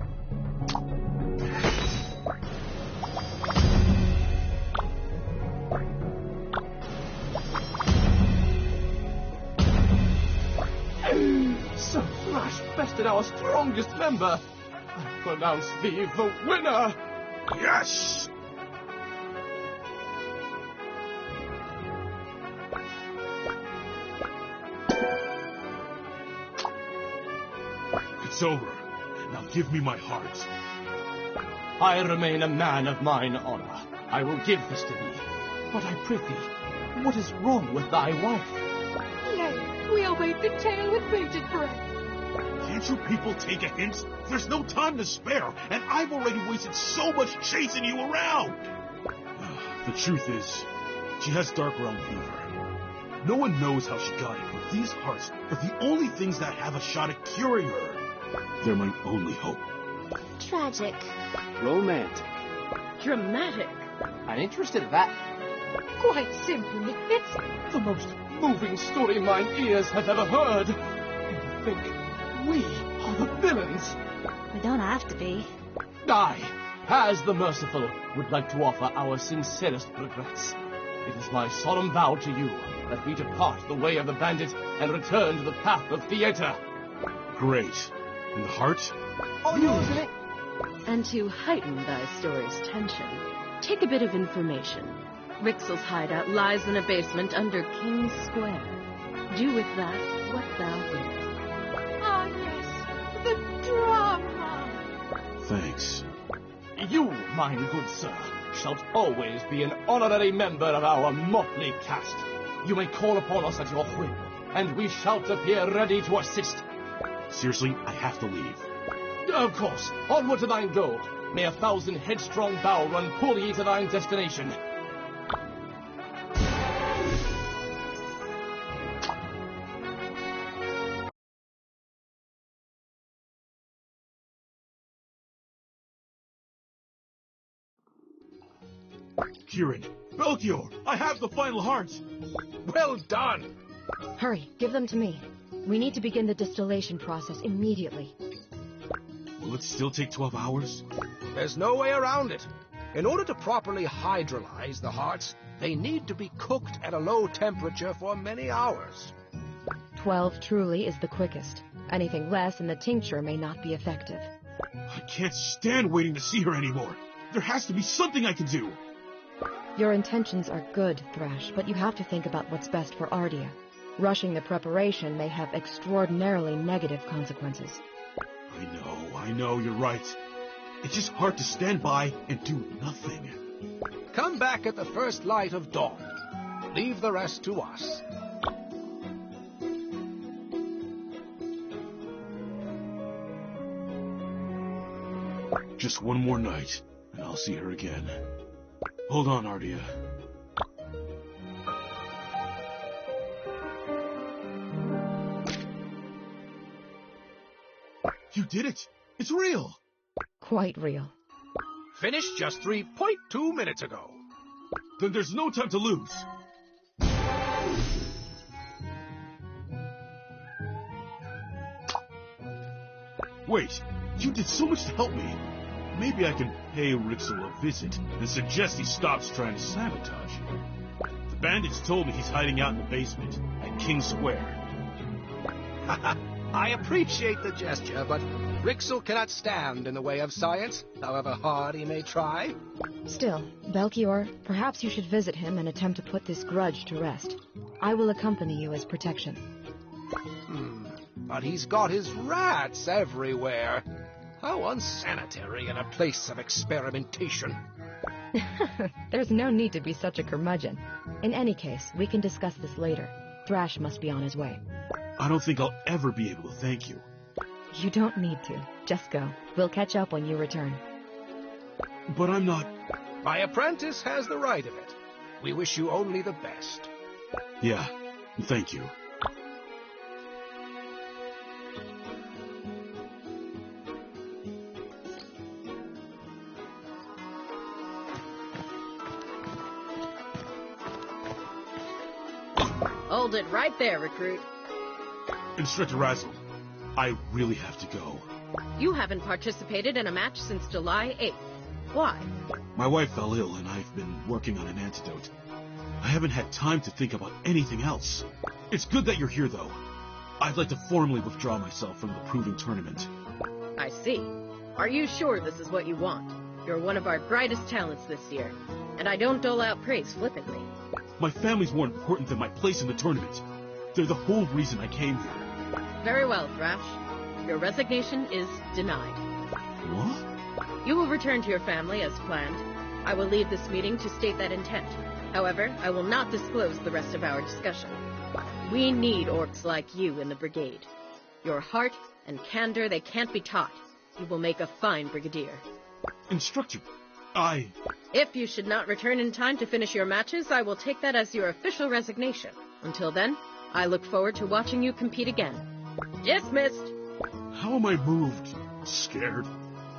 Sir Flash bested our strongest member. I pronounce thee the winner. Yes! It's over. Now give me my heart. I remain a man of mine honor. I will give this to thee. But I prithee, what is wrong with thy wife? Nay, we await the tale with bated breath. Can't you people take a hint? There's no time to spare, and I've already wasted so much chasing you around! The truth is, she has Dark Realm fever. No one knows how she got it, but these hearts are the only things that have a shot at curing her. They're my only hope. Tragic. Romantic. Dramatic. I'm interested in that. Quite simply, it's The most moving story mine ears have ever heard. And to think we are the villains. We don't have to be. I, as the merciful, would like to offer our sincerest regrets. It is my solemn vow to you that we depart the way of the bandit and return to the path of theater. Great. And the heart? All yours, Nick. And to heighten thy story's tension, take a bit of information. Rixel's hideout lies in a basement under King's Square. Do with that what thou wilt. Ah, yes, the drama. Thanks. You, mine good sir, shalt always be an honorary member of our motley cast. You may call upon us at your whim, and we shall appear ready to assist. Seriously, I have to leave. Of course, onward to thine goal. May 1,000 headstrong bow run pull ye to thine destination. Kieran, Belchior, I have the final hearts. Well done! Hurry, give them to me. We need to begin the distillation process immediately. Will it still take 12 hours? There's no way around it. In order to properly hydrolyze the hearts, they need to be cooked at a low temperature for many hours. 12 truly is the quickest. Anything less and the tincture may not be effective. I can't stand waiting to see her anymore. There has to be something I can do. Your intentions are good, Thrash, but you have to think about what's best for Ardia. Rushing the preparation may have extraordinarily negative consequences. I know, you're right. It's just hard to stand by and do nothing. Come back at the first light of dawn. Leave the rest to us. Just one more night, and I'll see her again. Hold on, Ardia. You did it! It's real! Quite real. Finished just 3.2 minutes ago. Then there's no time to lose. Wait, you did so much to help me. Maybe I can pay Rixel a visit and suggest he stops trying to sabotage you. The bandits told me he's hiding out in the basement at King Square. I appreciate the gesture, but Rixel cannot stand in the way of science, however hard he may try. Still, Belchior, perhaps you should visit him and attempt to put this grudge to rest. I will accompany you as protection. But he's got his rats everywhere. How unsanitary in a place of experimentation. There's no need to be such a curmudgeon. In any case, we can discuss this later. Thrash must be on his way. I don't think I'll ever be able to thank you. You don't need to. Just go. We'll catch up when you return. But I'm not... My apprentice has the right of it. We wish you only the best. Yeah, thank you. Hold it right there, recruit. Instructor Razzle, I really have to go. You haven't participated in a match since July 8th. Why? My wife fell ill and I've been working on an antidote. I haven't had time to think about anything else. It's good that you're here, though. I'd like to formally withdraw myself from the proving tournament. I see. Are you sure this is what you want? You're one of our brightest talents this year, and I don't dole out praise flippantly. My family's more important than my place in the tournament. They're the whole reason I came here. Very well, Thrash. Your resignation is denied. What? You will return to your family as planned. I will leave this meeting to state that intent. However, I will not disclose the rest of our discussion. We need orcs like you in the Brigade. Your heart and candor they can't be taught. You will make a fine brigadier. Instructor, If you should not return in time to finish your matches, I will take that as your official resignation. Until then, I look forward to watching you compete again. Dismissed! How am I moved, scared,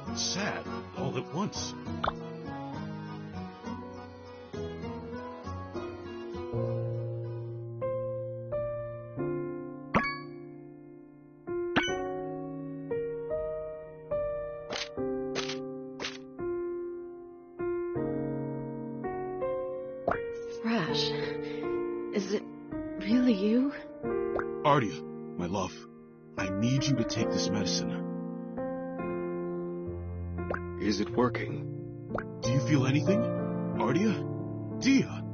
and sad all at once? Thrash, is it really you? Ardia, my love, I need you to take this medicine. Is it working? Do you feel anything? Ardia? Dia?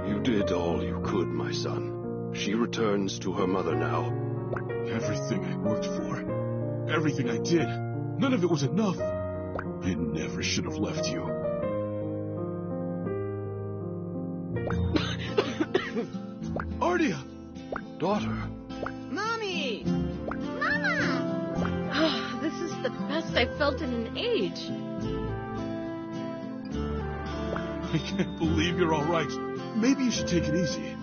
You did all you could, my son. She returns to her mother now. Everything I worked for, everything I did, none of it was enough. I never should have left you. Ardia! Daughter. Mommy! Mama! Oh, this is the best I've felt in an age. I can't believe you're all right. Maybe you should take it easy.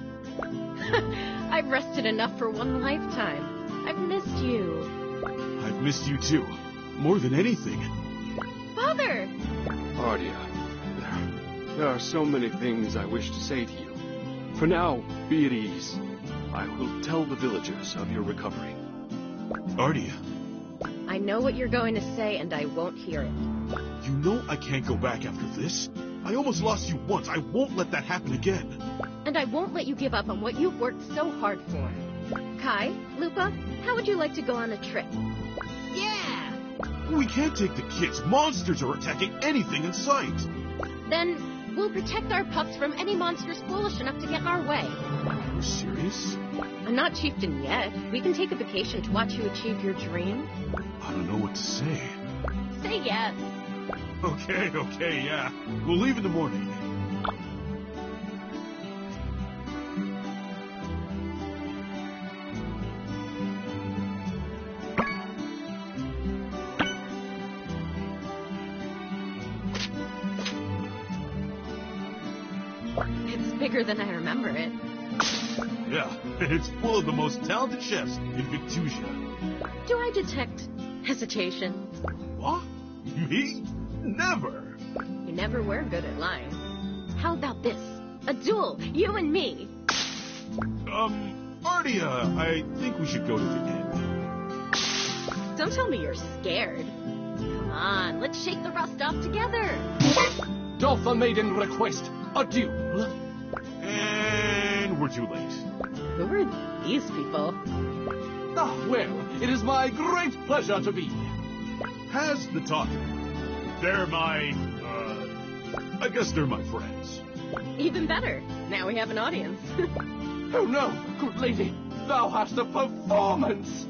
I've rested enough for one lifetime. I've missed you. I've missed you too. More than anything. Father! Ardia, there are so many things I wish to say to you. For now, be at ease. I will tell the villagers of your recovery. Ardia. I know what you're going to say, and I won't hear it. You know I can't go back after this. I almost lost you once. I won't let that happen again. And I won't let you give up on what you've worked so hard for. Kai, Lupa, how would you like to go on a trip? Yeah! We can't take the kids. Monsters are attacking anything in sight. Then we'll protect our pups from any monsters foolish enough to get in our way. Are you serious? I'm not chieftain yet. We can take a vacation to watch you achieve your dream. I don't know what to say. Say yes. Okay, yeah. We'll leave in the morning. It's bigger than I remember it. Yeah, it's full of the most talented chefs in Victusia. Do I detect hesitation? What? Me? Never! You never were good at lying. How about this? A duel, you and me. Ardia, I think we should go to the inn. Don't tell me you're scared. Come on, let's shake the rust off together. Doth the maiden request a duel? And we're too late. Who are these people? Ah, well, it is my great pleasure to be. Has the talking. They're my, I guess they're my friends. Even better. Now we have an audience. Oh no, good lady, thou hast a performance!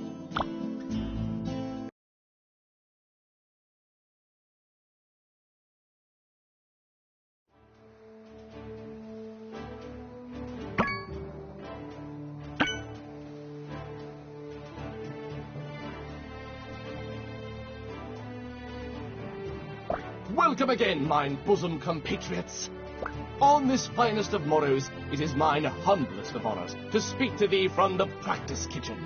Welcome again, mine bosom compatriots. On this finest of morrows, it is mine humblest of honours to speak to thee from the practice kitchen.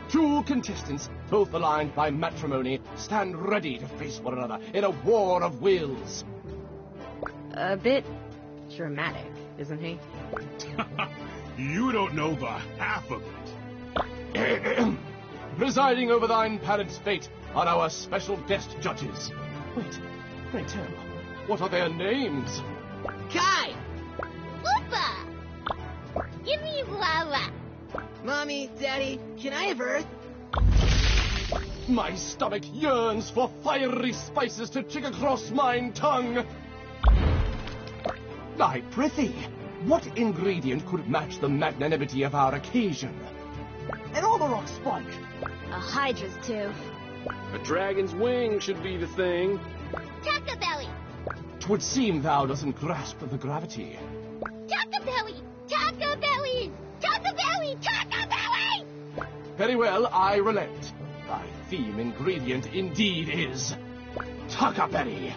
Two contestants, both aligned by matrimony, stand ready to face one another in a war of wills. A bit dramatic, isn't he? You don't know the half of it. Presiding over thine parents' fate are our special guest judges. Wait, pray tell, what are their names? Kai! Lupa! Give me lava! Mommy, Daddy, can I have Earth? My stomach yearns for fiery spices to chick across mine tongue. I prithee, what ingredient could match the magnanimity of our occasion? An Orthodox spike. A Hydra's tooth. A dragon's wing should be the thing. Taco belly! 'Twould seem thou doesn't grasp the gravity. Taco belly! Taco belly! Taco belly! Taco belly! Very well, I relent. Thy theme ingredient indeed is Tuckaberry.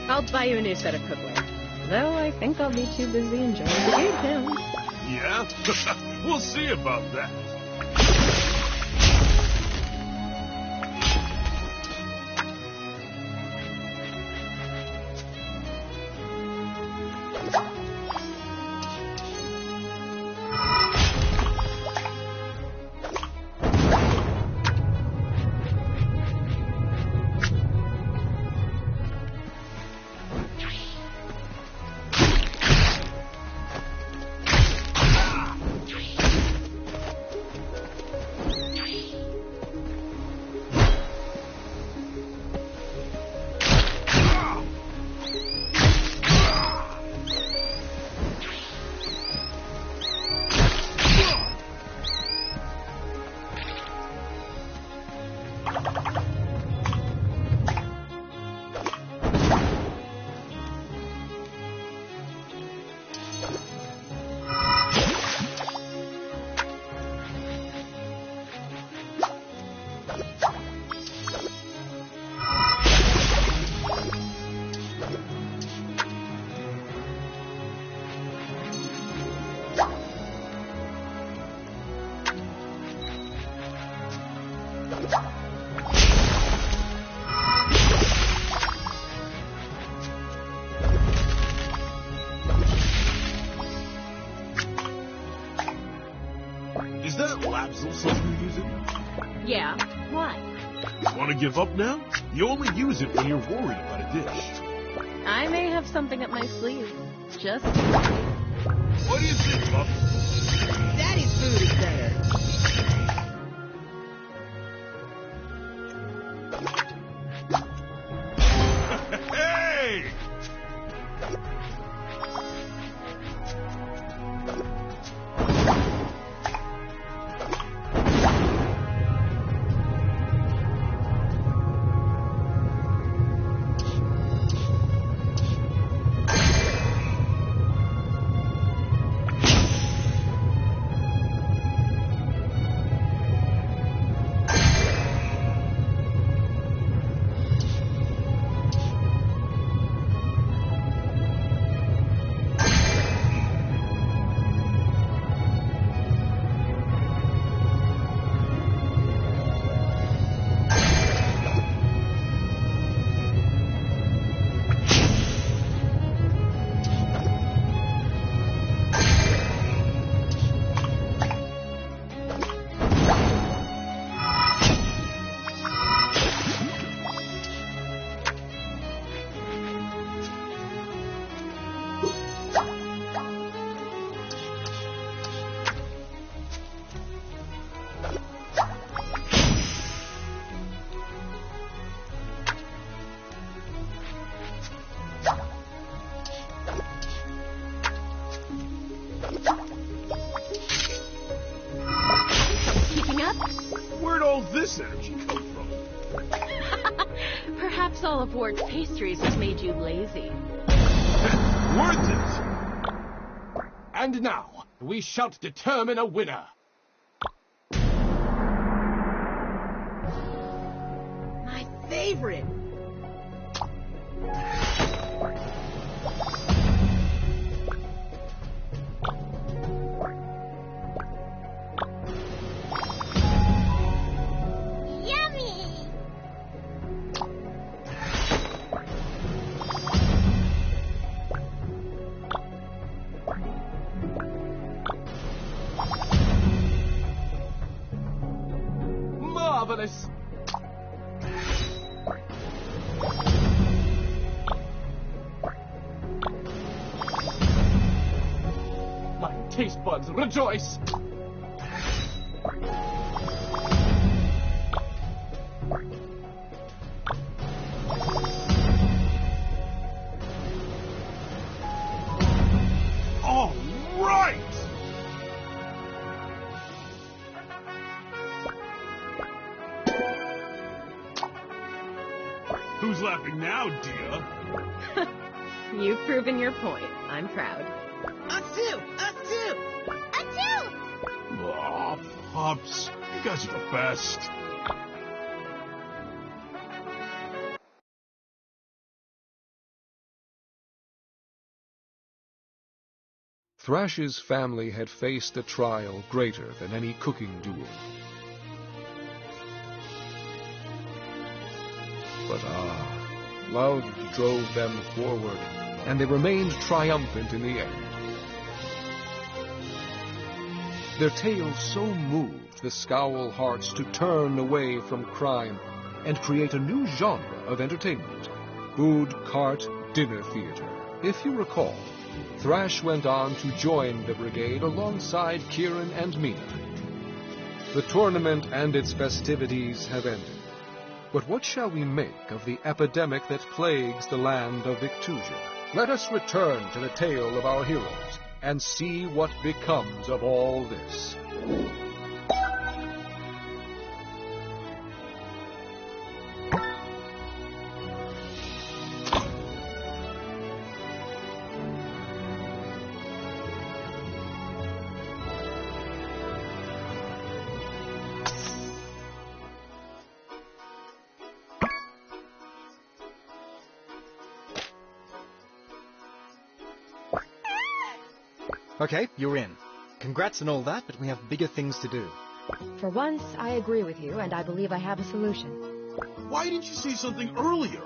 I'll buy you a new set of cookware. Though I think I'll be too busy enjoying the game now. Yeah? We'll see about that. Is that Lapsel soap you're using? Yeah. Why? Want to give up now? You only use it when you're worried about a dish. I may have something up my sleeve. Just... What do you think, Buff? Daddy's food is better. Hey! guess all of Ward's pastries has made you lazy. Worth it! And now, we shall determine a winner. My favorite! Marvelous! My taste buds rejoice! All right! Who's laughing now, dear? You've proven your point. I'm proud. Us too! Us too! Us too! Aw, pups. You guys are the best. Thrash's family had faced a trial greater than any cooking duel. But love drove them forward, and they remained triumphant in the end. Their tales so moved the Scowl hearts to turn away from crime and create a new genre of entertainment, food cart dinner theater. If you recall, Thrash went on to join the Brigade alongside Kieran and Mina. The tournament and its festivities have ended. But what shall we make of the epidemic that plagues the land of Victusia? Let us return to the tale of our heroes and see what becomes of all this. Okay, you're in. Congrats and all that, but we have bigger things to do. For once, I agree with you, and I believe I have a solution. Why didn't you say something earlier?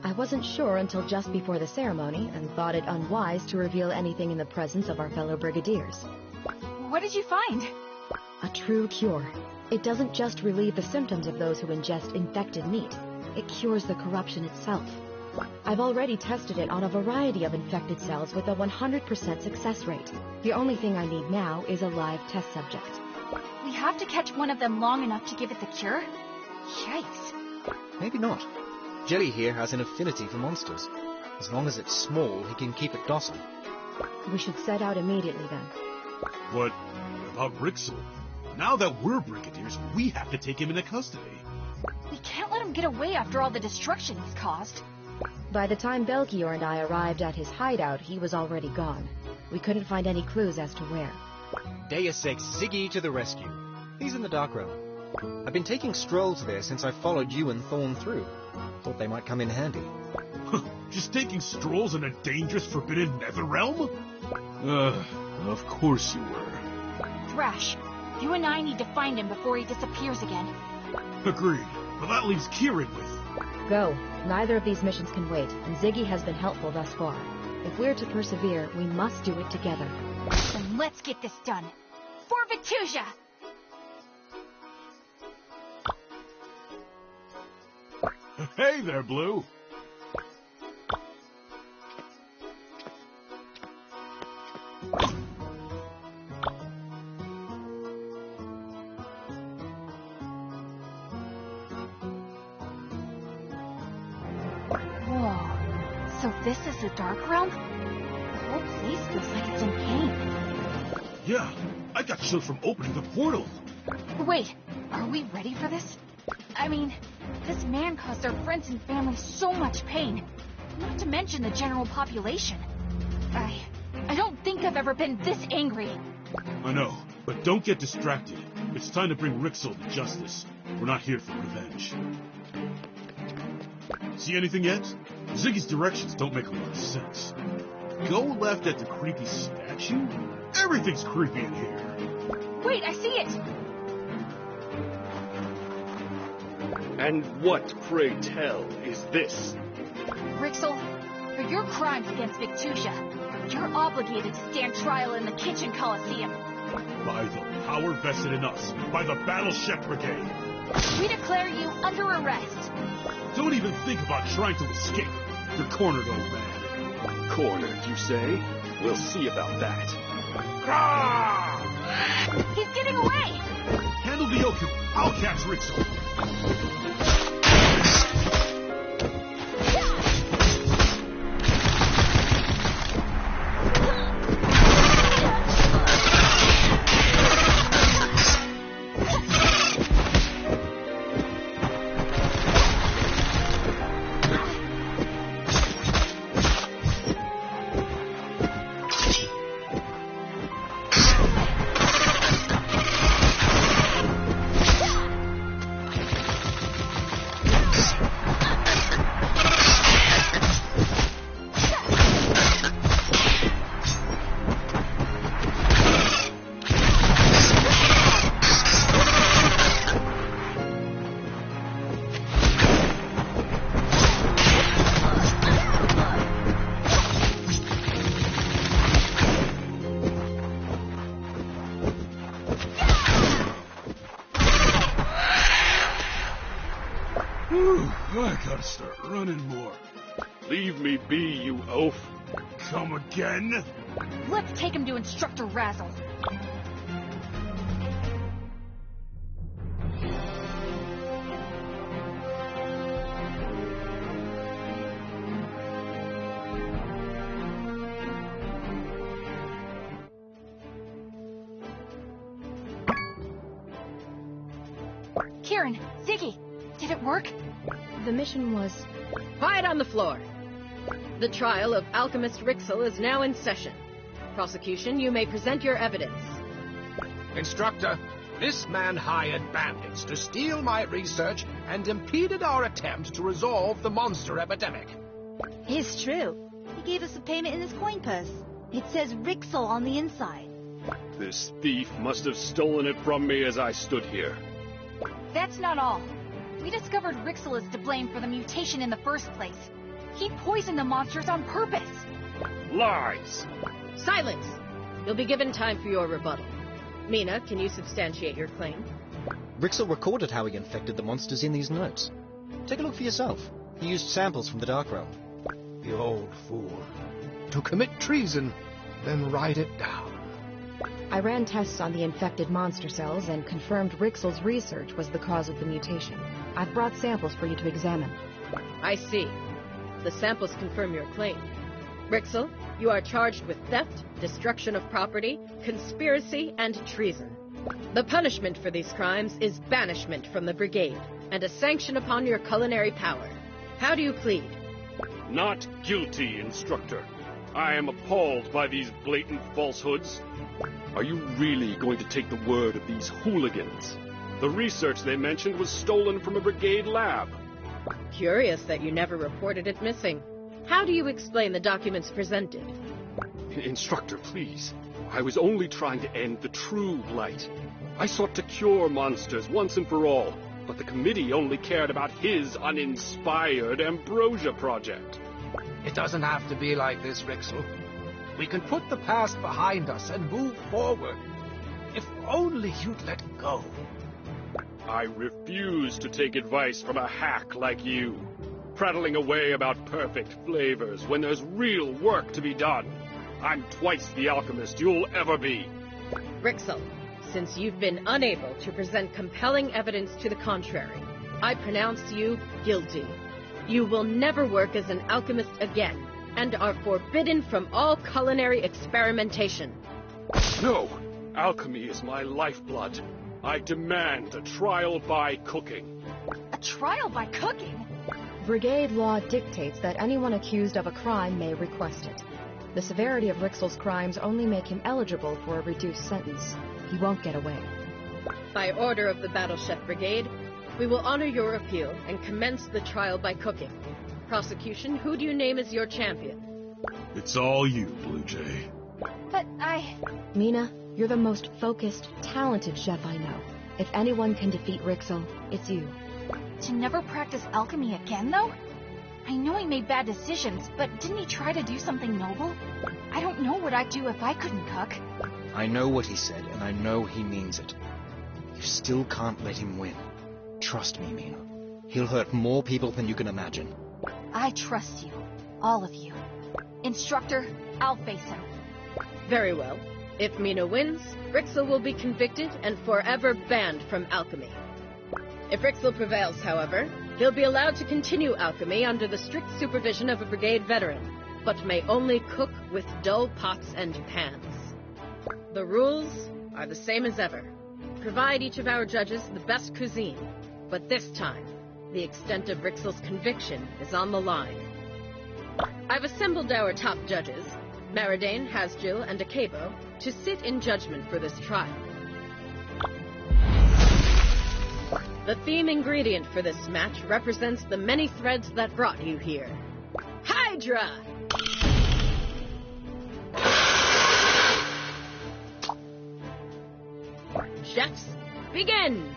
I wasn't sure until just before the ceremony, and thought it unwise to reveal anything in the presence of our fellow brigadiers. What did you find? A true cure. It doesn't just relieve the symptoms of those who ingest infected meat. It cures the corruption itself. I've already tested it on a variety of infected cells with a 100% success rate. The only thing I need now is a live test subject. We have to catch one of them long enough to give it the cure? Yikes. Maybe not. Jelly here has an affinity for monsters. As long as it's small, he can keep it docile. We should set out immediately then. What about Brixel? Now that we're brigadiers, we have to take him into custody. We can't let him get away after all the destruction he's caused. By the time Belkior and I arrived at his hideout, he was already gone. We couldn't find any clues as to where. Deus Ex Ziggy to the rescue. He's in the Dark Realm. I've been taking strolls there since I followed you and Thorn through. Thought they might come in handy. Just taking strolls in a dangerous, forbidden nether realm? Of course you were. Thrash, you and I need to find him before he disappears again. Agreed, but that leaves Kieran with... Go. Neither of these missions can wait, and Ziggy has been helpful thus far. If we're to persevere, we must do it together. Then let's get this done. For Victusia! Hey there, Blue. Whoa. So this is the Dark Realm? The whole place feels like it's in pain. Yeah, I got chills from opening the portal. Wait, are we ready for this? I mean, this man caused our friends and family so much pain. Not to mention the general population. I don't think I've ever been this angry. I know, but don't get distracted. It's time to bring Rixel to justice. We're not here for revenge. See anything yet? Ziggy's directions don't make a lot of sense. Go left at the creepy statue? Everything's creepy in here. Wait, I see it! And what, pray tell, is this? Rixel, for your crimes against Victusia, you're obligated to stand trial in the Kitchen Coliseum. By the power vested in us, by the Battleship Brigade. We declare you under arrest. Don't even think about trying to escape. You're cornered, old man. Cornered, you say? We'll see about that. He's getting away! Handle the Oku. I'll catch Rixel. I gotta start running more. Leave me be, you oaf. Come again? Let's take him to Instructor Razzle. Kieran, Ziggy, did it work? The mission was... Quiet on the floor! The trial of Alchemist Rixel is now in session. Prosecution, you may present your evidence. Instructor, this man hired bandits to steal my research and impeded our attempt to resolve the monster epidemic. It's true. He gave us a payment in his coin purse. It says Rixel on the inside. This thief must have stolen it from me as I stood here. That's not all. We discovered Rixel is to blame for the mutation in the first place. He poisoned the monsters on purpose. Lies! Silence! You'll be given time for your rebuttal. Mina, can you substantiate your claim? Rixel recorded how he infected the monsters in these notes. Take a look for yourself. He used samples from the Dark Realm. The old fool. To commit treason, then write it down. I ran tests on the infected monster cells and confirmed Rixel's research was the cause of the mutation. I've brought samples for you to examine. I see. The samples confirm your claim. Rixel, you are charged with theft, destruction of property, conspiracy, and treason. The punishment for these crimes is banishment from the Brigade, and a sanction upon your culinary power. How do you plead? Not guilty, Instructor. I am appalled by these blatant falsehoods. Are you really going to take the word of these hooligans? The research they mentioned was stolen from a Brigade lab. Curious that you never reported it missing. How do you explain the documents presented? Instructor, please. I was only trying to end the true blight. I sought to cure monsters once and for all, but the committee only cared about his uninspired Ambrosia project. It doesn't have to be like this, Rixel. We can put the past behind us and move forward. If only you'd let go. I refuse to take advice from a hack like you, prattling away about perfect flavors when there's real work to be done. I'm twice the alchemist you'll ever be. Rixel, since you've been unable to present compelling evidence to the contrary, I pronounce you guilty. You will never work as an alchemist again, and are forbidden from all culinary experimentation. No! Alchemy is my lifeblood. I demand a trial by cooking. A trial by cooking? Brigade law dictates that anyone accused of a crime may request it. The severity of Rixel's crimes only make him eligible for a reduced sentence. He won't get away. By order of the Battle Chef Brigade, we will honor your appeal and commence the trial by cooking. Prosecution, who do you name as your champion? It's all you, Blue Jay. But Mina, you're the most focused, talented chef I know. If anyone can defeat Rixel, it's you. To never practice alchemy again, though? I know he made bad decisions, but didn't he try to do something noble? I don't know what I'd do if I couldn't cook. I know what he said, and I know he means it. You still can't let him win. Trust me, Mina. He'll hurt more people than you can imagine. I trust you. All of you. Instructor, I'll face him. Very well. If Mina wins, Rixel will be convicted and forever banned from alchemy. If Rixel prevails, however, he'll be allowed to continue alchemy under the strict supervision of a Brigade veteran, but may only cook with dull pots and pans. The rules are the same as ever. Provide each of our judges the best cuisine, but this time, the extent of Rixel's conviction is on the line. I've assembled our top judges, Maridane, Hasjil, and Akebo, to sit in judgment for this trial. The theme ingredient for this match represents the many threads that brought you here. Hydra! Chefs, begin!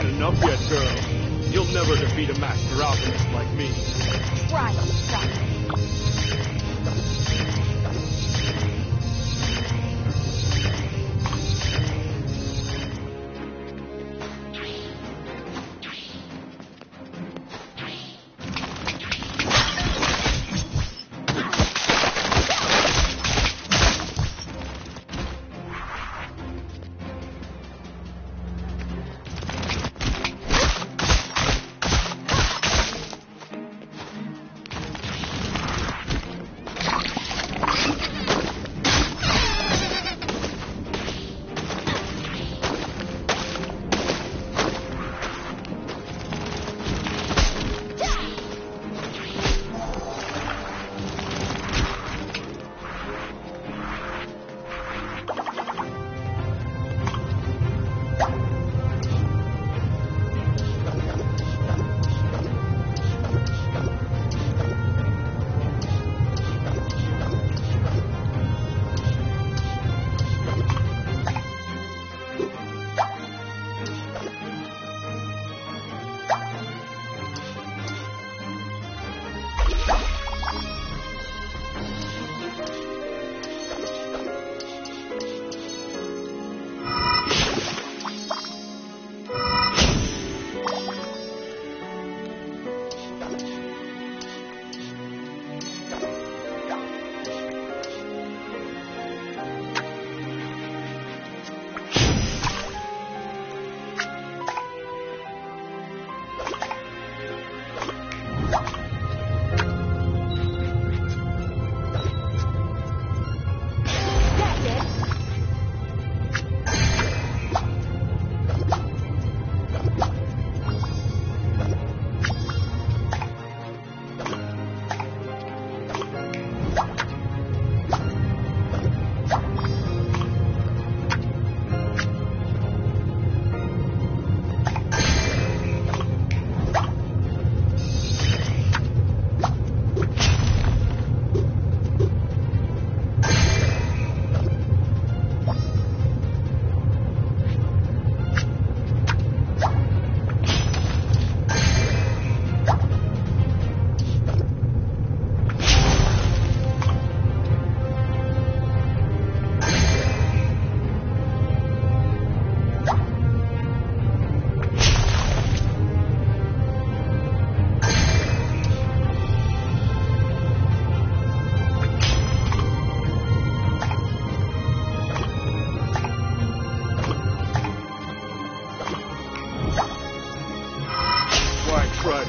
Enough yet, girl. You'll never defeat a master alchemist like me. Try,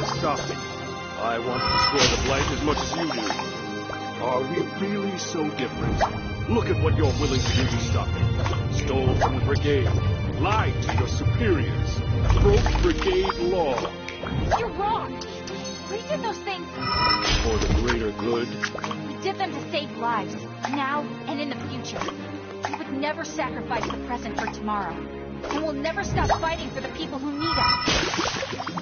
to stop me. I want to destroy the Blight as much as you do. Are we really so different? Look at what you're willing to do to stop me. Stole from the Brigade. Lied to your superiors. Broke Brigade law. You're wrong. We did those things. For the greater good. We did them to save lives, now and in the future. We would never sacrifice the present for tomorrow. And we'll never stop fighting for the people who need us.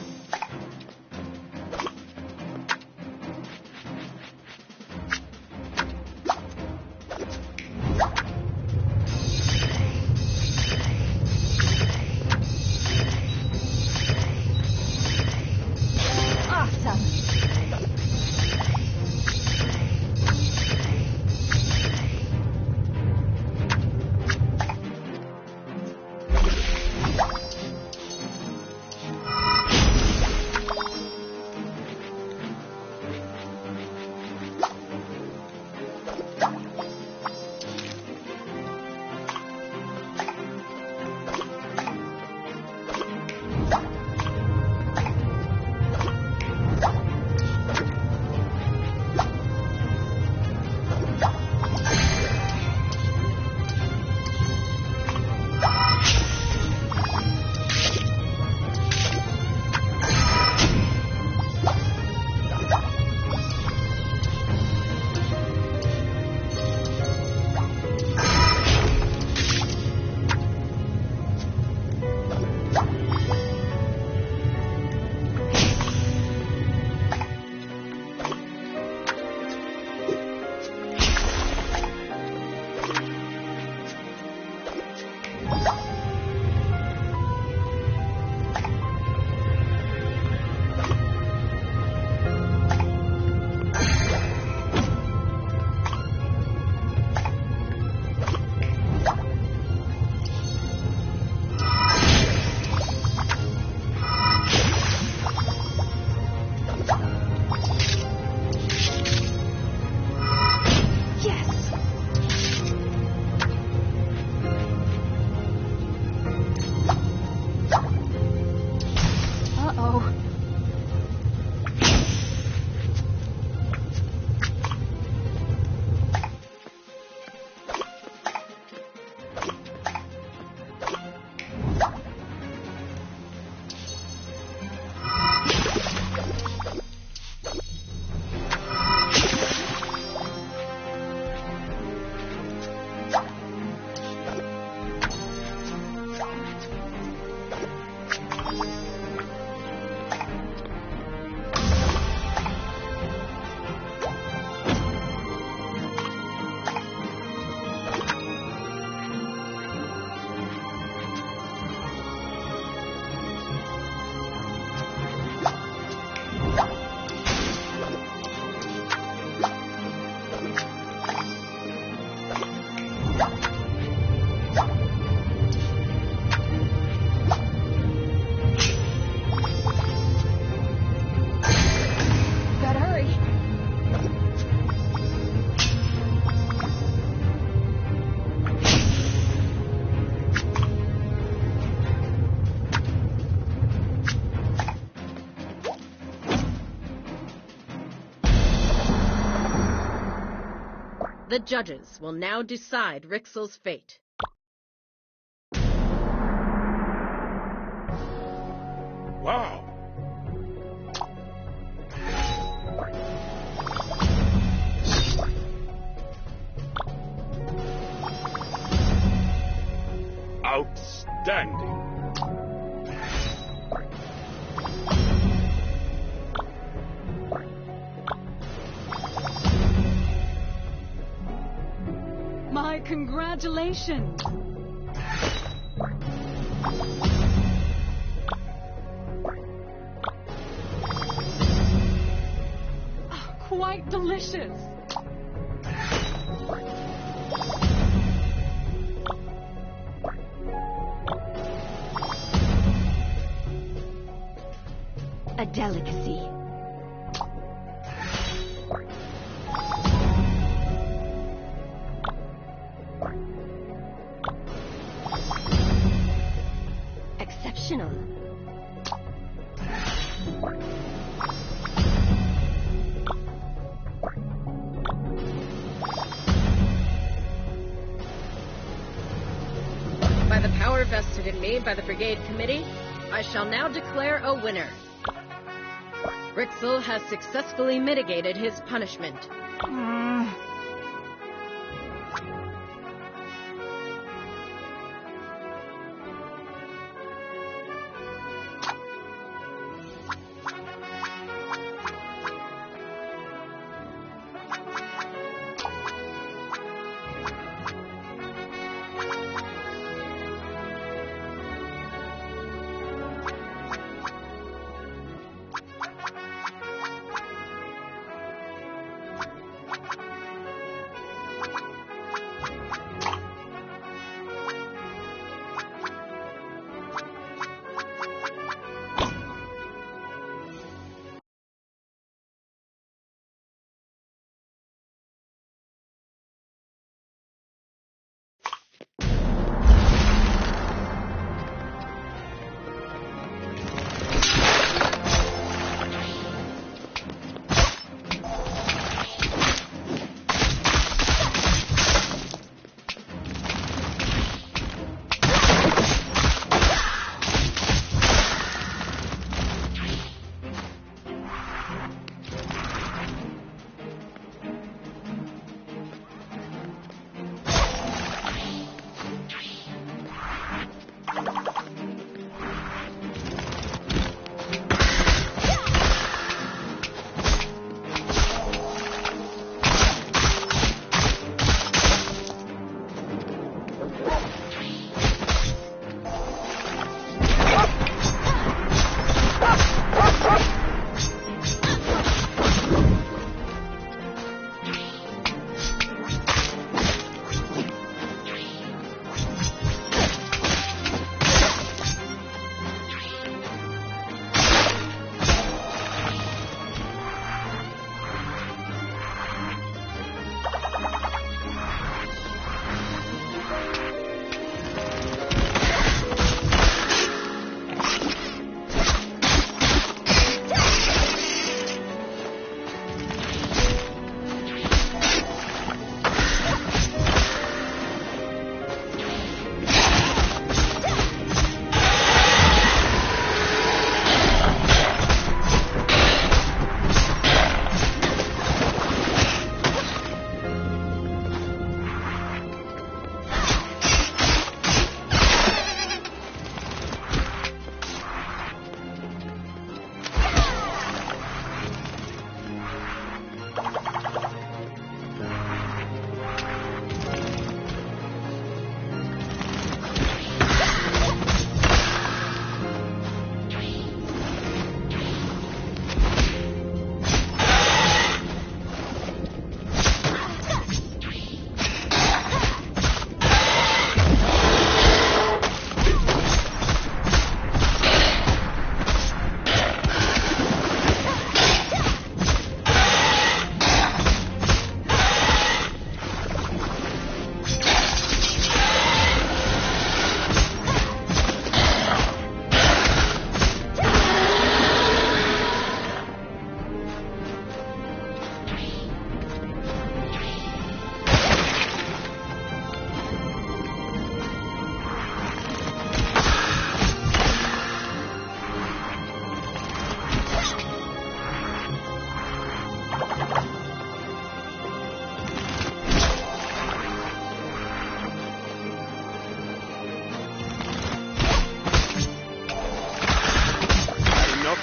The judges will now decide Rixel's fate. Wow. Outstanding. My congratulations! Oh, quite delicious! A delicacy. Exceptional. the power vested in me by the Brigade Committee, I shall now declare a winner. Brixel has successfully mitigated his punishment.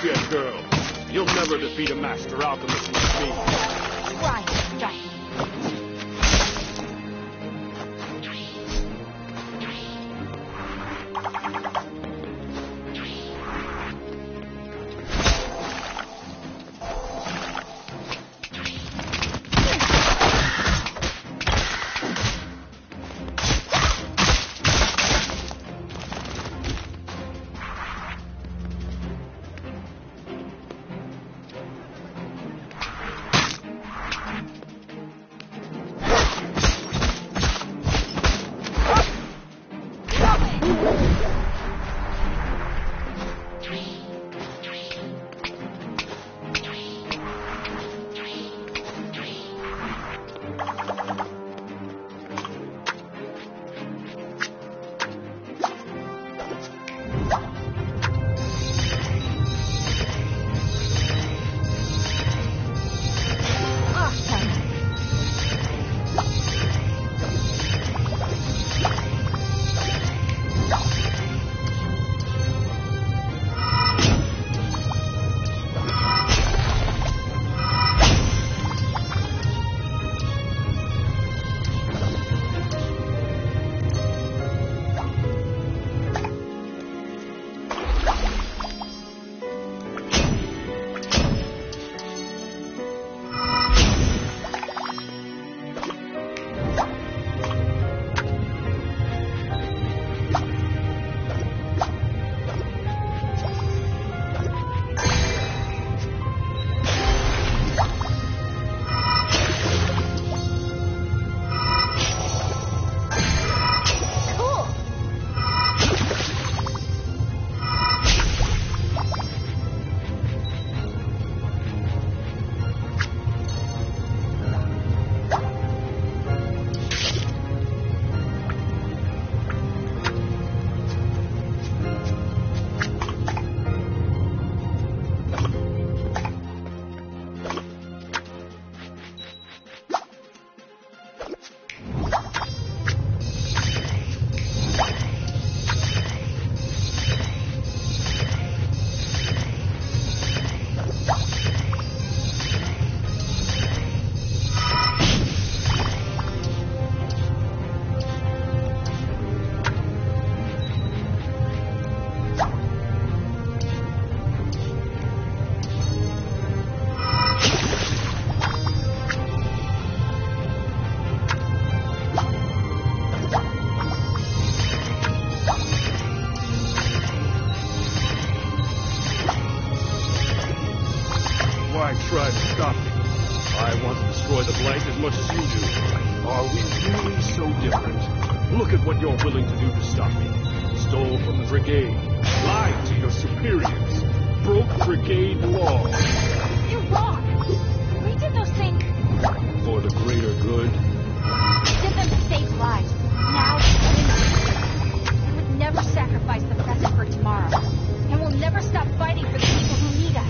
Yet, girl. You'll never defeat a master alchemist like me. Right. try to stop me. I want to destroy the blank as much as you do. Are we really so different? Look at what you're willing to do to stop me. Stole from the Brigade, lied to your superiors, broke Brigade law. You're wrong. We did those things. For the greater good. Did them to save lives. Now, we would never sacrifice the present for tomorrow. And we'll never stop fighting for the people who need us.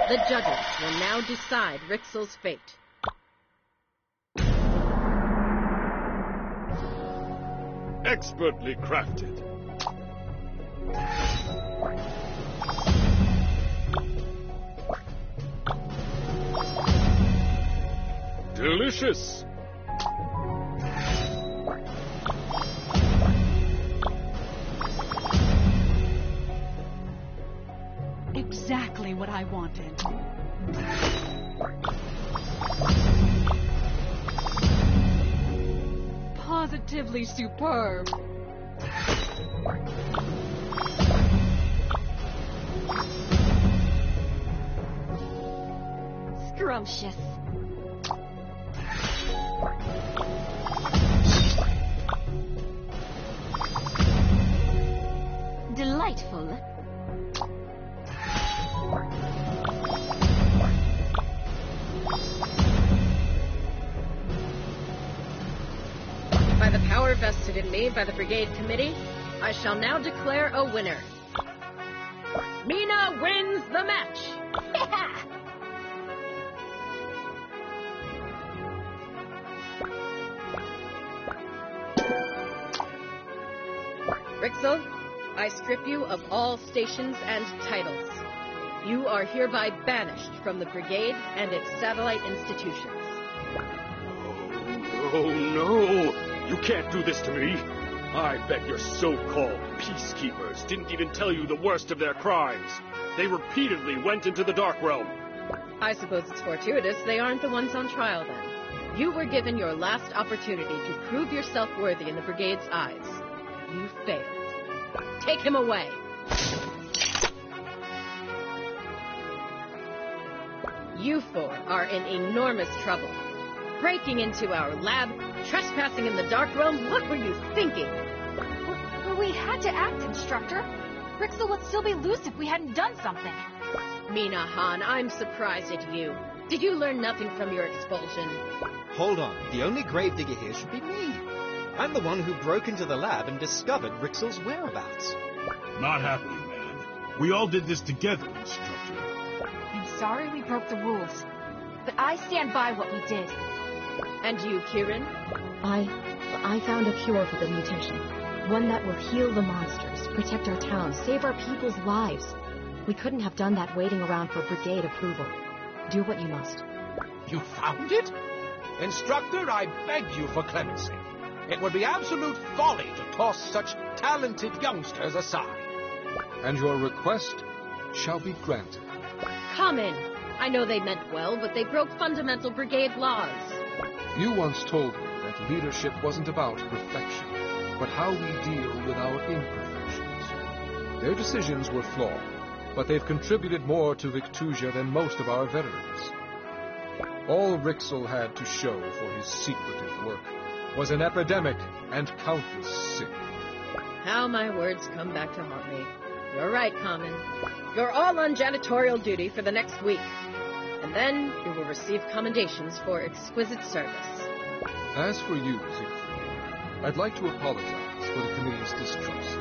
The judges will now decide Rixel's fate. Expertly crafted. Delicious. Exactly what I wanted. Positively superb. Scrumptious. Delightful. invested in me by the Brigade Committee, I shall now declare a winner. Mina wins the match! Rixel, I strip you of all stations and titles. You are hereby banished from the Brigade and its satellite institutions. Oh, no! You can't do this to me! I bet your so-called peacekeepers didn't even tell you the worst of their crimes. They repeatedly went into the Dark Realm. I suppose it's fortuitous they aren't the ones on trial, then. You were given your last opportunity to prove yourself worthy in the Brigade's eyes. You failed. Take him away! You four are in enormous trouble. Breaking into our lab, trespassing in the Dark Realm, what were you thinking? Well, we had to act, Instructor. Rixel would still be loose if we hadn't done something. Mina Han, I'm surprised at you. Did you learn nothing from your expulsion? Hold on. The only gravedigger here should be me. I'm the one who broke into the lab and discovered Rixel's whereabouts. Not happening, man. We all did this together, Instructor. I'm sorry we broke the rules, but I stand by what we did. And you, Kieran? I found a cure for the mutation. One that will heal the monsters, protect our town, save our people's lives. We couldn't have done that waiting around for Brigade approval. Do what you must. You found it? Instructor, I beg you for clemency. It would be absolute folly to toss such talented youngsters aside. And your request shall be granted. Come in. I know they meant well, but they broke fundamental Brigade laws. You once told me that leadership wasn't about perfection, but how we deal with our imperfections. Their decisions were flawed, but they've contributed more to Victusia than most of our veterans. All Rixel had to show for his secretive work was an epidemic and countless sick. How my words come back to haunt me. You're right, Common. You're all on janitorial duty for the next week. And then you will receive commendations for exquisite service. As for you, Siegfried, I'd like to apologize for the committee's distrust.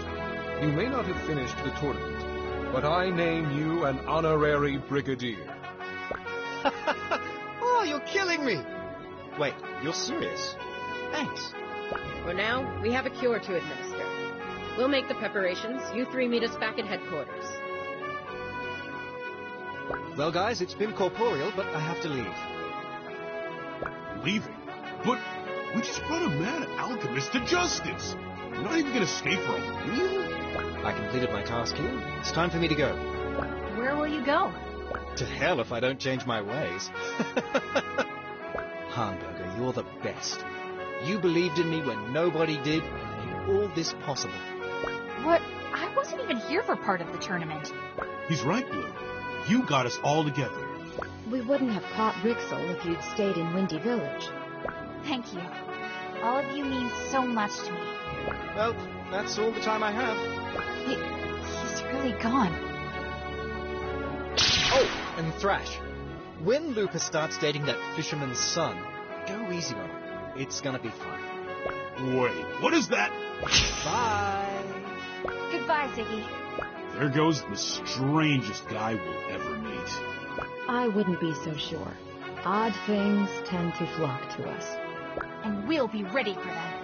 You may not have finished the tournament, but I name you an honorary brigadier. Oh, you're killing me! Wait, you're serious? Thanks. For now, we have a cure to administer. We'll make the preparations. You three meet us back at headquarters. Well, guys, it's been corporeal, but I have to leave. Leaving? But we just brought a mad alchemist to justice. You're not even going to stay for a meal? I completed my task here. It's time for me to go. Where will you go? To hell if I don't change my ways. Hamburger, you're the best. You believed in me when nobody did, and made all this possible. What? I wasn't even here for part of the tournament. He's right, Blue. You got us all together. We wouldn't have caught Rixel if you'd stayed in Windy Village. Thank you. All of you mean so much to me. Well, that's all the time I have. He's really gone. Oh, and Thrash. When Lupus starts dating that fisherman's son, go easy on him. It's gonna be fun. Wait, what is that? Bye. Goodbye, Ziggy. There goes the strangest guy we'll ever meet. I wouldn't be so sure. Odd things tend to flock to us. And we'll be ready for them.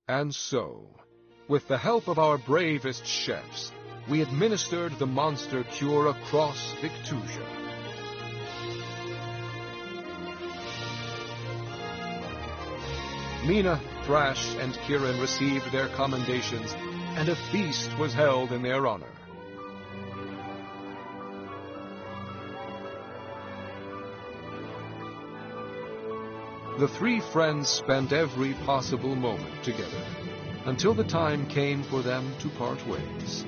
And so, with the help of our bravest chefs, we administered the monster cure across Victusia. Mina, Thrash, and Kieran received their commendations, and a feast was held in their honor. The three friends spent every possible moment together, until the time came for them to part ways.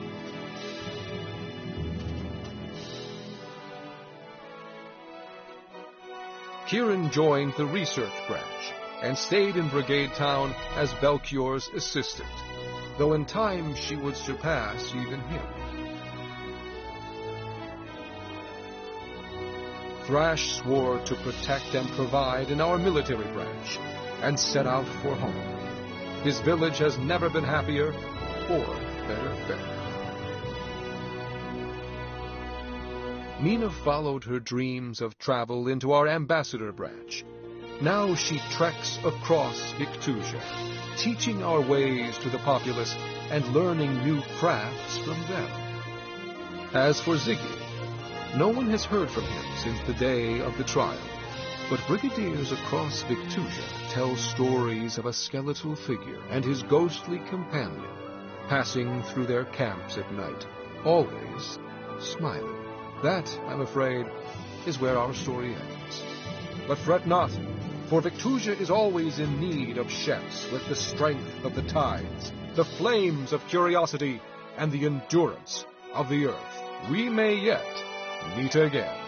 Kieran joined the research branch and stayed in Brigade Town as Belchior's assistant, though in time she would surpass even him. Thrash swore to protect and provide in our military branch, and set out for home. His village has never been happier or better fed. Mina followed her dreams of travel into our ambassador branch. Now she treks across Victusia, teaching our ways to the populace and learning new crafts from them. As for Ziggy, no one has heard from him since the day of the trial, but brigadiers across Victusia tell stories of a skeletal figure and his ghostly companion passing through their camps at night, always smiling. That, I'm afraid, is where our story ends. But fret not, for Victusia is always in need of chefs with the strength of the tides, the flames of curiosity, and the endurance of the earth. We may yet meet again.